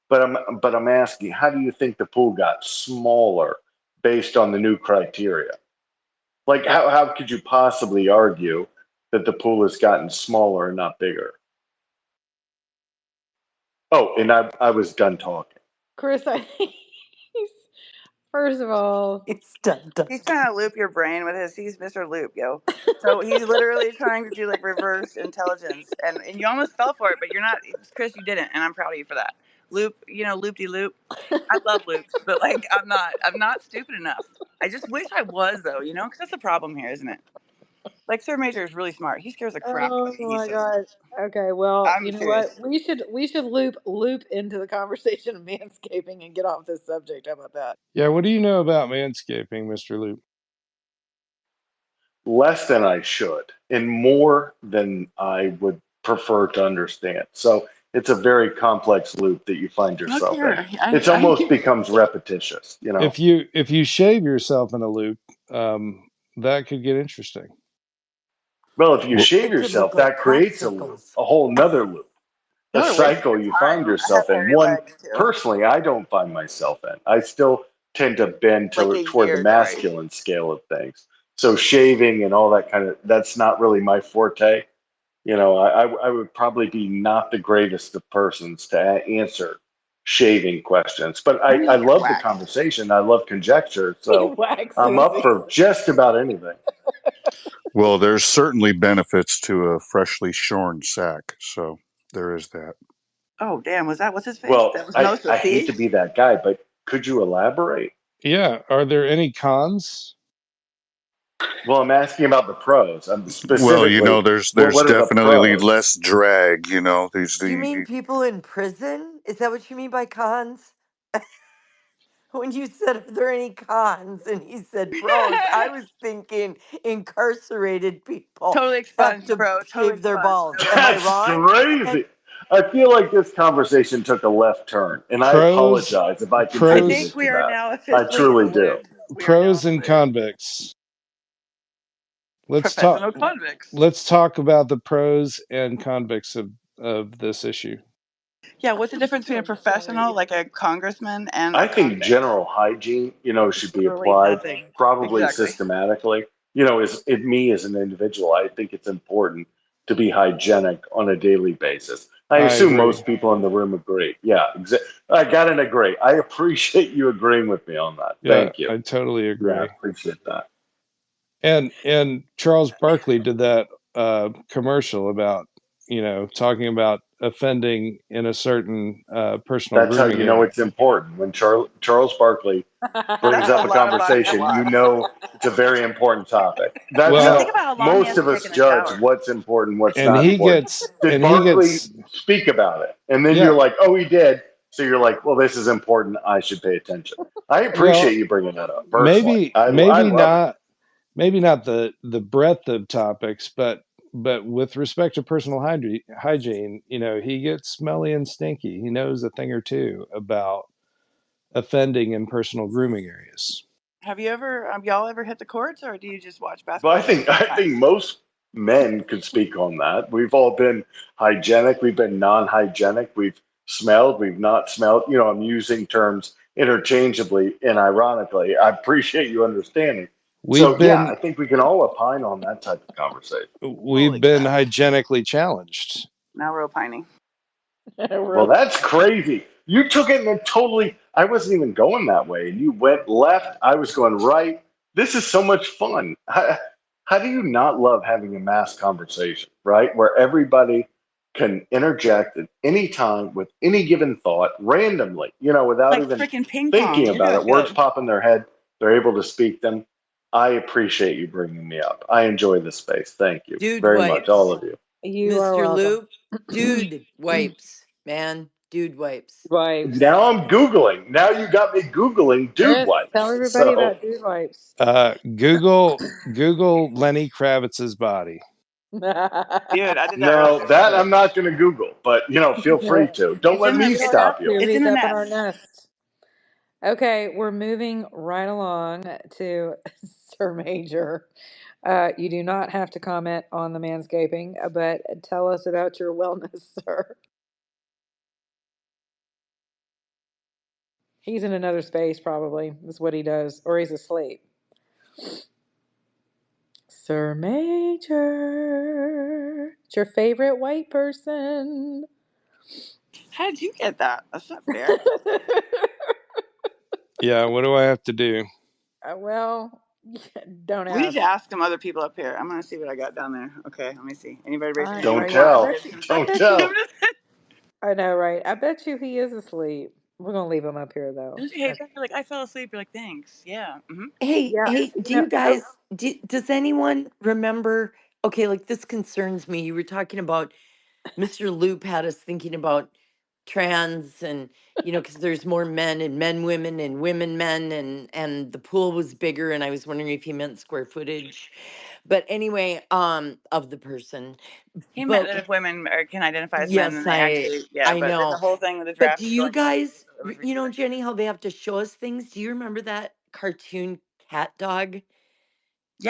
but I'm asking, how do you think the pool got smaller based on the new criteria? Like, how could you possibly argue that the pool has gotten smaller and not bigger? Oh, and I was done talking. Chris, I think first of all, It's done. He's trying to loop your brain with his. He's Mr. Loop, yo. So he's literally trying to do like reverse intelligence, and you almost fell for it, but you're not, Chris. You didn't, and I'm proud of you for that. Loop, loop de loop. I love loops, but like I'm not stupid enough. I just wish I was though, because that's the problem here, isn't it? Like Sir Major is really smart. He scares the crap out oh of me. He's my so smart. God. Okay, well, I'm you know serious. what? We should loop into the conversation of manscaping and get off this subject. How about that? Yeah, what do you know about manscaping, Mr. Loop? Less than I should, and more than I would prefer to understand. So it's a very complex loop that you find Look yourself in. here, It's almost becomes repetitious. If you shave yourself in a loop, that could get interesting. Well, if you Well, shave It could look yourself, like that creates a loop, popsicles. a whole nother loop, you a know what a waste of cycle your you find time. I have yourself in. hairy One, legs too. personally, I don't find myself in. I still tend to bend Like a toward the year, Dory. masculine scale of things. So shaving and all that that's not really my forte. I would probably be not the greatest of persons to answer shaving questions, but What do you I mean you're love the waxed? conversation. I love conjecture. He So I'm waxes. up for just about anything. Well, there's certainly benefits to a freshly shorn sack, so there is that. Oh damn, what's his face? Well, That was I Moses. hate See? to be that guy, but could you elaborate? Yeah, are there any cons? Well, I'm asking about the pros. I'm Well, specifically, there's what are the definitely pros? less drag. These Do you mean the people in prison? Is that what you mean by cons? When you said, are there any cons? And he said pros, I was thinking incarcerated people Totally have expunged, to bro. Totally shave their expunged. balls. No Am I doubt. That's wrong? And crazy. I feel like this conversation took a left turn, and I Pros, apologize if I I pros, think contributed to we are that. now I officially in the truly do. loop. We are now pros in the and loop. convicts. Let's talk. Professional convicts. Let's talk about the pros and convicts of this issue. Yeah, what's the difference between a professional, like a congressman, and I a think convict? general hygiene, should be Literally applied nothing. probably Exactly. systematically. Me as an individual, I think it's important to be hygienic on a daily basis. I I assume agree. most people in the room agree. Yeah, I got to agree. I appreciate you agreeing with me on that. Yeah, Thank you. I totally Yeah, I agree. appreciate that. And Charles Barkley did that commercial about talking about offending in a certain personal That's how grooming you know area. it's important. When Charles Barkley brings That's a up a lot of body to conversation, watch. it's a very important topic. That's Just Well, think how about how long he most has to of take us in the judge shower. what's important, what's and not he important. gets Did and he Barkley gets speak about it? And then yeah. you're like, oh, he did. So you're like, well, this is important. I should pay attention. I appreciate Well, you bringing that up personally. maybe I maybe love it. not the breadth of topics, but with respect to personal hygiene, he gets smelly and stinky. He knows a thing or two about offending in personal grooming areas. Have y'all ever hit the courts, or do you just watch But basketball I games think I think sometimes? most men could speak on that. We've all been hygienic. We've been non-hygienic. We've smelled. We've not smelled. I'm using terms interchangeably and ironically. I appreciate you understanding. We've So yeah, I been think we can all opine on that type of conversation. Holy crap! hygienically challenged. Now we're opining. Well, that's crazy. You took it in a totally. I wasn't even going that way, and you went left. I was going right. This is so much fun. How do you not love having a mass conversation, right? Where everybody can interject at any time with any given thought randomly, without Like even freaking ping thinking pong. Look about how it. Words good. pop in their head. They're able to speak them. I appreciate you bringing me up. I enjoy this space. Thank you Dude very much, all wipes. of you. You are Mr. welcome. Loop. Dude wipes, man. Dude wipes. Wipes. Now I'm Googling. Now you got me Googling dude Yes, tell wipes. everybody So, about dude wipes. Google Lenny Kravitz's body. Dude, I did that no, earlier that today. I'm not going to Google, but, feel free to. Don't It's let in the me You don't it's stop have you. to. it's in He's the up in our nest. nest. Okay, we're moving right along to Sir Major. You do not have to comment on the manscaping, but tell us about your wellness, sir. He's in another space, probably. That's what he does, or he's asleep. Sir Major, it's your favorite white person. How did you get that? That's not fair. Yeah, what do I have to do? Well, don't We need ask. to ask some other people up here. I'm gonna see what I got down there. Okay, let me see. Anybody raise their hand Don't right now? tell. I Don't bet you. tell. I know, right? I bet you he is asleep. We're gonna leave him up here, though. Don't you hate that? You're like, I fell asleep. You're like, thanks. Yeah. Hey, Yeah, hey, you do know. you guys, does anyone remember? Okay, like this concerns me. You were talking about Mr. Loop had us thinking about trans and, because there's more men and men, women and women, men, and the pool was bigger. And I was wondering if he meant square footage. But anyway, of the person. He meant But that if women can identify as men, yes, then they actually, yeah. I But then the know. whole thing with the But draft do was you going through. guys, It was ridiculous. Jenny, how they have to show us things? Do you remember that cartoon cat dog?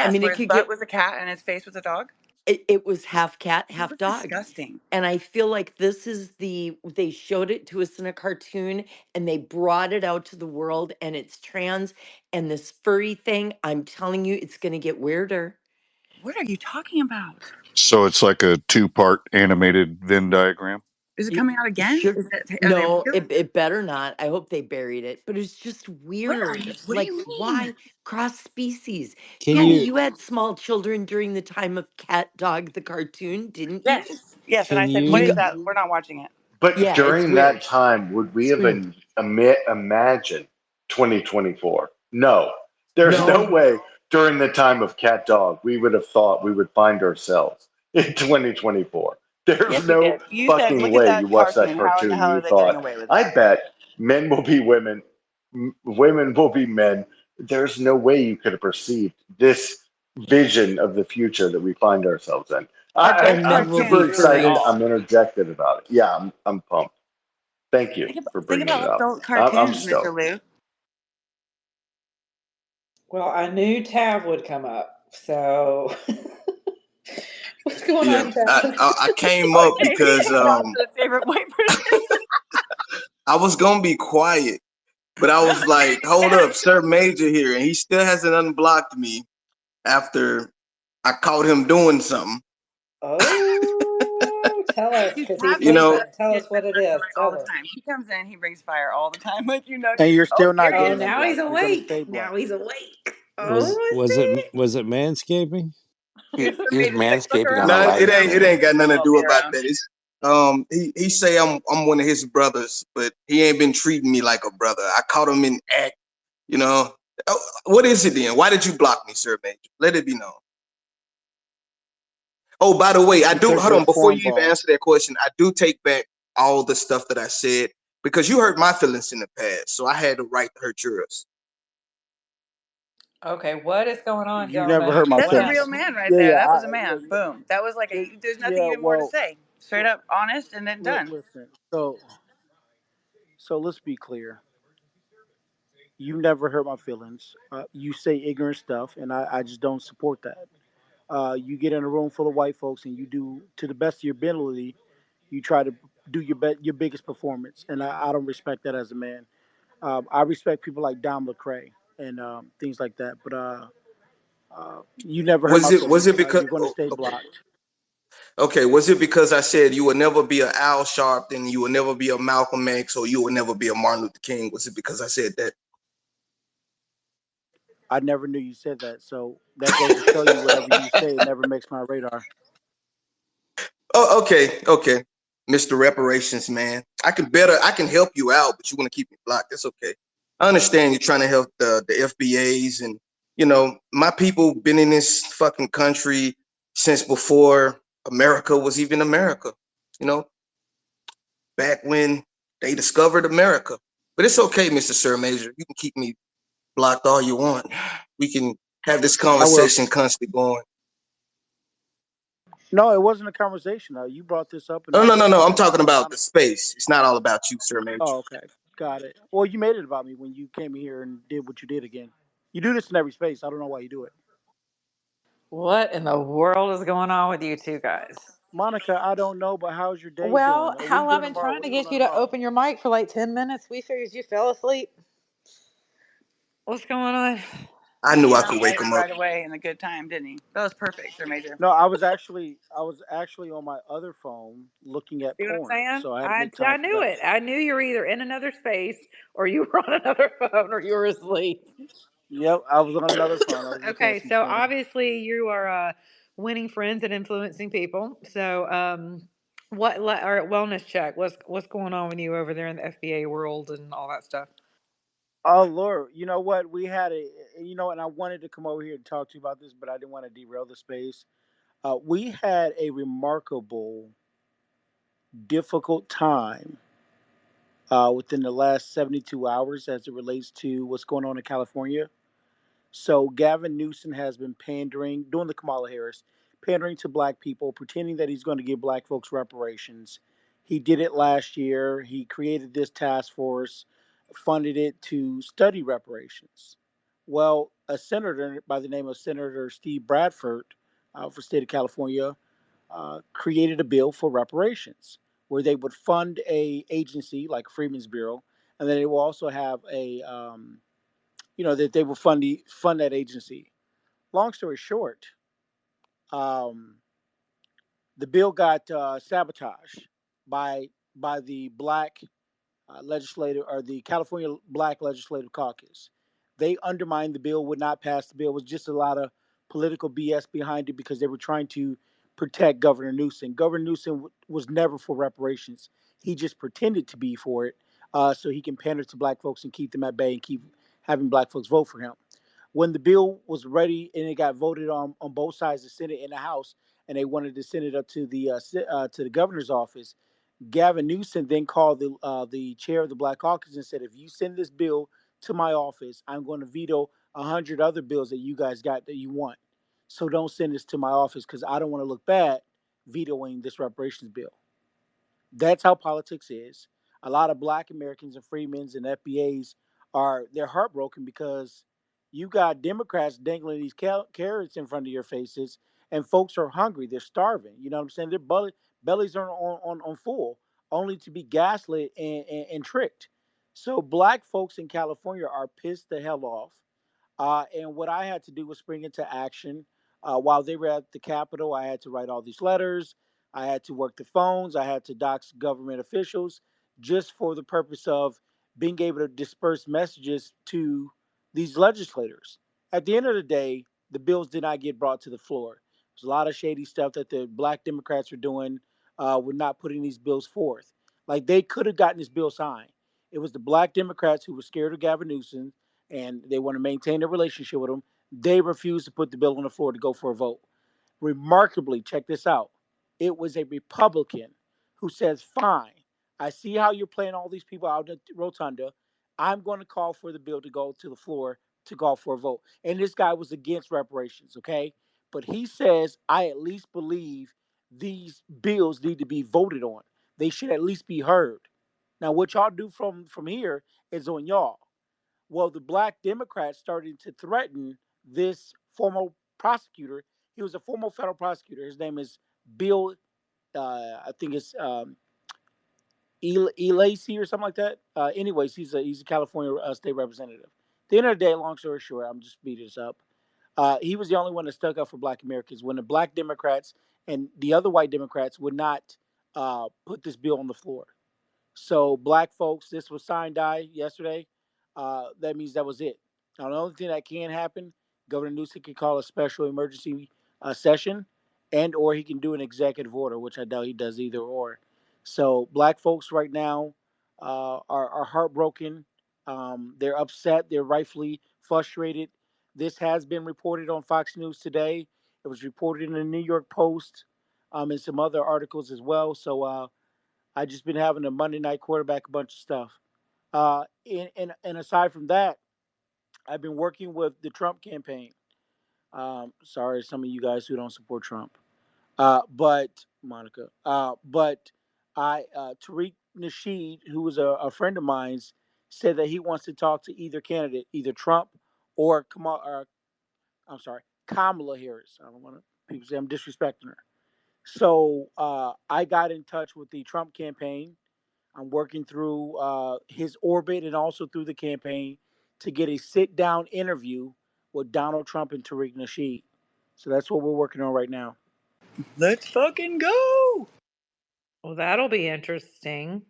I Yes, mean, where it his could butt get, was a cat and his face was a dog. it was half cat, It half was dog. disgusting. And I feel like this is they showed it to us in a cartoon and they brought it out to the world and it's trans and this furry thing. I'm telling you, it's going to get weirder. What are you talking about? So it's like a two-part animated Venn diagram. Is it It coming out again? should, Is it? Are they no, real? it better not. I hope they buried it, but it's just weird. What do Like, you mean? why cross species? Can Jenny, you you had small children during the time of Cat Dog the cartoon, didn't you? Yes, yes. And I can said, what You is got, you that? We're not watching it. But yeah, it's during that weird. time, would we It's have weird. imagined 2024? No. There's no No, way during the time of Cat Dog we would have thought we would find ourselves in 2024. Yes, There's you no did. You said, fucking look at way you that watched that cartoon. How in the cartoon and hell you are they getting thought, away with I that? bet men will be women, women will be men. There's no way you could have perceived this vision of the future that we find ourselves in. That does I'm start to super be really excited. odd. I'm interjected about it. Yeah, I'm pumped. Thank you for Think bringing it about up. adult I'm cartoons, Mr. stoked. Lou. Well, I knew Tav would come up, so what's going Yeah, on, Tav? I came up Okay, he because just dropped the favorite white person. I was gonna be quiet, but I was like, hold up, Sir Major here, and he still hasn't unblocked me after I caught him doing something. Oh, tell us, Dude, because he's Tab You brings know, patient. up Tell shit us that what it Rick is. Rick all Tell the us. time. He comes in, he brings fire all the time. Like, you know, And just, you're oh, still here not he getting is. him now he's blocked. You're gonna awake. stay Now blocked. he's awake. Oh, I see. Was it manscaping? Mr. He was Major's like, look manscaping on a around, no, look live around, it Mr. stream. ain't got Major. nothing We'll to all do be about around. that. It's he say I'm one of his brothers, but he ain't been treating me like a brother. I caught him in act, you know. What is it then? Why did you block me, Sir Major? Let it be known. Oh, by the way, I do. because Hold you're a on, before you even cornball. answer that question, I do take back all the stuff that I said because you hurt my feelings in the past, so I had the right to hurt yours. Okay, what is going on, You've never gentlemen? hurt my That's What a feelings. real happened? man right Yeah, there. yeah, That was a man. Boom. That was like yeah, there's nothing yeah. even more to Well, say. Straight up honest and then done. listen. So let's be clear. You never hurt my feelings. You say ignorant stuff, and I just don't support that. You get in a room full of white folks, and you do to the best of your ability. You try to do your biggest performance, and I don't respect that as a man. I respect people like Dom LaCrae and things like that. But you never hurt my Was feelings. it because? You're going to Oh, stay okay, blocked. okay. Was it because I said you will never be a Al Sharpton, you will never be a Malcolm X, or you will never be a Martin Luther King? Was it because I said that? I never knew you said that. So that goes to show you whatever you say, it never makes my radar. Oh, okay, okay. Mr. Reparations, man. I can help you out, but you want to keep me blocked. That's okay. I understand you're trying to help the FBAs and my people been in this fucking country since before America was even America. You know, back when they discovered America. But it's okay, Mr. Sir Major. You can keep me blocked all you want. We can have this I will. conversation constantly going. No, it wasn't a conversation. You brought this up, and No, I no, no, just no. I'm wanted to talking respond about the honestly. space. It's not all about you, Sir Major. Oh, okay. Got it. Well, you made it about me when you came here and did what you did again. You do this in every space. I don't know why you do it. What in the world is going on with you two guys? Monica, I don't know, but how's your day Well, going? What are you hell, I've doing been tomorrow? trying What to are you doing get on you to tomorrow? open your mic for like 10 minutes. We figured you fell asleep. What's going on? I He knew came I out could wake him up. right away in a good time, didn't he? That was perfect, Sir Major. No, I was actually on my other phone looking at See what I'm porn, saying? so I had to make I time for knew that. it. I knew you were either in another space or you were on another phone or you were asleep. Yep, I was on another phone. I was looking at Okay, some so porn. obviously you are winning friends and influencing people. So, or wellness check? What's going on with you over there in the FBA world and all that stuff? Oh Lord, you know what? And I wanted to come over here and talk to you about this, but I didn't want to derail the space. We had a remarkable, difficult time within the last 72 hours as it relates to what's going on in California. So Gavin Newsom has been pandering, doing the Kamala Harris, pandering to black people, pretending that he's going to give black folks reparations. He did it last year. He created this task force, funded it to study reparations. Well, a senator by the name of Senator Steve Bradford for the state of California created a bill for reparations where they would fund a agency like Freeman's Bureau, and then they will also have that they will fund that agency. Long story short, um, the bill got sabotaged by the black legislative or the California Black Legislative Caucus. They undermined the bill, would not pass the bill. It was just a lot of political BS behind it because they were trying to protect Governor Newsom. Governor Newsom was never for reparations. He just pretended to be for it so he can pander to black folks and keep them at bay and keep having black folks vote for him. When the bill was ready and it got voted on both sides, the Senate and the House, and they wanted to send it up to the governor's office, Gavin Newsom then called the chair of the Black Caucus and said, "If you send this bill to my office, I'm going to veto 100 other bills that you guys got that you want. So don't send this to my office because I don't want to look bad vetoing this reparations bill. That's how politics is. A lot of Black Americans and freedmen and FBAs they're heartbroken because you got Democrats dangling these carrots in front of your faces, and folks are hungry. They're starving. You know what I'm saying? Their bellies are on full, only to be gaslit and tricked. So Black folks in California are pissed the hell off. And what I had to do was spring into action. While they were at the Capitol, I had to write all these letters. I had to work the phones. I had to dox government officials just for the purpose of being able to disperse messages to these legislators. At the end of the day, the bills did not get brought to the floor. There's a lot of shady stuff that the Black Democrats were doing, with not putting these bills forth. Like they could have gotten this bill signed. It was the Black Democrats who were scared of Gavin Newsom and they want to maintain their relationship with him. They refused to put the bill on the floor to go for a vote. Remarkably, check this out. It was a Republican who says, fine, I see how you're playing all these people out in the rotunda. I'm going to call for the bill to go to the floor to call for a vote. And this guy was against reparations, okay? But he says, I at least believe these bills need to be voted on. They should at least be heard. Now, what y'all do from here is on y'all. Well, the Black Democrats started to threaten this former prosecutor. He was a former federal prosecutor. His name is Bill, I think it's Elacy or something like that. Anyways, he's a California state representative. At the end of the day, long story short, I'm just speeding this up. He was the only one that stuck up for Black Americans when the Black Democrats and the other white Democrats would not put this bill on the floor. So, Black folks, this was signed yesterday. That means that was it. Now, the only thing that can happen, Governor Newsom can call a special emergency session, and or he can do an executive order, which I doubt he does either or. So, Black folks right now are heartbroken. They're upset. They're rightfully frustrated. This has been reported on Fox News today. It was reported in the New York Post, and some other articles as well. So, I just been having a Monday night quarterback, a bunch of stuff. And aside from that, I've been working with the Trump campaign. Sorry, some of you guys who don't support Trump. But Monica, but Tariq Nasheed, who was a friend of mine's, said that he wants to talk to either candidate, either Trump or Kamala Harris. I don't want to people say I'm disrespecting her. So I got in touch with the Trump campaign. I'm working through his orbit and also through the campaign to get a sit down interview with Donald Trump and Tariq Nasheed. So that's what we're working on right now. Let's fucking go. Well, that'll be interesting.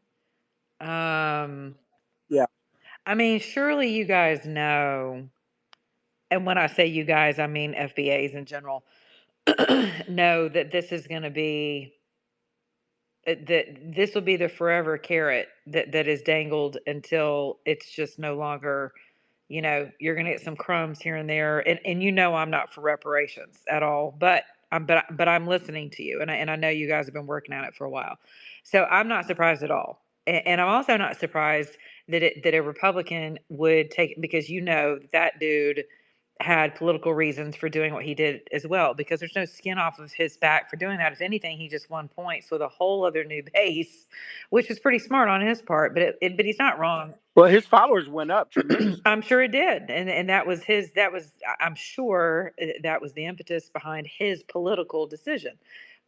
Um, Yeah. I mean, surely you guys know, and when I say you guys, I mean FBAs in general, know that this is going to be that this will be the forever carrot that is dangled until it's just no longer, you're going to get some crumbs here and there. And I'm not for reparations at all, but I'm listening to you, and I know you guys have been working on it for a while. So I'm not surprised at all. And I'm also not surprised that a Republican would take, because that dude had political reasons for doing what he did as well, because there's no skin off of his back for doing that. If anything, he just won points with a whole other new base, which was pretty smart on his part. But he's not wrong. Well, his followers went up tremendously. I'm sure it did, and I'm sure that was the impetus behind his political decision.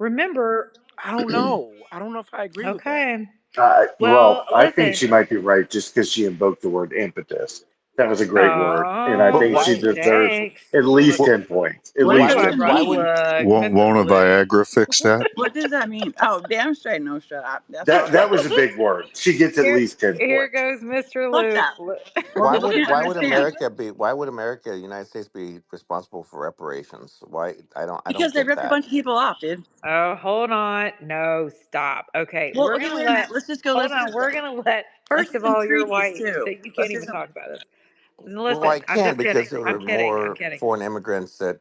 Remember, I don't know. I don't know if I agree with that. Okay. Well, Well, I think listen. she might be right just because she invoked the word impetus. That was a great word, and I Oh, But think she why? deserves thanks. at least Well, 10 points. At What least do I 10 why brought? points. would? Won't a Viagra fix that? What does that mean? Oh, damn straight, no shut up. That's That was a big word. She gets at Here, least 10 here points. goes Mr. fuck Luke. that. More people can't Why would understand America be? Why would America, the United States, be responsible for reparations? Why? I don't because they get ripped a that. bunch of people off, dude. Oh, hold on. No, stop. Okay, Well, we're okay, gonna wait a minute. let. Let's just go. Hold on. We're gonna let. Let's First do of some all, you're treaties white, so too. you Let's can't do even some. talk about this. Well, Listen, I I'm can just kidding. because there I'm were kidding. I'm more kidding. foreign immigrants that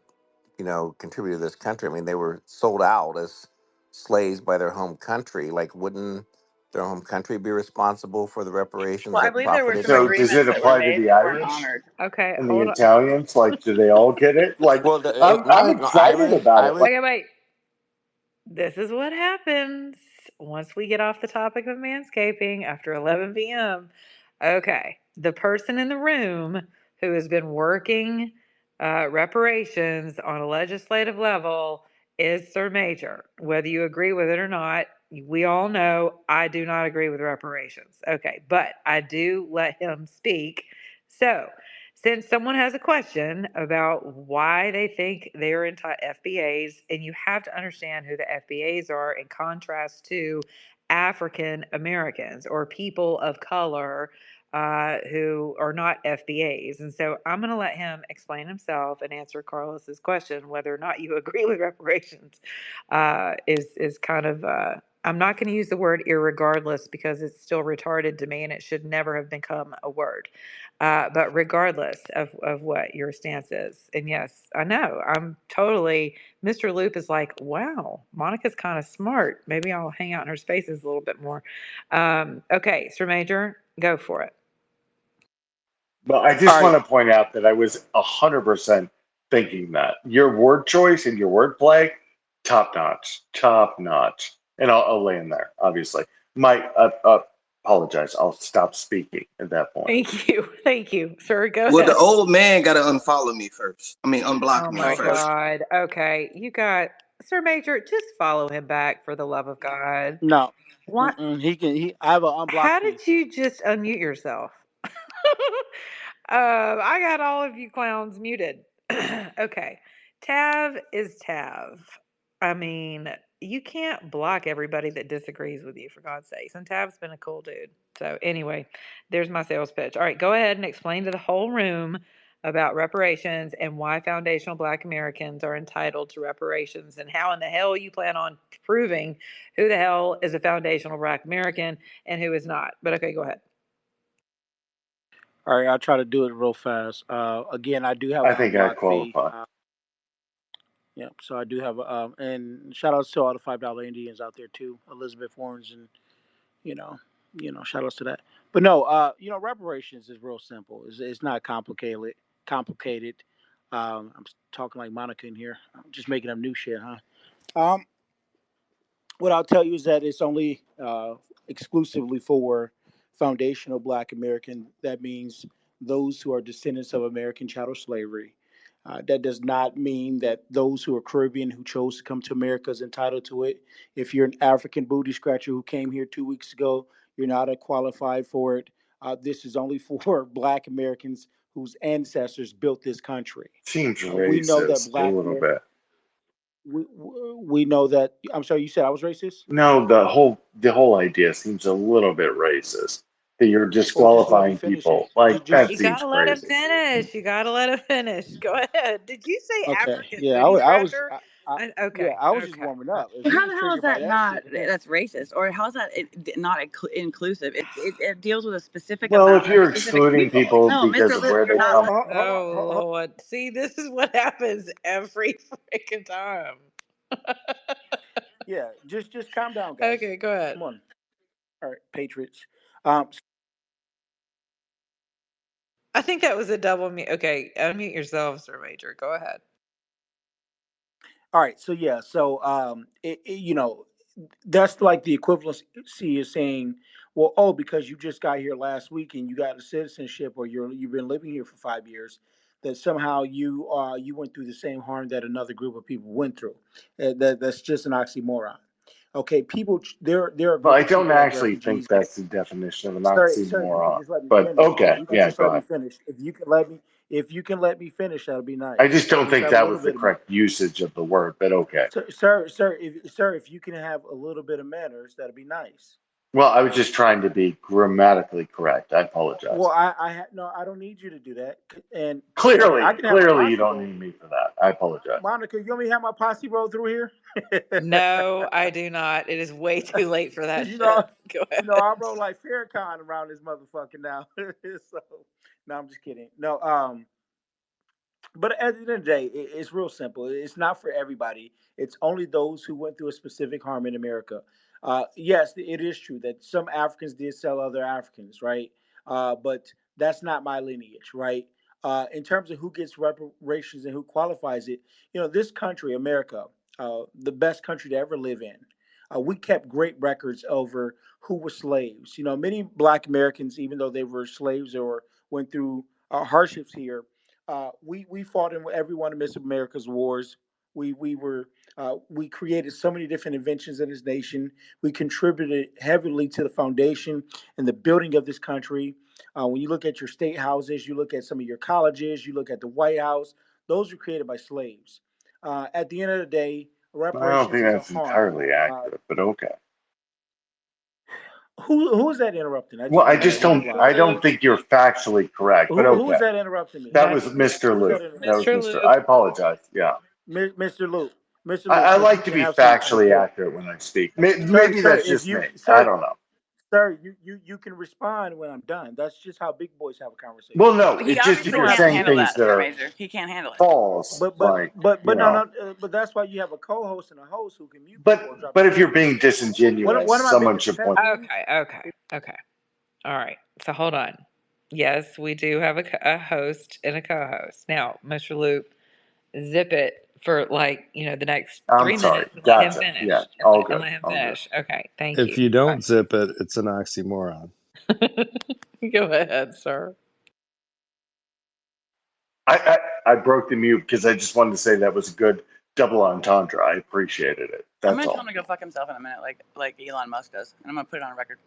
contributed to this country. I mean, they were sold out as slaves by their home country. Like, wouldn't their home country be responsible for the reparations Well, I that believe there were profited some So from? does agreements it that were apply to made the that weren't Irish honored. Okay, and the hold on. Italians? Like, do they all get it? Like, Well, I'm no, excited about it. Like, Okay, wait. This is what happens once we get off the topic of manscaping after 11 p.m. Okay, the person in the room who has been working reparations on a legislative level is Sir Major. Whether you agree with it or not, we all know I do not agree with reparations. Okay, but I do let him speak. So, since someone has a question about why they think they're FBAs, and you have to understand who the FBAs are in contrast to African Americans or people of color who are not FBAs. And so I'm going to let him explain himself and answer Carlos's question whether or not you agree with reparations. Is kind of I'm not going to use the word irregardless because it's still retarded to me and it should never have become a word. But regardless of what your stance is, and yes, I know I'm totally. Mr. Loop is like, wow, Monica's kind of smart. Maybe I'll hang out in her spaces a little bit more. Okay, Sir Major, go for it. But I All just right. want to point out that I was 100% thinking that your word choice and your wordplay, top notch. And I'll lay in there, obviously. Mike, apologize. I'll stop speaking at that point. Thank you, sir. Go Well, the ahead. old man got to unfollow me first. I mean, unblock Oh me my first. God. Okay, you got Sir Major. Just follow him back for the love of God. No. What? He can. I have an unblock How key. did you just unmute yourself? I got all of you clowns muted. Okay. Tav is Tav. I mean, you can't block everybody that disagrees with you, for God's sakes. And Tav's been a cool dude. So, anyway, there's my sales pitch. All right, go ahead and explain to the whole room about reparations and why foundational Black Americans are entitled to reparations and how in the hell you plan on proving who the hell is a foundational Black American and who is not. But okay, go ahead. All right, I'll try to do it real fast. Again, I do have I an think I unblock fee. qualify. Yeah, so I do have and shout outs to all the $5 Indians out there too, Elizabeth Warrens, and you know, shout outs to that. But no, reparations is real simple. It's not complicated. Complicated. I'm talking like Monica in here. I'm just making up new shit, huh? What I'll tell you is that it's only exclusively for foundational Black American. That means those who are descendants of American chattel slavery. That does not mean that those who are Caribbean who chose to come to America is entitled to it. If you're an African booty scratcher who came here 2 weeks ago, you're not qualified for it. This is only for Black Americans whose ancestors built this country. Seems We know that racist a Black little bit. we know that. I'm sorry, you said I was racist? No, the whole idea seems a little bit racist. That you're Well, just let me disqualifying finish it. people. Like that You seems gotta let him crazy. finish. You gotta let him finish. Go ahead. Did you say Okay. African Yeah, booty I was. scratcher? Yeah, Okay. I was just Okay. warming up. If Well, he how was the hell is triggered by that that not shit, then that's racist, or how's that not inclusive? It deals with a specific Well, if amount, a you're specific excluding people. people No, because Mr. of Luke, where you're they not. come, Oh Lord. See, this is what happens every freaking time. yeah, just calm down, guys. Okay, go ahead. Come on. All right, patriots. I think that was a double mute. Okay, unmute yourself, Sir Major. Go ahead. All right, so yeah, that's like the equivalency is saying, well, oh, because you just got here last week and you got a citizenship, or you've been living here for 5 years, that somehow you went through the same harm that another group of people went through. That's just an oxymoron. Okay, people, there are a well, group I of don't people like actually think refugees. that's the definition of an Sir, if you could oxymoron. just let me But finish, if okay, you could yeah, just go let me ahead. finish, if you can let me finish, that'll be I nice. just don't Just think have a that little was the bit of manners. correct usage of the word, but okay. Sir, if you can have a little bit of manners, that'd be nice. Well, I was just trying to be grammatically correct. I apologize. Well, no, I don't need you to do that. And I can have my Clearly, you posse don't roll. need me for that. I apologize. Monica, you want me to have my posse roll through here? No, I do not. It is way too late for that Because shit. Go ahead. I roll like Farrakhan around this motherfucker now. So, no, I'm just kidding. No, but at the end of the day, it's real simple. It's not for everybody. It's only those who went through a specific harm in America. Yes, it is true that some Africans did sell other Africans, right? But that's not my lineage, right? In terms of who gets reparations and who qualifies it, this country, America, the best country to ever live in. We kept great records over who were slaves. You know, many Black Americans, even though they were slaves or went through hardships here, we fought in every one of Miss America's wars. We created so many different inventions in this nation. We contributed heavily to the foundation and the building of this country. When you look at your state houses, you look at some of your colleges, you look at the White House, those were created by slaves. At the end of the day, I don't reparations think is a that's harm. entirely accurate, but okay. Who is that interrupting? Well, I I just want to don't. be honest. I don't think you're factually correct, but Who is okay. that interrupting me? That was That's Mr. Who's Luke. that interrupting? That was Mr. Mr. I Loop. apologize. Yeah, Mr. Luke. Mr. Luke, I because you like to can be have some factually accurate when I speak. Maybe sir. that's If just you me. I don't know. sir, you can respond when I'm done. That's just how big boys have a conversation. Well, no, He it's just if obviously you're You can't saying handle things that, that Sir are Major. He can't handle it. false, like but no, but that's why you have a co-host and a host who can mute people or drop But the if you're mic. being One disingenuous, of my someone biggest should pet point. peeves. Okay. All right. So hold on. Yes, we do have a host and a co-host. Now, Mr. Loop, zip it for the next I'm 3 minutes sorry. and let him Gotcha. Yeah. finish. All And good. let him All good. finish. Okay. Thank If you. you Bye. don't zip it, it's an oxymoron. Go ahead, sir. I broke the mute because I just wanted to say that was a good double entendre. I appreciated it. I'm That's gonna tell all. him to go fuck himself in a minute, like Elon Musk does, and I'm gonna put it on record.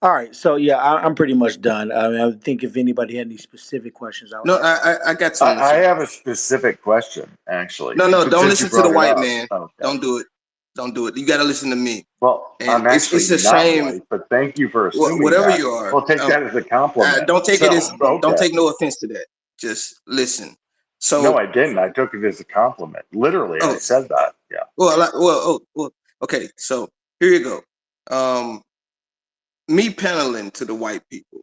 All right. So yeah, I'm pretty much done. I mean, I think if anybody had any specific questions, I would No, answer. I got something to I say. have a specific question, actually. No, don't Since you listen to the brought it white up. man. Okay. Don't do it. Don't do it. You got to listen to me. Well, And I'm actually it's a not shame. white, but thank you for assuming Whatever that. you are, We'll take that as a compliment. don't take it as. Don't Okay. take no offense to that. Just listen. So No, I didn't. I took it as a compliment. Literally, I said that. Yeah. well. Okay. So here you go. Me paneling to the white people,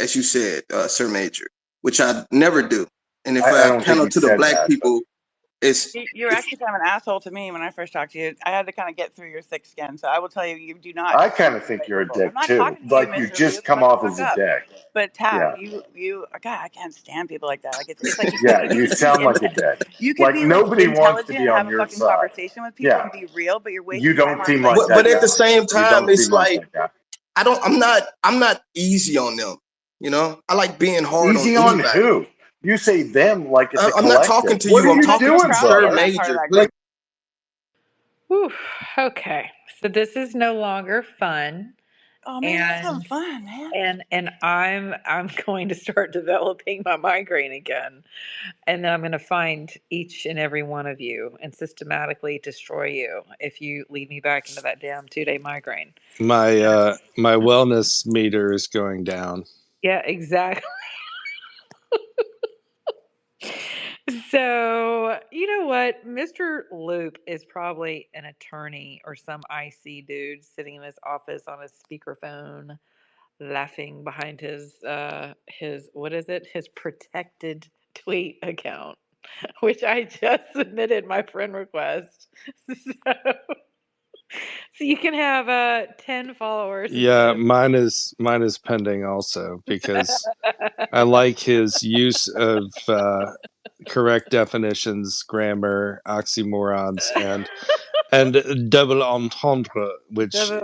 as you said, Sir Major, which I never do. And if I I don't think panel you to the said black that. people, it's You're actually kind of an asshole to me when I first talked to you. I had to kind of get through your thick skin, so I will tell you, you do not I speak kind of to think white you're a people. I'm dick not too. talking to you, Like you Mr. just Luke. come Shut the off fuck as a up. dick. But Tab, Yeah. God, I can't stand people like that. Like it's like Yeah, you you could sound be like a dick. you could Like be like nobody wants to intelligent be and have on a your fucking side. conversation with people Yeah. and be real, but you're You wasting your time don't on seem like like that but at guy. the same You time, don't it's seem like like that guy. I'm not easy on them. You know, I like being hard on Easy on anybody. who? You say them like it's a I'm not talking collective. to What you. are I'm you I'd talking be to doing, proud to be Sir in brother? that part of Major. that Like, group. Whew, okay. So this is no longer fun. Oh man, have some And fun, man. and I'm going to start developing my migraine again. And then I'm going to find each and every one of you and systematically destroy you if you lead me back into that damn 2-day migraine. My wellness meter is going down. Yeah, exactly. So, you know what? Mr. Loop is probably an attorney or some IC dude sitting in his office on a speakerphone, laughing behind his what is it? His protected tweet account, which I just submitted my friend request. So you can have 10 followers Yeah, instead of mine is pending also because I like his use of correct definitions, grammar, oxymorons, and double entendre, which double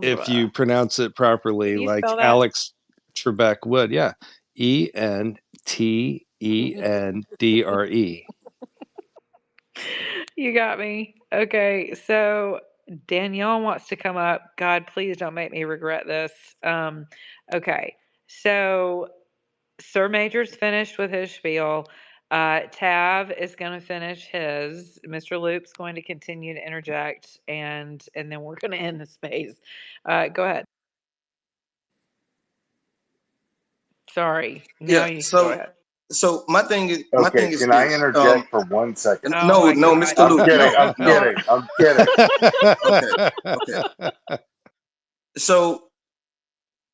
if entendre. you pronounce it properly, Can you like spell that? Alex Trebek would, yeah, ENTENDRE. You got me. Okay, so Danielle wants to come up. God, please don't make me regret this. Okay, so Sir Major's finished with his spiel. Tav is going to finish his. Mr. Loop's going to continue to interject, and then we're going to end the space. Go ahead. Sorry. Now yeah. you can go ahead. So my thing is Okay, can I this. interject for 1 second? Oh No, my God. Mr. I'm Luke, kidding. I'm no. kidding. I'm kidding. Okay. So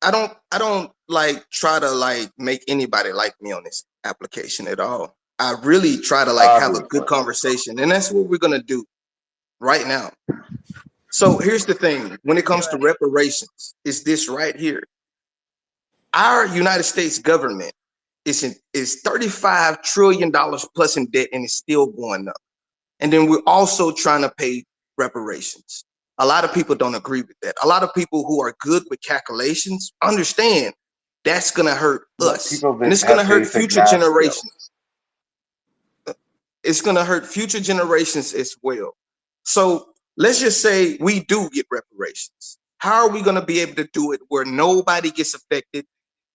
I don't like try to like make anybody like me on this application at all. I really try to like have a good Obviously. conversation, and that's what we're gonna do right now. So here's the thing: when it comes to reparations, it's this right here. Our United States government is $35 trillion plus in debt, and it's still going up. And then we're also trying to pay reparations. A lot of people don't agree with that. A lot of people who are good with calculations understand that's going to hurt Let us. people And that it's going to have hurt basic future math skills. generations. It's going to hurt future generations as well. So let's just say we do get reparations. How are we going to be able to do it where nobody gets affected?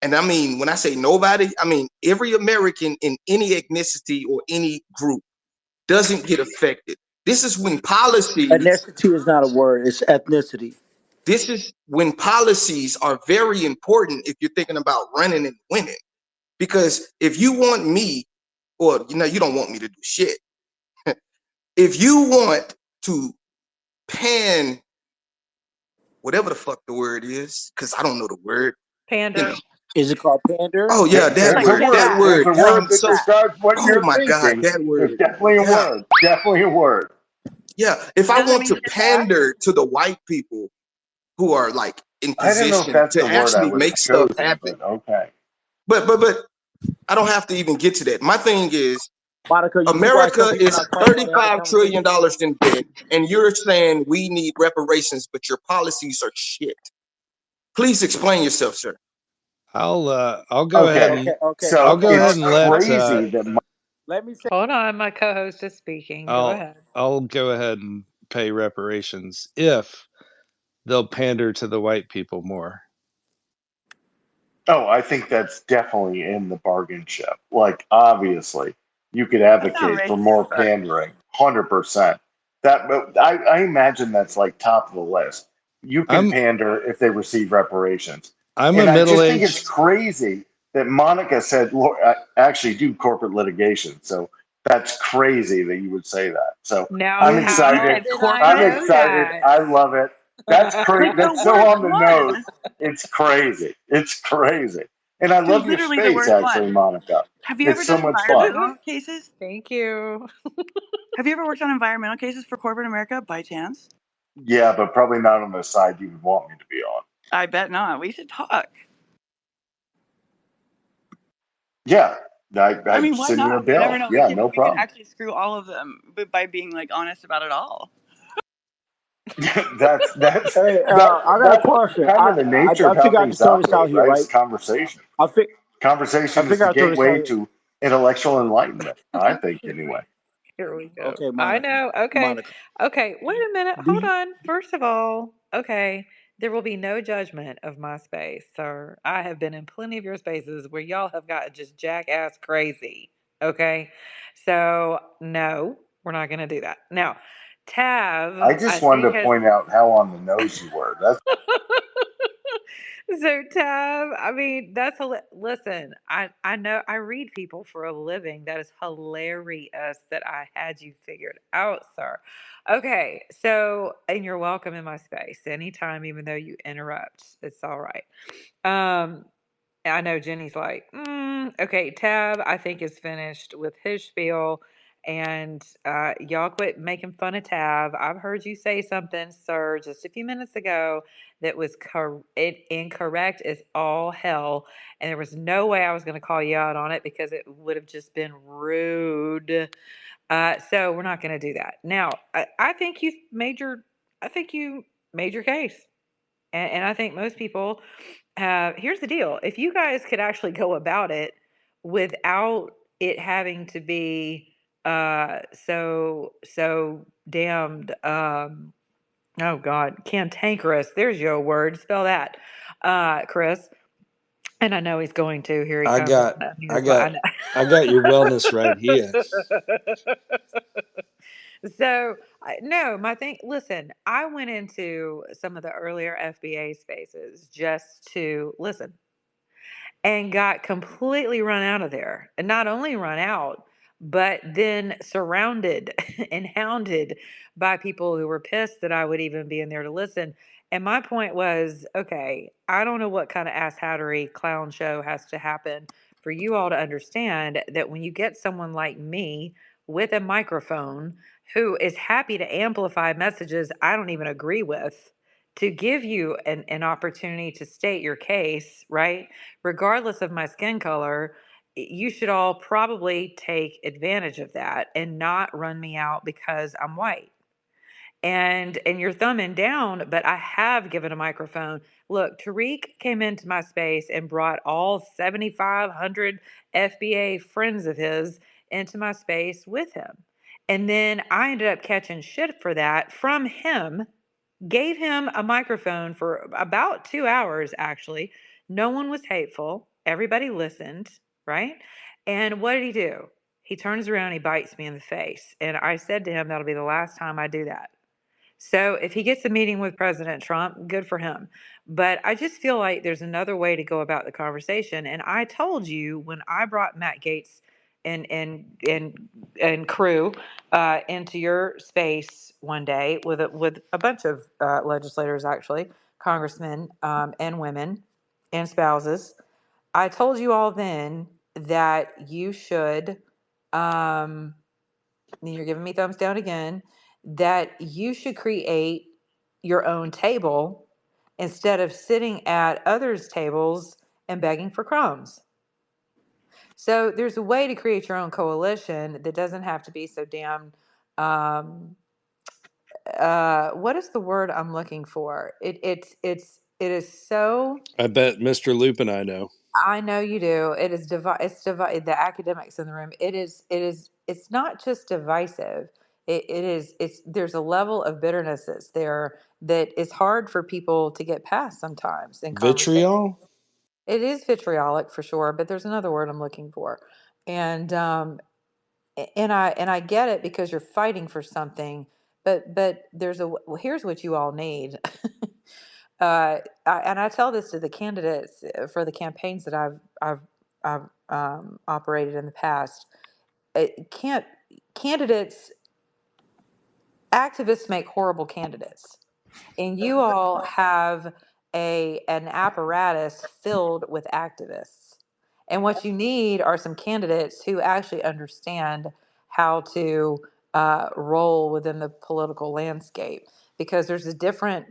And I mean, when I say nobody, I mean every American in any ethnicity or any group doesn't get affected. This is when policies, Ethnicity is not a word, it's ethnicity. this is when policies are very important if you're thinking about running and winning. Because if you want me, or you don't want me to do shit. If you want to pan whatever the fuck the word is, because I don't know the word, Pander. Is it called pander? Oh yeah, that Like word. tit That fat. There's word. a Yeah, word I'm that so. describes what Oh you're my god, thinking. that There's word. definitely a Yeah, word. Definitely a word. yeah. If It I doesn't want mean to tit fat. pander to the white people who are like in I don't know if position that's to the word I actually would have make stuff chosen, happen, but okay. but I don't have to even get to that. My thing is, Monica, you see why some America people are is not quite ready to have a $35 trillion conversation? in debt, and you're saying we need reparations, but your policies are shit. Please explain yourself, sir. I'll go ahead Okay. and So I'll go ahead it's and let crazy that Let me say, Hold on, my co-host is speaking. Go ahead. I'll go ahead and pay reparations if they'll pander to the white people more. I think that's definitely in the bargain chip. Like, obviously, you could That's not advocate for racist more as fuck. pandering, 100%. But I imagine that's like top of the list. You can I'm pander if they receive reparations. I'm a And I just think it's middle-aged crazy that Monica said, "Look, I actually do corporate litigation." So that's crazy that you would say that. So Now, I'm How how excited. did did I I'm corporate? know excited. that? I love it. That's crazy. It's the That's so worst on the nose. one. It's crazy. It's crazy. And I Dude, love your literally the space, worst actually, one. Monica. Have you ever It's so done much fun. environmental cases? Thank you. Have you ever worked on environmental cases for corporate America by chance? Yeah, but probably not on the side you would want me to be on. I bet not. We should talk. Yeah, I I'd mean, why send you a not? You never bill. know. Yeah, no We could problem. actually screw all of them, but by being like honest about it all. that's that's hey, that I got a that's question. kind of the nature of I how figure I can things throw this out operate, here, right? It's right? conversation. I fi- I Conversation is figure the I'll throw this out gateway here. to intellectual enlightenment. I think, anyway. Here we go. Okay, I Monica. know. Okay. Monica, Okay. Wait a minute. do Hold you? on. First of all, okay. There will be no judgment of my space, sir. I have been in plenty of your spaces where y'all have gotten just jackass crazy. Okay. So, no, we're not going to do that. Now, I Tav, I just wanted think, to has. point out how on the nose you were. That's So Tab, I mean, listen. I know I read people for a living. That is hilarious that I had you figured out, sir. Okay, so and you're welcome in my space anytime, even though you interrupt. It's all right. Um, I know Jenny's like, okay, Tab, I think is finished with his spiel. And y'all quit making fun of Tab. I've heard you say something, sir, just a few minutes ago that was incorrect as all hell. And there was no way I was going to call you out on it because it would have just been rude. So we're not going to do that. Now, I think I think you made your case. And I think most people have. Here's the deal: if you guys could actually go about it without it having to be so damned oh god, cantankerous. There's your word. Spell that, Chris. And I know he's going to. Here he I comes. got I mean, I that's what I got I got your wellness right here. know. So, no, my thing, listen, I went into some of the earlier FBA spaces just to listen and got completely run out of there. And not only run out, but then surrounded and hounded by people who were pissed that I would even be in there to listen. And my point was, okay, I don't know what kind of asshattery clown show has to happen for you all to understand that when you get someone like me with a microphone who is happy to amplify messages I don't even agree with, to give you an opportunity to state your case, right? Regardless of my skin color, you should all probably take advantage of that and not run me out because I'm white. And you're thumbing down, but I have given a microphone. Look, Tariq came into my space and brought all 7,500 FBA friends of his into my space with him. And then I ended up catching shit for that from him, gave him a microphone for about 2 hours, actually. No one was hateful. Everybody listened, right? And what did he do? He turns around, he bites me in the face. And I said to him, that'll be the last time I do that. So if he gets a meeting with President Trump, good for him. But I just feel like there's another way to go about the conversation. And I told you when I brought Matt Gaetz and crew into your space one day with a bunch of legislators, actually, congressmen and women and spouses. I told you all then that you should. You're giving me thumbs down again, that you should create your own table instead of sitting at others' tables and begging for crumbs. So there's a way to create your own coalition that doesn't have to be so damn um, what is the word I'm looking for? It is so. I bet Mr. Loop and I know. I know you do. It is the academics in the room. It's not just divisive. It's there's a level of bitterness that's there that is hard for people to get past sometimes in conversation. Vitriol? It is vitriolic for sure, but there's another word I'm looking for. And I get it because you're fighting for something, but here's what you all need. And I tell this to the candidates for the campaigns that I've operated in the past. Candidates, activists make horrible candidates, and you all have an apparatus filled with activists. And what you need are some candidates who actually understand how to roll within the political landscape. Because there's a different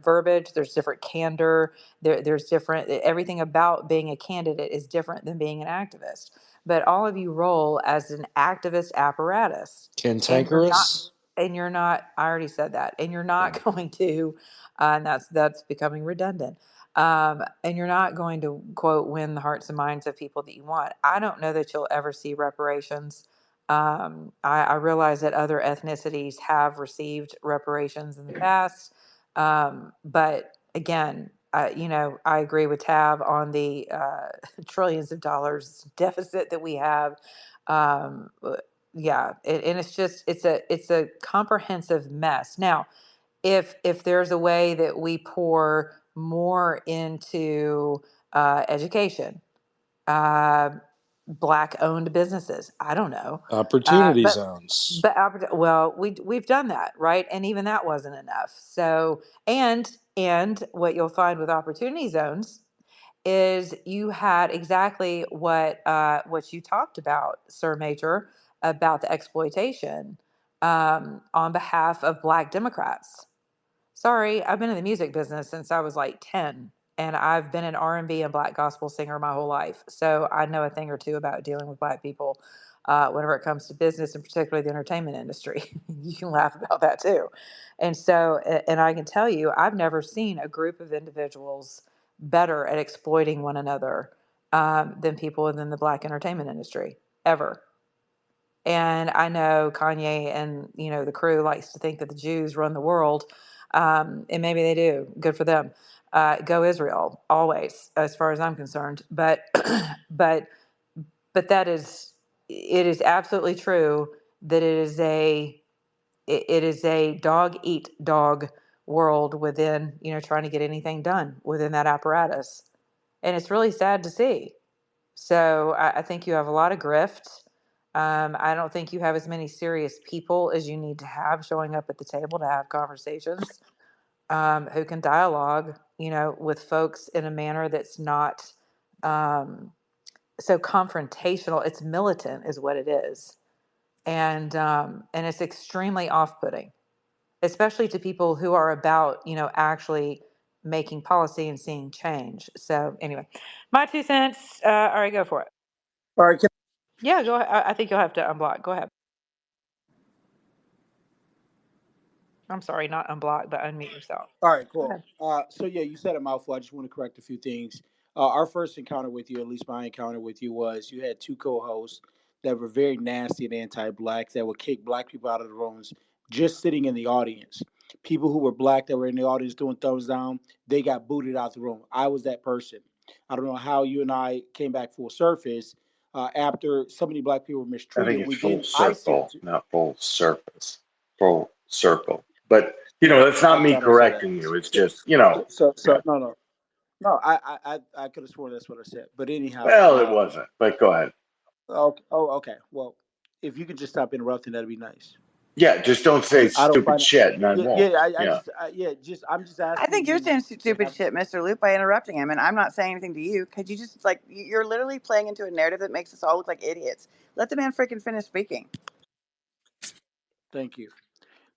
verbiage, there's different candor, there's different everything about being a candidate is different than being an activist. But all of you roll as an activist apparatus, and Cantankerous? you're not, I already said that, and you're not going to, and that's becoming redundant. And you're not going to, quote, win the hearts and minds of people that you want. I don't know that you'll ever see reparations. I realize that other ethnicities have received reparations in the past. But again, I agree with Tab on the trillions of dollars deficit that we have. Um, yeah, and it's a comprehensive mess. Now, if there's a way that we pour more into education, uh, black owned businesses, I don't know, Opportunity but zones. well, we've done that, right? And even that wasn't enough. So and what you'll find with opportunity zones is you had exactly what you talked about, Sir Major, about the exploitation on behalf of Black Democrats. Sorry, I've been in the music business since I was like 10, and I've been an R&B and Black gospel singer my whole life. So I know a thing or two about dealing with Black people whenever it comes to business, and particularly the entertainment industry. You can laugh about that too. And so, and I can tell you, I've never seen a group of individuals better at exploiting one another than people within the Black entertainment industry, ever. And I know Kanye and the crew likes to think that the Jews run the world, and maybe they do. Good for them. Go Israel, always, as far as I'm concerned. But but that it is absolutely true that it is a dog eat dog world within trying to get anything done within that apparatus, and it's really sad to see. So I think you have a lot of grift. I don't think you have as many serious people as you need to have showing up at the table to have conversations, who can dialogue, with folks in a manner that's not um, so confrontational. It's militant, is what it is, and it's extremely off-putting, especially to people who are about actually making policy and seeing change. So anyway, my 2 cents. All right, go for it. All right. Yeah, go ahead. I think you'll have to unblock. Go ahead. I'm sorry, not unblock, but unmute yourself. Go Cool. ahead. So yeah, you said a mouthful. I just want to correct a few things. Our first encounter with you, at least my encounter with you, was you had two co-hosts that were very nasty and anti-black that would kick black people out of the rooms just sitting in the audience. People who were black that were in the audience doing thumbs down, they got booted out the room. I was that person. I don't know how you and I came back full surface after so many black people were I mistreated. think it's We full then I said, circle, not full surface. Full circle. But you know, that's not me I don't say that. correcting you. It's So, just, you know, yeah. no, I could have sworn that's what I said. But anyhow, Well, it wasn't. But go ahead. okay. Well, if you could just stop interrupting, that'd be nice. Yeah, just don't say Because I don't stupid find it. shit, and I won't. I'm just I asking think you're you saying to stupid have. shit, Mr. Loop, by interrupting him, and I'm not saying anything to you. Could you just you're literally playing into a narrative that makes us all look like idiots? Let the man freaking finish speaking. Thank you.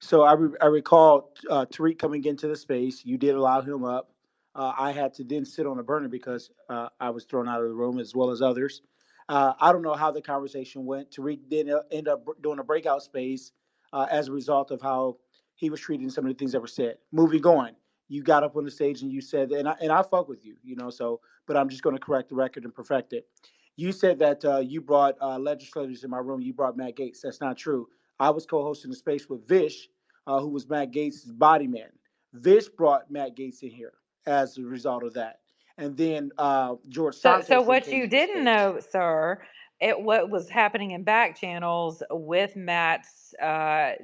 So I recall Tariq coming into the space. You did allow him up. I had to then sit on a burner because I was thrown out of the room as well as others. I don't know how the conversation went. Tariq did end up doing a breakout space as a result of how he was treating some of the things that were said. Moving on, you got up on the stage and you said, and I fuck with you, So, but I'm just going to correct the record and perfect it. You said that you brought legislators in my room. You brought Matt Gaetz. That's not true. I was co-hosting the space with Vish, who was Matt Gaetz' body man. Vish brought Matt Gaetz in here as a result of that. And then George Santos. So what you didn't know, sir, what was happening in back channels with Matt's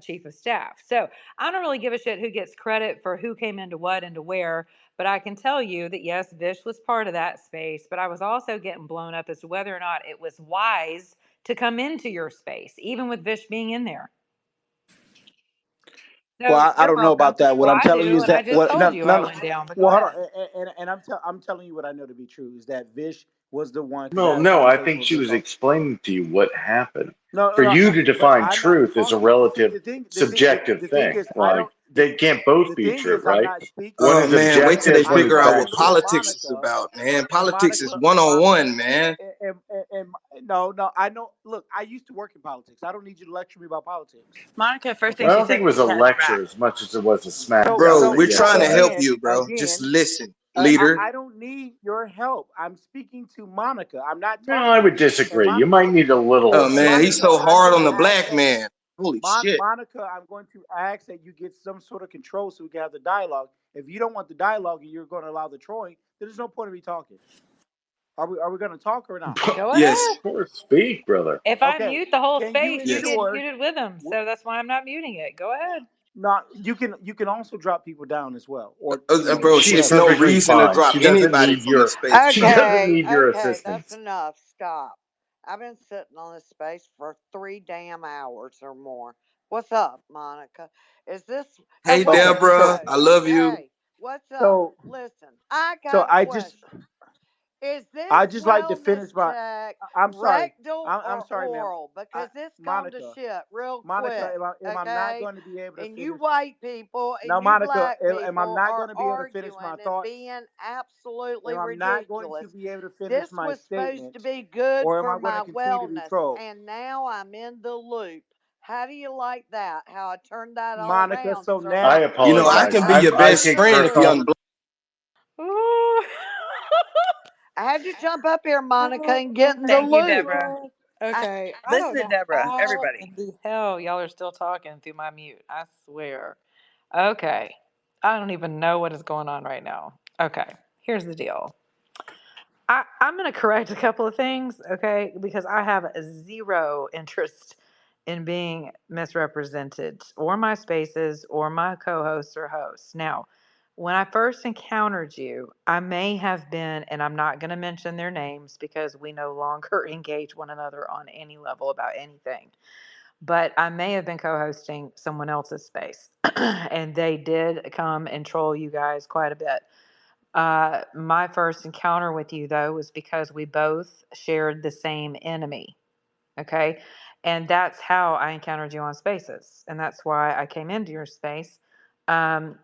chief of staff. So I don't really give a shit who gets credit for who came into what and to where, but I can tell you that yes, Vish was part of that space, but I was also getting blown up as to whether or not it was wise to come into your space, even with Vish being in there. So well, I don't know about that. What I'm telling you is that I went down. But well, hold on, I'm telling you what I know to be true is that Vish was the one. No, I think she was explaining to you what happened. For you to define truth is a relative, subjective thing. Like they can't both be true, right? One is man, wait till they objective, one is figure out what factual. politics is about, man. Politics is one-on-one, man. No, I know. Look, I used to work in politics. I don't need you to lecture me about politics. Monica, first I don't think it was a lecture as much as it was a smack. Bro, we're trying to help you, bro. Just listen, leader. I don't need your help. I'm speaking to Monica. I'm not talking. No, I would disagree. You might need a little. Oh man, he's so hard on the black man. Holy shit. Monica, I'm going to ask that you get some sort of control so we can have the dialogue. If you don't want the dialogue and you're going to allow the trolling, there's no point in me talking. Are we going to talk or not? Go ahead. Yes. Of course, speak, brother. If I mute the whole space, you get muted with them. So that's why I'm not muting it. Go ahead. No, you can also drop people down as well. Or bro, it's no reason to drop anybody from the space. Okay, she doesn't need your assistance. That's enough. Stop. I've been sitting on this space for 3 damn hours or more. What's up, Monica? Is this? Hey, Deborah, I love you. Hey, what's up? Listen, I got a question. Is this I just like to finish my. I'm sorry. Rectal I'm sorry, or oral? Because this gone to shit real Monica, quick. am I not going to be able to and finish? you white people and now, you Monica, black people am I not going to be able to finish my thoughts? Being absolutely I'm ridiculous. not going to be able to finish my was statement, supposed to be good or am for I going my to continue to be wellness, trolled? and now I'm in the loop. How do you like that? How I turned that all Monica, around? so now I apologize. I can be your best friend if you unblock. I had to jump up here, Monica, and get in the loop. You, Deborah. Okay, listen to Deborah. Everybody. In the hell, y'all are still talking through my mute. I swear. Okay, I don't even know what is going on right now. Okay, here's the deal. I'm going to correct a couple of things, okay, because I have zero interest in being misrepresented or my spaces or my co-hosts or hosts. Now, when I first encountered you, I may have been, and I'm not going to mention their names because we no longer engage one another on any level about anything, but I may have been co-hosting someone else's space and they did come and troll you guys quite a bit. My first encounter with you, though, was because we both shared the same enemy. Okay. And that's how I encountered you on spaces. And that's why I came into your space. And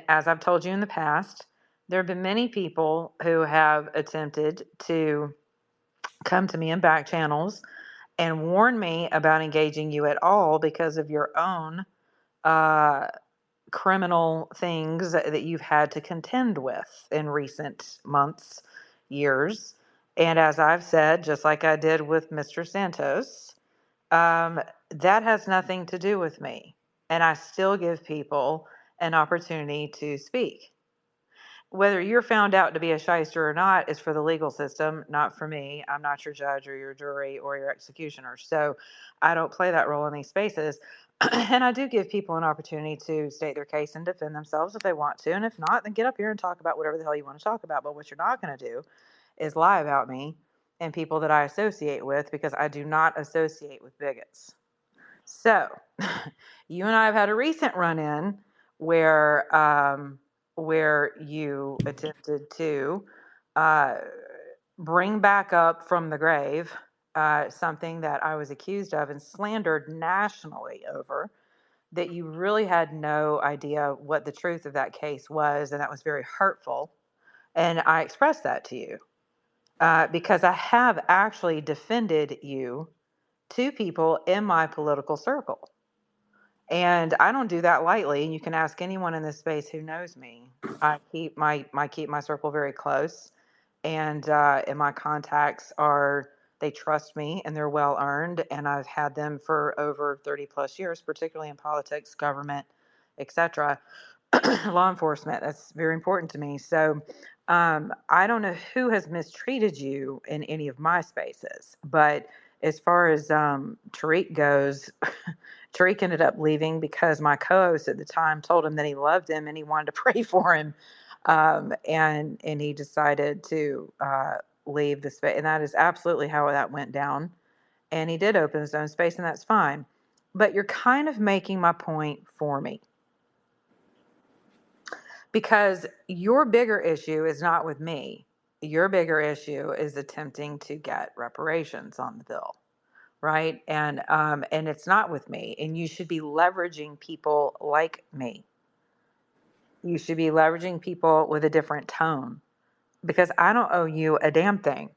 as I've told you in the past, There have been many people who have attempted to come to me in back channels and warn me about engaging you at all because of your own criminal things that you've had to contend with in recent months, years. And as I've said, just like I did with Mr. Santos, that has nothing to do with me. And I still give people an opportunity to speak. Whether you're found out to be a shyster or not is for the legal system, not for me. I'm not your judge or your jury or your executioner. So I don't play that role in these spaces. And I do give people an opportunity to state their case and defend themselves if they want to. And if not, then get up here and talk about whatever the hell you want to talk about. But what you're not going to do is lie about me and people that I associate with, because I do not associate with bigots. So you and I have had a recent run-in where you attempted to bring back up from the grave something that I was accused of and slandered nationally over, that you really had no idea what the truth of that case was, and that was very hurtful. And I expressed that to you because I have actually defended you to people in my political circle. And I don't do that lightly. And you can ask anyone in this space who knows me. I keep my circle very close, and my contacts they trust me and they're well earned. And I've had them for over 30 plus years, particularly in politics, government, etc. Law enforcement. That's very important to me. So I don't know who has mistreated you in any of my spaces, but as far as Tariq goes, Tariq ended up leaving because my co-host at the time told him that he loved him and he wanted to pray for him, and he decided to leave the space, and that is absolutely how that went down. And he did open his own space, and that's fine. But you're kind of making my point for me, because your bigger issue is not with me. Your bigger issue is attempting to get reparations on the bill. Right. And it's not with me. And you should be leveraging people like me. You should be leveraging people with a different tone, because I don't owe you a damn thing.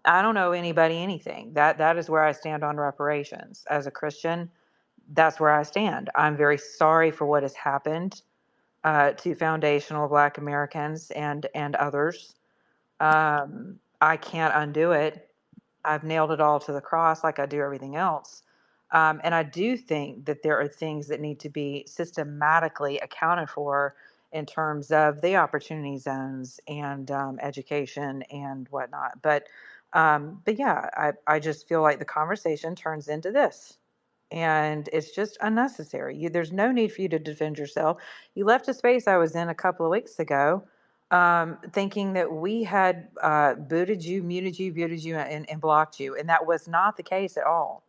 I don't owe anybody anything. That is where I stand on reparations. As a Christian, that's where I stand. I'm very sorry for what has happened to foundational Black Americans and others. I can't undo it. I've nailed it all to the cross like I do everything else. And I do think that there are things that need to be systematically accounted for in terms of the opportunity zones and education and whatnot. But yeah, I just feel like the conversation turns into this. And it's just unnecessary. There's no need for you to defend yourself. You left a space I was in a couple of weeks ago, thinking that we had booted you, muted you, muted you, and blocked you. And that was not the case at all.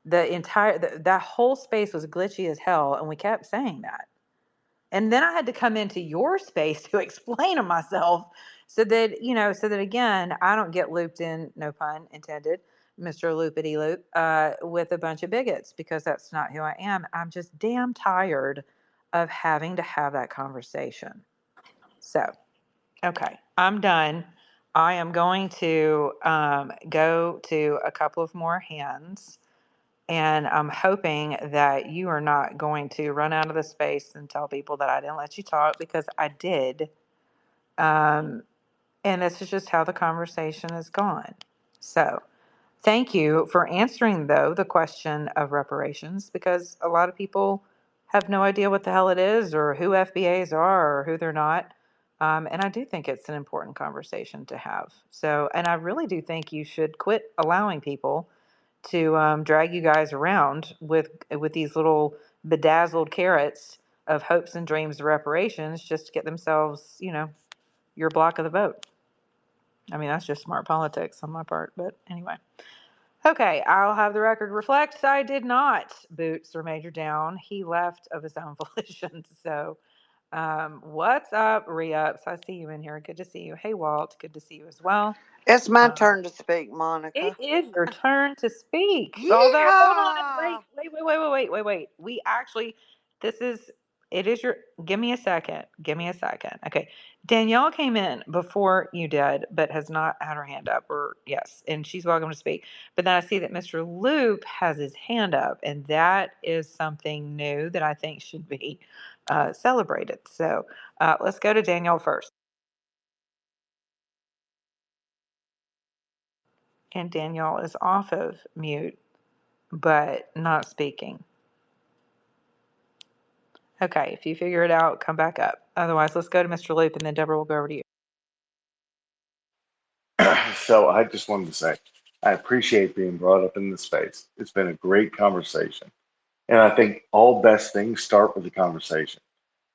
That whole space was glitchy as hell, and we kept saying that. And then I had to come into your space to explain to myself so that again, I don't get looped in, no pun intended, Mr. Loopity Loop, with a bunch of bigots, because that's not who I am. I'm just damn tired of having to have that conversation. So, okay, I'm done. I am going to go to a couple of more hands. And I'm hoping that you are not going to run out of the space and tell people that I didn't let you talk, because I did. And this is just how the conversation has gone. So thank you for answering, though, the question of reparations, because a lot of people have no idea what the hell it is, or who FBAs are, or who they're not. And I do think it's an important conversation to have. So, and I really do think you should quit allowing people to drag you guys around with these little bedazzled carrots of hopes and dreams of reparations, just to get themselves, your block of the vote. I mean, that's just smart politics on my part, but anyway. Okay, I'll have the record reflect I did not boot Sir Major down. He left of his own volition. So what's up, Re-Ups? I see you in here. Good to see you. Hey, Walt. Good to see you as well. It's my turn to speak, It Monica. is your turn to speak. Although, hold on, Yeehaw! wait. We actually, this is it is your, give me a second. Give me a second. Okay. Danielle came in before you did, but has not had her hand up, or yes, and she's welcome to speak. But then I see that Mr. Loop has his hand up, and that is something new that I think should be celebrated. So let's go to Danielle first. And Danielle is off of mute, but not speaking. Okay, if you figure it out, come back up. Otherwise, let's go to Mr. Loop, and then Deborah will go over to you. So I just wanted to say, I appreciate being brought up in this space. It's been a great conversation. And I think all best things start with a conversation.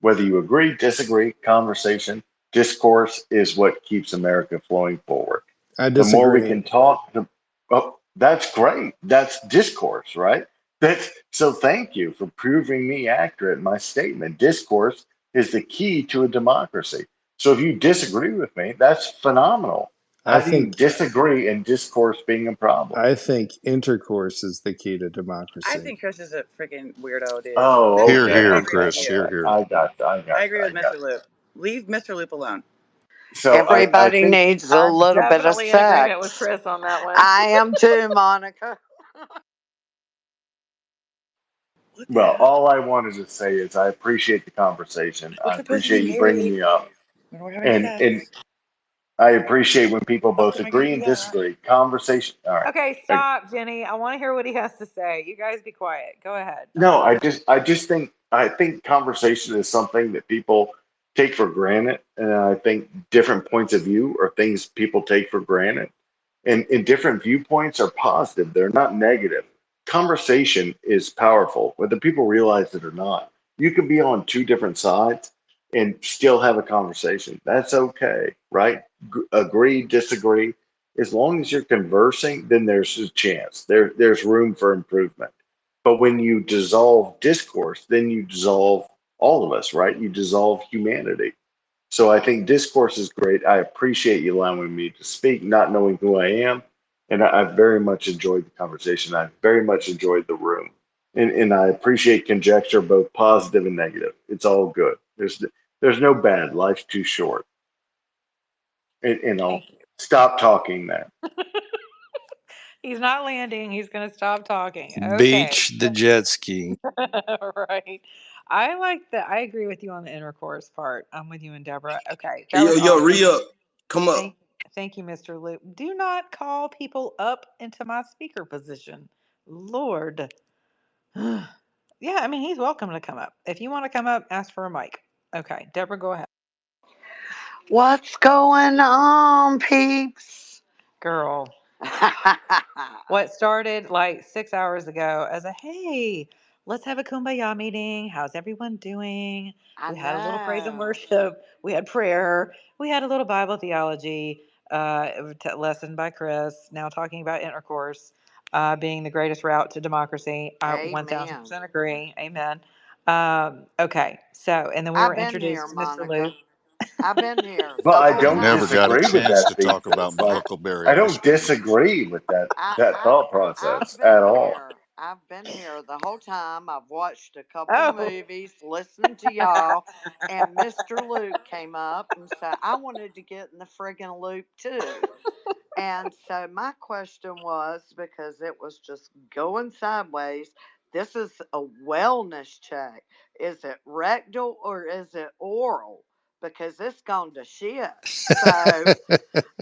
Whether you agree, disagree, conversation, discourse is what keeps America flowing forward. I The more we disagree. can talk, oh, that's great. That's discourse, right? So thank you for proving me accurate in my statement. Discourse is the key to a democracy. So if you disagree with me, that's phenomenal. I How do you think disagree and discourse being a problem? I think intercourse is the key to I democracy. think Chris is a freaking weirdo, dude. Oh, Here, I here, okay. agree with Chris. you. Here, Okay. here. I got you. I agree with I got Mr. Loop. Leave Mr. Loop alone. you. So I Everybody think needs a I'm little bit of definitely in agreement with sex. Chris on that one. I am too, Monica. What the well, heck? all I wanted to say is I appreciate the conversation. We're I supposed to be appreciate you bringing married me up, when we're having and sex. I appreciate when people Oh, both am I gonna agree do and that? disagree. Conversation. All right. Okay, stop, Jenny. I want to hear what he has to say. You guys be quiet. Go ahead. I'm No, sorry. I just think conversation is something that people take for granted, and I think different points of view are things people take for granted. And different viewpoints are positive; they're not negative. Conversation is powerful, whether people realize it or not. You can be on two different sides and still have a conversation. That's okay, right? Agree, disagree. As long as you're conversing, then there's a chance. There's room for improvement. But when you dissolve discourse, then you dissolve all of us, right? You dissolve humanity. So I think discourse is great. I appreciate you allowing me to speak, not knowing who I am. And I very much enjoyed the conversation. I very much enjoyed the room. And I appreciate conjecture, both positive and negative. It's all good. There's no bad. Life's too short. And I'll Thank you. stop talking now. He's not landing. He's going to stop talking. Okay. Beach the jet ski. Right. I like that. I agree with you on the intercourse part. I'm with you and Deborah. Okay. Hey, That was yo, awesome. re-up. Come up. Thank you, Mr. Luke. Do not call people up into my speaker position. Lord. Yeah, I mean, he's welcome to come up. If you want to come up, ask for a mic. Okay. Deborah, go ahead. What's going on, peeps? Girl. What started like 6 hours ago as a hey, let's have a kumbaya meeting. How's everyone doing? I We had a little praise and know. worship. We had prayer. We had a little Bible theology lesson by Chris. Now talking about intercourse being the greatest route to democracy. I Amen. 1000% agree. Amen. Okay, so and then we I've were been here, introduced to Mr. Luke. Monica. I've been here But I several don't Never got a disagree times. with chance that to talk thesis. about Like, Huckleberry I don't Whispers. disagree with I, that I, thought I've process at been all. here. I've been here the whole time. I've watched a couple Oh, movies, listened to y'all, and Mr. Luke came up and said, I wanted to get in the friggin' loop too. And so my question was, because it was just going sideways, this is a wellness check. Is it rectal or is it oral? Because it's gone to shit. So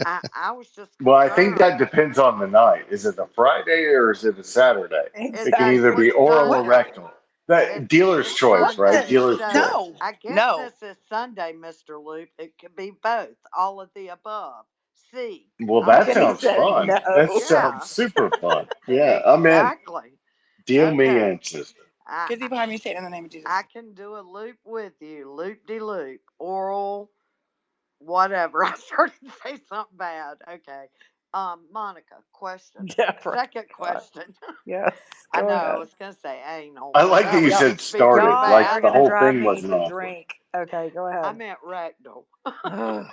I was just Well, I think concerned. that depends on the night. Is it a Friday or is it a Saturday? It can either It's be exactly. oral or What? Sunday. rectal. That dealer's It's choice, What right? the? Sunday. Dealer's So choice. No. I guess No. this is Sunday, Mr. Loop. It could be both, all of the above. See, Well, I'm that Jenny in. sounds said fun. That no. sounds Yeah, super fun. Yeah, I'm in. exactly. Deal me Okay. in, sister. I Get thee behind me, Satan, in the name of Jesus. I can do a loop with you, loop de loop, oral, whatever. I started to say something bad. Okay. Monica, question. Deborah. Second God. question. Yes, I go know I ahead. was gonna say anal, I but like I that you was Y'all, said just speaking started, y'all like are the fast. gonna whole drive thing me wasn't to awkward. drink. Okay, go I ahead. meant rectal. Ugh.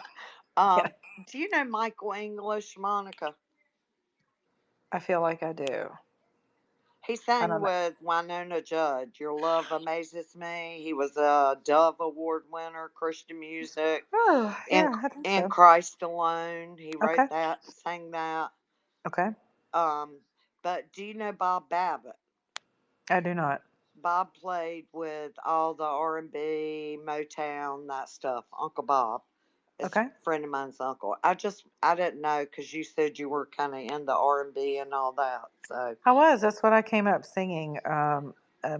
Yeah, um, do you know Michael English, Monica? I feel like I do. He I sang don't know. with Winona Judd. Your Love Amazes Me. He was a Dove Award winner, Christian music. Oh, In yeah, I think in so. Christ Alone, he Okay. wrote that, sang that. Okay. Um, but do you know Bob Babbitt? I do not. Bob played with all the R&B, Motown, that stuff. Uncle Bob. It's Okay. a friend of mine's uncle. I didn't know because you said you were kind of in the R&B and all that. So I was. That's what I came up singing.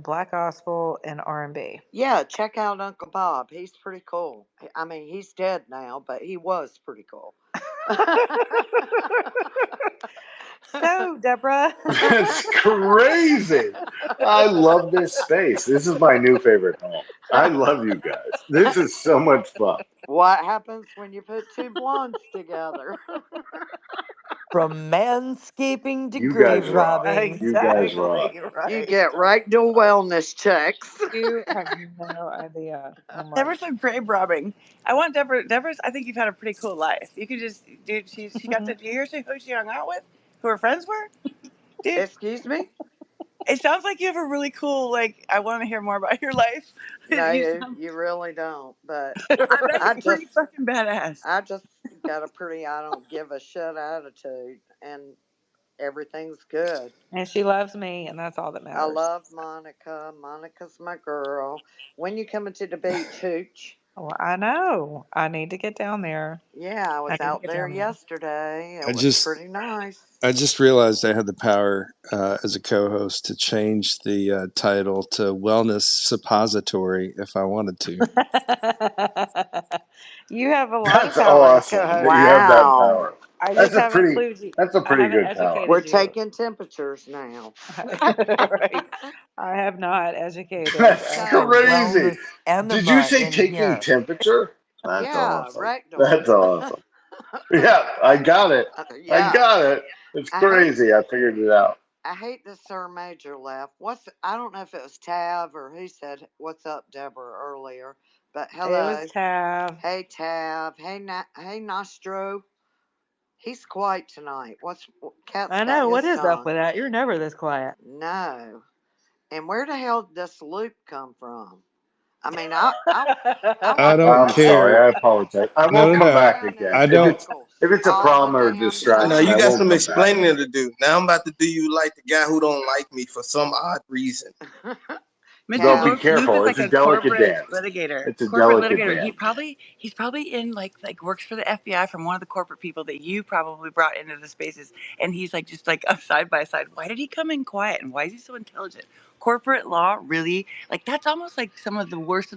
Black gospel and R&B. Yeah, check out Uncle Bob. He's pretty cool. I mean, he's dead now, but he was pretty cool. So, Deborah. That's crazy. I love this space. This is my new favorite home. I love you guys. This is so much fun. What happens when you put two blondes together? From manscaping to You guys grave rock. robbing. You guys rock. Exactly right. You get right to wellness checks. You have no idea. Oh my Deborah's like grave robbing. I want Deborah. Deborah's. I think you've had a pretty cool life. You could just, dude. She got to. Do you hear who she hung out with? Who her friends were? Dude, Excuse me? it sounds like you have a really cool. Like, I want to hear more about your life. No, You you, sound- you really don't. But I bet I you're pretty just fucking badass. I just got a pretty I don't give a shit attitude and everything's good. And she loves me, and that's all that matters. I love Monica. Monica's my girl. When you coming to the beach, Hooch? Well, I know. I need to get down there. Yeah, I I was need to out get there down there. yesterday. It I was just pretty nice. I just realized I had the power as a co-host to change the title to Wellness Suppository if I wanted to. You have a lot of That's power as awesome co-host. that you have that Wow. power. I That's just a haven't pretty clued you. that's a I pretty haven't good power. We're educated you. Taking temperatures now. Right. I have not educated. That's It's a crazy. wellness Did you enema say in taking here. temperature? That's Yeah, awesome. rectal. That's awesome. Yeah, I got it. I Yeah. got it. It's I hate crazy. I figured it out. I hate that Sir Major left. I don't know if it was Tav or who said what's up, Deborah, earlier. But hello. It was Tav. Hey Tav. Hey Nostro. He's quiet tonight. Cat's I know. What is up with that? You're never this quiet. No. And where the hell did this loop come from? I mean, I I want to don't I'm ride sorry. care. I around. apologize. I I No, won't no, want come to no. back ride around again. I in don't. circles If it's a all the problem or a damn Now distraction, you I got time. won't some come back. explaining to do. Now I'm about to do you like the guy who don't like me for some odd reason. Mr. Well, be Loop careful. is It's like a a delicate corporate dance. litigator. It's a Corporate delicate litigator. dance. He's probably in like works for the FBI from one of the corporate people that you probably brought into the spaces. And he's like just like a side by side. Why did he come in quiet and why is he so intelligent? Corporate law really like that's almost like some of the worst,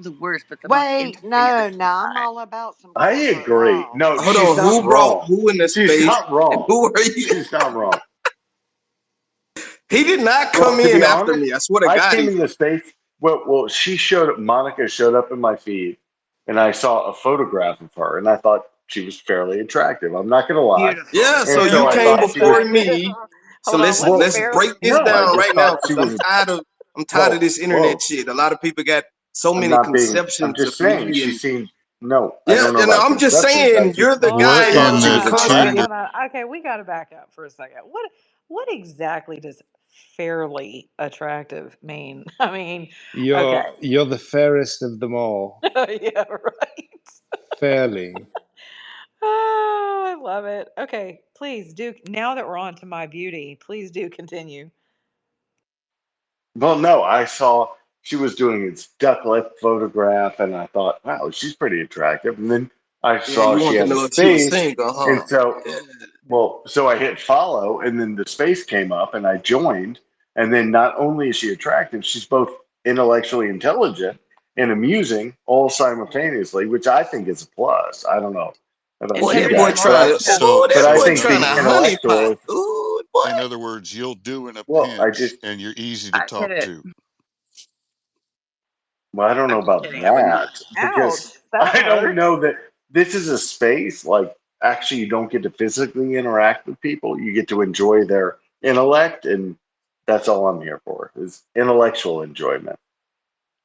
but the most Wait, interesting at the no, same no, I'm time. all about some I corporate agree. law. No, Hold she's on, not who brought wrong. who in the She's space not and wrong. who are you? She's not wrong. He did not Well, come to in be after honest, me. I swear to I God he came in did. the space. Well, she showed up. Monica showed up in my feed, and I saw a photograph of her, and I thought she was fairly attractive. I'm not gonna lie. Beautiful. Yeah, so And so you I Fairly came thought she before was attractive. me. So Hold on, let's what's well. let's fairly break this No, I down just right now thought she because was. I'm tired of this internet Whoa. shit. A lot of people got so I'm many not being. I'm conceptions of just saying. me She and seemed. No, I yeah, don't know and about I'm just conceptions. I saying think you're the she's We're guy in that intelligent you the as Hold crap. on, two. constantly. hold on. Okay, we got to back up for a second. What exactly does fairly attractive mean? I mean, okay. You're the fairest of them all. Yeah, right. Fairly. Oh, I love it. Okay, please do. Now that we're on to my beauty, please do continue. Well, no, I saw she was doing this duck lip photograph, and I thought, wow, she's pretty attractive. And then I Yeah, saw you she want to had a know if she was space, single, and huh? so, Yeah. well, so I hit follow, and then the space came up, and I joined. And then not only is she attractive, she's both intellectually intelligent and amusing all simultaneously, which I think is a plus. I don't know about Boy, you that Integrity boy and guys, moral trying to, aspect. So ooh, but that I so boy in think trying other to the honey words, pot. intellectual, Ooh, boy. in other words, you'll do in a well, I pinch, just, and you're easy to I hit talk it. to. well, I don't know I'm just about kidding. I would not. that Ouch, because that I don't hurts. know that this is a space like actually you don't get to physically interact with people. You get to enjoy their intellect, and that's all I'm here for is intellectual enjoyment.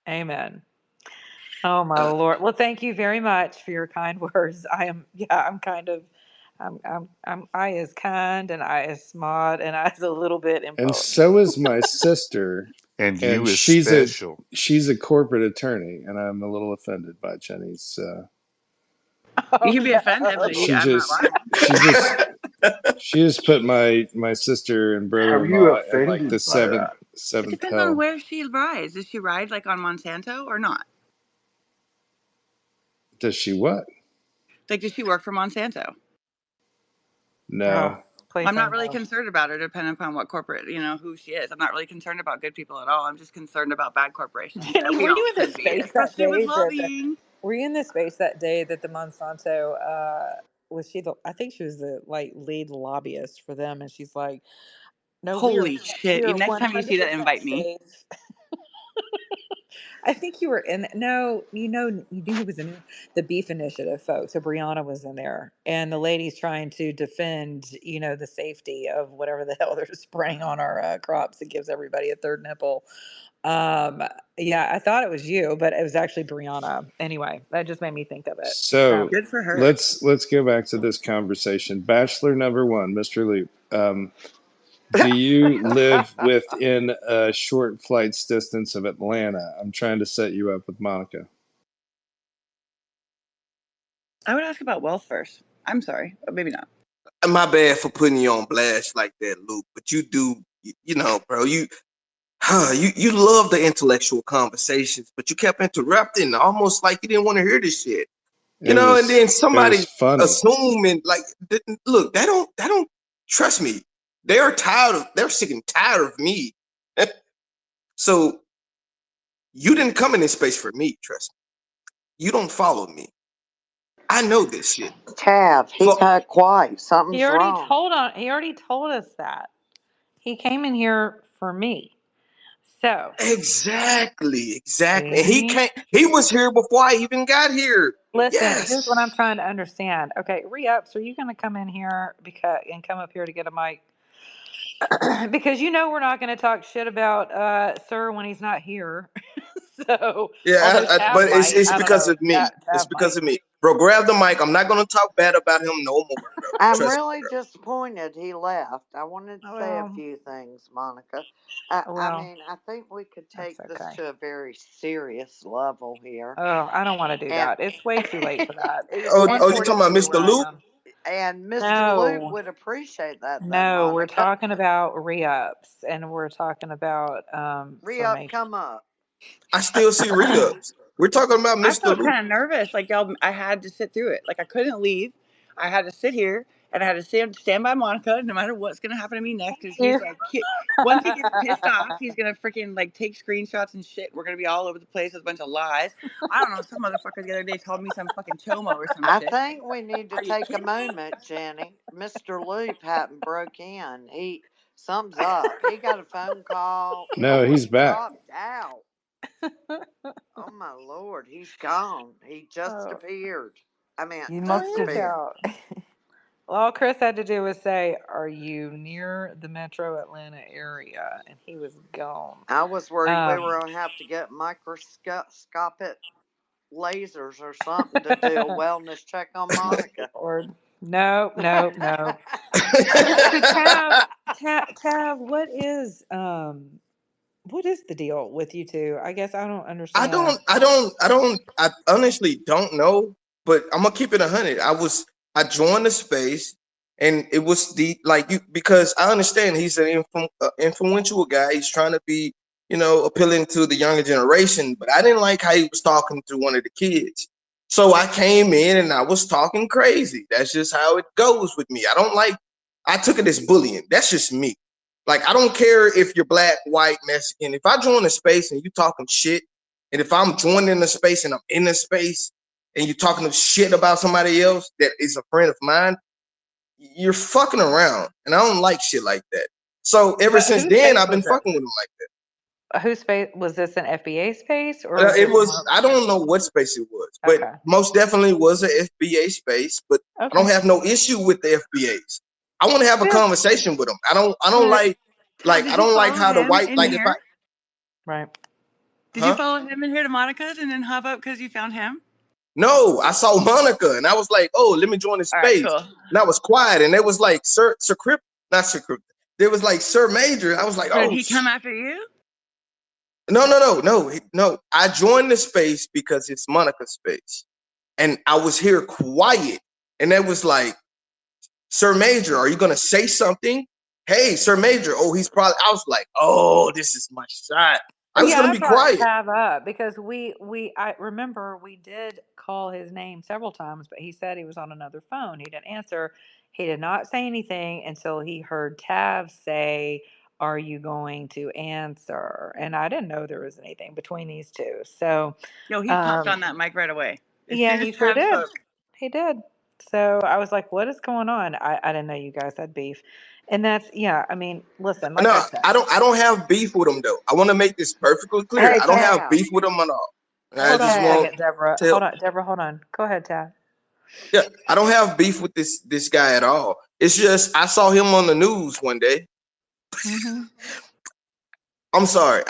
Amen. Oh my Lord. Well, thank you very much for your kind words. I'm kind of I is kind and I is smart and I is a little bit And important. so is my sister. And you And is she's special. a corporate attorney, and I'm a little offended by Jenny's. You Oh can be offended, but no. I'm not lying. She just put my sister and Have you brother-in-law in like the offended by that? It seventh depends on hell. where she rides. Does she ride like on Monsanto or not? Does she what? Like, does she work for Monsanto? No. Oh, please I'm say not really no. concerned about her, depending upon what corporate, who she is. I'm not really concerned about good people at all. I'm just concerned about bad corporations that Jenny, we were all you in the should be, space that especially with day that lobbying. were you in the space that day that the Monsanto was she the I think she was the like lead lobbyist for them, and she's like, no, Holy shit! we are Next time you see that, 100% invite me. safe. I think you were in. No, you knew who was in there. The Beef Initiative folks. So Brianna was in there, and the lady's trying to defend, the safety of whatever the hell they're spraying on our crops that gives everybody a third nipple. Um, yeah, I thought it was you, but it was actually Brianna. Anyway, that just made me think of it. So Good for her. let's go back to this conversation. Bachelor number one, Mr. Loop. Do you live within a short flight's distance of Atlanta? I'm trying to set you up with Monica. I would ask about wealth first. I'm sorry, but maybe not. My bad for putting you on blast like that, Luke. But you do, bro. You love the intellectual conversations, but you kept interrupting, almost like you didn't want to hear this shit. It And then was somebody funny. assuming like, look, they don't trust me. They're sick and tired of me. So you didn't come in this space for me, trust me. You don't follow me. I know this shit. Tav, he So got quiet. He Something's already wrong. told us that. He came in here for me. So, exactly. And see? he was here before I even got here. Listen, here's what I'm Yes. trying to understand. Okay, re-ups, are you going to come in here and come up here to get a mic? Because we're not going to talk shit about Sir when he's not here. So, Yeah, although Tab but might, it's I don't because know. of me. It's Tab because might. of me. Bro, grab the mic. I'm not gonna talk bad about him no more, bro. I'm Trust me, really bro. disappointed he left. I wanted to say a Well, few things, Monica. I well, mean, I think we could that's take this okay. to a very serious level here. Oh, I don't want to do And that. It's way too late for that. It's Oh, and you talking about 1:42 Mr. where I Luke? am. Mr. Luke No, would appreciate that though, no, we're Monica. talking about re-ups and we're talking about Re-up, formation. come up. I still see re-ups. We're talking about I Mr. felt Luke. kind of nervous. Like, y'all, I had to sit through it. Like, I couldn't leave. I had to sit here and I had to stand by Monica no matter what's going to happen to me next. Because he's You. like, once he gets pissed off, he's going to freaking like take screenshots and shit. We're going to be all over the place with a bunch of lies. I don't know. Some motherfucker the other day told me some fucking chomo or some I shit. think we need to Are you take a kidding me? moment, Jenny. Mr. Loop hadn't broke in. Something's up. He got a phone call No, or he's he back. dropped out. Oh my lord, he's gone. He just Oh, appeared. I mean, You must have. disappeared. out. Well, all Chris had to do was say, "Are you near the Metro Atlanta area?" And he was gone. I was worried we Um, were going to have to get microscopic lasers or something to do a wellness check on Monica. or no, no, no. So Tab, what is the deal with you two? I guess I don't understand. I honestly don't know, but I'm gonna keep it 100. I joined the space, and it was because I understand he's an influential guy. He's trying to be, appealing to the younger generation, but I didn't like how he was talking to one of the kids. So I came in and I was talking crazy. That's just how it goes with me. I took it as bullying. That's just me. Like, I don't care if you're black, white, Mexican. If I join a space and you talking shit, and if I'm joining the space and I'm in the space and you're talking shit about somebody else that is a friend of mine, you're fucking around. And I don't like shit like that. So ever But since whose then, space I've been was fucking this? with him like Whose space was this? An FBA space or was that. this more? I don't know what space it was, but Okay. most definitely was a FBA space, but I don't Okay. have no issue with the FBAs. I want to have a Yeah. conversation with them. I don't Right. Tab, I did you don't like follow how the him white, in like if I, here? Right. Did you huh? follow him in here to Monica's and then hop up because you found him? No, I saw Monica, and I was like, oh, let me join the All right, space. cool. And I was quiet, and it was like Sir Crypt, not Sir Crypt. There was like Sir Major. I was like, So did oh, he come after you? no. I joined the space because it's Monica's space, and I was here quiet, and that was like, Sir Major, are you gonna say something? Hey, Sir Major. Oh, he's probably. I was like, oh, this is my shot. I Well, was yeah, gonna I be brought quiet. Tav up because I remember we did call his name several times, but he said he was on another phone. He didn't answer. He did not say anything until he heard Tav say, "Are you going to answer?" And I didn't know there was anything between these two. So, Yo, he popped um, on that mic right away as yeah, soon as he sure Trav did. spoke. He did. So I was like, "What is going on?" I didn't know you guys had beef, and that's yeah. I mean, listen, like I No, said. I don't have beef with him though. I want to make this perfectly clear. Hey, I don't have Tab. beef with him at all. I Hold on just a Tab. want second, Deborah. to tell. Hold on, Deborah. Hold on. Go ahead, Tav. Yeah, I don't have beef with this guy at all. It's just I saw him on the news one day. Mm-hmm. I'm sorry.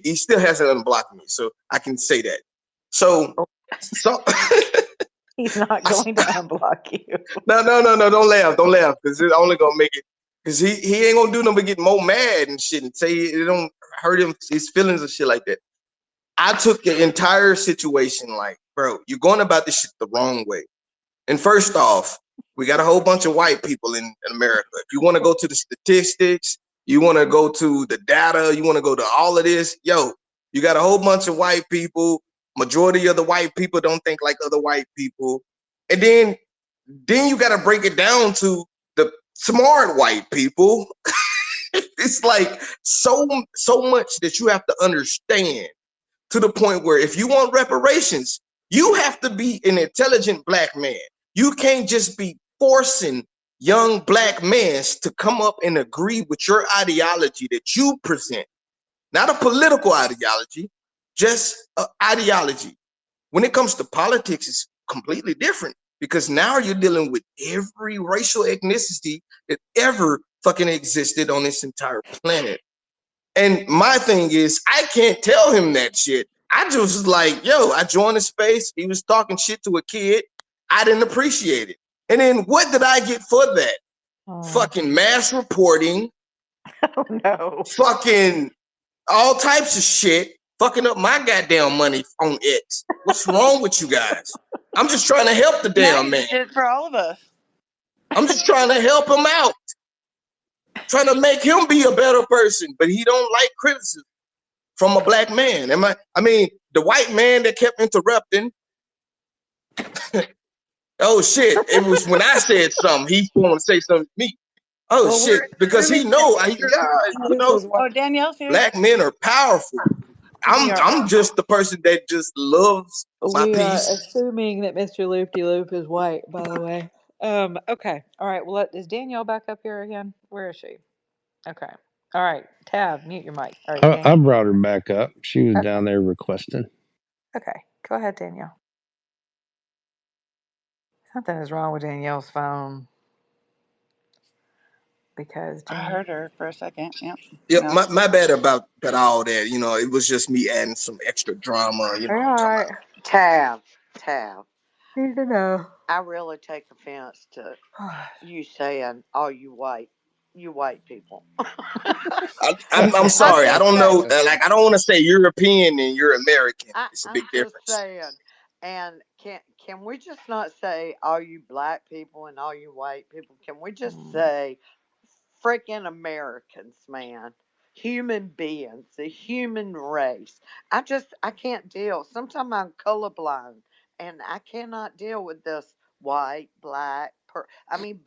He still hasn't unblocked me, so I can say that. So Oh, so he's not going to unblock you. no, don't laugh because it's only gonna make it because he ain't gonna do nothing but get more mad and shit and say it don't hurt him his feelings and shit like that. I took the entire situation like, bro, you're going about this shit the wrong way. And first off, we got a whole bunch of white people in America. If you want to go to the statistics, you want to go to the data, you want to go to all of this, you got a whole bunch of white people. Majority of the white people don't think like other white people. And then you got to break it down to the smart white people. It's like so much that you have to understand to the point where if you want reparations, you have to be an intelligent black man. You can't just be forcing young black men to come up and agree with your ideology that you present, not a political ideology, just an ideology. When it comes to politics, it's completely different because now you're dealing with every racial ethnicity that ever fucking existed on this entire planet. And my thing is, I can't tell him that shit. I just was like, I joined the space. He was talking shit to a kid. I didn't appreciate it. And then what did I get for that? Oh, Fucking mass reporting, oh no. fucking all types of shit, fucking up my goddamn money on X. What's wrong with you guys? I'm just trying to help the Now damn you man. just did it for all of us. I'm just trying to help him out, trying to make him be a better person, but he don't like criticism from a black man. I mean, the white man that kept interrupting. Oh shit! It was when I said something. He wanted to say something to me. Oh Well, shit! we're Because he assuming that know, Mr. Loop is Oh, white. Danielle's here. black men are powerful. We are I'm just the person that just loves my we are peace. assuming that Mr. Loopy Loop is white, by the way. Okay. All right. Well, is Danielle back up here again? Where is she? Okay. All right. Tab, mute your mic. All right, I Danielle. brought her back up. She was Okay. down there requesting. Okay. Go ahead, Danielle. Something is wrong with Danielle's phone because I Danielle. heard her for a second. Yep. Yep, No. my bad about all that. It was just me adding some extra drama. All I'm talking right. about. Tab. Need to know. I really take offense to you saying all you white people. I'm I'm sorry. I just don't know. saying. Like I don't want to say European and you're American. It's a big I'm just difference. saying. And can we just not say all you black people and all you white people? Can we just Mm. say freaking Americans, man? Human beings, the human race. I can't deal. Sometimes I'm colorblind and I cannot deal with this white, black, I mean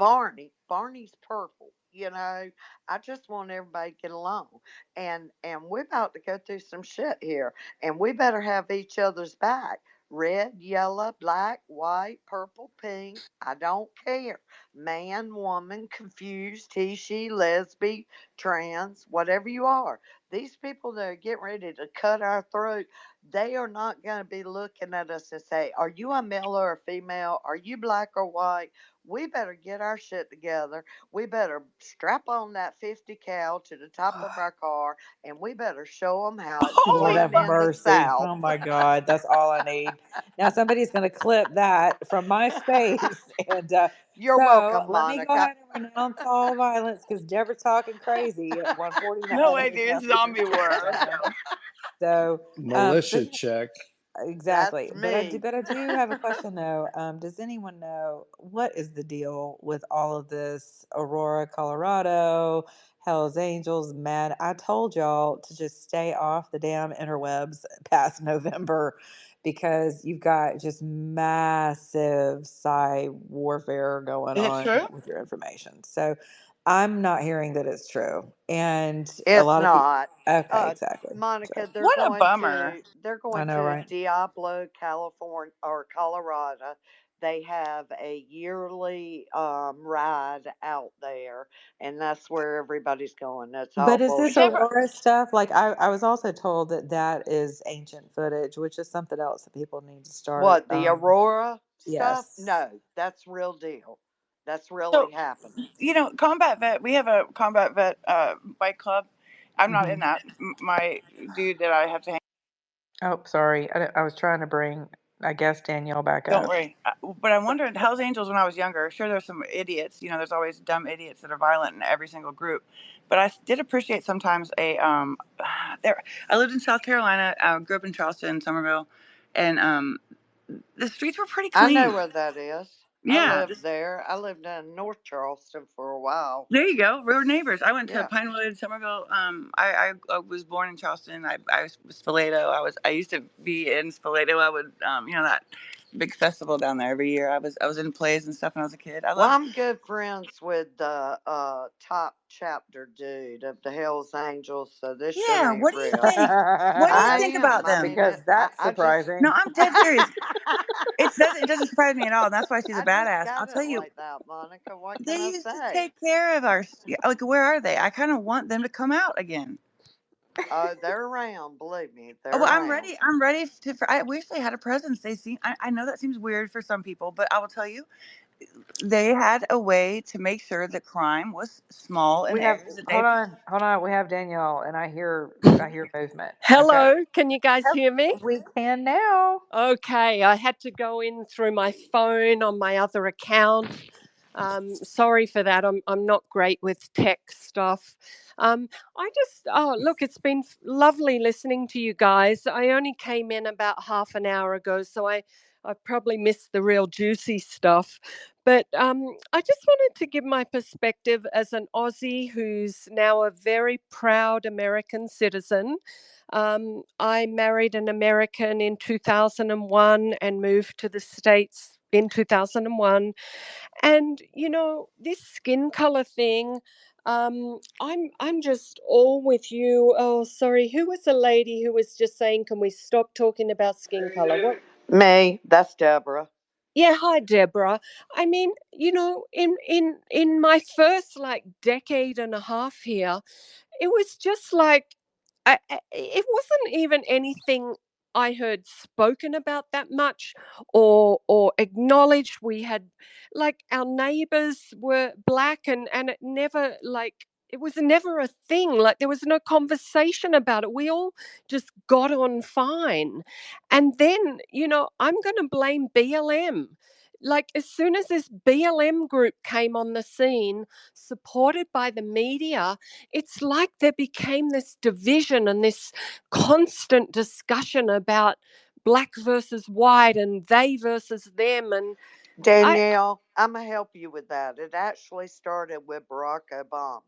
Barney's purple, you know. I just want everybody to get along. And we're about to go through some shit here and we better have each other's back. Red, yellow, black, white, purple, pink. I don't care. Man, woman, confused, he, she, lesbian, trans, whatever you are. these people that are getting ready to cut our throat, they are not going to be looking at us and say, "Are you a male or a female? Are you black or white?" We better get our shit together. We better strap on that 50 cal to the top of our car, and we better show them how it's done done Lord have in the mercy. South. Oh my God, that's all I need. Now somebody's going to clip that from my space, and You're so welcome, let me go Monica. ahead and renounce all violence because Deborah's talking crazy at 1:49 No way, dude. a.m. It's Eastern zombie Standard war. Time. So, but Militia check. exactly. That's But me. I do have a question though. Does anyone know what is the deal with all of this Aurora, Colorado, Hell's Angels, mad? I told y'all to just stay off the damn interwebs past November because you've got just massive cyber warfare going Is it on true? with your information. So I'm not hearing that it's true. And a It's lot of people, not. okay, exactly. So Monica, What a bummer. they're I going know, to right? Diablo, California or Colorado. They have a yearly ride out there, and that's where everybody's going. That's all But is this bullshit. Deborah, Aurora stuff? Like, I was also told that that is ancient footage, which is something else that people need to start. What, the Aurora stuff? Yes. No, that's real deal. That's really so happening. combat vet. We have a combat vet bike club. I'm not in Hmm. that. My dude that I have to hang. Oh, sorry. I was trying to bring, I guess, Danielle back Don't up. worry. But I wondered, Hell's Angels when I was younger. Sure, there's some idiots. There's always dumb idiots that are violent in every single group. But I did appreciate sometimes a there. I lived in South Carolina. I grew up in Charleston, Somerville, and the streets were pretty I know clean. where that is. I Yeah. lived there. I lived in North Charleston for a while. There you go. We were neighbors. I went to Yeah. Pinewood, Somerville. I was born in Charleston. I was Spoleto. I used to be in Spoleto. I would that big festival down there every year. I was in plays and stuff when I was a kid. I Well, love. I'm good friends with the top chapter dude of the Hells Angels, so this shit Yeah. ain't What do you real. think? What do you I think am. about I them? mean, Because that's I just No, surprising. I'm dead serious. It doesn't surprise me at all. And that's why she's a I just badass. I'll got tell it you, like that, Monica. What they can I used to say? take care of our. Like, where are they? I kind of want them to come out again. Oh, they're around. Believe me, Oh, they're well, I'm around. ready. I'm ready to. I wish they had a presence. They seem. I know that seems weird for some people, but I will tell you, they had a way to make sure that crime was small in We have areas that they. hold on. We have Danielle, and I hear movement. Okay, Hello, can you guys hear me? we can now. Okay, I had to go in through my phone on my other account. Sorry for that. I'm not great with tech stuff. Look, it's been lovely listening to you guys. I only came in about half an hour ago, so I probably missed the real juicy stuff. But I just wanted to give my perspective as an Aussie who's now a very proud American citizen. I married an American in 2001 and moved to the States in 2001. And this skin color thing, I'm just all with you. Oh, sorry, who was the lady who was just saying, can we stop talking about skin color? What? Me, that's Deborah. Yeah, hi Deborah. I mean, in my first like decade and a half here, it was just like it wasn't even anything I heard spoken about that much or acknowledged. We had like our neighbors were black and it never like it was never a thing. Like there was no conversation about it. We all just got on fine. And then, I'm going to blame BLM. Like as soon as this BLM group came on the scene, supported by the media, it's like there became this division and this constant discussion about black versus white and they versus them. And Danielle, I'm gonna help you with that. It actually started with Barack Obama.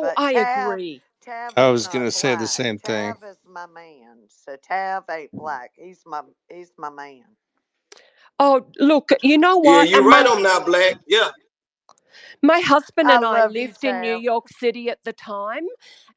But I agree. Tav I is was going not to say the black. same thing. Tav is my man. So Tav ain't black. He's my man. Oh, look, you know what? And my now, Black. Yeah. my husband I and I love you, lived in New Tav. York City at the time,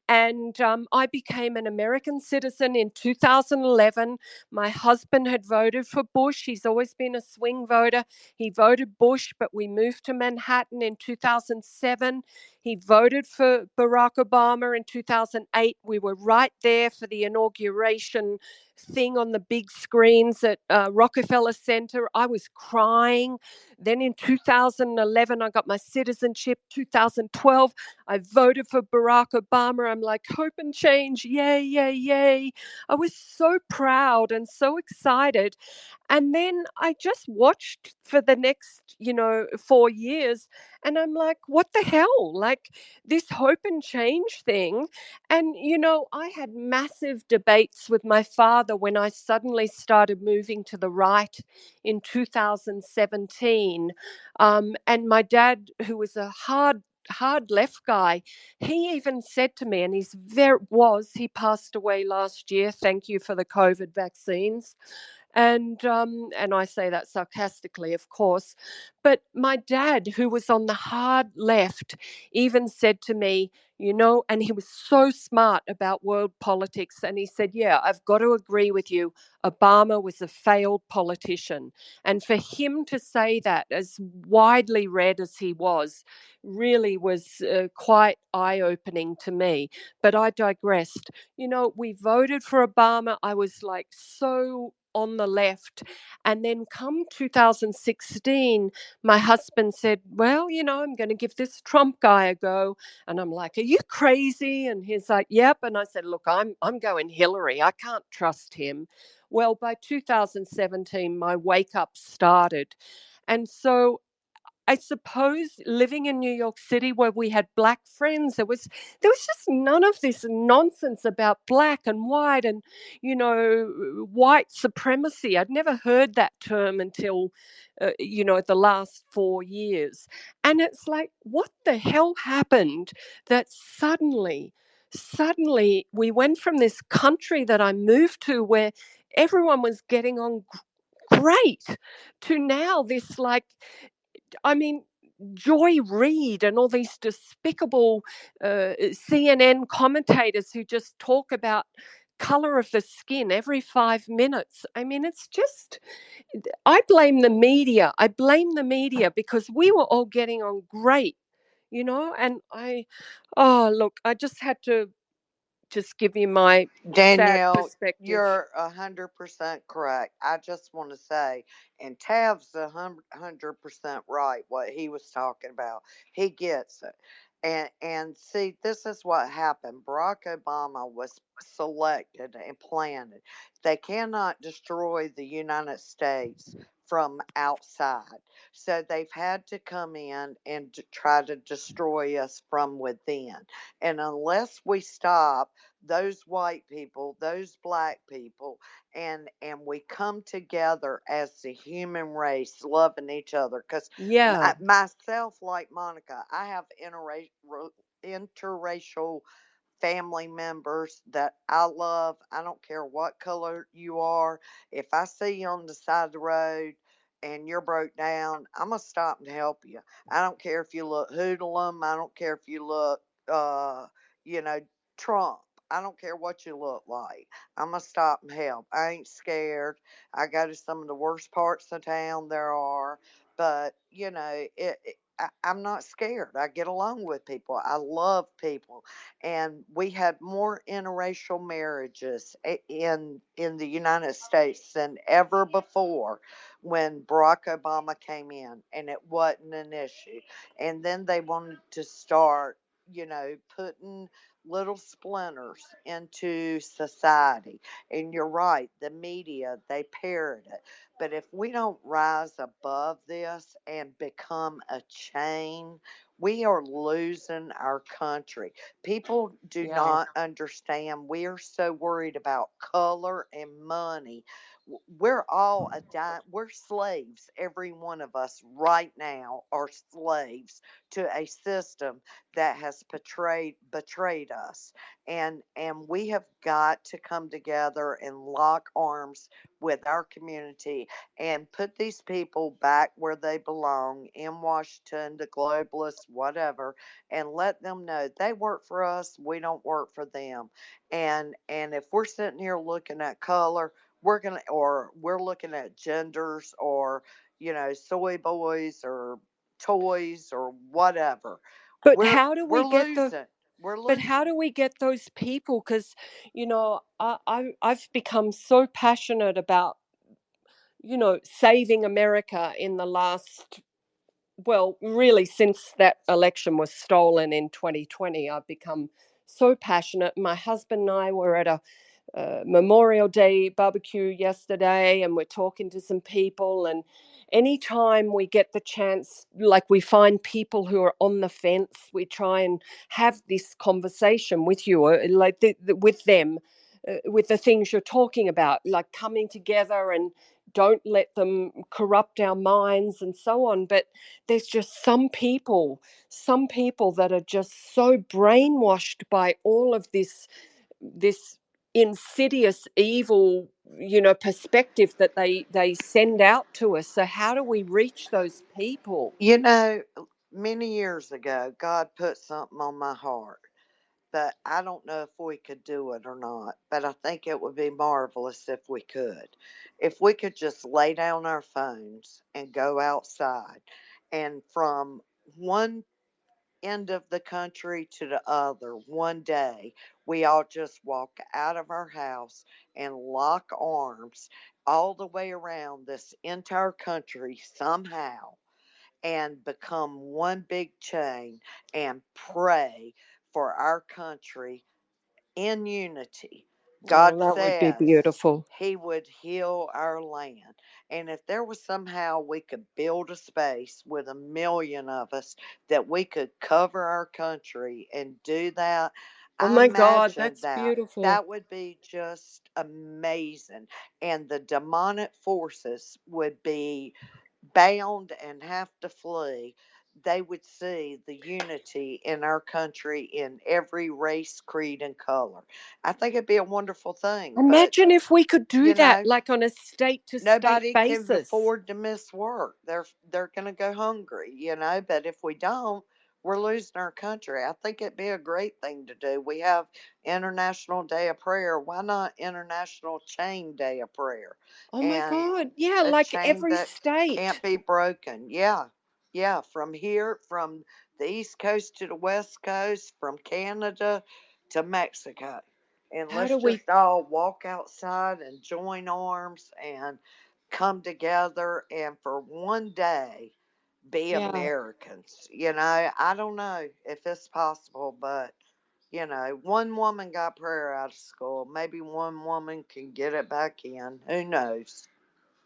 And I became an American citizen in 2011. My husband had voted for Bush. He's always been a swing voter. He voted Bush, but we moved to Manhattan in 2007. He voted for Barack Obama in 2008. We were right there for the inauguration thing on the big screens at Rockefeller Center. I was crying. Then in 2011, I got my citizenship. 2012, I voted for Barack Obama. I'm like, hope and change. Yay, yay, yay. I was so proud and so excited. And then I just watched for the next, 4 years. And I'm like, what the hell? Like this hope and change thing. And, I had massive debates with my father when I suddenly started moving to the right in 2017. And my dad, who was a hard left guy, he even said to me, and he passed away last year. Thank you for the COVID vaccines. And I say that sarcastically, of course. But my dad, who was on the hard left, even said to me, and he was so smart about world politics. And he said, yeah, I've got to agree with you. Obama was a failed politician. And for him to say that, as widely read as he was, really was quite eye-opening to me. But I digressed. We voted for Obama. I was like so on the left. And then come 2016, my husband said, well, I'm going to give this Trump guy a go. And I'm like, are you crazy? And he's like, yep. And I said, look, I'm going Hillary. I can't trust him. Well, by 2017, my wake up started. And so I suppose living in New York City where we had black friends, there was just none of this nonsense about black and white and, white supremacy. I'd never heard that term until, the last 4 years. And it's like, what the hell happened that suddenly we went from this country that I moved to where everyone was getting on great to now this like, I mean, Joy Reid and all these despicable CNN commentators who just talk about color of the skin every 5 minutes. I mean, it's just, I blame the media. I blame the media because we were all getting on great, and look, I just had to just give you my sad Danielle, perspective. you're 100% correct. I just want to say, and Tav's 100% right. What he was talking about, he gets it. And see, this is what happened. Barack Obama was selected and planted. They cannot destroy the United States from outside, so they've had to come in and try to destroy us from within. And unless we stop those white people, those black people, and we come together as the human race, loving each other. Because Yeah. myself, like Monica, I have interracial family members that I love. I don't care what color you are. If I see you on the side of the road and you're broke down, I'm gonna stop and help you. I don't care if you look hoodlum. I don't care if you look, you know, Trump. I don't care what you look like. I'm gonna stop and help. I ain't scared. I go to some of the worst parts of town there are, but I'm not scared. I get along with people. I love people, and we had more interracial marriages in the United States than ever before when Barack Obama came in, and it wasn't an issue. And then they wanted to start, putting little splinters into society. And you're right, the media, they parrot it. But if we don't rise above this and become a chain, we are losing our country. People do Yeah. not understand. We are so worried about color and money. We're all we're slaves. Every one of us right now are slaves to a system that has betrayed us, and we have got to come together and lock arms with our community and put these people back where they belong in Washington, the globalists, whatever, and let them know they work for us, we don't work for them. And if we're sitting here looking at color, we're looking at genders, or soy boys or toys or whatever, But we're how do we're we get the losing. We're but how losing. do we get those people? Because I've become so passionate about saving America in the last, well, really since that election was stolen in 2020. I've become so passionate. My husband and I were at a Memorial Day barbecue yesterday, and we're talking to some people. And anytime we get the chance, like we find people who are on the fence, we try and have this conversation with you, like with them, with the things you're talking about, like coming together and don't let them corrupt our minds and so on. But there's just some people that are just so brainwashed by all of this insidious evil perspective that they send out to us. So how do we reach those people? Many years ago, God put something on my heart, but I don't know if we could do it or not. But I think it would be marvelous if we could. If we could just lay down our phones and go outside, and from one end of the country to the other one day, we all just walk out of our house and lock arms all the way around this entire country somehow, and become one big chain and pray for our country in unity. Oh, God that would be says beautiful. He would heal our land. And if there was somehow we could build a space with 1 million of us that we could cover our country and do that, Oh I my God, imagine that's that beautiful. that would be just amazing. And the demonic forces would be bound and have to flee. They would see the unity in our country in every race, creed, and color. I think it'd be a wonderful thing, but Imagine if we could do you that, know, like on a state to state nobody can basis. afford to miss work. They're going to go hungry. But if we don't, we're losing our country. I think it'd be a great thing to do. We have International Day of Prayer. Why not International Chain Day of Prayer? Oh my And God, yeah, a like chain every that state. can't be broken. Yeah. Yeah, from the East Coast to the West Coast, from Canada to Mexico. And How let's do we? just all walk outside and join arms and come together and for one day be Yeah, Americans. I don't know if it's possible, but one woman got prayer out of school. Maybe one woman can get it back in. Who knows?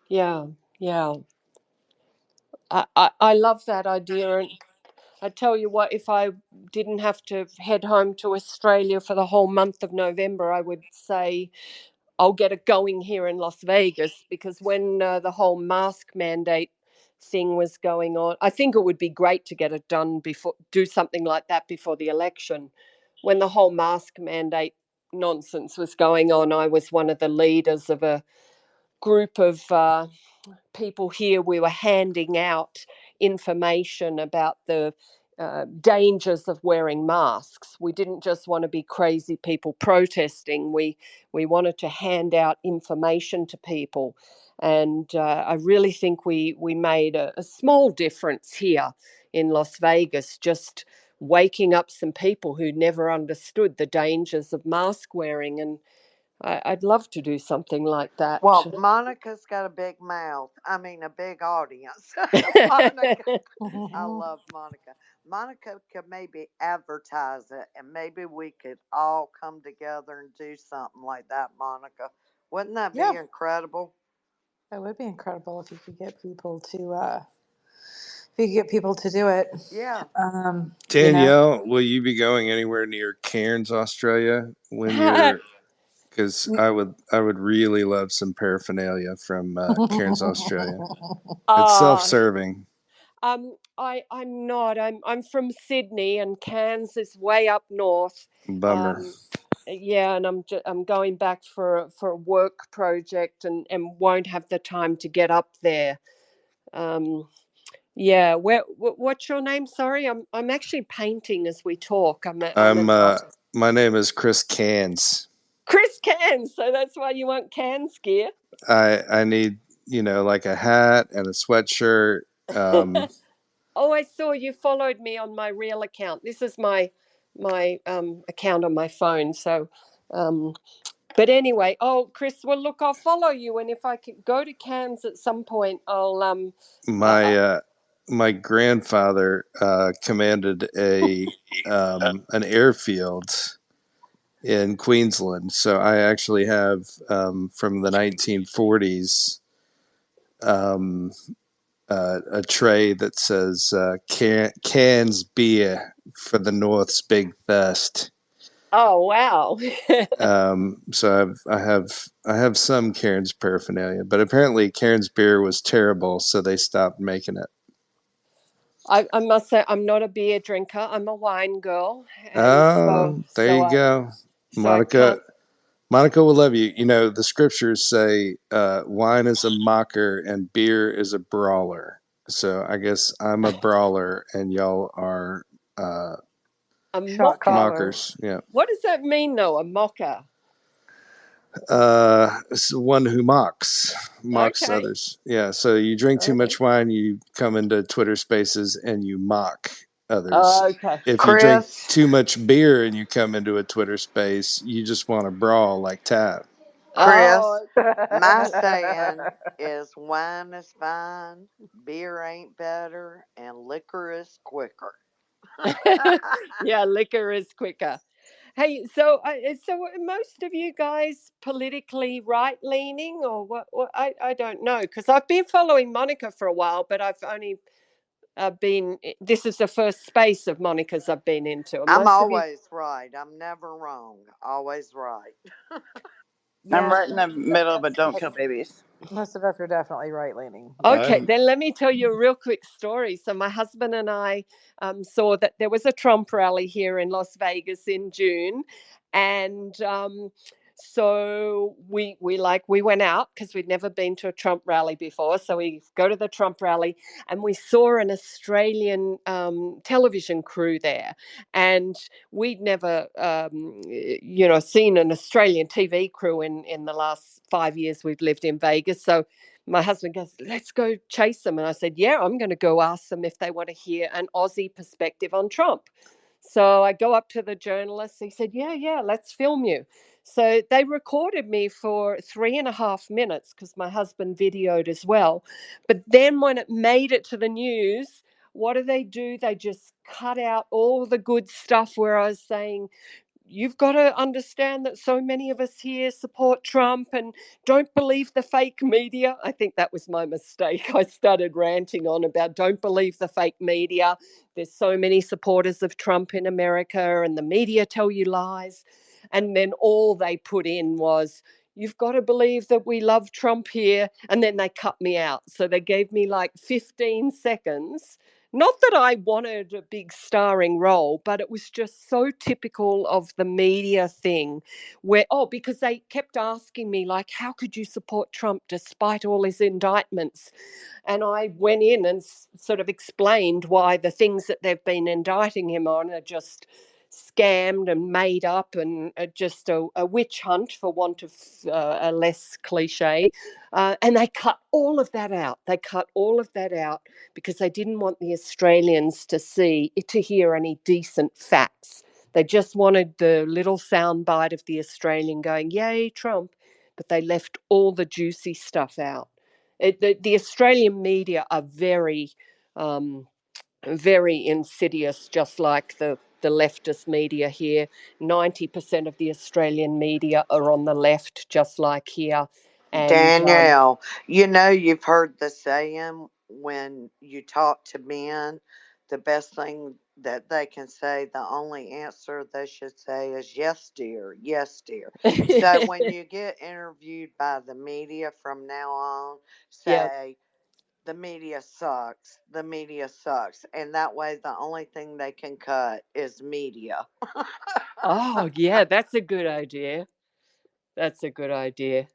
yeah, yeah. I love that idea. And I tell you what, if I didn't have to head home to Australia for the whole month of November, I would say I'll get it going here in Las Vegas, because when the whole mask mandate thing was going on, I think it would be great to get it done before, do something like that before the election. When the whole mask mandate nonsense was going on, I was one of the leaders of a group of people here. We were handing out information about the dangers of wearing masks. We didn't just want to be crazy people protesting. We wanted to hand out information to people, and I really think we made a small difference here in Las Vegas, just waking up some people who never understood the dangers of mask wearing. And I'd love to do something like that. Well, Monica's got a big mouth. I mean, a big audience. Monica, I love Monica. Monica could maybe advertise it, and maybe we could all come together and do something like that, Monica. Wouldn't that Yeah, be incredible? that would be incredible if you could get people to do it. Yeah. You know. Danielle, will you be going anywhere near Cairns, Australia when you're because I would really love some paraphernalia from Cairns, Australia. It's Ah, self-serving. I'm not. I'm from Sydney, and Cairns is way up north. Bummer. Yeah, and I'm going back for a work project, and won't have the time to get up there. Yeah, what's your name? Sorry, I'm actually painting as we talk. I'm an artist. My name is Chris Cairns. Chris Cairns, so that's why you want Cairns gear. I need, like a hat and a sweatshirt. Oh, I saw you followed me on my real account. This is my account on my phone. So, but anyway, oh, Chris, well, look, I'll follow you, and if I could go to Cairns at some point, I'll my grandfather commanded an airfield in Queensland, so I actually have from the 1940s a tray that says Cairns beer for the North's big thirst. Oh wow! So I have some Cairns paraphernalia, but apparently Cairns beer was terrible, so they stopped making it. I must say I'm not a beer drinker. I'm a wine girl. And there you go, Monica. Monica will love you. The scriptures say wine is a mocker and beer is a brawler. So I guess I'm a brawler and y'all are a mocker. Mockers. Yeah. What does that mean, though? A mocker? It's one who mocks okay. Others. Yeah. So you drink too much wine, you come into Twitter Spaces and you mock others. Okay. If you drink too much beer and you come into a Twitter Space, you just want to brawl like Tab. Chris, my saying is wine is fine, beer ain't better, and liquor is quicker. Yeah, liquor is quicker. Hey, so most of you guys politically right leaning or what? I don't know, because I've been following Monica for a while, but I've only been. This is the first space of Monica's I've been into. I'm always right. I'm never wrong. Always right. Yeah. I'm right in the middle, but don't kill babies. Most of us are definitely right-leaning. Okay, then let me tell you a real quick story. So my husband and I saw that there was a Trump rally here in Las Vegas in June, and so we went out because we'd never been to a Trump rally before. So we go to the Trump rally, and we saw an Australian television crew there, and we'd never seen an Australian TV crew in the last 5 years we've lived in Vegas. So my husband goes, let's go chase them. And I said, yeah, I'm going to go ask them if they want to hear an Aussie perspective on Trump. So I go up to the journalist. He said, yeah, let's film you. So they recorded me for 3.5 minutes because my husband videoed as well. But then when it made it to the news, what do? They just cut out all the good stuff where I was saying, you've got to understand that so many of us here support Trump and don't believe the fake media. I think that was my mistake. I started ranting on about don't believe the fake media. There's so many supporters of Trump in America and the media tell you lies. And then all they put in was, you've got to believe that we love Trump here. And then they cut me out. So they gave me like 15 seconds. Not that I wanted a big starring role, but it was just so typical of the media thing where, because they kept asking me, like, how could you support Trump despite all his indictments? And I went in and sort of explained why the things that they've been indicting him on are just scammed and made up and just a witch hunt, for want of a less cliche. And they cut all of that out. Because they didn't want the Australians to hear any decent facts. They just wanted the little soundbite of the Australian going, yay, Trump. But they left all the juicy stuff out. The Australian media are very, very insidious, just like the leftist media here. 90% of the Australian media are on the left, just like here. And Danielle, you've heard the saying, when you talk to men, the best thing that they can say the only answer they should say is yes, dear, yes, dear. So when you get interviewed by the media from now on, Yep. say, the media sucks. The media sucks. And that way, the only thing they can cut is media. Oh, yeah, that's a good idea. That's a good idea.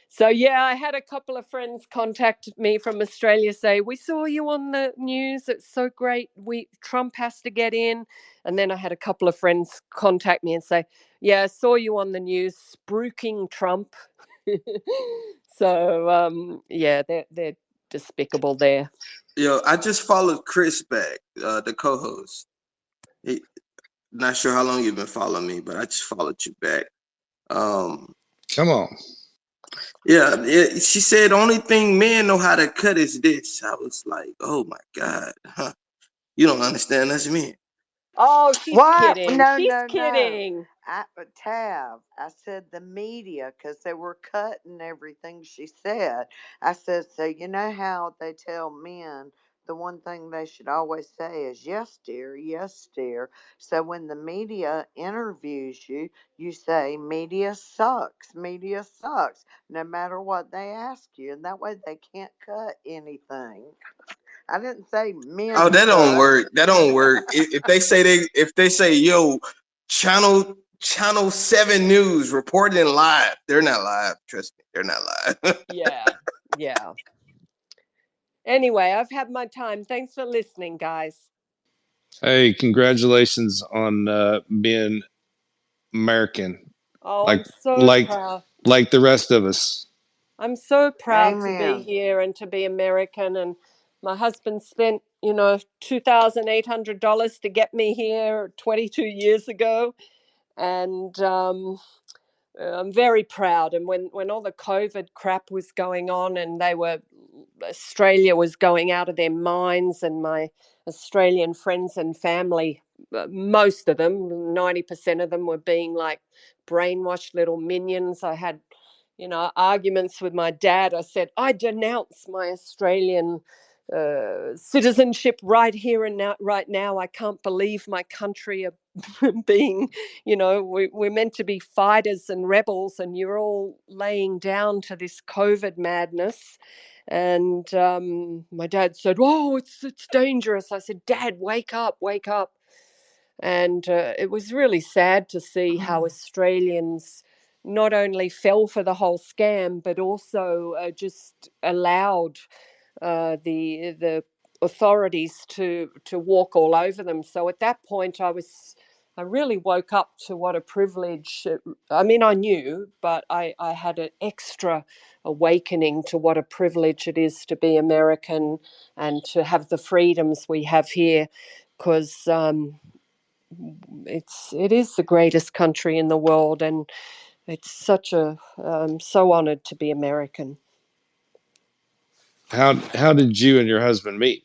So yeah, I had a couple of friends contact me from Australia say, "We saw you on the news. It's so great. Trump has to get in." And then I had a couple of friends contact me and say, "Yeah, I saw you on the news spruiking Trump." So yeah, they're despicable there. Yo, I just followed Chris back, the co-host. Not sure how long you've been following me, but I just followed you back. Come on. Yeah, she said the only thing men know how to cut is this. I was like, oh my God, huh? You don't understand, that's me. Oh, she's What? kidding. No, She's no, no. kidding. Tav, I said the media because they were cutting everything she said. I said, so you know how they tell men the one thing they should always say is yes, dear, yes, dear. So when the media interviews you, you say media sucks, no matter what they ask you, and that way they can't cut anything. I didn't say Oh, men that don't suck. work. That don't work. If they say yo, channel 7 News reporting live, they're not live. Trust me, they're not live. Yeah. Yeah. Anyway, I've had my time. Thanks for listening, guys. Hey, congratulations on being American, Oh, like I'm so like proud. like the rest of us. I'm so proud to be Amen. here and to be American. And my husband spent, $2,800 to get me here 22 years ago. And I'm very proud. And when all the COVID crap was going on and Australia was going out of their minds, and my Australian friends and family, most of them, 90% of them were being like brainwashed little minions. I had, arguments with my dad. I said, I denounce my Australian citizenship right here and now. Right now, I can't believe my country are being, we're meant to be fighters and rebels, and you're all laying down to this COVID madness. And my dad said, "Oh, it's dangerous." I said, "Dad, wake up, wake up." And it was really sad to see how Australians not only fell for the whole scam, but also just allowed the authorities to walk all over them. So at that point, I really woke up to what a privilege. I mean, I knew, but I had an extra awakening to what a privilege it is to be American and to have the freedoms we have here, because it is the greatest country in the world, and it's so honored to be American. How did you and your husband meet?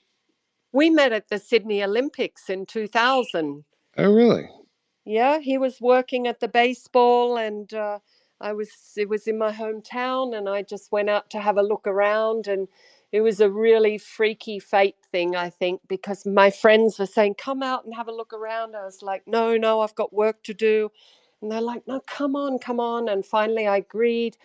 We met at the Sydney Olympics in 2000. Oh, really? Yeah, he was working at the baseball, and it was in my hometown, and I just went out to have a look around, and it was a really freaky fate thing, I think, because my friends were saying, "Come out and have a look around." I was like, no, I've got work to do. And they're like, "No, come on. And finally I agreed.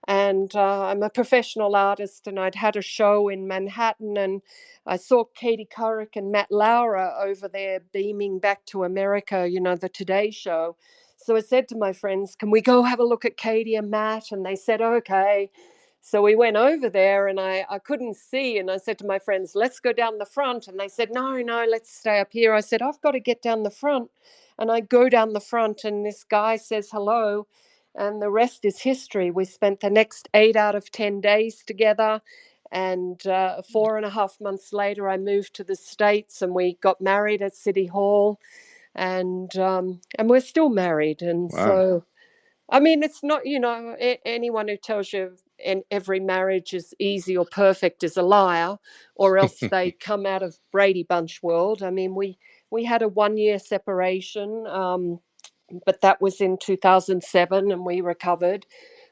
And I'm a professional artist, and I'd had a show in Manhattan, and I saw Katie Couric and Matt Lauer over there beaming back to America, the Today Show. So I said to my friends, "Can we go have a look at Katie and Matt?" And they said, "Okay." So we went over there, and I couldn't see. And I said to my friends, "Let's go down the front." And they said, No, let's stay up here. I said, "I've got to get down the front." And I go down the front, and this guy says hello. And the rest is history. We spent the next 8 out of 10 days together. And 4.5 months later, I moved to the States, and we got married at City Hall. And we're still married. And Wow. so, I mean, it's not, anyone who tells you every marriage is easy or perfect is a liar, or else they come out of Brady Bunch world. I mean, we had a 1-year separation, but that was in 2007, and we recovered.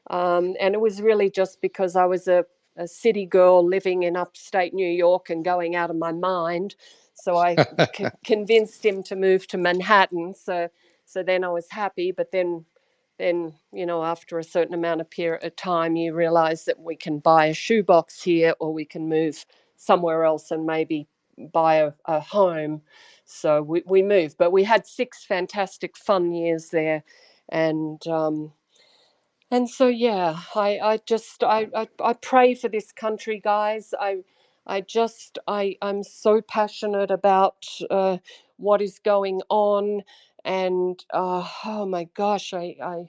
And it was really just because I was a city girl living in upstate New York and going out of my mind. So I convinced him to move to Manhattan. So then I was happy. But then after a certain amount of time, you realize that we can buy a shoebox here, or we can move somewhere else and maybe buy a home. So we moved, but we had 6 fantastic fun years there. And so, yeah, I pray for this country, guys. I'm so passionate about what is going on, and oh my gosh, I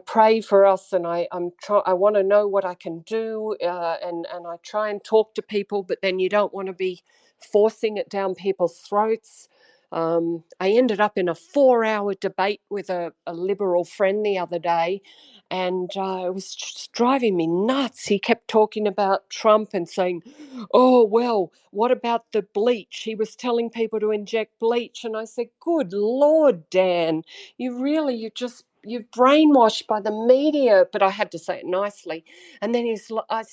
pray for us, and I want to know what I can do, and I try and talk to people, but then you don't want to be forcing it down people's throats. I ended up in a 4-hour debate with a liberal friend the other day, and it was just driving me nuts. He kept talking about Trump and saying, "Oh, well, what about the bleach?" He was telling people to inject bleach, and I said, "Good Lord, Dan, you're brainwashed by the media." But I had to say it nicely. And then I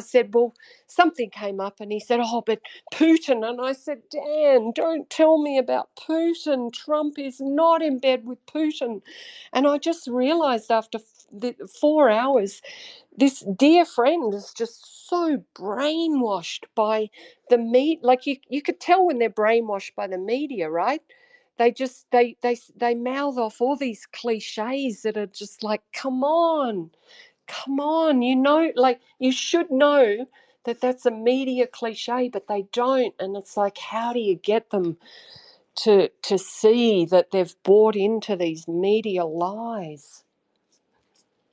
said, "Well, something came up," and he said, "Oh, but Putin." And I said, "Dan, don't tell me about Putin. Trump is not in bed with Putin." And I just realized after the 4 hours, this dear friend is just so brainwashed by the media. Like you could tell when they're brainwashed by the media, right? They mouth off all these cliches that are just like, come on, like you should know that that's a media cliche, but they don't. And it's like, how do you get them to see that they've bought into these media lies?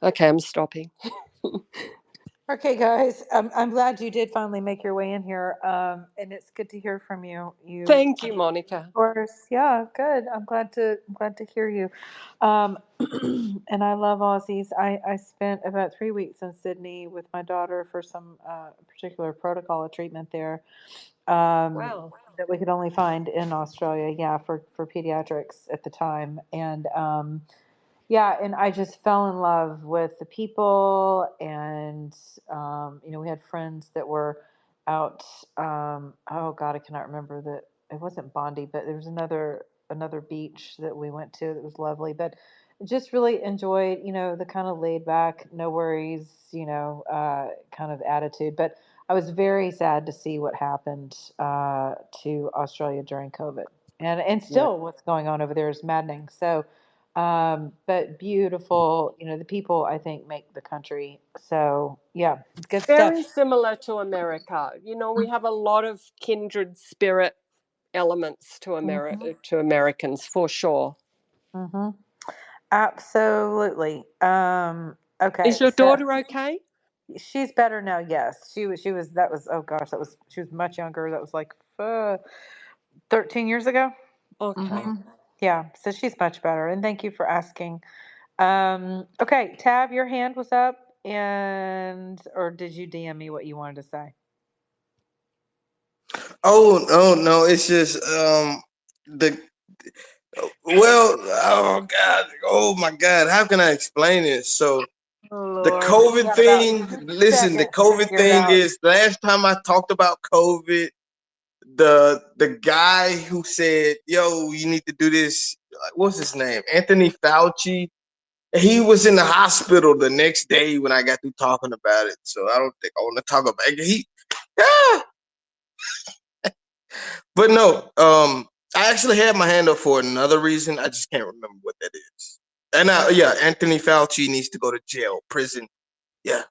Okay, I'm stopping. Okay, guys, I'm glad you did finally make your way in here, and it's good to hear from you. Thank you, Monica. Of course, yeah, good. I'm glad to hear you. And I love Aussies. I spent about 3 weeks in Sydney with my daughter for some particular protocol of treatment there. Wow. That we could only find in Australia, yeah, for pediatrics at the time, and yeah, and I just fell in love with the people, and we had friends that were out. Oh God, I cannot remember that. It wasn't Bondi, but there was another beach that we went to that was lovely. But just really enjoyed, the kind of laid back, no worries, kind of attitude. But I was very sad to see what happened to Australia during COVID, and Yeah. still what's going on over there is maddening. So. But beautiful, the people I think make the country. So yeah, good stuff. Very similar to America. We have a lot of kindred spirit elements to Americans for sure. Mm-hmm. Absolutely. Okay. Is your daughter okay? She's better now. Yes, she was. That was. Oh gosh, she was much younger. That was like 13 years ago. Okay. Mm-hmm. Yeah. So she's much better. And thank you for asking. Okay, Tab, your hand was up, or did you DM me what you wanted to say? Oh no, it's just the oh God, oh my God, how can I explain this? So Oh the Lord, you COVID got about thing, 2 listen, the seconds to COVID figure it thing out. is last time I talked about COVID, the guy who said, "Yo, you need to do this." What's his name? Anthony Fauci. He was in the hospital the next day when I got through talking about it. So I don't think I want to talk about it. Yeah. But no, I actually had my hand up for another reason. I just can't remember what that is. And yeah, Anthony Fauci needs to go to jail, prison. Yeah,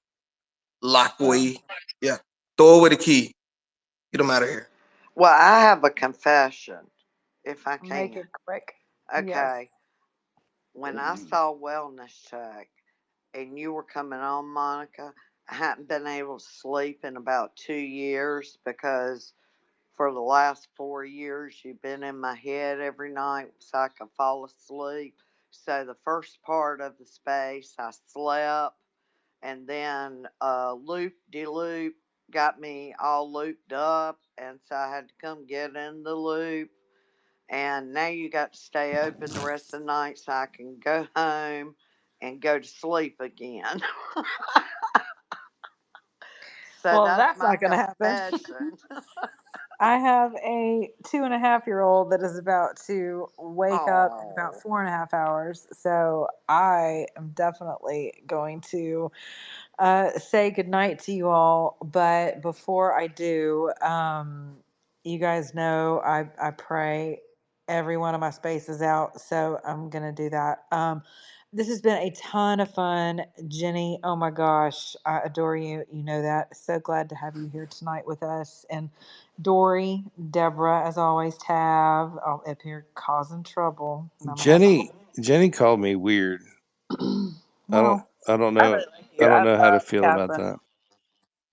lock away. Yeah, throw away the key. Get him out of here. Well, I have a confession, if I Make can. it quick. Yes. Okay. When I saw Wellness Check and you were coming on, Monica, I hadn't been able to sleep in about 2 years because for the last 4 years you've been in my head every night so I could fall asleep. So the first part of the space I slept, and then loop de loop got me all looped up, and so I had to come get in the loop. And now you got to stay open the rest of the night so I can go home and go to sleep again. So Well, that's that's my not going to happen. confession. I have a 2.5-year-old that is about to wake up in about Oh, 4.5 hours. So I am definitely going to say goodnight to you all. But before I do, you guys know I pray every one of my spaces out. So I'm going to do that. This has been a ton of fun. Jenny, oh my gosh, I adore you. You know that. So glad to have you here tonight with us. And Dory, Deborah, as always, Tav, up here causing trouble. And I'm going to have to. Jenny called me weird. I don't Well, I don't I know really like you. I don't I know how to love feel about chaplains. that.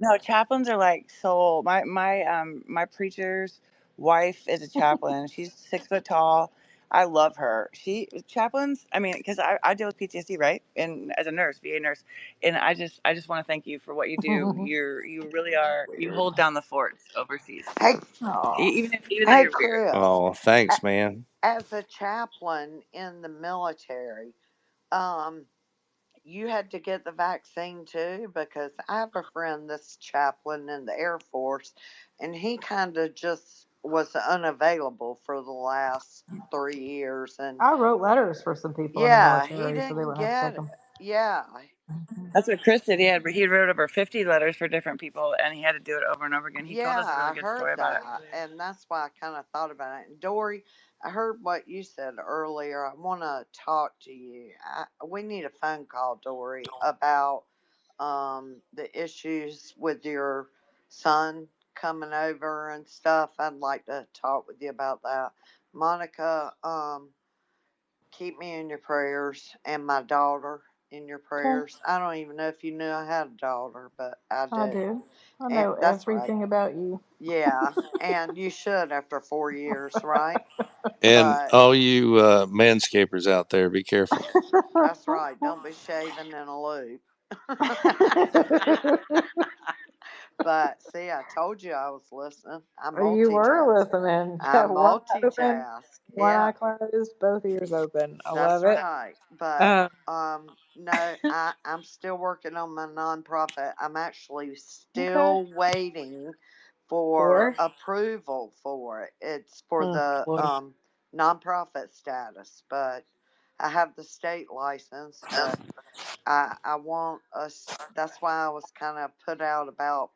No, chaplains are like soul. My preacher's wife is a chaplain. She's 6 foot tall. I love her. She chaplains. I mean, because I deal with PTSD, right? And as a nurse, VA nurse, and I just want to thank you for what you do. You really are. You hold down the forts overseas, hey, oh, even though hey, you're weird. Chris. Oh, a- thanks, man. As a chaplain in the military, um, you had to get the vaccine too, because I have a friend that's chaplain in the Air Force, and he kind of just was unavailable for the last 3 years, and I wrote letters for some people in the yeah, he military so they didn't wouldn't have to get take it. them. Yeah, That's what Chris did. He wrote over 50 letters for different people, and he had to do it over and over again. He told yeah, us a really I good heard story about it. that, and that's why I kind of thought about it. And Dory, I heard what you said earlier. I want to talk to you. We need a phone call, Dory, about the issues with your son coming over and stuff. I'd like to talk with you about that. Monica, keep me in your prayers, and my daughter in your Okay, prayers. I don't even know if you knew I had a daughter, but I I do. do. I And know that's right. everything about you. Yeah, and you should after 4 years, right? And But all you manscapers out there, be careful. that's right. Don't be shaving in a loop. But see, I told you I was listening. I You were multitask. listening. I Got one eye open, multitask. one eye Yeah, closed, both ears open. I that's love it. right. But Um, no, I'm still working on my nonprofit. I'm actually okay. still waiting for Four. approval for it. It's for the Lord. nonprofit status, but I have the state license, but I want us. That's why I was kind of put out about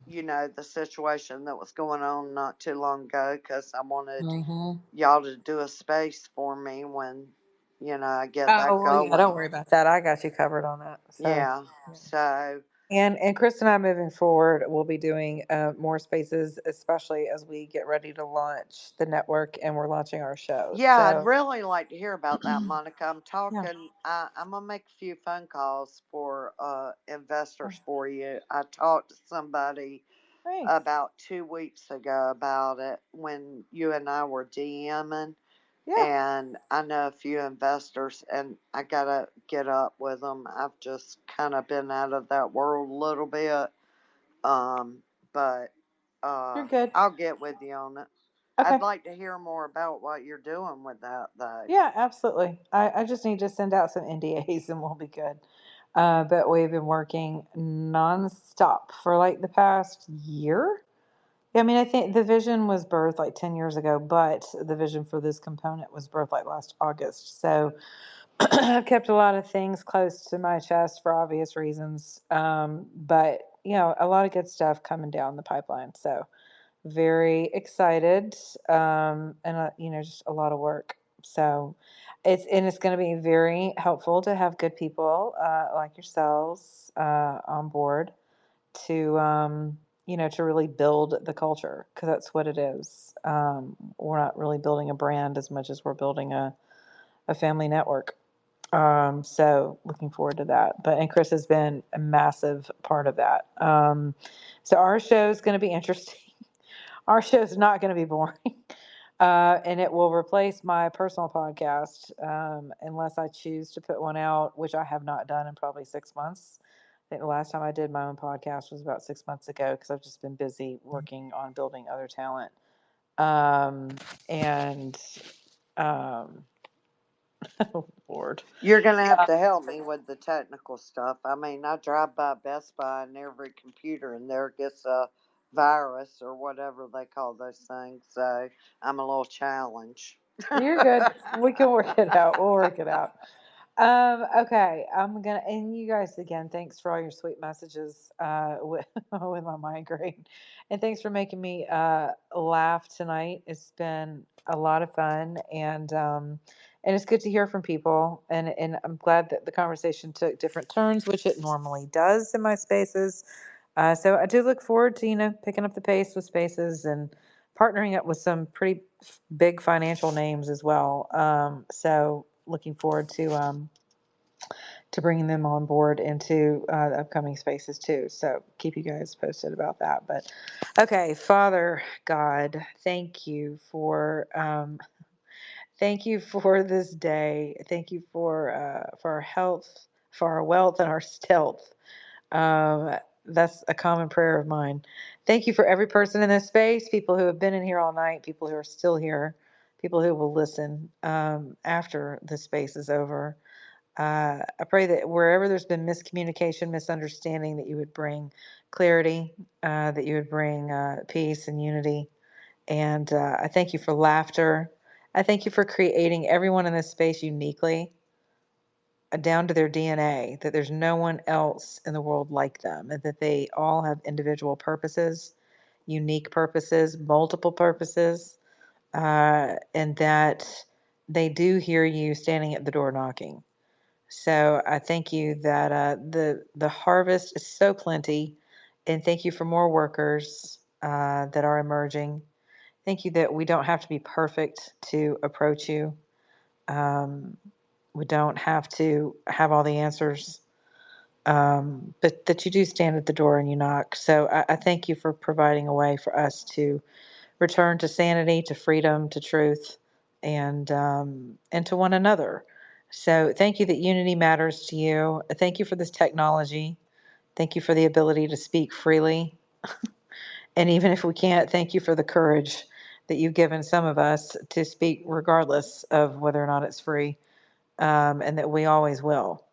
the situation that was going on not too long ago, because I wanted Mm-hmm. y'all to do a space for me when I get that Oh, well, yeah, don't going. worry about that. I got you covered on that. So, Yeah. yeah. So And Chris and I moving forward, we'll be doing more spaces, especially as we get ready to launch the network and we're launching our show. yeah, I'd So, really like to hear about that, Monica. I'm yeah. talking. I'm gonna make a few phone calls for investors for you. I talked to somebody Thanks. about 2 weeks ago about it when you and I were DMing, Yeah, and I know a few investors, and I gotta get up with them. I've just kind of been out of that world a little bit, um, but you're good. I'll get with you on it. I'd Okay. like to hear more about what you're doing with that, though. Yeah, absolutely. I just need to send out some NDAs and we'll be good. But we've been working nonstop for like the past year. Yeah, I mean, I think the vision was birthed like 10 years ago, but the vision for this component was birthed like last August. So I've kept a lot of things close to my chest for obvious reasons. But, a lot of good stuff coming down the pipeline. So very excited, and just a lot of work. So it's going to be very helpful to have good people like yourselves on board to to really build the culture, because that's what it is. We're not really building a brand as much as we're building a family network. So looking forward to that. And Chris has been a massive part of that. So our show is going to be interesting. Our show is not going to be boring. And it will replace my personal podcast, unless I choose to put one out, which I have not done in probably 6 months. I think the last time I did my own podcast was about 6 months ago, because I've just been busy working on building other talent. And oh Lord. You're gonna have to help me with the technical stuff. I mean, I drive by Best Buy and every computer in there gets a virus or whatever they call those things. So I'm a little challenged. You're good. We can work it out. We'll work it out. Okay, and you guys again, thanks for all your sweet messages with with my migraine, and thanks for making me laugh tonight. It's been a lot of fun, and it's good to hear from people, and I'm glad that the conversation took different turns, which it normally does in my spaces. So I do look forward to picking up the pace with spaces and partnering up with some pretty big financial names as well. So looking forward to bringing them on board into the upcoming spaces too. So keep you guys posted about that. But okay, Father God, thank you for this day. Thank you for our health, for our wealth, and our stealth. Um, that's a common prayer of mine. Thank you for every person in this space, people who have been in here all night, people who are still here, people who will listen after the space is over. I pray that wherever there's been miscommunication, misunderstanding, that you would bring clarity, that you would bring peace and unity. And I thank you for laughter. I thank you for creating everyone in this space uniquely, down to their DNA, that there's no one else in the world like them, and that they all have individual purposes, unique purposes, multiple purposes, and that they do hear you standing at the door knocking. So I thank you that the harvest is so plenty, and thank you for more workers that are emerging. Thank you that we don't have to be perfect to approach you. Um, we don't have to have all the answers, but that you do stand at the door and you knock. So I thank you for providing a way for us to return to sanity, to freedom, to truth, and to one another. So thank you that unity matters to you. Thank you for this technology. Thank you for the ability to speak freely. And even if we can't, thank you for the courage that you've given some of us to speak regardless of whether or not it's free, and that we always will.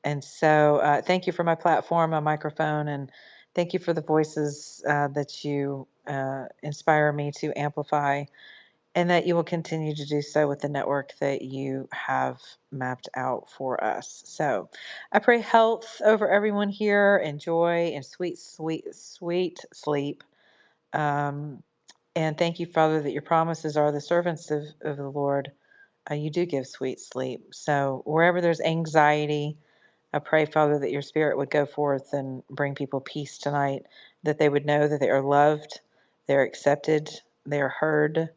And so thank you for my platform, my microphone, and thank you for the voices that you inspire me to amplify, and that you will continue to do so with the network that you have mapped out for us. So I pray health over everyone here, and joy, and sweet, sweet, sweet sleep. Um, and thank you, Father, that your promises are the servants of the Lord. You do give sweet sleep. So wherever there's anxiety, I pray, Father, that your spirit would go forth and bring people peace tonight, that they would know that they are loved, they're accepted, they are heard,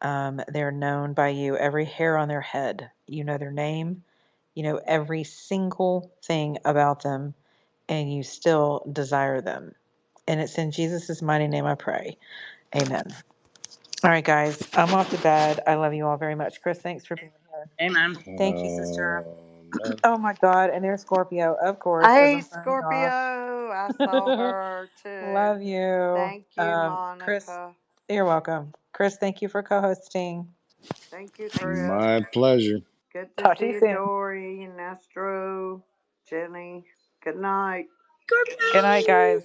they're known by you. Every hair on their head, you know their name, you know every single thing about them, and you still desire them. And it's in Jesus' mighty name I pray. Amen. All right, guys, I'm off to bed. I love you all very much. Chris, thanks for being here. Amen. Thank you, sister. Man. Oh my God. And there's Scorpio, of course, as Hey, I'm signing off. Scorpio. I saw her too. Love you. Thank you, Chris, Monica. you're welcome. Chris, thank you for co-hosting. Thank you, Chris. My pleasure. Good to Talk to see you you, soon. Dory, Nestro, Jenny. Good night. Good night, guys.